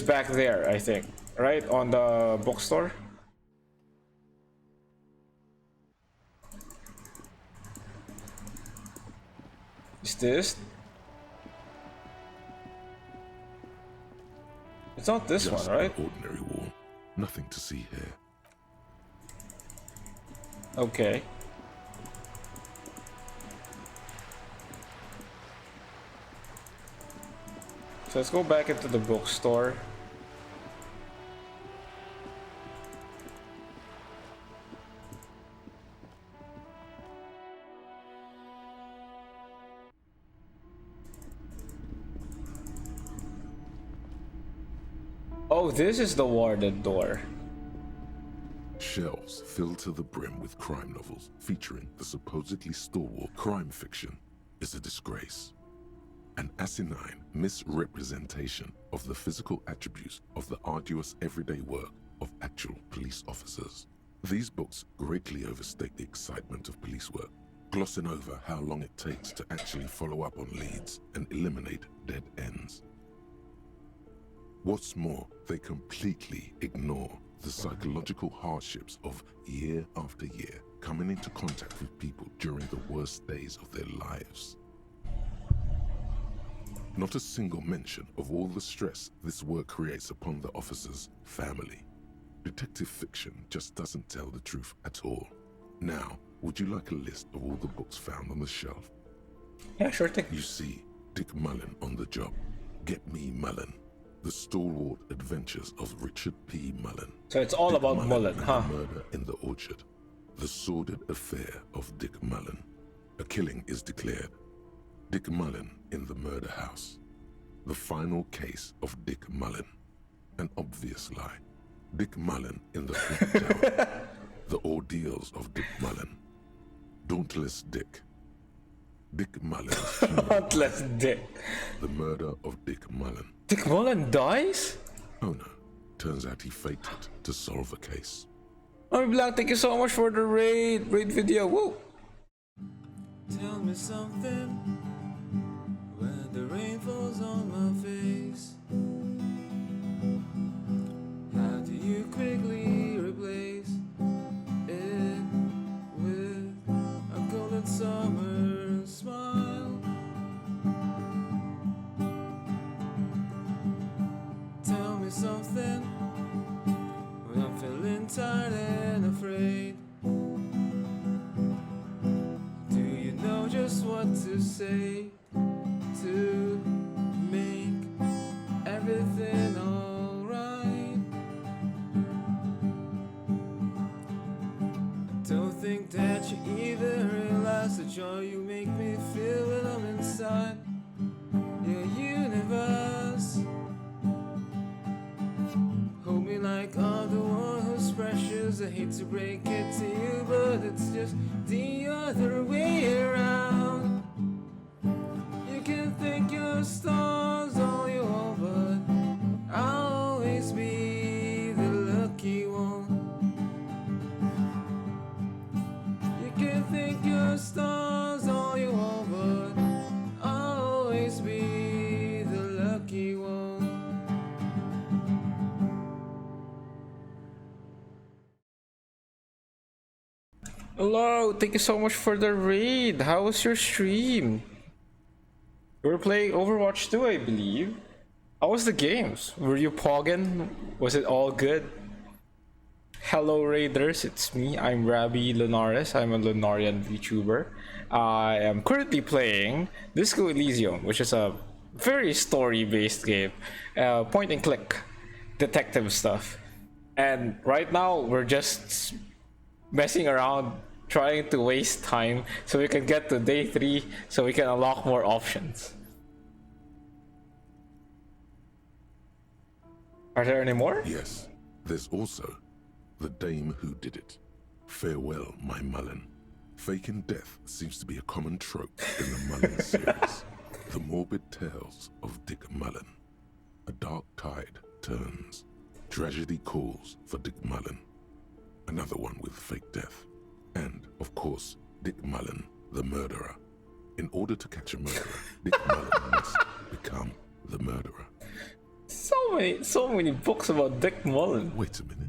back there, I think. Right? On the bookstore? Is this? It's not this Just one, right? an ordinary wall. Nothing to see here. Okay. So let's go back into the bookstore. Oh, this is the warded door. Shelves filled to the brim with crime novels featuring the supposedly stalwart crime fiction is a disgrace. An asinine misrepresentation of the physical attributes of the arduous everyday work of actual police officers. These books greatly overstate the excitement of police work, glossing over how long it takes to actually follow up on leads and eliminate dead ends. What's more, they completely ignore the psychological hardships of year after year coming into contact with people during the worst days of their lives. Not a single mention of all the stress this work creates upon the officer's family. Detective fiction just doesn't tell the truth at all. Now, would you like a list of all the books found on the shelf? Yeah, sure thing. You see Dick Mullen on the job. Get Me Mullen. The Stalwart Adventures of Richard P. Mullen. So it's all Dick about Mullen, huh? The Murder in the Orchard. The Sordid Affair of Dick Mullen. A killing is declared. Dick Mullen in the Murder House. The Final Case of Dick Mullen. An Obvious Lie. Dick Mullen in the Flip Tower. The Ordeals of Dick Mullen. Dauntless Dick. Dick Mullen's funeral. Dauntless Dick. The Murder of Dick Mullen. Dick Mullen dies? Oh no. Turns out he faked it to solve a case. Oh, Black, thank you so much for the raid video. Woo! Tell me something when the rain falls on my face. How do you quickly replace it with a golden summer smile? Tell me something when I'm feeling tired and afraid. Do you know just what to say to make everything alright? I don't think that you even realize the joy you make me feel when I'm inside your universe. Hold me like I'm the one who's precious. I hate to break it to you, but it's just the other way around. You can think your stars all you want, but I'll always be the lucky one. You can think your stars all you want, but I'll always be the lucky one. Hello, thank you so much for the raid. How was your stream? You were playing Overwatch 2, I believe. How was the games? Were you pogging? Was it all good? Hello Raiders, it's me. I'm RabbyLunaris. I'm a Lunarian VTuber. I am currently playing Disco Elysium, which is a very story-based game. Point and click detective stuff. And right now we're just messing around, trying to waste time so we can get to day 3 so we can unlock more options. Are there any more? Yes, there's also the Dame Who Did It. Farewell, my Mullen. Faking death seems to be a common trope in the Mullen series. The morbid tales of Dick Mullen. A dark tide turns. Tragedy calls for Dick Mullen. Another one with fake death. And, of course, Dick Mullen, the murderer. In order to catch a murderer, Dick Mullen must become the murderer. So many books about Dick Mullen. Wait a minute.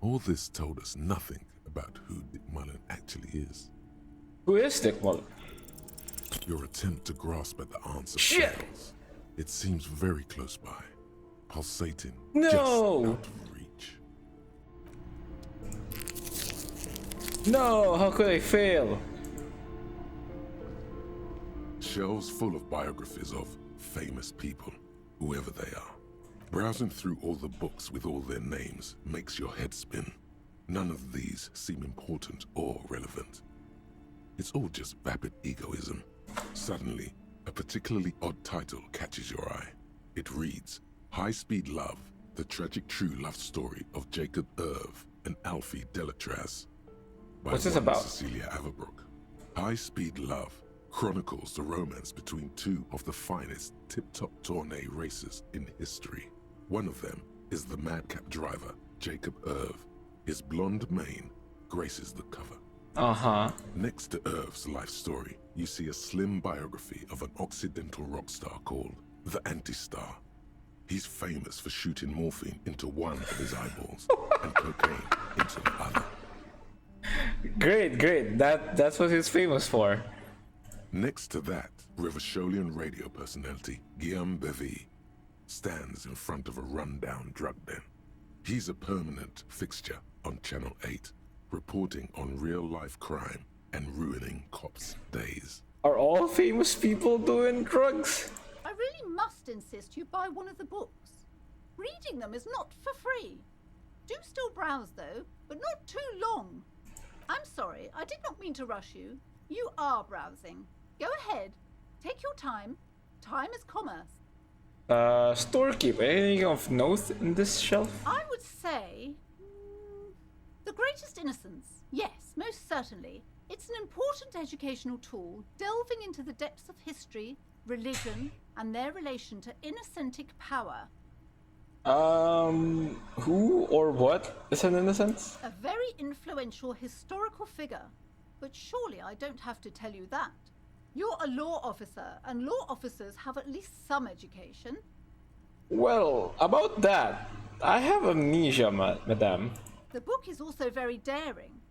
All this told us nothing about who Dick Mullen actually is. Who is Dick Mullen? Your attempt to grasp at the answer fails. It seems very close by. Pulsating. No! Just out of reach. No, how could I fail? Shelves full of biographies of famous people, whoever they are. Browsing through all the books with all their names makes your head spin. None of these seem important or relevant. It's all just vapid egoism. Suddenly, a particularly odd title catches your eye. It reads, High Speed Love, the tragic true love story of Jacob Irv and Alfie Delatraz. What's this about? Cecilia Averbrook. High Speed Love chronicles the romance between two of the finest tip-top tourney racers in history. One of them is the madcap driver, Jacob Irv. His blonde mane graces the cover. Next to Irv's life story, you see a slim biography of an Occidental rock star called the Anti-Star. He's famous for shooting morphine into one of his eyeballs and cocaine into the other. Great. That's what he's famous for. Next to that, Rivasholian radio personality Guillaume Bevy stands in front of a rundown drug den. He's a permanent fixture on Channel 8, reporting on real-life crime and ruining cops' days. Are all famous people doing drugs? I really must insist you buy one of the books. Reading them is not for free. Do still browse though, but not too long. I'm sorry, I did not mean to rush you. You are browsing. Go ahead. Take your time. Time is commerce. Storekeep, anything of note in this shelf? I would say... The Greatest Innocence. Yes, most certainly. It's an important educational tool, delving into the depths of history, religion, and their relation to innocentic power. Who or what is an innocence? A very influential historical figure. But surely I don't have to tell you that. You're a law officer, and law officers have at least some education. Well, about that, I have amnesia, madame. The book is also very daring.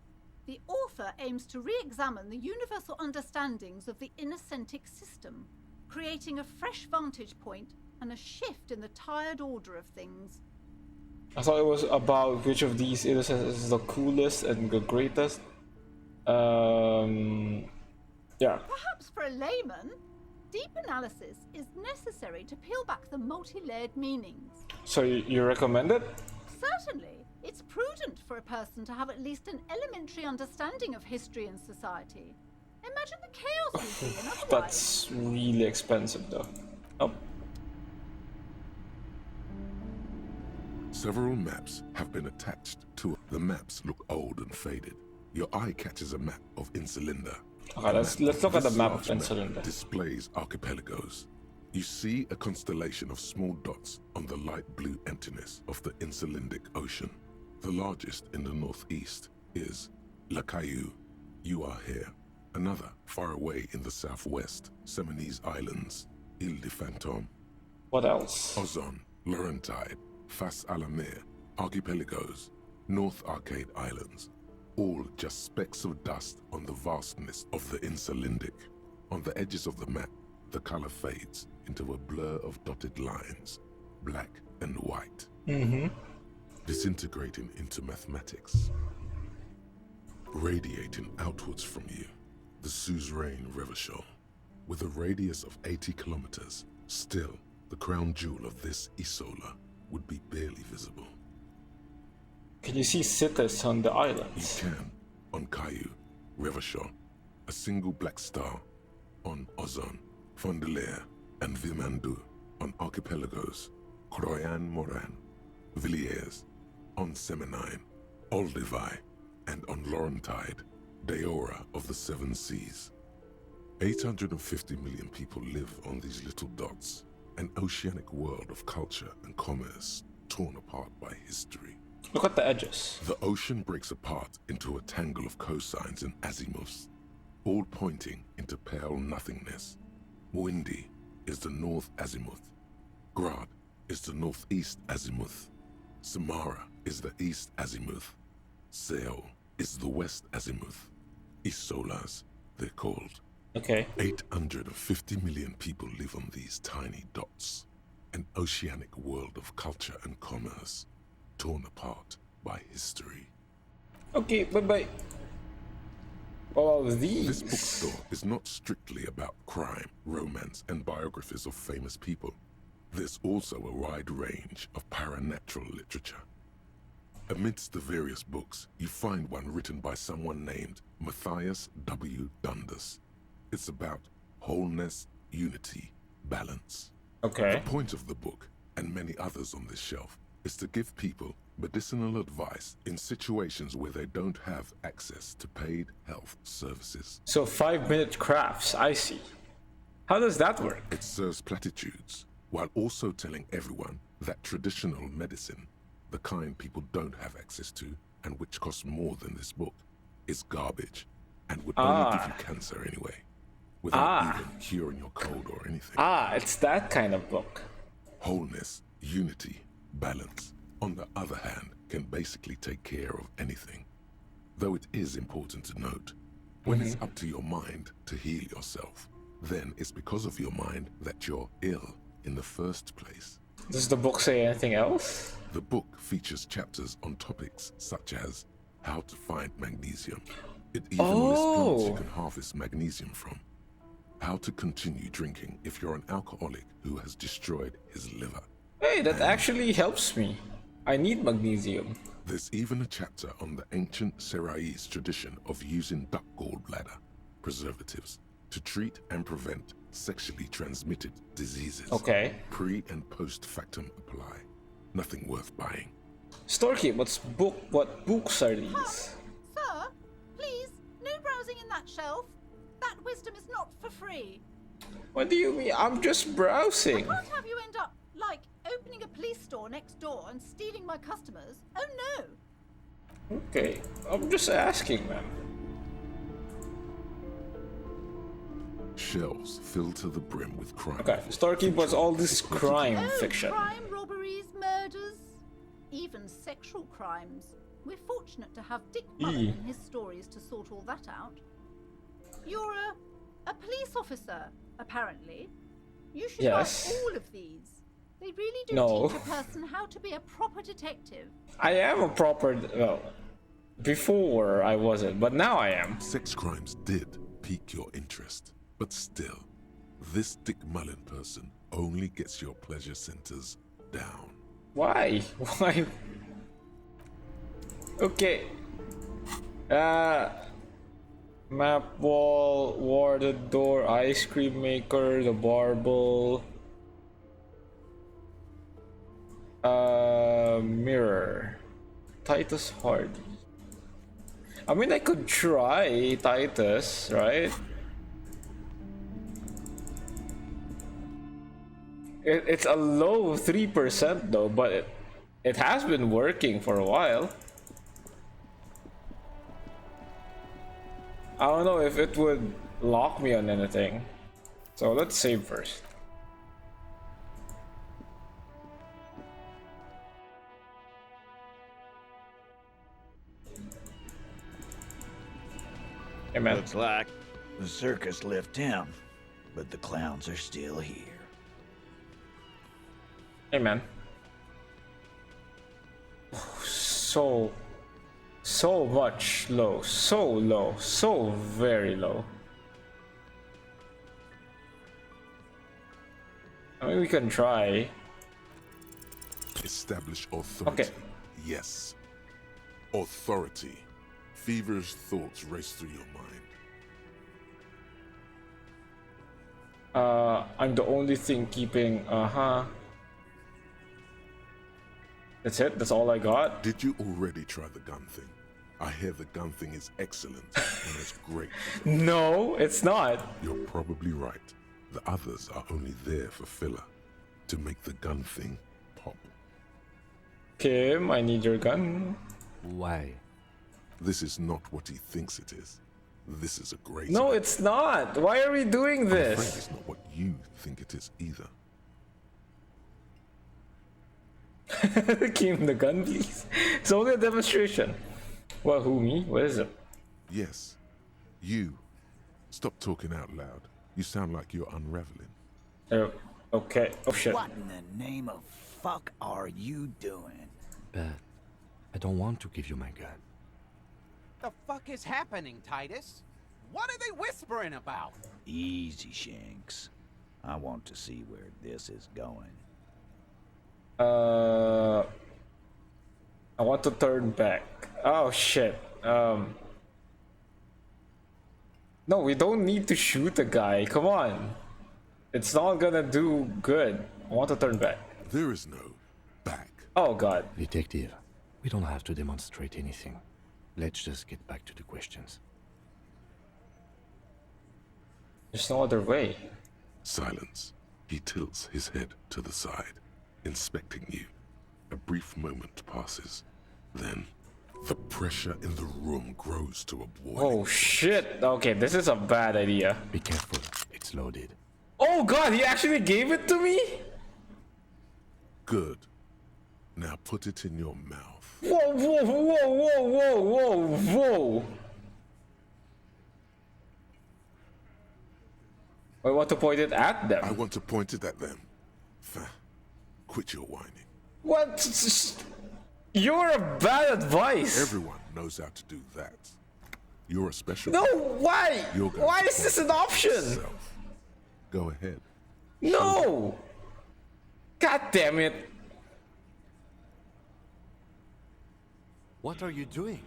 The author aims to re-examine the universal understandings of the innocentic system, creating a fresh vantage point and a shift in the tired order of things. I thought it was about which of these innocents is the coolest and the greatest. Yeah. Perhaps for a layman, deep analysis is necessary to peel back the multi-layered meanings. So you recommend it? Certainly. It's prudent for a person to have at least an elementary understanding of history and society. Imagine the chaos we see in otherwise. That's really expensive though. Oh. Several maps have been attached to it. The maps look old and faded. Your eye catches a map of Insulinda. Okay, let's look at the map of Insulinda. Displays archipelagos. You see a constellation of small dots on the light blue emptiness of the Insulindic Ocean. The largest in the northeast is La Caillou. You are here. Another far away in the southwest, Seminese Islands, Ile de Fantôme. What else? Ozon, Laurentide, Fas Alamir, Archipelagos, North Arcade Islands. All just specks of dust on the vastness of the Insulindic. On the edges of the map, the color fades into a blur of dotted lines, black and white. Disintegrating into mathematics. Radiating outwards from you, the suzerain Revachol. With a radius of 80 kilometers, still, the crown jewel of this Isola would be barely visible. Can you see cities on the islands? You can, on Caillou, Revachol, a single black star, on Ozon, Fondelier, and Vilmandu, on archipelagos, Croyan Moran, Villiers, on Seminine, Olduvai, and on Laurentide, Deora of the Seven Seas. 850 million people live on these little dots, an oceanic world of culture and commerce torn apart by history. Look at the edges. The ocean breaks apart into a tangle of cosines and azimuths, all pointing into pale nothingness. Windy is the north azimuth. Grad is the northeast azimuth. Samara is the east azimuth. Seol is the west azimuth. Isolas, they're called. Okay. 850 million people live on these tiny dots. An oceanic world of culture and commerce, torn apart by history. Okay, bye-bye. All of these. This bookstore is not strictly about crime, romance, and biographies of famous people. There's also a wide range of paranatural literature. Amidst the various books, you find one written by someone named Matthias W. Dundas. It's about wholeness, unity, balance. Okay. The point of the book, and many others on this shelf, is to give people medicinal advice in situations where they don't have access to paid health services. So 5-minute crafts, I see. How does that work? It serves platitudes, while also telling everyone that traditional medicine, the kind people don't have access to, and which costs more than this book, is garbage, and would only give you cancer anyway, without even curing your cold or anything. It's that kind of book. Wholeness, unity, balance, on the other hand, can basically take care of anything. Though it is important to note, when it's up to your mind to heal yourself, then it's because of your mind that you're ill in the first place. Does the book say anything else? The book features chapters on topics such as how to find magnesium. It even lists plants you can harvest magnesium from. How to continue drinking if you're an alcoholic who has destroyed his liver. Hey, that actually helps me. I need magnesium. There's even a chapter on the ancient Seraïs tradition of using duck gallbladder preservatives to treat and prevent sexually transmitted diseases. Okay. Pre and post factum apply. Nothing worth buying. Storky, what books are these? Sir, please, no browsing in that shelf. That wisdom is not for free. What do you mean? I'm just browsing. I can't have you end up, like, opening a police store next door and stealing my customers. Oh no. Okay, I'm just asking, man. Shelves filled to the brim with crime. Okay, Storky was all this crime fiction. Crime, robberies, murders, even sexual crimes. We're fortunate to have Dick Mullen and his stories to sort all that out. You're a police officer, apparently. You should buy all of these. They really do teach a person how to be a proper detective. I am a proper... Well, before I wasn't, but now I am. Sex crimes did pique your interest. But still, this Dick Mullen person only gets your pleasure centers down. Why? Why? Okay. Map wall, warded door, ice cream maker, the barbel. Mirror. Titus Hardie. I mean, I could try Titus, right? It's a low 3% though, but it has been working for a while. I don't know if it would lock me on anything. So let's save first. Hey man. Looks like the circus left town, but the clowns are still here. Hey man. So much low, so very low. I mean, we can try. Establish authority. Okay. Yes. Authority. Feverish thoughts race through your mind. I'm the only thing keeping, That's it? That's all I got? Did you already try the gun thing? I hear the gun thing is excellent and it's great. No, it's not. You're probably right. The others are only there for filler, to make the gun thing pop. Kim, I need your gun. Why? This is not what he thinks it is. This is a great... No, it's not. Why are we doing I'm afraid this? it's not what you think it is either. Kim, the gun, please. It's only a demonstration. What, who, me? What is it? Yes. You. Stop talking out loud. You sound like you're unraveling. Oh, okay. Oh, shit. What in the name of fuck are you doing? Beth, I don't want to give you my gun. The fuck is happening, Titus? What are they whispering about? Easy, Shanks. I want to see where this is going. I want to turn back. Oh shit. No, we don't need to shoot the guy. Come on. It's not gonna do good. I want to turn back. There is no back. Oh god. Detective, we don't have to demonstrate anything. Let's just get back to the questions. There's no other way. Silence. He tilts his head to the side, inspecting you. A brief moment passes. Then, the pressure in the room grows to a boiling. Oh shit. Okay, this is a bad idea. Be careful. It's loaded. Oh god, he actually gave it to me? Good. Now put it in your mouth. Whoa, whoa, whoa, whoa, whoa, whoa, whoa. I want to point it at them. I want to point it at them. Quit your whining. What? You're a bad advice. Everyone knows how to do that. You're a special. No, why? Why is this an option? Yourself. Go ahead. No. God damn it. What are you doing?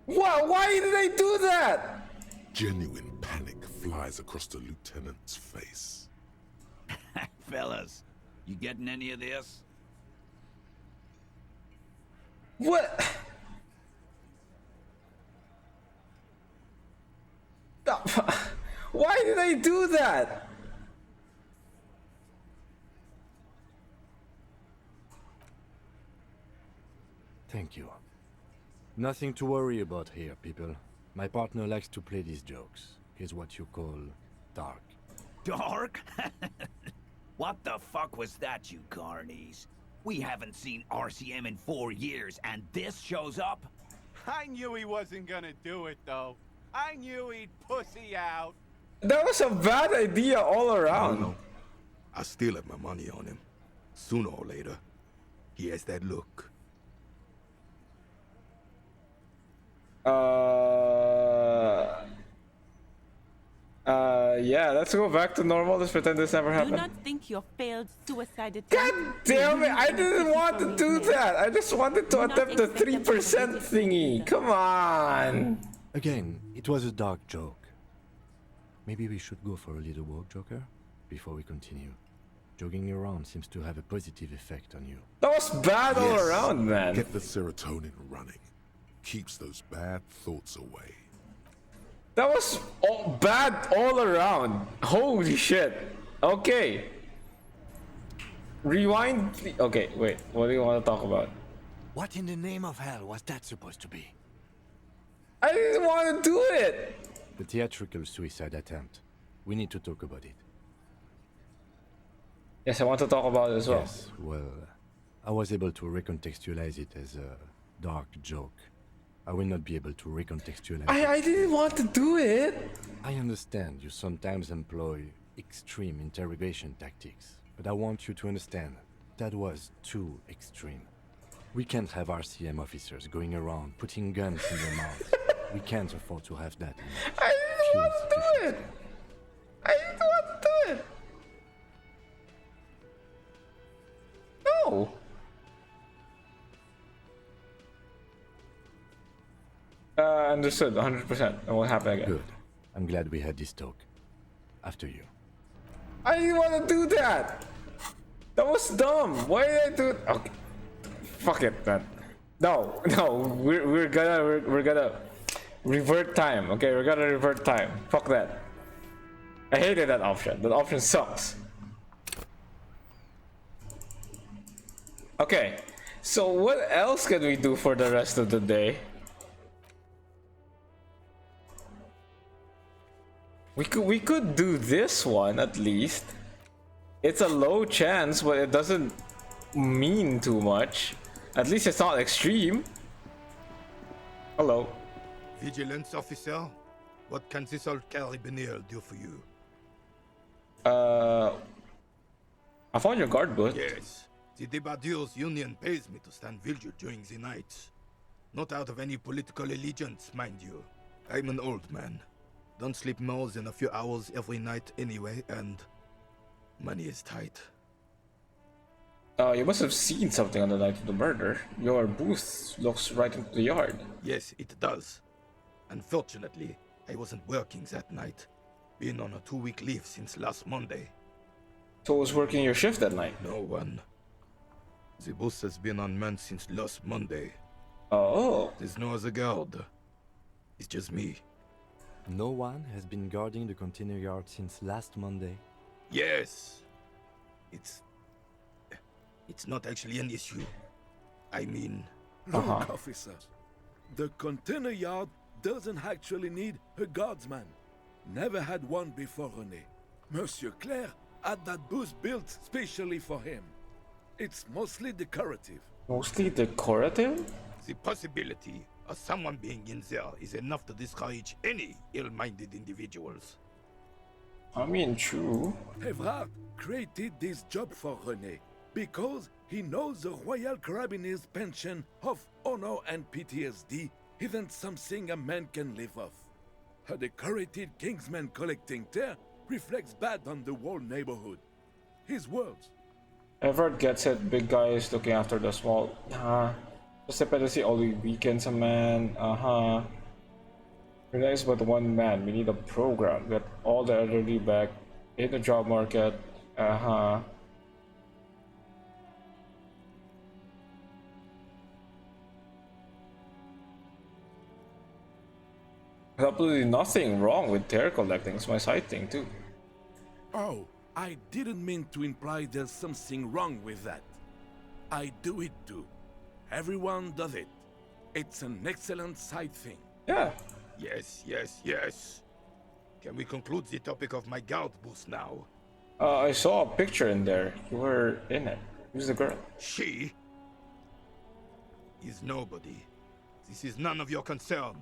Why did I do that? Genuine panic flies across the lieutenant's face. Fellas, you getting any of this? What? Why did I do that? Thank you. Nothing to worry about here, people. My partner likes to play these jokes. He's what you call dark. Dark? What the fuck was that, you carnies? We haven't seen RCM in 4 years, and this shows up? I knew he wasn't gonna do it, though. I knew he'd pussy out. That was a bad idea all around. No. I still have my money on him. Sooner or later, he has that look. Yeah, let's go back to normal. Let's pretend this never happened. Do not think your failed suicide attempt. God damn it! I didn't want to do that. I just wanted to attempt the 3% thingy. Come on. Again, it was a dark joke. Maybe we should go for a little walk, Joker, before we continue. Jogging around seems to have a positive effect on you. That was bad all around, man. Get the serotonin running. Keeps those bad thoughts away. That was bad all around. Holy shit. Okay. Rewind. Okay, wait. What do you want to talk about? What in the name of hell was that supposed to be? I didn't want to do it. The theatrical suicide attempt. We need to talk about it. Yes, I want to talk about it as well. Yes, well, I was able to recontextualize it as a dark joke. I will not be able to recontextualize it. I didn't want to do it. I understand you sometimes employ extreme interrogation tactics, but I want you to understand that was too extreme. We can't have RCM officers going around putting guns in their mouths. We can't afford to have that. I didn't want to do it. I didn't want to do it. No. Understood, 100%. It won't happen again. Good. I'm glad we had this talk. After you. I didn't want to do that. That was dumb. Why did I do it? Okay. Fuck it, man. No, we're gonna revert time. Okay, we're gonna revert time. Fuck that. I hated that option. That option sucks. Okay, so what else can we do for the rest of the day? We could do this one at least. It's a low chance, but it doesn't mean too much. At least it's not extreme. Hello. Vigilance officer, what can this old carabiner do for you? I found your guard book. Yes. The Debardeurs Union pays me to stand vigil during the night. Not out of any political allegiance, mind you. I'm an old man. Don't sleep more than a few hours every night anyway, and money is tight. You must have seen something on the night of the murder. Your booth looks right into the yard. Yes, it does. Unfortunately, I wasn't working that night. Been on a 2-week leave since last Monday. So who was working your shift that night? No one. The booth has been unmanned since last Monday. Oh. There's no other guard. It's just me. No one has been guarding the container yard since last Monday. Yes. It's not actually an issue. I mean... Look, officers. The container yard doesn't actually need a guardsman. Never had one before René. Monsieur Claire had that booth built specially for him. It's mostly decorative. Mostly decorative? The possibility of someone being in there is enough to discourage any ill-minded individuals. I mean, true. Evrard created this job for René because he knows the Royal Carabiniers' pension of honor and PTSD isn't something a man can live off. A decorated Kingsman collecting tear reflects bad on the whole neighborhood. His words. Everett gets it. Big guys looking after the small. Just dependency only weakens a man. Relax but one man. We need a program. Get all the elderly back in the job market. Absolutely nothing wrong with tear collecting. It's my side thing too. Oh, I didn't mean to imply there's something wrong with that. I do it too. Everyone does it. It's an excellent side thing. Yeah. Yes. Can we conclude the topic of my guard booth now? I saw a picture in there. You were in it. Who's the girl? She is nobody. This is none of your concern.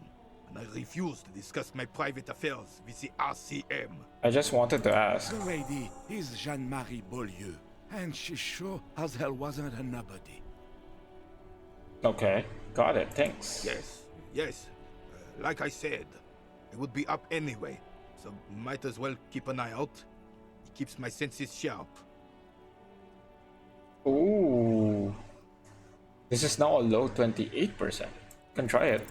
And I refuse to discuss my private affairs with the RCM. I just wanted to ask. The lady is Jeanne-Marie Beaulieu, and she sure as hell wasn't a nobody. Okay, got it, thanks. Yes. Like I said, I would be up anyway, so might as well keep an eye out. It keeps my senses sharp. Ooh. This is now a low 28%. Can try it.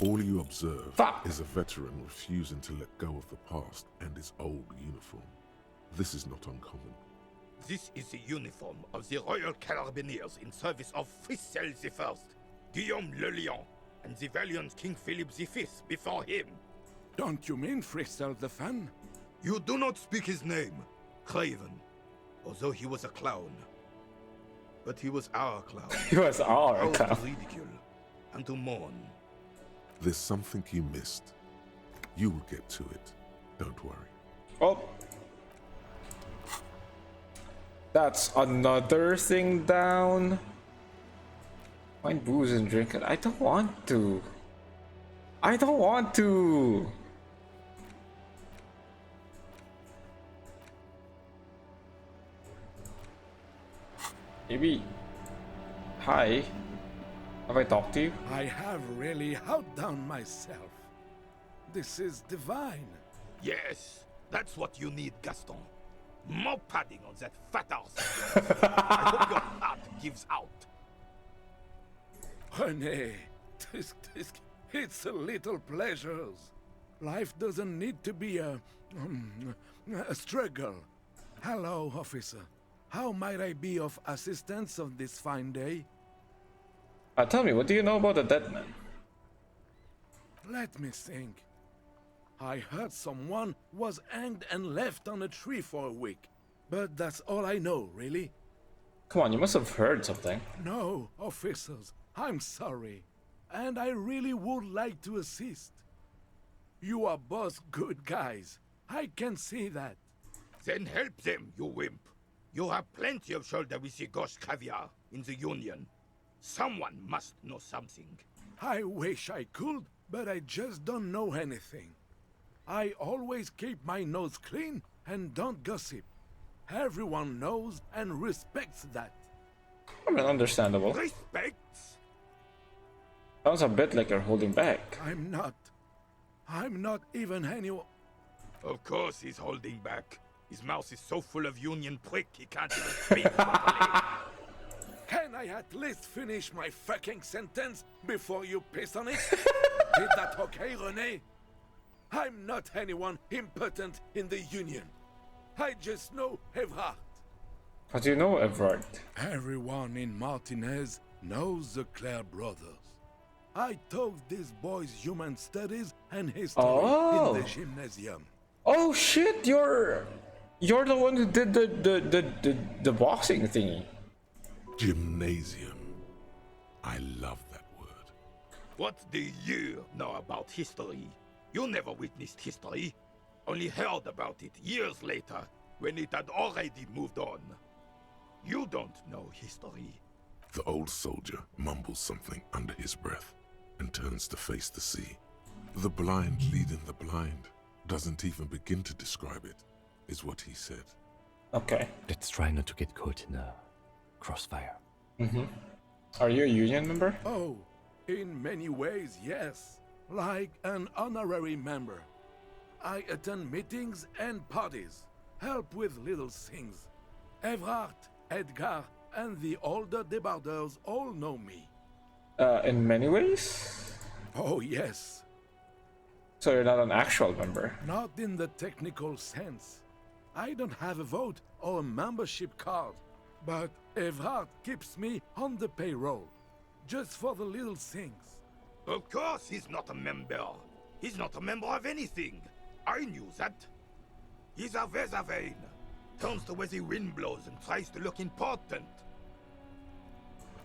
All you observe is a veteran refusing to let go of the past and his old uniform. This is not uncommon. This is the uniform of the Royal Carabiniers in service of Frissel I, Guillaume Le Lion, and the valiant King Philip V before him. Don't you mean Frissel the Fan? You do not speak his name, Craven, although he was a clown. But he was our clown. He was our clown. To ridicule and to mourn. There's something you missed. You will get to it. Don't worry. Oh. That's another thing down. Find booze and drink it. I don't want to. Maybe. Hi. Have I talked to you? I have really outdone myself. This is divine. Yes, that's what you need, Gaston. More padding on that fat ass. I hope your heart gives out. René, it's a little pleasures. Life doesn't need to be a struggle. Hello, officer. How might I be of assistance on this fine day? Tell me, what do you know about the dead man? Let me think. I heard someone was hanged and left on a tree for a week. But that's all I know, really. Come on, you must have heard something. No, officers, I'm sorry. And I really would like to assist. You are both good guys. I can see that. Then help them, you wimp. You have plenty of shoulder with the gauche caviar in the Union. Someone must know something. I wish I could, but I just don't know anything. I always keep my nose clean and don't gossip. Everyone knows and respects that. I mean, understandable. Respects? Sounds a bit like you're holding back. I'm not even Of course he's holding back. His mouth is so full of union prick he can't even speak properly. Can I at least finish my fucking sentence before you piss on it? Is that okay, René? I'm not anyone important in the Union. I just know Evrard. How do you know Everard? Everyone in Martinez knows the Clare brothers. I taught these boys human studies and history in the gymnasium. Oh shit, you're the one who did the boxing thingy. Gymnasium. I love that word. What do you know about history? You never witnessed history. Only heard about it years later, when it had already moved on. You don't know history. The old soldier mumbles something under his breath and turns to face the sea. The blind leading the blind doesn't even begin to describe it, is what he said. Okay. Let's try not to get caught in a crossfire. Are you a union member? Oh, in many ways, yes. Like an honorary member. I attend meetings and parties, help with little things. Evrard, Edgar, and the older debarders all know me. In many ways? Oh, yes. So you're not an actual member? Not in the technical sense. I don't have a vote or a membership card, but Evrard keeps me on the payroll, just for the little things. Of course he's not a member. He's not a member of anything. I knew that. He's a Weservein. Turns to where the wind blows and tries to look important.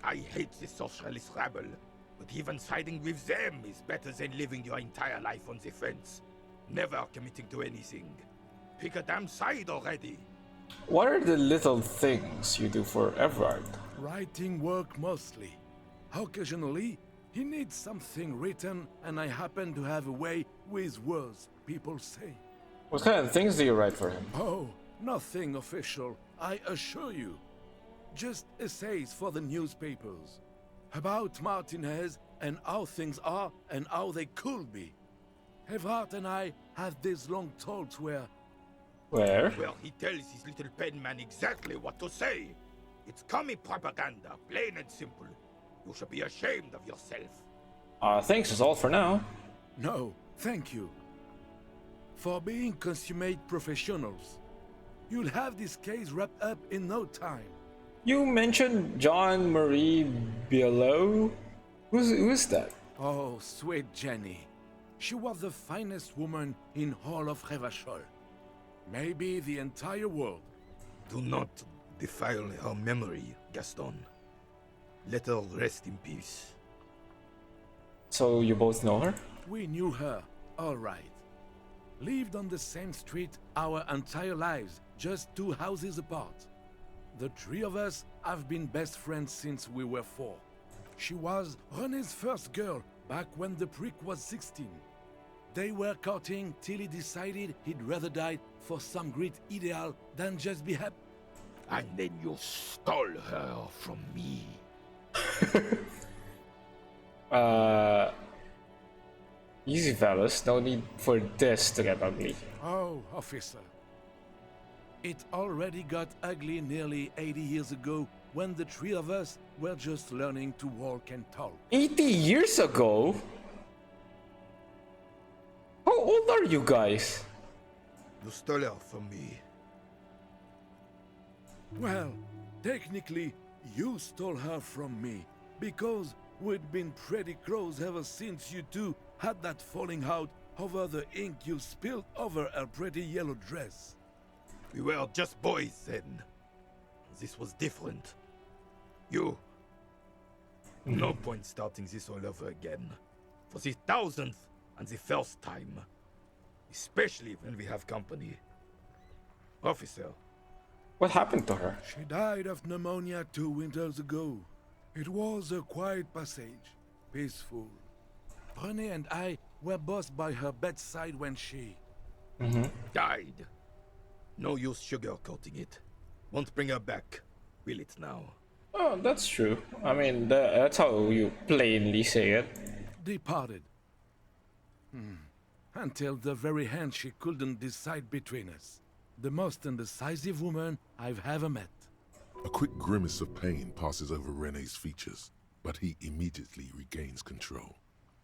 I hate the socialist rabble, but even siding with them is better than living your entire life on the fence. Never committing to anything. Pick a damn side already. What are the little things you do for Everard? Writing work mostly. Occasionally, he needs something written, and I happen to have a way with words, people say. What kind of things do you write for him? Oh, nothing official, I assure you. Just essays for the newspapers. About Martinez and how things are and how they could be. Evrard and I had these long talks where... Where? Well, he tells his little pen man exactly what to say. It's commie propaganda, plain and simple. You should be ashamed of yourself. Thanks is all for now. No, thank you. For being consummate professionals. You'll have this case wrapped up in no time. You mentioned John Marie Biello? Who's that? Oh, sweet Jenny. She was the finest woman in all of Revachol. Maybe the entire world. Do not defile her memory, Gaston. Let her rest in peace. So you both know her? We knew her, all right. Lived on the same street our entire lives, just 2 houses apart. The 3 of us have been best friends since we were 4. She was René's first girl back when the prick was 16. They were courting till he decided he'd rather die for some great ideal than just be happy. And then you stole her from me. Easy fellas, no need for this to get ugly. Oh, officer. It already got ugly nearly 80 years ago when the 3 of us were just learning to walk and talk. 80 years ago? How old are you guys? You stole her from me. Well, technically, you stole her from me, because we'd been pretty close ever since you two had that falling out over the ink you spilled over her pretty yellow dress. We were just boys then. This was different. No point starting this all over again. For the 1000th and the first time. Especially when we have company. Officer. What happened to her? She died of pneumonia 2 winters ago. It was a quiet passage, peaceful. René and I were both by her bedside when she... died. No use sugarcoating it. Won't bring her back, will it now? Oh, that's true. I mean, that's how you plainly say it. Departed. until the very end she couldn't decide between us. The most indecisive woman I've ever met. A quick grimace of pain passes over Rene's features, but he immediately regains control.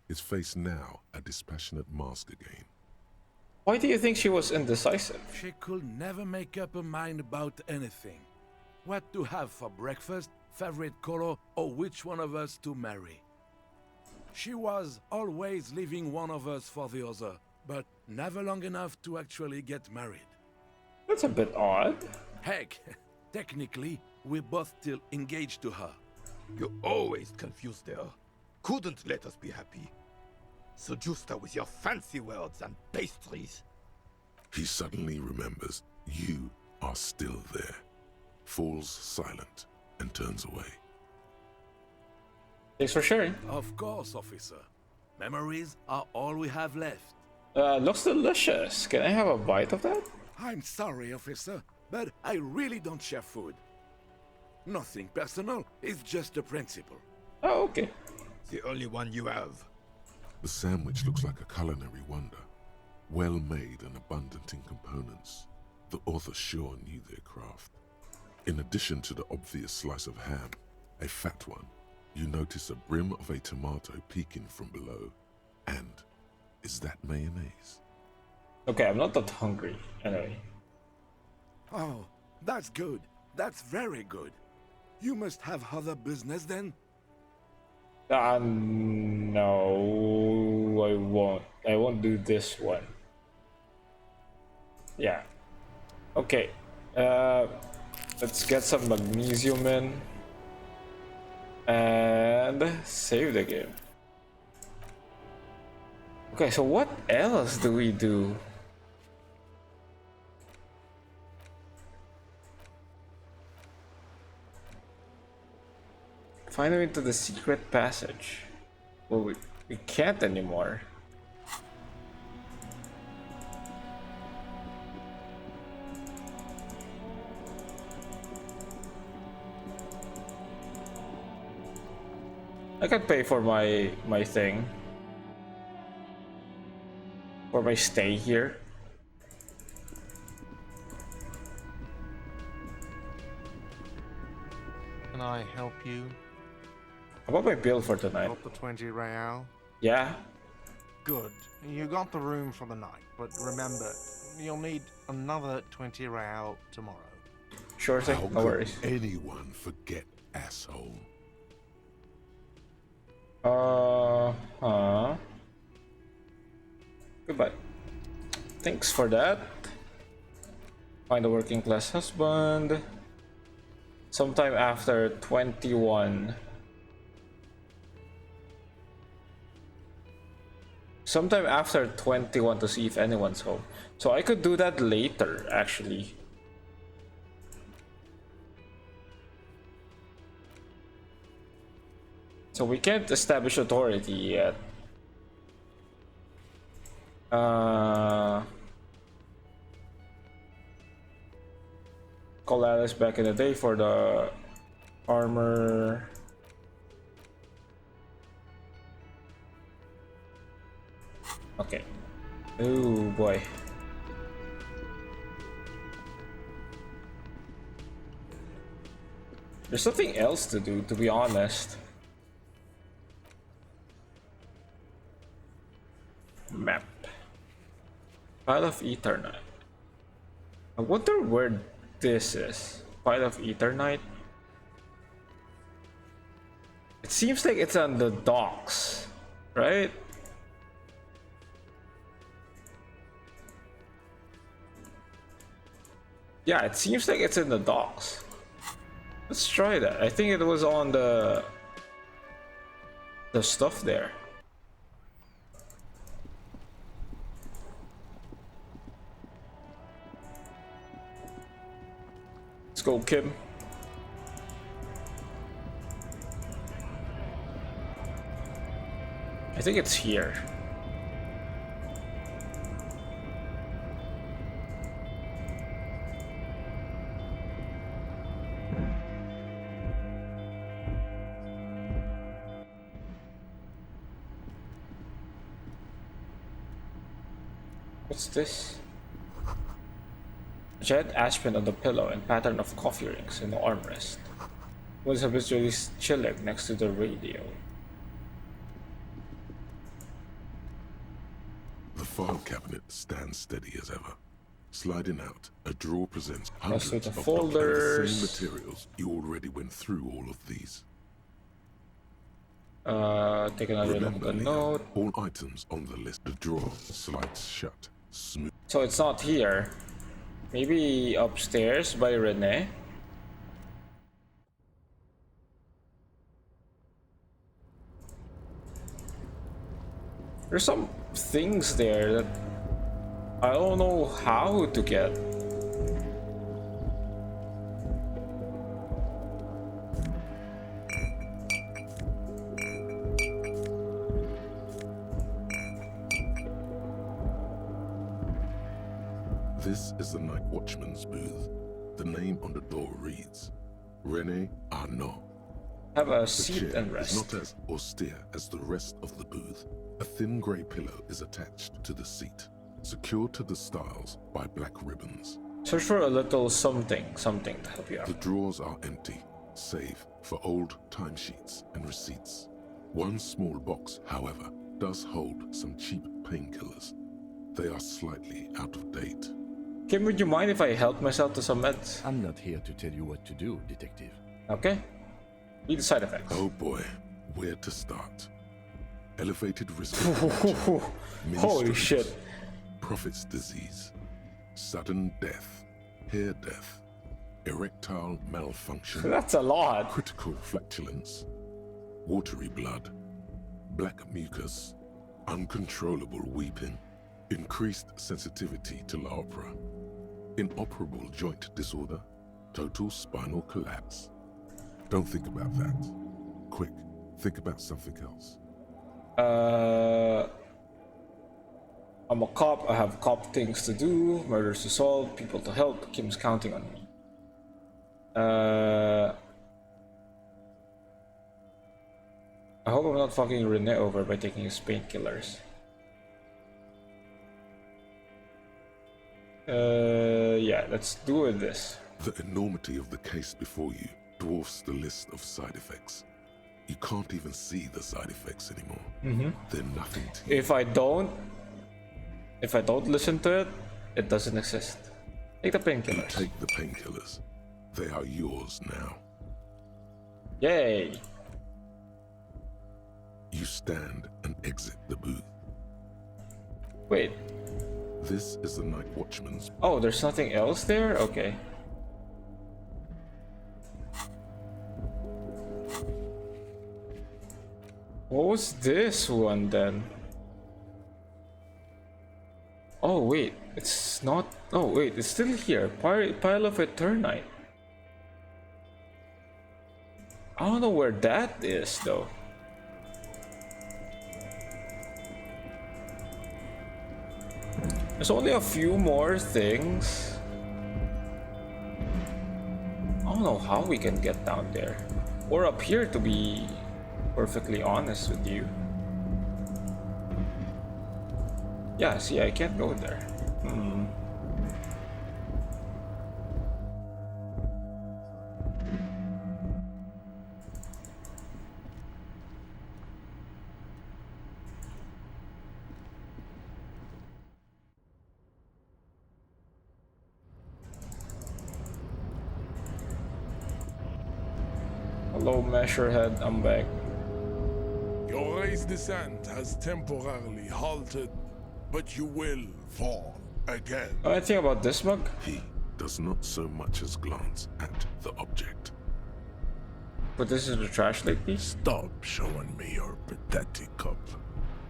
His face now a dispassionate mask again. Why do you think she was indecisive? She could never make up her mind about anything. What to have for breakfast, favorite color, or which one of us to marry. She was always leaving one of us for the other, but never long enough to actually get married. That's a bit odd. Heck, technically, we're both still engaged to her. You always confused her. Couldn't let us be happy. Seduced her with your fancy words and pastries. He suddenly remembers you are still there, falls silent, and turns away. Thanks for sharing. Of course, officer. Memories are all we have left. Looks delicious. Can I have a bite of that? I'm sorry, officer, but I really don't share food. Nothing personal, it's just a principle. Oh, okay. The only one you have. The sandwich looks like a culinary wonder. Well made and abundant in components. The author sure knew their craft. In addition to the obvious slice of ham, a fat one, you notice a brim of a tomato peeking from below. And is that mayonnaise? Okay, I'm not that hungry, anyway. Oh, that's good. That's very good. You must have other business then? No, I won't. I won't do this one. Yeah. Okay. Let's get some magnesium in. And save the game. Okay, so what else do we do? Find a way to the secret passage. Well, we can't anymore. I can pay for my thing. For my stay here. Can I help you? How about my bill for tonight? Got the 20 real? Yeah. Good. You got the room for the night, but remember, you'll need another 20 real tomorrow. Sure thing, How no could worries. anyone forget, asshole? Goodbye. Thanks for that. Find a working class husband. Sometime after 21. Sometime after 21 to see if anyone's home. So I could do that later, actually. So we can't establish authority yet. Call Alice back in the day for the armor. Okay. Oh boy. There's nothing else to do, to be honest. Map. Pile of Eternite. I wonder where this is. Pile of Eternite. It seems like it's on the docks, right? Yeah, it seems like it's in the docks. Let's try that. I think it was on the stuff there. Let's go, Kim. I think it's here. What's this? A giant ashpin on the pillow and pattern of coffee rings in the armrest. Was habitually chilling next to the radio. The file cabinet stands steady as ever. Sliding out, a drawer presents hundreds with the of folders. the same materials. You already went through all of these. Take another look at the note. All items on the list. The drawer slides shut. Smooth. So it's not here. Maybe upstairs by Renee. There's some things there that I don't know how to get. This is the night watchman's booth. The name on the door reads, René Arnaud. Have a The seat chair and is rest. not as austere as the rest of the booth. A thin grey pillow is attached to the seat, secured to the stiles by black ribbons. Search for a little something to help you out. The drawers are empty, save for old timesheets and receipts. One small box, however, does hold some cheap painkillers. They are slightly out of date. Kim, would you mind if I help myself to some meds? I'm not here to tell you what to do, detective. Okay. Read the side effects. Oh boy, where to start? Elevated risk Holy shit. Prophet's disease, sudden death, hair death, erectile malfunction. That's a lot. Critical flatulence, watery blood, black mucus, uncontrollable weeping, increased sensitivity to La Opera, inoperable joint disorder, total spinal collapse. Don't think about that. Quick, think about something else. I'm a cop. I have cop things to do, murders to solve, people to help. Kim's counting on me. I hope I'm not fucking Renee over by taking his painkillers. Yeah, let's do with this. The enormity of the case before you dwarfs the list of side effects. You can't even see the side effects anymore. They're nothing to you. If I don't listen to it, it doesn't exist. Take the You painkillers. take the painkillers. They are yours now. Yay! You stand and exit the booth. Wait. This is the night watchman's. Oh, there's nothing else there? Okay. What was this one then? Oh wait, it's not. Oh wait, it's still here. Pile of Eternite. I don't know where that is though. There's only a few more things. I don't know how we can get down there. Or up here, to be perfectly honest with you. Yeah, see, I can't go there. Hello, Measurehead, I'm back. Your race descent has temporarily halted, but you will fall again. Anything about this mug? He does not so much as glance at the object. Put this in the trash like this? Stop showing me your pathetic cup.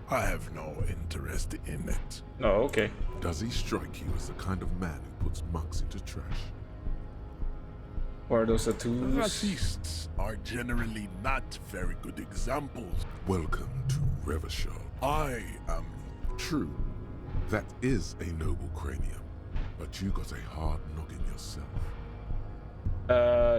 I have no interest in it. Oh, okay. Does he strike you as the kind of man who puts mugs into trash? Or are those the twos? Racists are generally not very good examples. Welcome to Revachol. I am. True, that is a noble cranium, but you got a hard noggin yourself.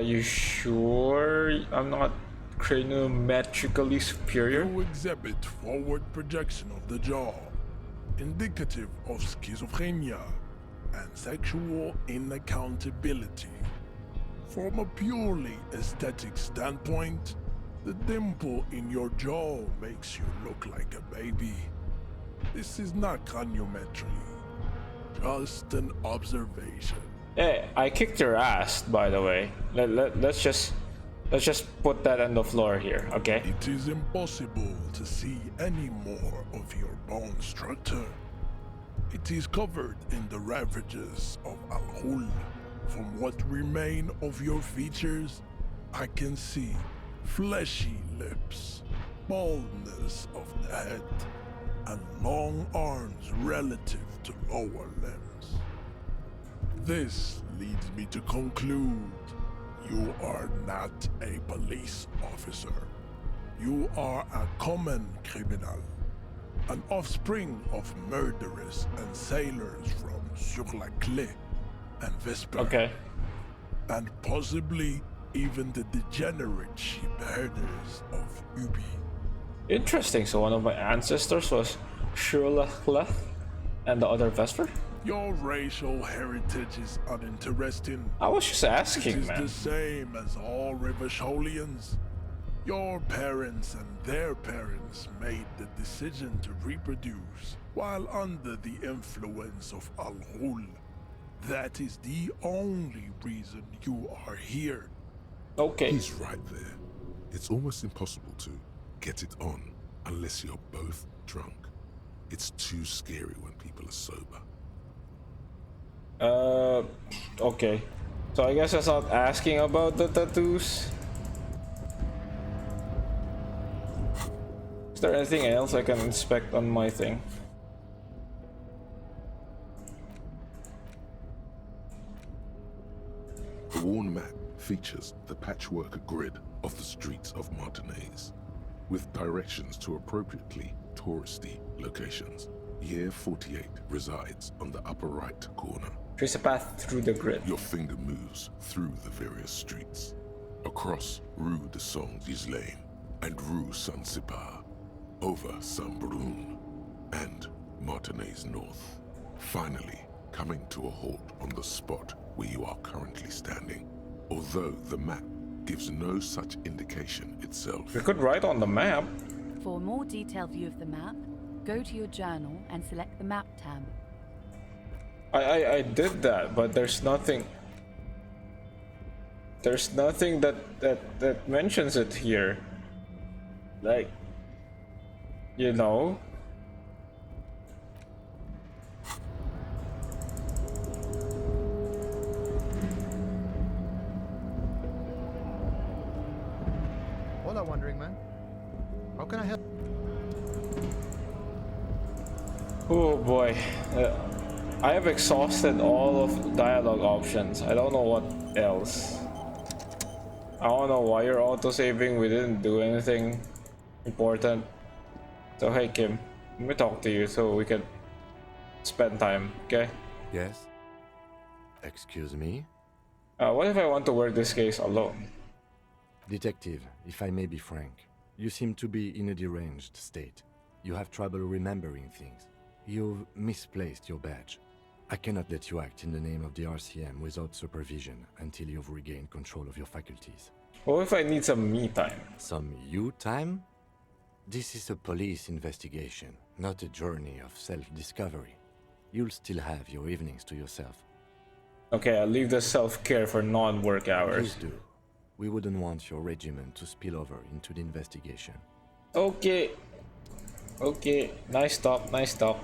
You sure I'm not craniometrically superior? You exhibit forward projection of the jaw, indicative of schizophrenia and sexual inaccountability. From a purely aesthetic standpoint, the dimple in your jaw makes you look like a baby. This is not conjumetry, just an observation. Hey, I kicked your ass, by the way. Let's just put that on the floor here, okay? It is impossible to see any more of your bone structure. It is covered in the ravages of Al-Hul. From what remain of your features, I can see fleshy lips, baldness of the head, and long arms relative to lower limbs. This leads me to conclude you are not a police officer. You are a common criminal, an offspring of murderers and sailors from Sur-la-Clé and Vesper. Okay. And possibly even the degenerate sheep herders of Ubi. Interesting, so one of my ancestors was Sur-la-Clé and the other Vesper? Your racial heritage is uninteresting. I was just asking, man. man. It is the same as all Rivasholians. Your parents and their parents made the decision to reproduce while under the influence of Al-Hul. That is the only reason you are here. Okay. He's right there. It's almost impossible to get it on unless you're both drunk. It's too scary when people are sober. Okay. So I guess I start asking about the tattoos. Is there anything else I can inspect on my thing? The worn map features the patchwork grid of the streets of Martinez, with directions to appropriately touristy locations. Year 48 resides on the upper right corner. Trace a path through the grid. Your finger moves through the various streets, across Rue de Saint-Ghislain and Rue Saint-Sipar, over Saint-Brun and Martinez North, finally coming to a halt on the spot where you are currently standing, although the map gives no such indication itself. You could write on the map. For a more detailed view of the map, go to your journal and select the map tab. I did that, but there's nothing. There's nothing that mentions it here. Like, you know. Hola, Wandering Man. How can I help? Oh boy. I have exhausted all of dialogue options. I don't know what else. I don't know why you're auto-saving. We didn't do anything important. So hey Kim, let me talk to you so we can spend time, okay? Yes? Excuse me? What if I want to work this case alone? Detective, if I may be frank, you seem to be in a deranged state. You have trouble remembering things. You've misplaced your badge. I cannot let you act in the name of the RCM without supervision until you've regained control of your faculties. What if I need some me time? Some you time? This is a police investigation, not a journey of self-discovery. You'll still have your evenings to yourself. Okay, I'll leave the self-care for non-work hours. Please do. We wouldn't want your regiment to spill over into the investigation. Okay. Okay, nice talk, nice talk.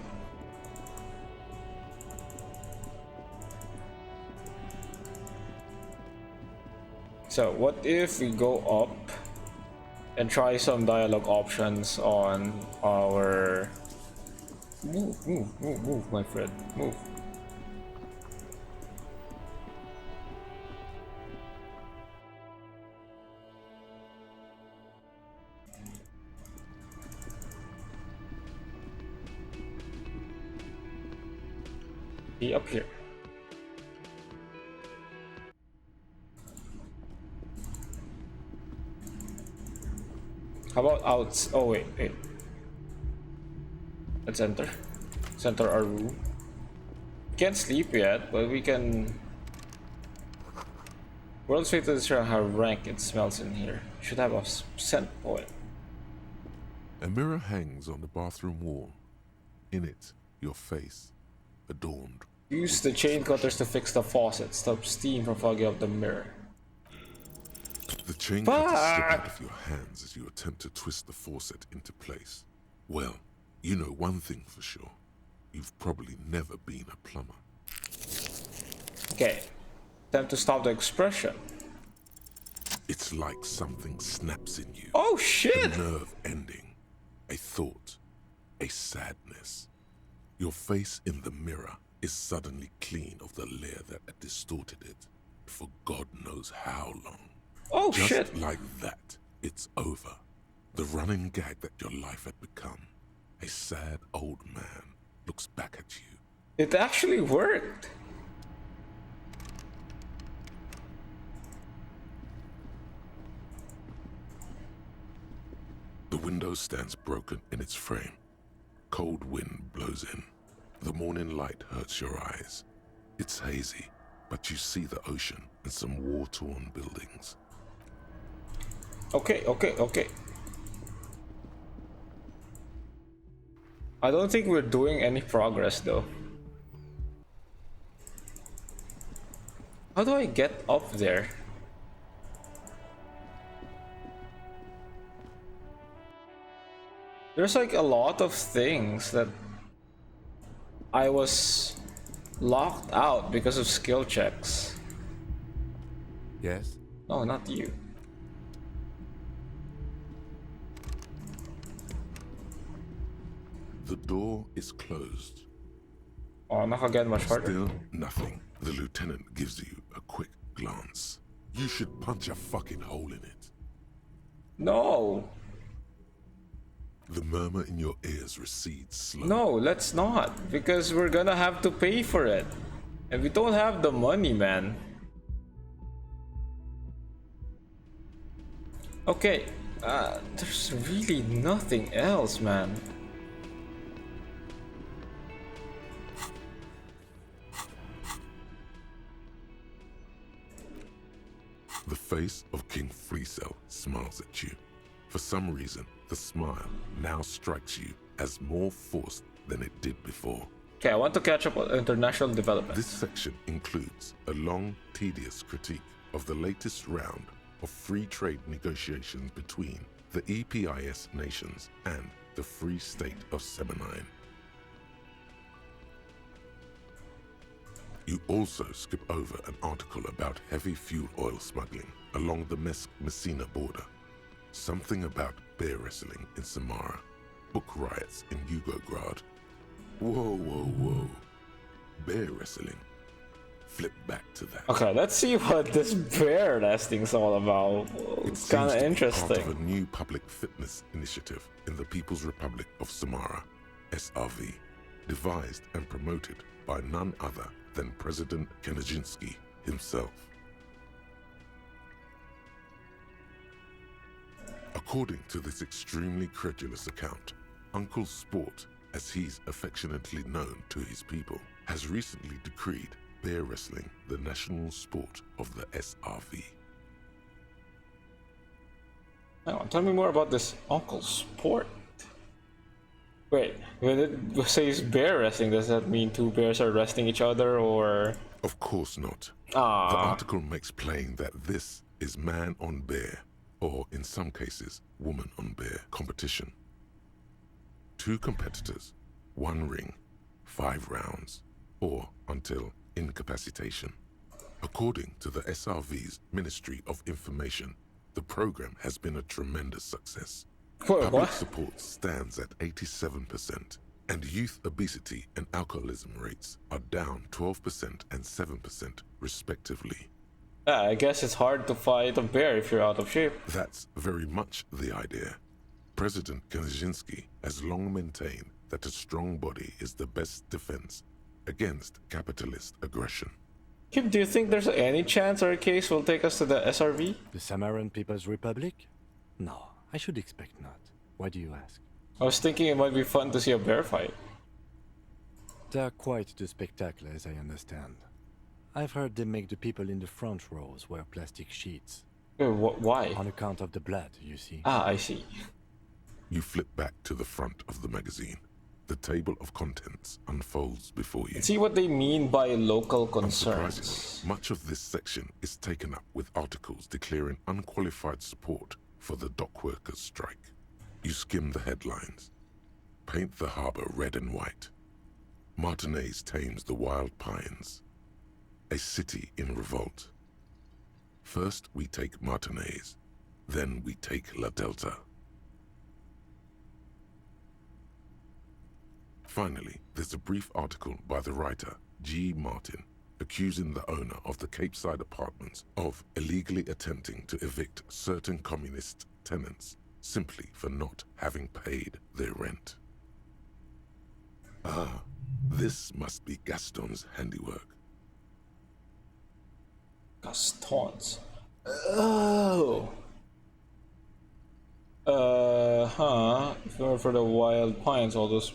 So what if we go up and try some dialogue options on our... Move, my friend, move. Be up here. How about outs? Oh wait. Let's enter. Center our room. Can't sleep yet, but we can. World's way to determine how rank it smells in here. Should have a scent point. A mirror hangs on the bathroom wall. In it, your face, adorned. Use the chain cutters to fix the faucet. Stop steam from fogging up the mirror. The chain cutters slip out of your hands as you attempt to twist the faucet into place. Well, you know one thing for sure. You've probably never been a plumber. Okay. Time to stop the expression. It's like something snaps in you. Oh shit! A nerve ending. A thought. A sadness. Your face in the mirror is suddenly clean of the layer that had distorted it for God knows how long. Oh Just shit! like that, it's over. The running gag that your life had become. A sad old man looks back at you. It actually worked. The window stands broken in its frame. Cold wind blows in. The morning light hurts your eyes. It's hazy, but you see the ocean and some war-torn buildings. Okay. I don't think we're doing any progress though. How do I get up there? There's like a lot of things that I was locked out because of skill checks. Yes? No, not you. The door is closed. Oh, nakaget much harder. Still nothing. The lieutenant gives you a quick glance. You should punch a fucking hole in it. No. The murmur in your ears recedes slowly. No, let's not, because we're gonna have to pay for it. And we don't have the money, man. Okay, there's really nothing else, man. The face of King Freecell smiles at you. For some reason, the smile now strikes you as more forced than it did before. Okay, I want to catch up on international development. This section includes a long, tedious critique of the latest round of free trade negotiations between the EPIS nations and the Free State of Semenine. You also skip over an article about heavy fuel oil smuggling along the Messina border. Something about bear wrestling in Samara, book riots in Yugograd. Whoa. Bear wrestling. Flip back to that. Okay, let's see what this bear wrestling's all about. It's kind of interesting. Part of a new public fitness initiative in the People's Republic of Samara, SRV, devised and promoted by none other than President Kanajinsky himself. According to this extremely credulous account, Uncle Sport, as he's affectionately known to his people, has recently decreed bear wrestling the national sport of the SRV. Now, tell me more about this Uncle Sport. Wait, when it says bear wrestling, does that mean two bears are wrestling each other, or...? Of course not. The article makes plain that this is man on bear, or in some cases, woman on bear competition. 2 competitors, 1 ring, 5 rounds, or until incapacitation. According to the SRV's Ministry of Information, the program has been a tremendous success. Public support stands at 87%, and youth obesity and alcoholism rates are down 12% and 7% respectively. Yeah, I guess it's hard to fight a bear if you're out of shape. That's very much the idea. President Kaczynski has long maintained that a strong body is the best defense against capitalist aggression. Kim, do you think there's any chance our case will take us to the SRV? The Samaran People's Republic? No, I should expect not. Why do you ask? I was thinking it might be fun to see a bear fight. They're quite the spectacle, as I understand. I've heard they make the people in the front rows wear plastic sheets. Why? On account of the blood, you see. Ah, I see. You flip back to the front of the magazine. The table of contents unfolds before you. See what they mean by local concerns. Unsurprisingly, much of this section is taken up with articles declaring unqualified support for the dock workers' strike. You skim the headlines. Paint the harbor red and white. Martinez tames the wild pines. A city in revolt. First we take Martinez, then we take La Delta. Finally, there's a brief article by the writer, G. Martin, accusing the owner of the Capeside Apartments of illegally attempting to evict certain communist tenants simply for not having paid their rent. Ah, this must be Gaston's handiwork. Gaston's. Oh. For the wild pines, all those.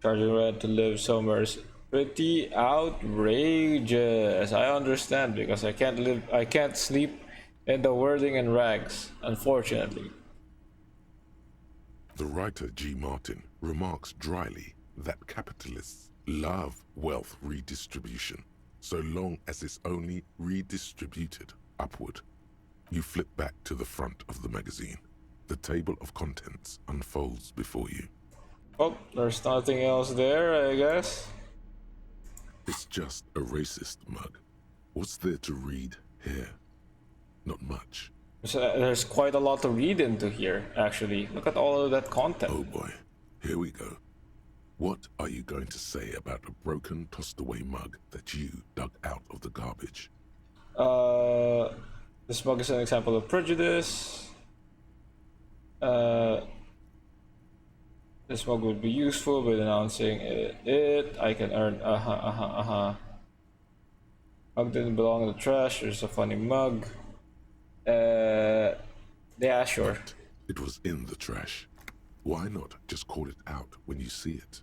Charging rent to live somewhere is pretty outrageous. I understand because I can't sleep in the wording and rags, unfortunately. The writer G. Martin remarks dryly that capitalists love wealth redistribution, so long as it's only redistributed upward. You flip back to the front of the magazine. The table of contents unfolds before you. Oh, there's nothing else there, I guess. It's just a racist mug. What's there to read here? Not much. So there's quite a lot to read into here, actually. Look at all of that content. Oh boy, here we go. What are you going to say about a broken, tossed-away mug that you dug out of the garbage? This mug is an example of prejudice. This mug would be useful by denouncing it. I can earn Mug didn't belong in the trash. There's a funny mug. Yeah, sure. But it was in the trash. Why not just call it out when you see it?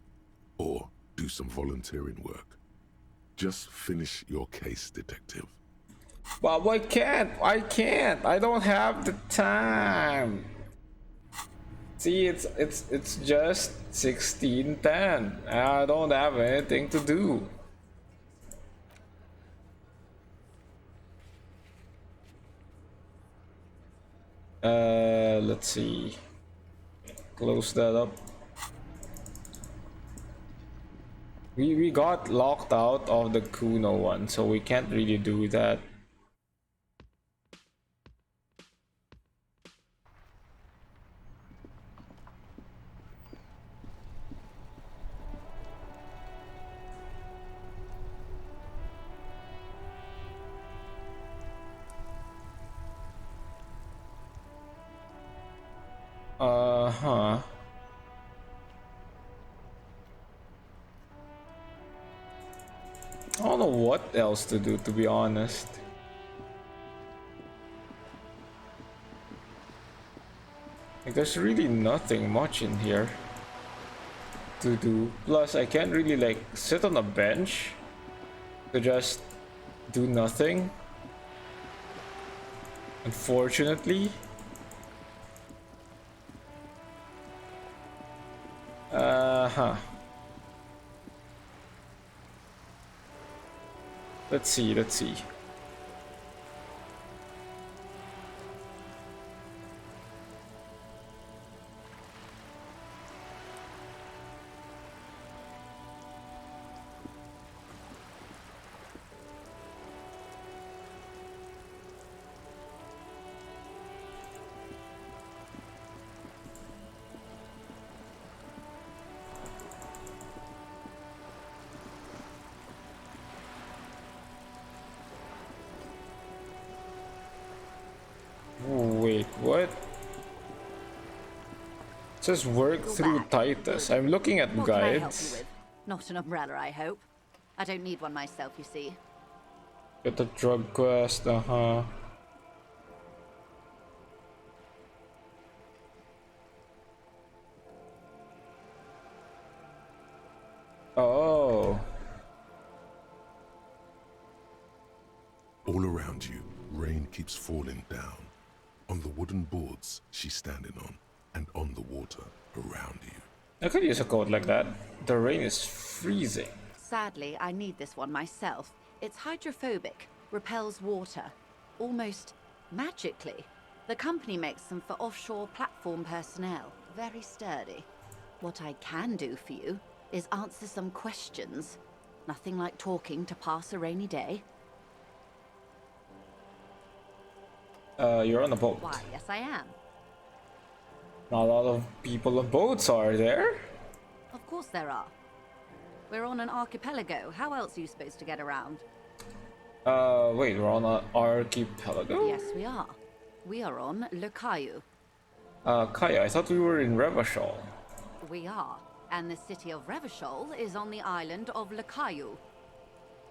Or do some volunteering work. Just finish your case, detective. But I can't. I don't have the time. See, it's just 16:10. I don't have anything to do. Let's see. Close that up. We got locked out of the Kuno one, so we can't really do that. I don't know what else to do, to be honest. Like, there's really nothing much in here to do. Plus, I can't really like sit on a bench to just do nothing. Unfortunately. Let's see. Wait, what? It says work through Titus. I'm looking at What can I help you guides. with? Not an umbrella, I hope. I don't need one myself, you see. Get the drug quest, Oh. All around you, rain keeps falling down. On the wooden boards she's standing on, and on the water around you. I could use a coat like that. The rain is freezing. Sadly, I need this one myself. It's hydrophobic, repels water, almost magically. The company makes them for offshore platform personnel. Very sturdy. What I can do for you is answer some questions. Nothing like talking to pass a rainy day. You're on a boat. Why, yes I am. Not a lot of people on boats, are there? Of course there are. We're on an archipelago. How else are you supposed to get around? Wait, we're on an archipelago? Yes, we are. We are on Le Caillou. Kaya, I thought we were in Revachol. We are. And the city of Revachol is on the island of Le Caillou.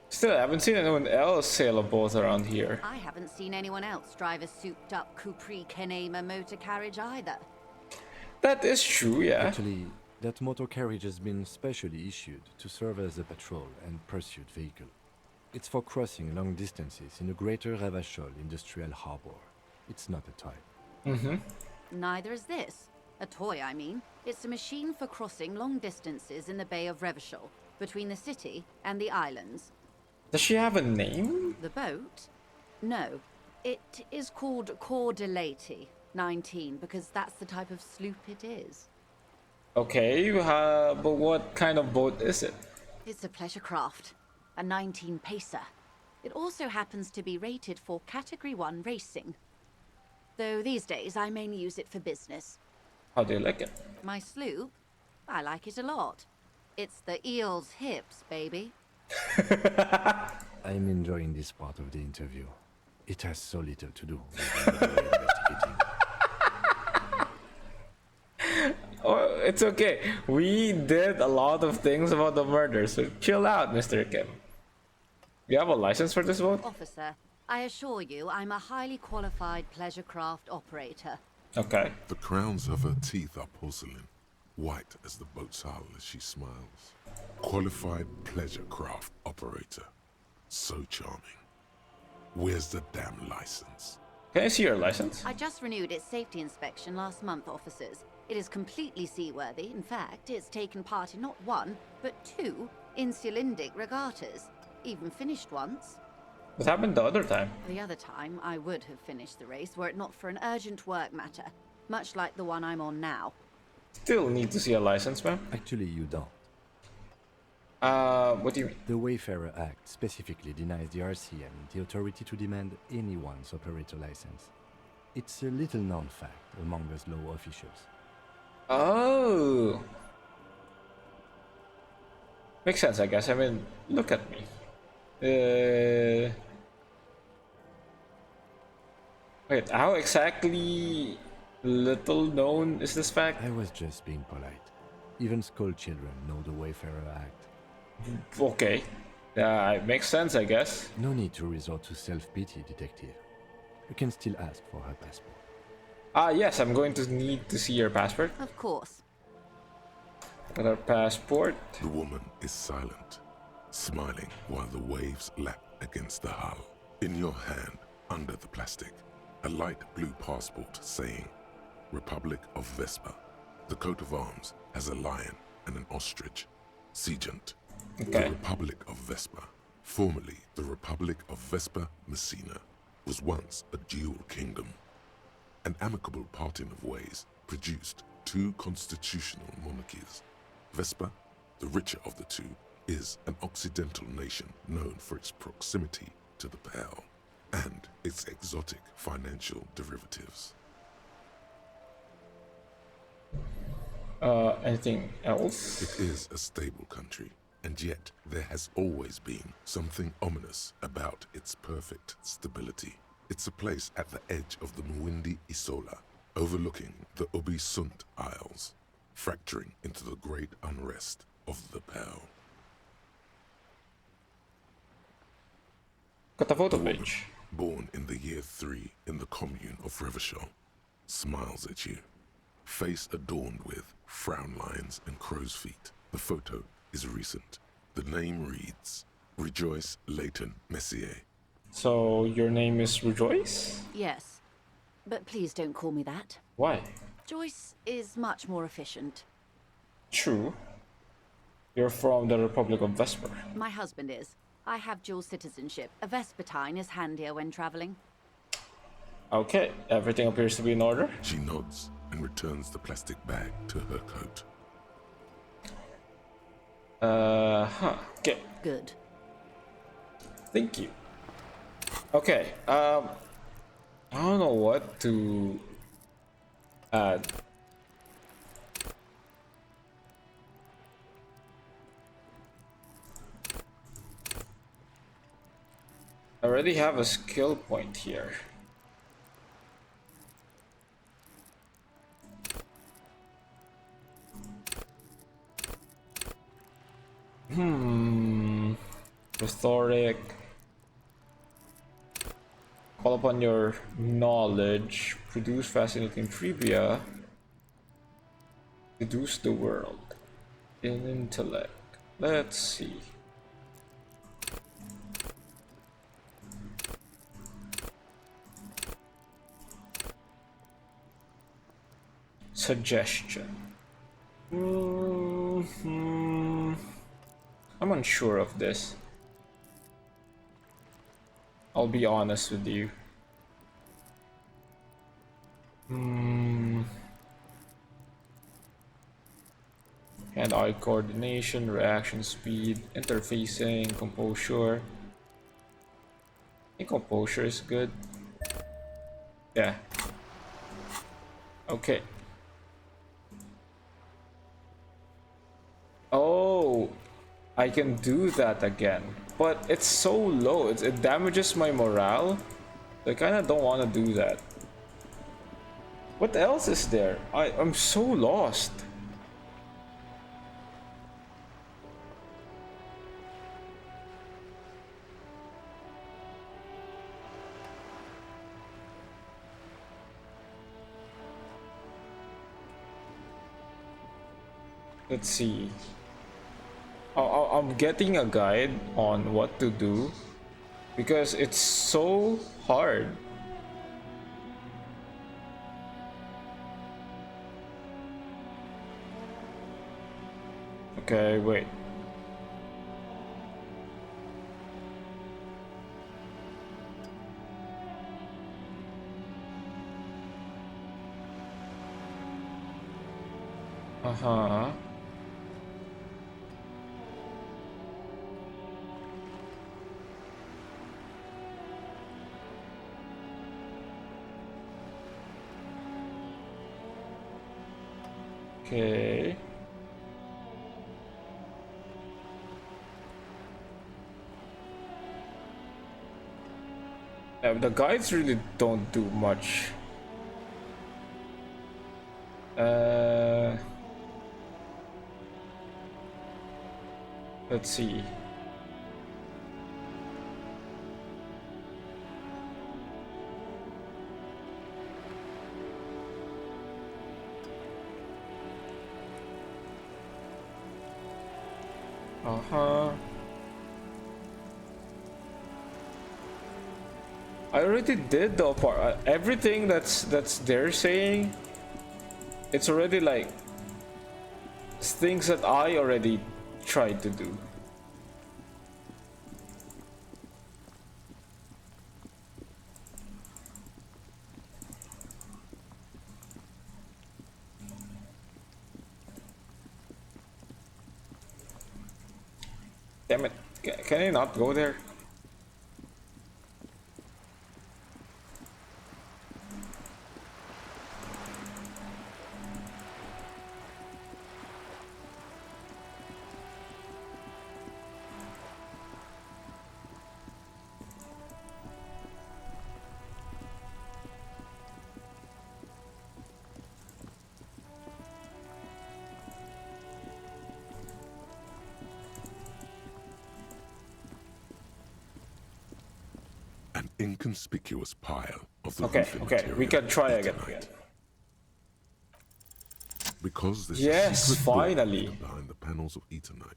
Still, I haven't seen anyone else sail a boat around here. I haven't seen anyone else drive a souped-up Capri Kenema motor carriage either. That is true, yeah. Actually, that motor carriage has been specially issued to serve as a patrol and pursuit vehicle. It's for crossing long distances in the greater Revachol industrial harbor. It's not a toy. Mm-hmm. Neither is this. A toy, I mean. It's a machine for crossing long distances in the Bay of Revachol, between the city and the islands. Does she have a name? The boat? No. It is called Hardie-ly 19, because that's the type of sloop it is. Okay, but what kind of boat is it? It's a pleasure craft. A 19 pacer. It also happens to be rated for Category 1 racing. Though these days I mainly use it for business. How do you like it? My sloop? I like it a lot. It's the eel's hips, baby. I'm enjoying this part of the interview. It has so little to do with investigating. Oh, it's okay. We did a lot of things about the murder, so chill out, Mr. Kim. You have a license for this boat? Officer, I assure you I'm a highly qualified pleasure craft operator. Okay. The crowns of her teeth are porcelain, white as the boat's hull as she smiles. Qualified pleasure craft operator. So charming. Where's the damn license? Can I see your license? I just renewed its safety inspection last month, officers. It is completely seaworthy. In fact, it's taken part in not one, but 2 insulindic regattas. Even finished once. What happened the other time? The other time, I would have finished the race were it not for an urgent work matter, much like the one I'm on now. Still need to see a license, ma'am? Actually, you don't. What do you mean? The Wayfarer Act specifically denies the RCM the authority to demand anyone's operator license. It's a little known fact among us law officials. Oh. Makes sense, I guess. I mean, look at me. Wait, how exactly little known is this fact? I was just being polite. Even school children know the Wayfarer Act. Okay. Yeah, it makes sense, I guess. No need to resort to self-pity, detective. You can still ask for her passport. Yes, I'm going to need to see your passport. Of course. Got our passport. The woman is silent, smiling while the waves lap against the hull. In your hand, under the plastic, a light blue passport saying, Republic of Vespa. The coat of arms has a lion and an ostrich. Seigent. Okay. The Republic of Vespa, formerly the Republic of Vespa Messina, was once a dual kingdom. An amicable parting of ways produced 2 constitutional monarchies. Vespa, the richer of the 2, is an occidental nation known for its proximity to the Pale and its exotic financial derivatives. Anything else? It is a stable country, and yet there has always been something ominous about its perfect stability. It's a place at the edge of the Mwindi Isola, overlooking the Obi-Sunt Isles, fracturing into the great unrest of the Pale. Got a photo page. Born in the year 3 in the commune of Revachol, smiles at you. Face adorned with frown lines and crow's feet. The photo is recent. The name reads Rejoice Leighton Messier. So your name is Rejoice? Yes. But please don't call me that. Why? Joyce is much more efficient. True. You're from the Republic of Vesper. My husband is. I have dual citizenship. A Vespertine is handier when traveling. Okay, everything appears to be in order. She nods and returns the plastic bag to her coat. Okay. Good. Thank you. Okay, I don't know what to add. I already have a skill point here. Rhetoric. Call upon your knowledge. Produce fascinating trivia. Deduce the world. In intellect. Let's see. Suggestion. I'm unsure of this. I'll be honest with you. Hand-eye coordination, reaction speed, interfacing, composure. I think composure is good. Yeah. Okay. Oh, I can do that again, but it's so low. It damages my morale. I kind of don't want to do that. What else is there? I'm so lost. Let's see. I'm getting a guide on what to do because it's so hard. Okay, wait. Uh-huh. Okay. Yeah, the guides really don't do much. Let's see. Uh-huh. I already did the part. Everything that's they're saying, it's already like things that I already tried to do. Damn it. Can I not go there? An inconspicuous pile of the Okay, roofing okay, we material can try again. Eternite. Because this Yes, secret door finally. behind the panels of Eternite,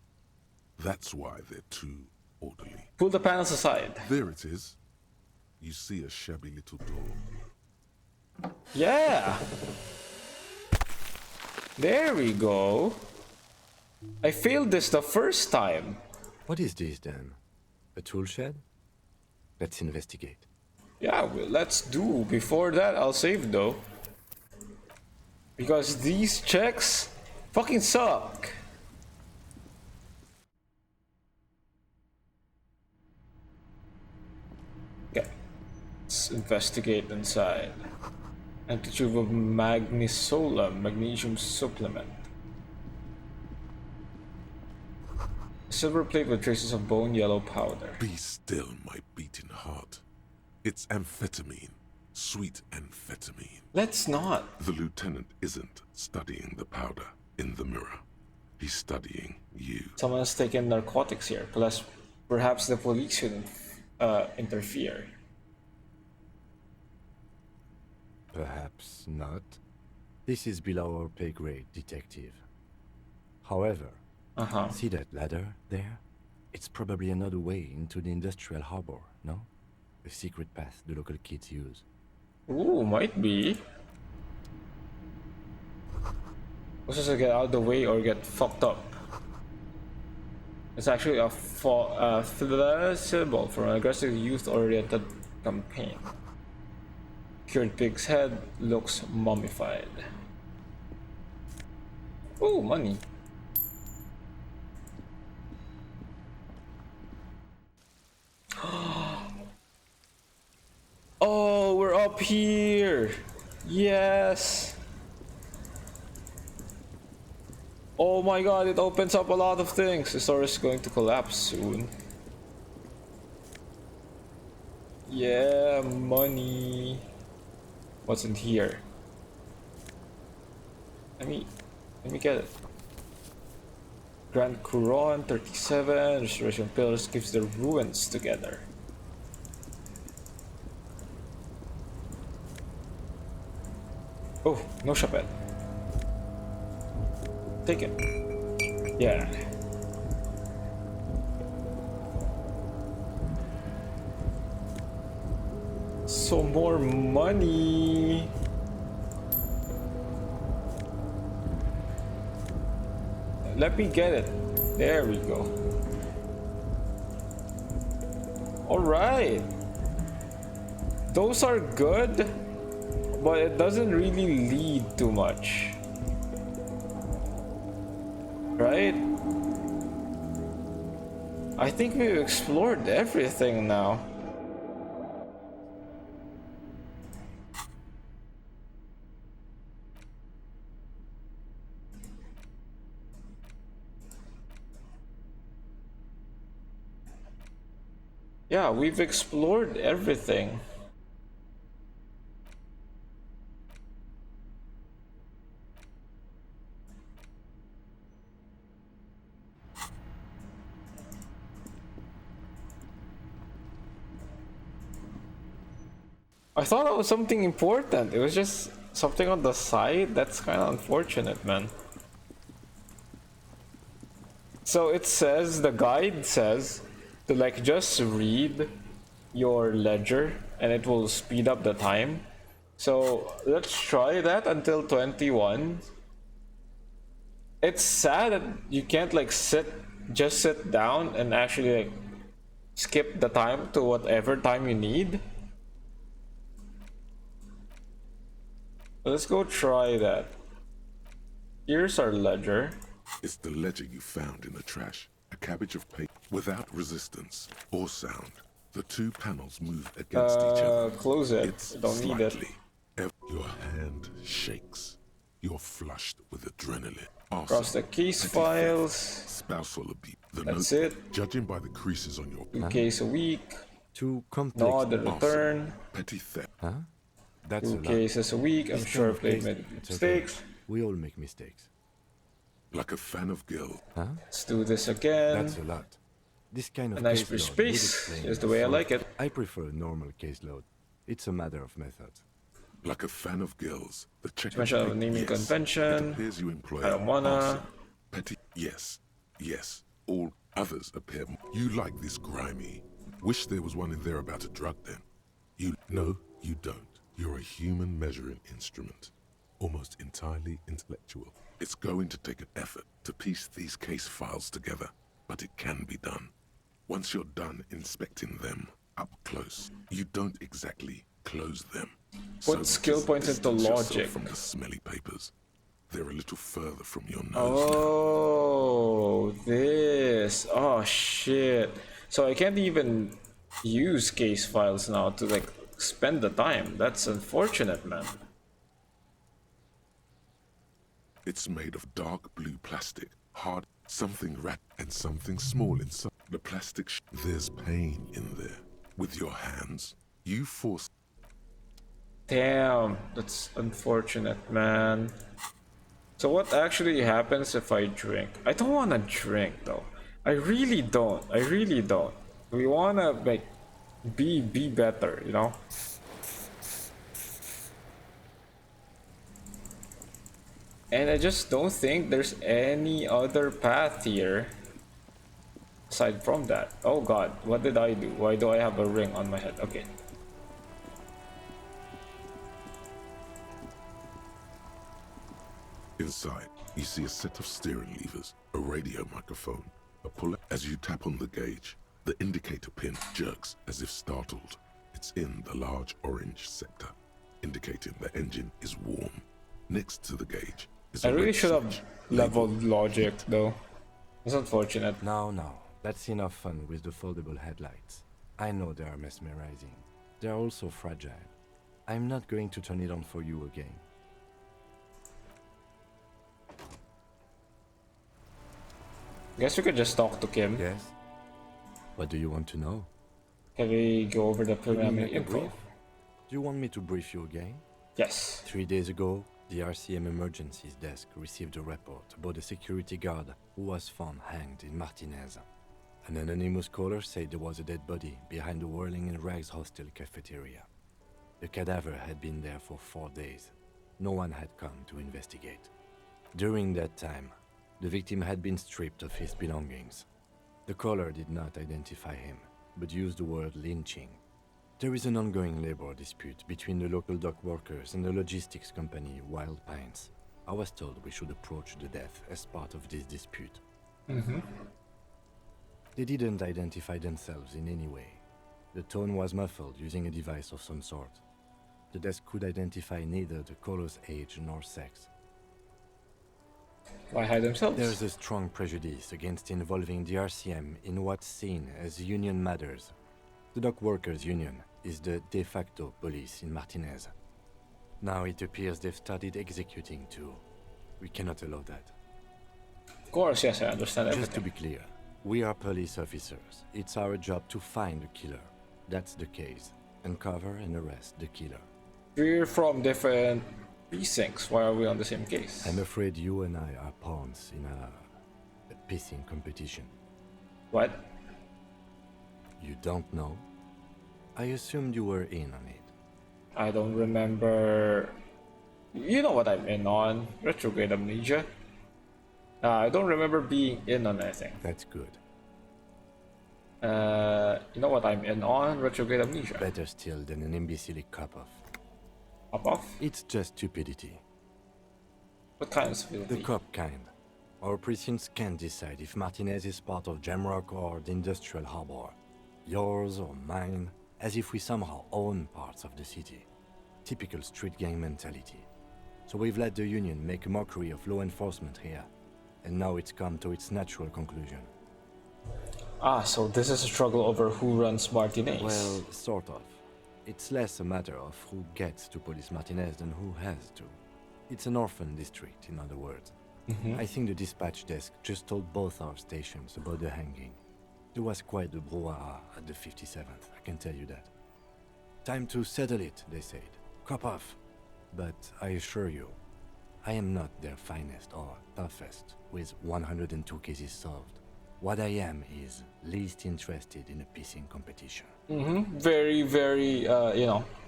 That's why they're too orderly. Pull the panels aside. There it is. You see a shabby little door. Yeah! There we go. I failed this the first time. What is this then? A tool shed? Let's investigate. Yeah, well, let's do. Before that, I'll save though. Because these checks fucking suck. Okay. Let's investigate inside. Antitube of magnesolum, magnesium supplement. Silver plate with traces of bone yellow powder. Be still, my beating heart. It's amphetamine. Sweet amphetamine. Let's not. The lieutenant isn't studying the powder in the mirror. He's studying you. Someone has taken narcotics here. Plus, perhaps the police shouldn't interfere. Perhaps not. This is below our pay grade, detective. However, see that ladder there? It's probably another way into the industrial harbor, no? A secret path the local kids use. Ooh, might be. Let's just get out of the way or get fucked up. It's actually a symbol for an aggressive youth-oriented campaign. Cured pig's head looks mummified. Ooh, money. Oh, we're up here. Yes. Oh my god, it opens up a lot of things. The store is going to collapse soon. Yeah, money. What's in here? Let me get it. Grand Couronne 37. Restoration Pillars gives the ruins together. Oh, no chapelle. Take it. Yeah. So more money. Let me get it. There we go. All right. Those are good, but it doesn't really lead to much. Right? I think we've explored everything now. Yeah, we've explored everything. I thought that was something important. It was just something on the side. That's kind of unfortunate, man. So it says, the guide says, to like just read your ledger and it will speed up the time. So let's try that until 21. It's sad that you can't like just sit down and actually like skip the time to whatever time you need. Let's go try that. Here's our ledger. It's the ledger you found in the trash. A cabbage of paper without resistance or sound. The two panels move against each other. Close it. It's Don't need it. Your hand shakes. You're flushed with adrenaline. Across the case files. Spousal abuse. That's it. Judging by the creases on your 2 case a week. Too complex. No, the return. Petty theft. Huh? That's 2 cases a week. I'm sure I've made mistakes. Okay. We all make mistakes. Like a fan of guild. Huh? Let's do this again. That's a lot. This kind of a nice caseload space would is the way I like it. I prefer normal caseload. It's a matter of method. Like a fan of gills, the check. Special naming convention. It appears you employ I don't wanna. Petty. Yes. All Others appear. You like this grimy. Wish there was one in there about a drug then. No, you don't. You're a human measuring instrument. Almost entirely intellectual. It's going to take an effort to piece these case files together, but it can be done. Once you're done inspecting them up close, you don't exactly close them. Put skill points into logic. From the smelly papers. They're a little further from your nose. Oh, this. Oh, shit. So I can't even use case files now to, like, spend the time. That's unfortunate, man. It's made of dark blue plastic, hard, something rat, and something small inside. The plastic there's pain in there. With your hands, you force. Damn, that's unfortunate, man. So what actually happens if I drink? I don't want to drink, though. I really don't. I really don't. We want to, like, be better, you know? And I just don't think there's any other path here aside from that. Oh god, what did I do? Why do I have a ring on my head? Okay. Inside, you see a set of steering levers, a radio microphone, a puller. As you tap on the gauge, the indicator pin jerks as if startled. It's in the large orange sector, indicating the engine is warm. Next to the gauge is I really should have leveled logic, though. It's unfortunate. No, that's enough fun with the foldable headlights. I know they are mesmerizing. They are also fragile. I'm not going to turn it on for you again. Guess we could just talk to Kim. Yes. What do you want to know? Can we go over the programming info? Do you want me to brief you again? Yes. 3 days ago, the RCM emergencies desk received a report about a security guard who was found hanged in Martinez. An anonymous caller said there was a dead body behind the Whirling in Rags hostel cafeteria. The cadaver had been there for 4 days. No one had come to investigate. During that time, the victim had been stripped of his belongings. The caller did not identify him, but used the word lynching. There is an ongoing labor dispute between the local dock workers and the logistics company Wild Pines. I was told we should approach the death as part of this dispute. They didn't identify themselves in any way. The tone was muffled using a device of some sort. The desk could identify neither the caller's age nor sex. Why hide themselves? There's a strong prejudice against involving the RCM in what's seen as union matters. The dock workers' union is the de facto police in Martinez. Now it appears they've started executing too. We cannot allow that. Of course, yes, I understand everything. Just to be clear, we are police officers. It's our job to find the killer. That's the case. Uncover and arrest the killer. We're from different precincts. Why are we on the same case? I'm afraid you and I are pawns in a pissing competition. What? You don't know? I assumed you were in on it. I don't remember. You know what I'm in on. Retrograde amnesia. I don't remember being in on anything. That's good. You know what I'm in on? Retrograde amnesia. Better still than an imbecilic cop-off. Cop-off? It's just stupidity. What kind of stupidity? The cop kind. Our precincts can't decide if Martinez is part of Jamrock or the Industrial Harbor. Yours or mine, as if we somehow own parts of the city. Typical street gang mentality. So we've let the Union make a mockery of law enforcement here. And now it's come to its natural conclusion. Ah, so this is a struggle over who runs Martinez. Well, sort of. It's less a matter of who gets to police Martinez than who has to. It's an orphan district, in other words. I think the dispatch desk just told both our stations about the hanging. There was quite the brouhaha at the 57th, I can tell you that. Time to settle it, they said. Cop off. But I assure you, I am not their finest or toughest with 102 cases solved. What I am is least interested in a pissing competition. Very, very,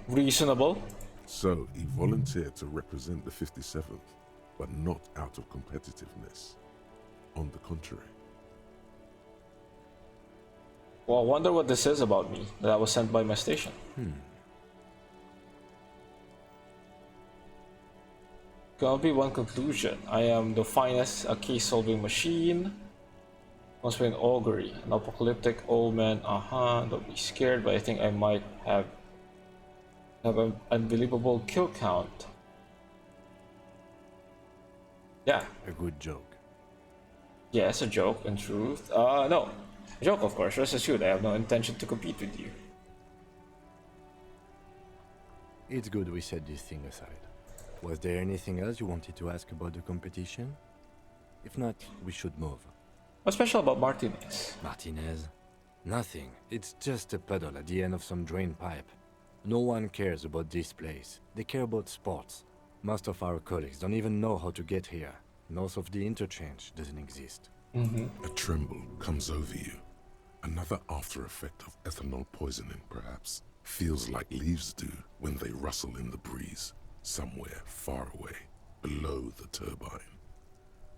reasonable. So he volunteered to represent the 57th, but not out of competitiveness. On the contrary. Well, I wonder what this is about me that I was sent by my station. Can only be one conclusion. I am the finest a case-solving machine. Must be an augury, an apocalyptic old man. Don't be scared, but I think I might have an unbelievable kill count. Yeah. A good joke. Yes, a joke, in truth. No. A joke, of course. Rest assured, I have no intention to compete with you. It's good we set this thing aside. Was there anything else you wanted to ask about the competition? If not, we should move. What's special about Martinez? Martinez? Nothing. It's just a puddle at the end of some drain pipe. No one cares about this place. They care about sports. Most of our colleagues don't even know how to get here. North of the interchange doesn't exist. A tremble comes over you. Another after effect of ethanol poisoning, perhaps. Feels like leaves do when they rustle in the breeze, somewhere far away, below the turbine.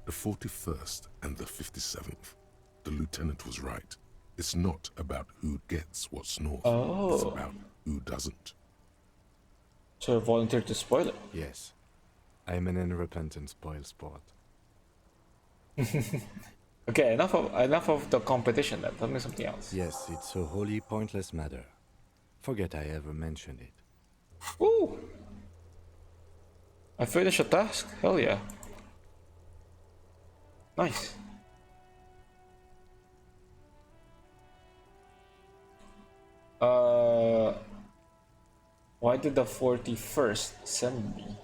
The 41st and the 57th. The lieutenant was right. It's not about who gets what's north. It's about who doesn't. So I volunteered to spoil it? Yes. I'm an unrepentant spoil sport. Okay, enough of the competition then. Tell me something else. Yes, it's a wholly pointless matter. Forget I ever mentioned it. Ooh! I finished a task? Hell yeah. Nice. Why did the 41st send me?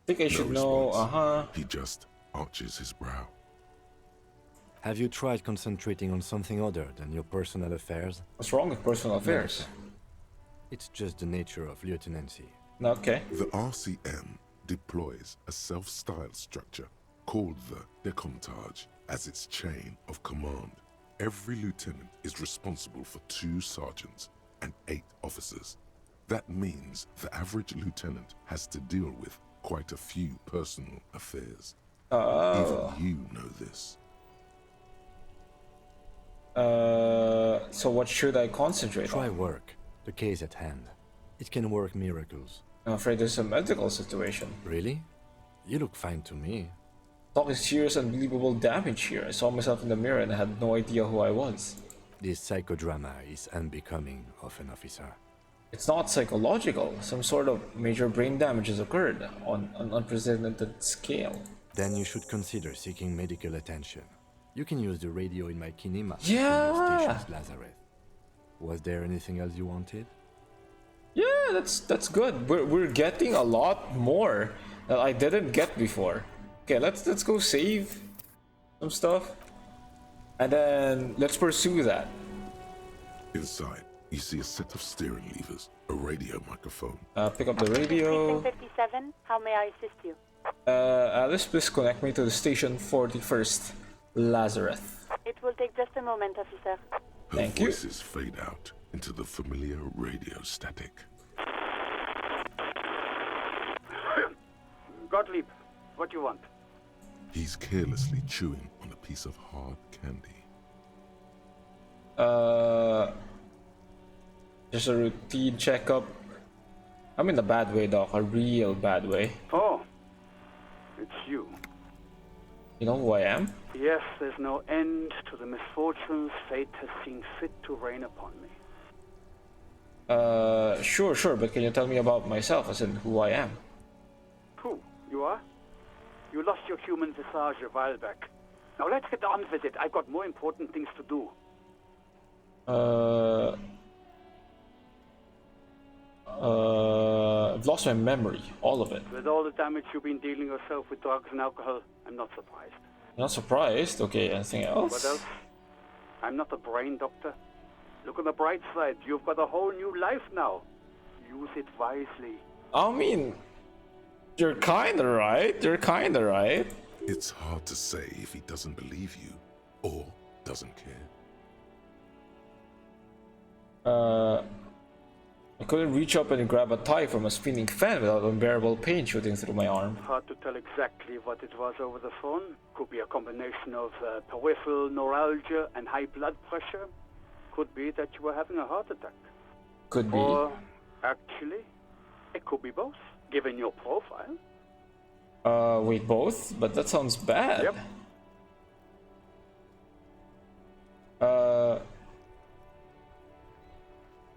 I think I should know, He just arches his brow. Have you tried concentrating on something other than your personal affairs? What's wrong with personal affairs? It's just the nature of lieutenancy. Okay. The RCM deploys a self-styled structure called the Decomptage as its chain of command. Every lieutenant is responsible for 2 sergeants and 8 officers. That means the average lieutenant has to deal with quite a few personal affairs. Even you know this. So what should I concentrate on? Try work. The case at hand. It can work miracles. I'm afraid there's a medical situation. Really? You look fine to me. Talking serious, unbelievable damage here. I saw myself in the mirror and I had no idea who I was. This psychodrama is unbecoming of an officer. It's not psychological. Some sort of major brain damage has occurred on an unprecedented scale. Then you should consider seeking medical attention. You can use the radio in my kinema. Yeah. From your station's Lazareth. Was there anything else you wanted? Yeah, that's good. We're getting a lot more that I didn't get before. Okay, let's go save some stuff, and then let's pursue that. Inside, you see a set of steering levers, a radio microphone. Pick up the radio. 57, how may I assist you? Alice, please connect me to the station 41st, Lazareth. It will take just a moment, officer. Her voices fade out into the familiar radio static. Gottlieb, what do you want? He's carelessly chewing on a piece of hard candy. Just a routine checkup. I mean, a bad way, Doc. A real bad way. Oh, it's you. You know who I am? Yes, there's no end to the misfortunes fate has seen fit to rain upon me. Sure, but can you tell me about myself, as in who I am? Who? You are? You lost your human visage a while back. Now let's get on with it. I've got more important things to do. I've lost my memory, all of it. With all the damage you've been dealing yourself with drugs and alcohol, I'm not surprised. Not surprised? Okay, anything else? What else? I'm not a brain doctor. Look on the bright side. You've got a whole new life now. Use it wisely. I mean, you're kinda right. It's hard to say if he doesn't believe you or doesn't care. I couldn't reach up and grab a tie from a spinning fan without unbearable pain shooting through my arm. Hard to tell exactly what it was over the phone. Could be a combination of peripheral neuralgia and high blood pressure. Could be that you were having a heart attack. Could be. Or, actually, it could be both, given your profile. Wait, both? But that sounds bad. Yep.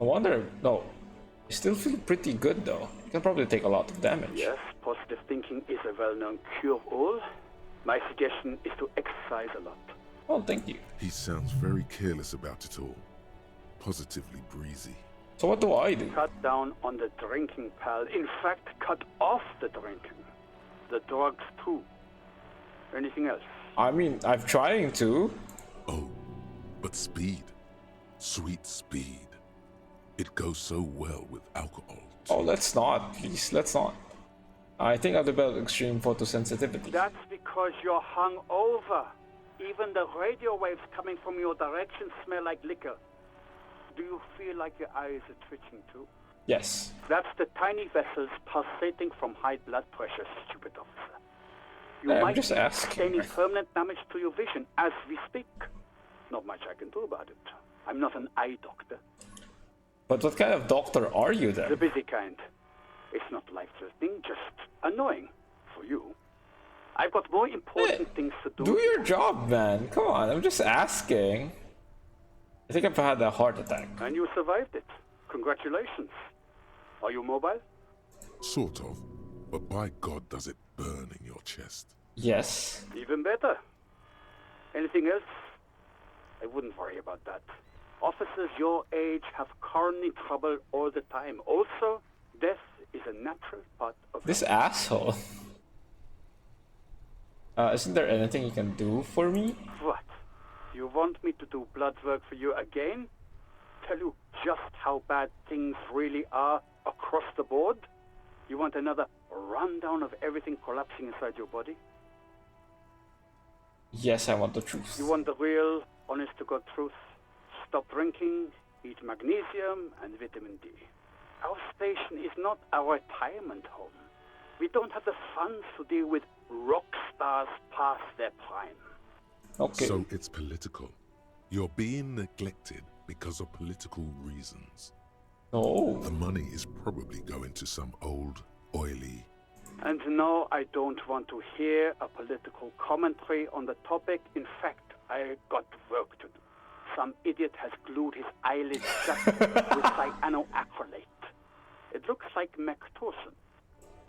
I wonder, no. I still feel pretty good though. You can probably take a lot of damage. Yes, positive thinking is a well-known cure-all. My suggestion is to exercise a lot. Oh, thank you. He sounds very careless about it all. Positively breezy. So what do I do? Cut down on the drinking, pal. In fact, cut off the drinking. The drugs too. Anything else? I mean, I'm trying to. Oh, but speed. Sweet speed. It goes so well with alcohol. Oh, let's not, please. Let's not. I think I'll develop extreme photosensitivity. That's because you're hungover. Even the radio waves coming from your direction smell like liquor. Do you feel like your eyes are twitching too? Yes. That's the tiny vessels pulsating from high blood pressure, stupid officer. You I'm might just be asking. sustaining permanent damage to your vision as we speak. Not much I can do about it. I'm not an eye doctor. But what kind of doctor are you then? The busy kind. It's not life-threatening, just annoying for you. I've got more important things to do. Do your job, man. Come on, I'm just asking. I think I've had a heart attack. And you survived it. Congratulations. Are you mobile? Sort of. But by God, does it burn in your chest? Yes. Even better. Anything else? I wouldn't worry about that. Officers your age have coronary trouble all the time. Also, death is a natural part of This asshole. Isn't there anything you can do for me? What? You want me to do blood work for you again? Tell you just how bad things really are across the board? You want another rundown of everything collapsing inside your body? Yes, I want the truth. You want the real, honest-to-God truth? Stop drinking, eat magnesium and vitamin D. Our station is not a retirement home. We don't have the funds to deal with rock stars past their prime. Okay. So it's political. You're being neglected because of political reasons. Oh. The money is probably going to some old, oily... And no, I don't want to hear a political commentary on the topic. In fact, I got work to do. Some idiot has glued his eyelids shut with cyanoacrylate. It looks like Mactorson.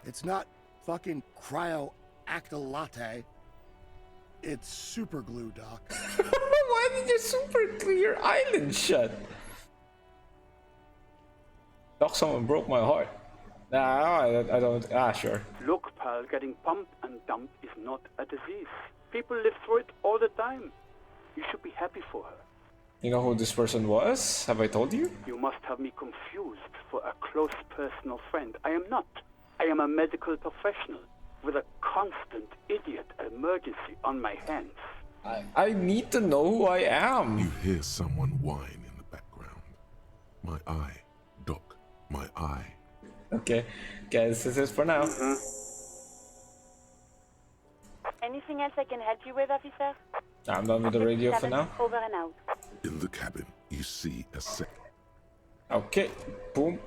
It's not fucking cryo-actylate. It's super glue, Doc. Why did you super glue your eyelid shut? Doc, someone broke my heart. Nah, I don't. Sure. Look, pal, getting pumped and dumped is not a disease. People live through it all the time. You should be happy for her. You know who this person was? Have I told you? You must have me confused for a close personal friend. I am not. I am a medical professional with a constant idiot emergency on my hands. I need to know who I am. You hear someone whine in the background. My eye, Doc, my eye. Okay, guys, this is for now. Anything else I can help you with, officer? I'm done with the radio for now. Over and out. In the cabin, you see a set. Okay, boom.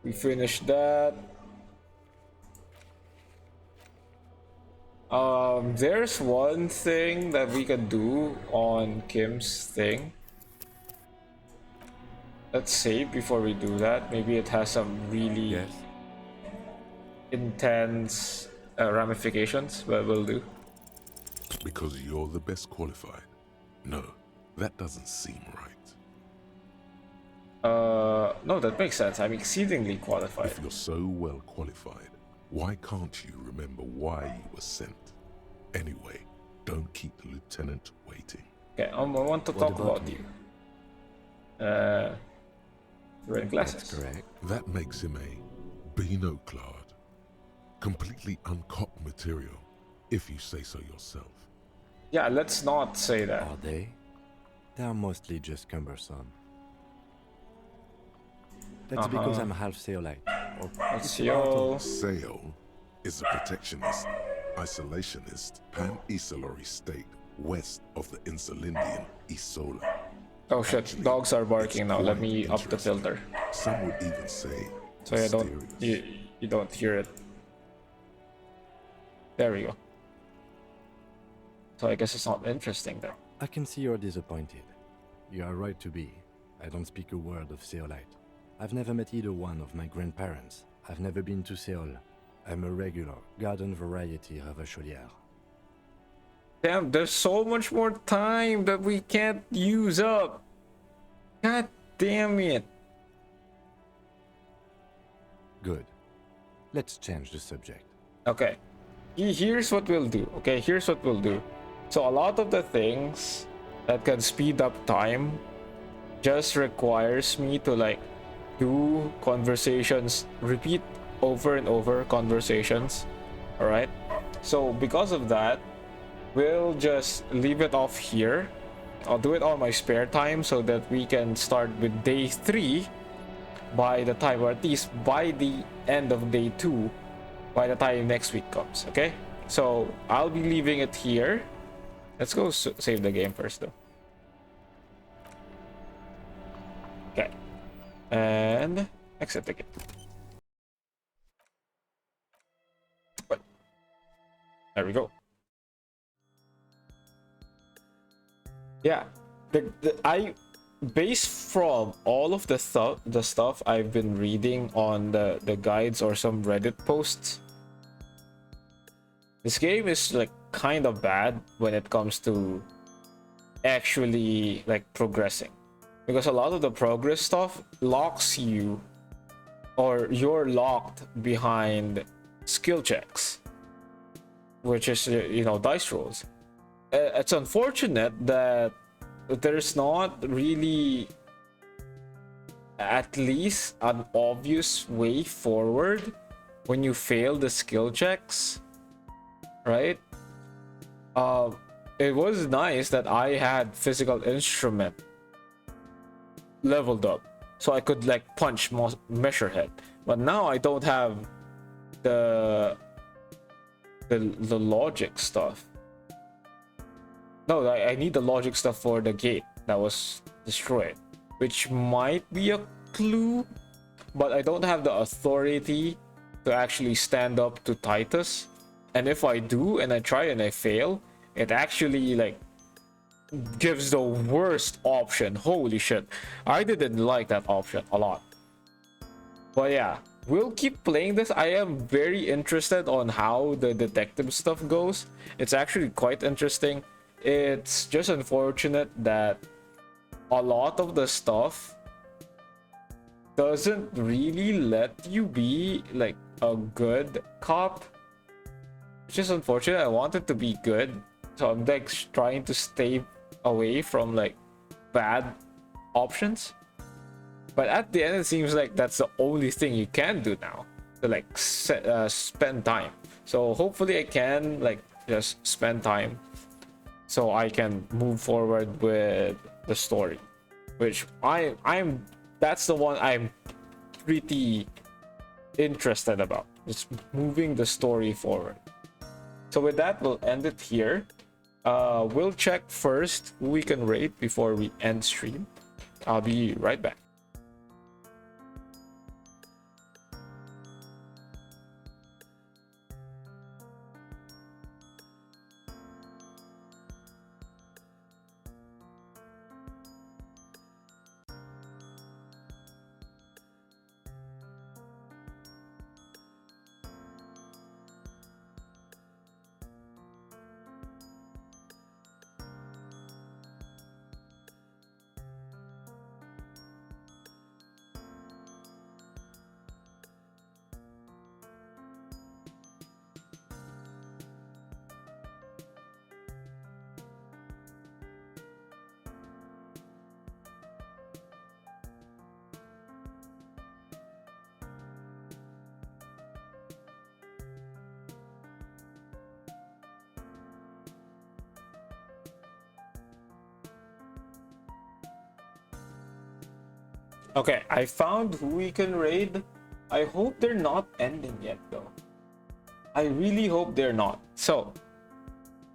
We finished that. There's one thing that we can do on Kim's thing. Let's save before we do that. Maybe it has some really intense ramifications, but we'll do. Because you're the best qualified. No, that doesn't seem right. No, that makes sense. I'm exceedingly qualified. If you're so well qualified, why can't you remember why you were sent? Anyway, don't keep the lieutenant waiting. Okay, I want to talk about you. You're wearing glasses. That's correct. That makes him a binoclard. Completely uncopped material, if you say so yourself. Yeah, let's not say that. Are they? They're mostly just cumbersome. That's because I'm half Zeolite. Or Seo is a protectionist, isolationist, pan-Isolary state west of the Insulindian Isola. Oh shit, dogs are barking now. Let me up the filter. Some would even say so you don't hear it. There we go. So I guess it's not interesting then. I can see you're disappointed. You are right to be. I don't speak a word of Zeolite. I've never met either one of my grandparents. I've never been to Seoul. I'm a regular garden variety Ravacholière. Damn, there's so much more time that we can't use up. God damn it. Good. Let's change the subject. Okay. Here's what we'll do. Okay, here's what we'll do. So a lot of the things that can speed up time just requires me to like do conversations, repeat over and over conversations. All right. So because of that, we'll just leave it off here. I'll do it on my spare time so that we can start with day 3 by the time, or at least by the end of day 2 by the time next week comes. Okay, so I'll be leaving it here. Let's go save the game first though. Okay, and exit the game. But there we go. Yeah, I based from all of the stuff I've been reading on the guides or some Reddit posts, this game is like kind of bad when it comes to actually like progressing, because a lot of the progress stuff locks you, or you're locked behind skill checks, which is, you know, dice rolls. It's unfortunate that there's not really at least an obvious way forward when you fail the skill checks, right? It was nice that I had physical instrument leveled up so I could like punch Measurehead, but now I don't have the logic stuff. No, I need the logic stuff for the gate that was destroyed, which might be a clue, but I don't have the authority to actually stand up to Titus. And if I do and I try and I fail, it actually like gives the worst option. Holy shit, I didn't like that option a lot. But yeah, we'll keep playing this. I am very interested on how the detective stuff goes. It's actually quite interesting. It's just unfortunate that a lot of the stuff doesn't really let you be like a good cop, which is unfortunate. I wanted to be good, so I'm like trying to stay away from like bad options. But at the end, it seems like that's the only thing you can do now, to like spend time. So hopefully I can like just spend time so I can move forward with the story, which that's the one I'm pretty interested about, just moving the story forward. So with that, we'll end it here. We'll check first who we can rate before we end stream. I'll be right back. Okay, I found who we can raid. I hope they're not ending yet though. I really hope they're not. So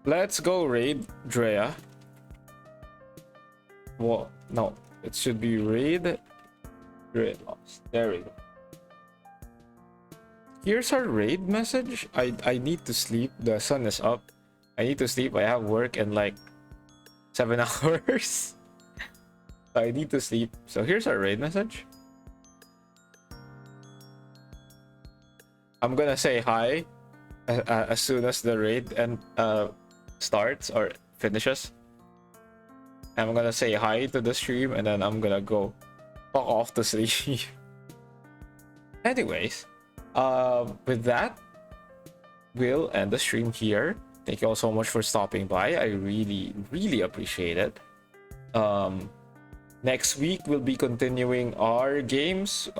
let's go raid Drea. Well, no, it should be raid Drea Lost. There we go. Here's our raid message. I need to sleep. The sun is up. I need to sleep. I have work in like 7 hours. I need to sleep. So here's our raid message. I'm gonna say hi as soon as the raid starts or finishes. I'm gonna say hi to the stream and then I'm gonna go fuck off to sleep. Anyways, with that, we'll end the stream here. Thank you all so much for stopping by. I really appreciate it. Next week we'll be continuing our games.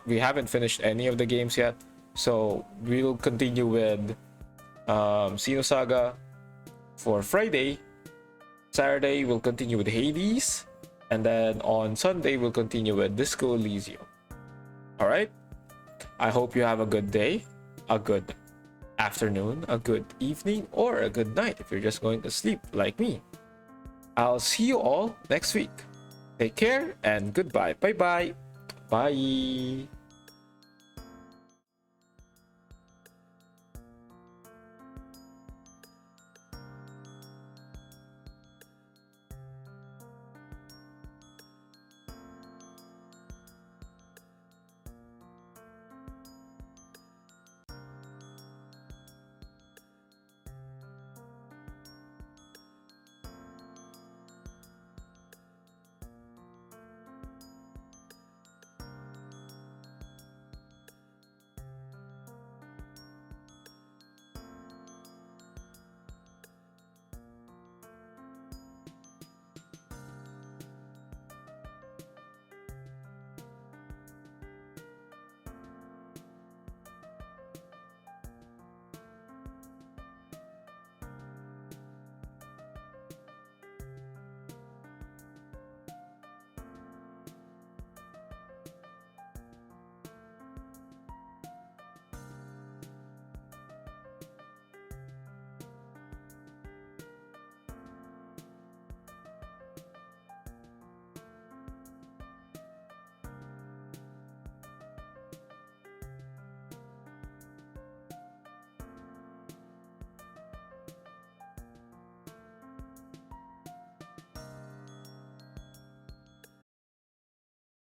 We haven't finished any of the games yet, so we'll continue with Xenosaga for Friday. Saturday we'll continue with Hades, and then on Sunday we'll continue with Disco Elysium. All right. I hope you have a good day, a good afternoon, a good evening, or a good night if you're just going to sleep like me. I'll see you all next week. Take care and goodbye. Bye.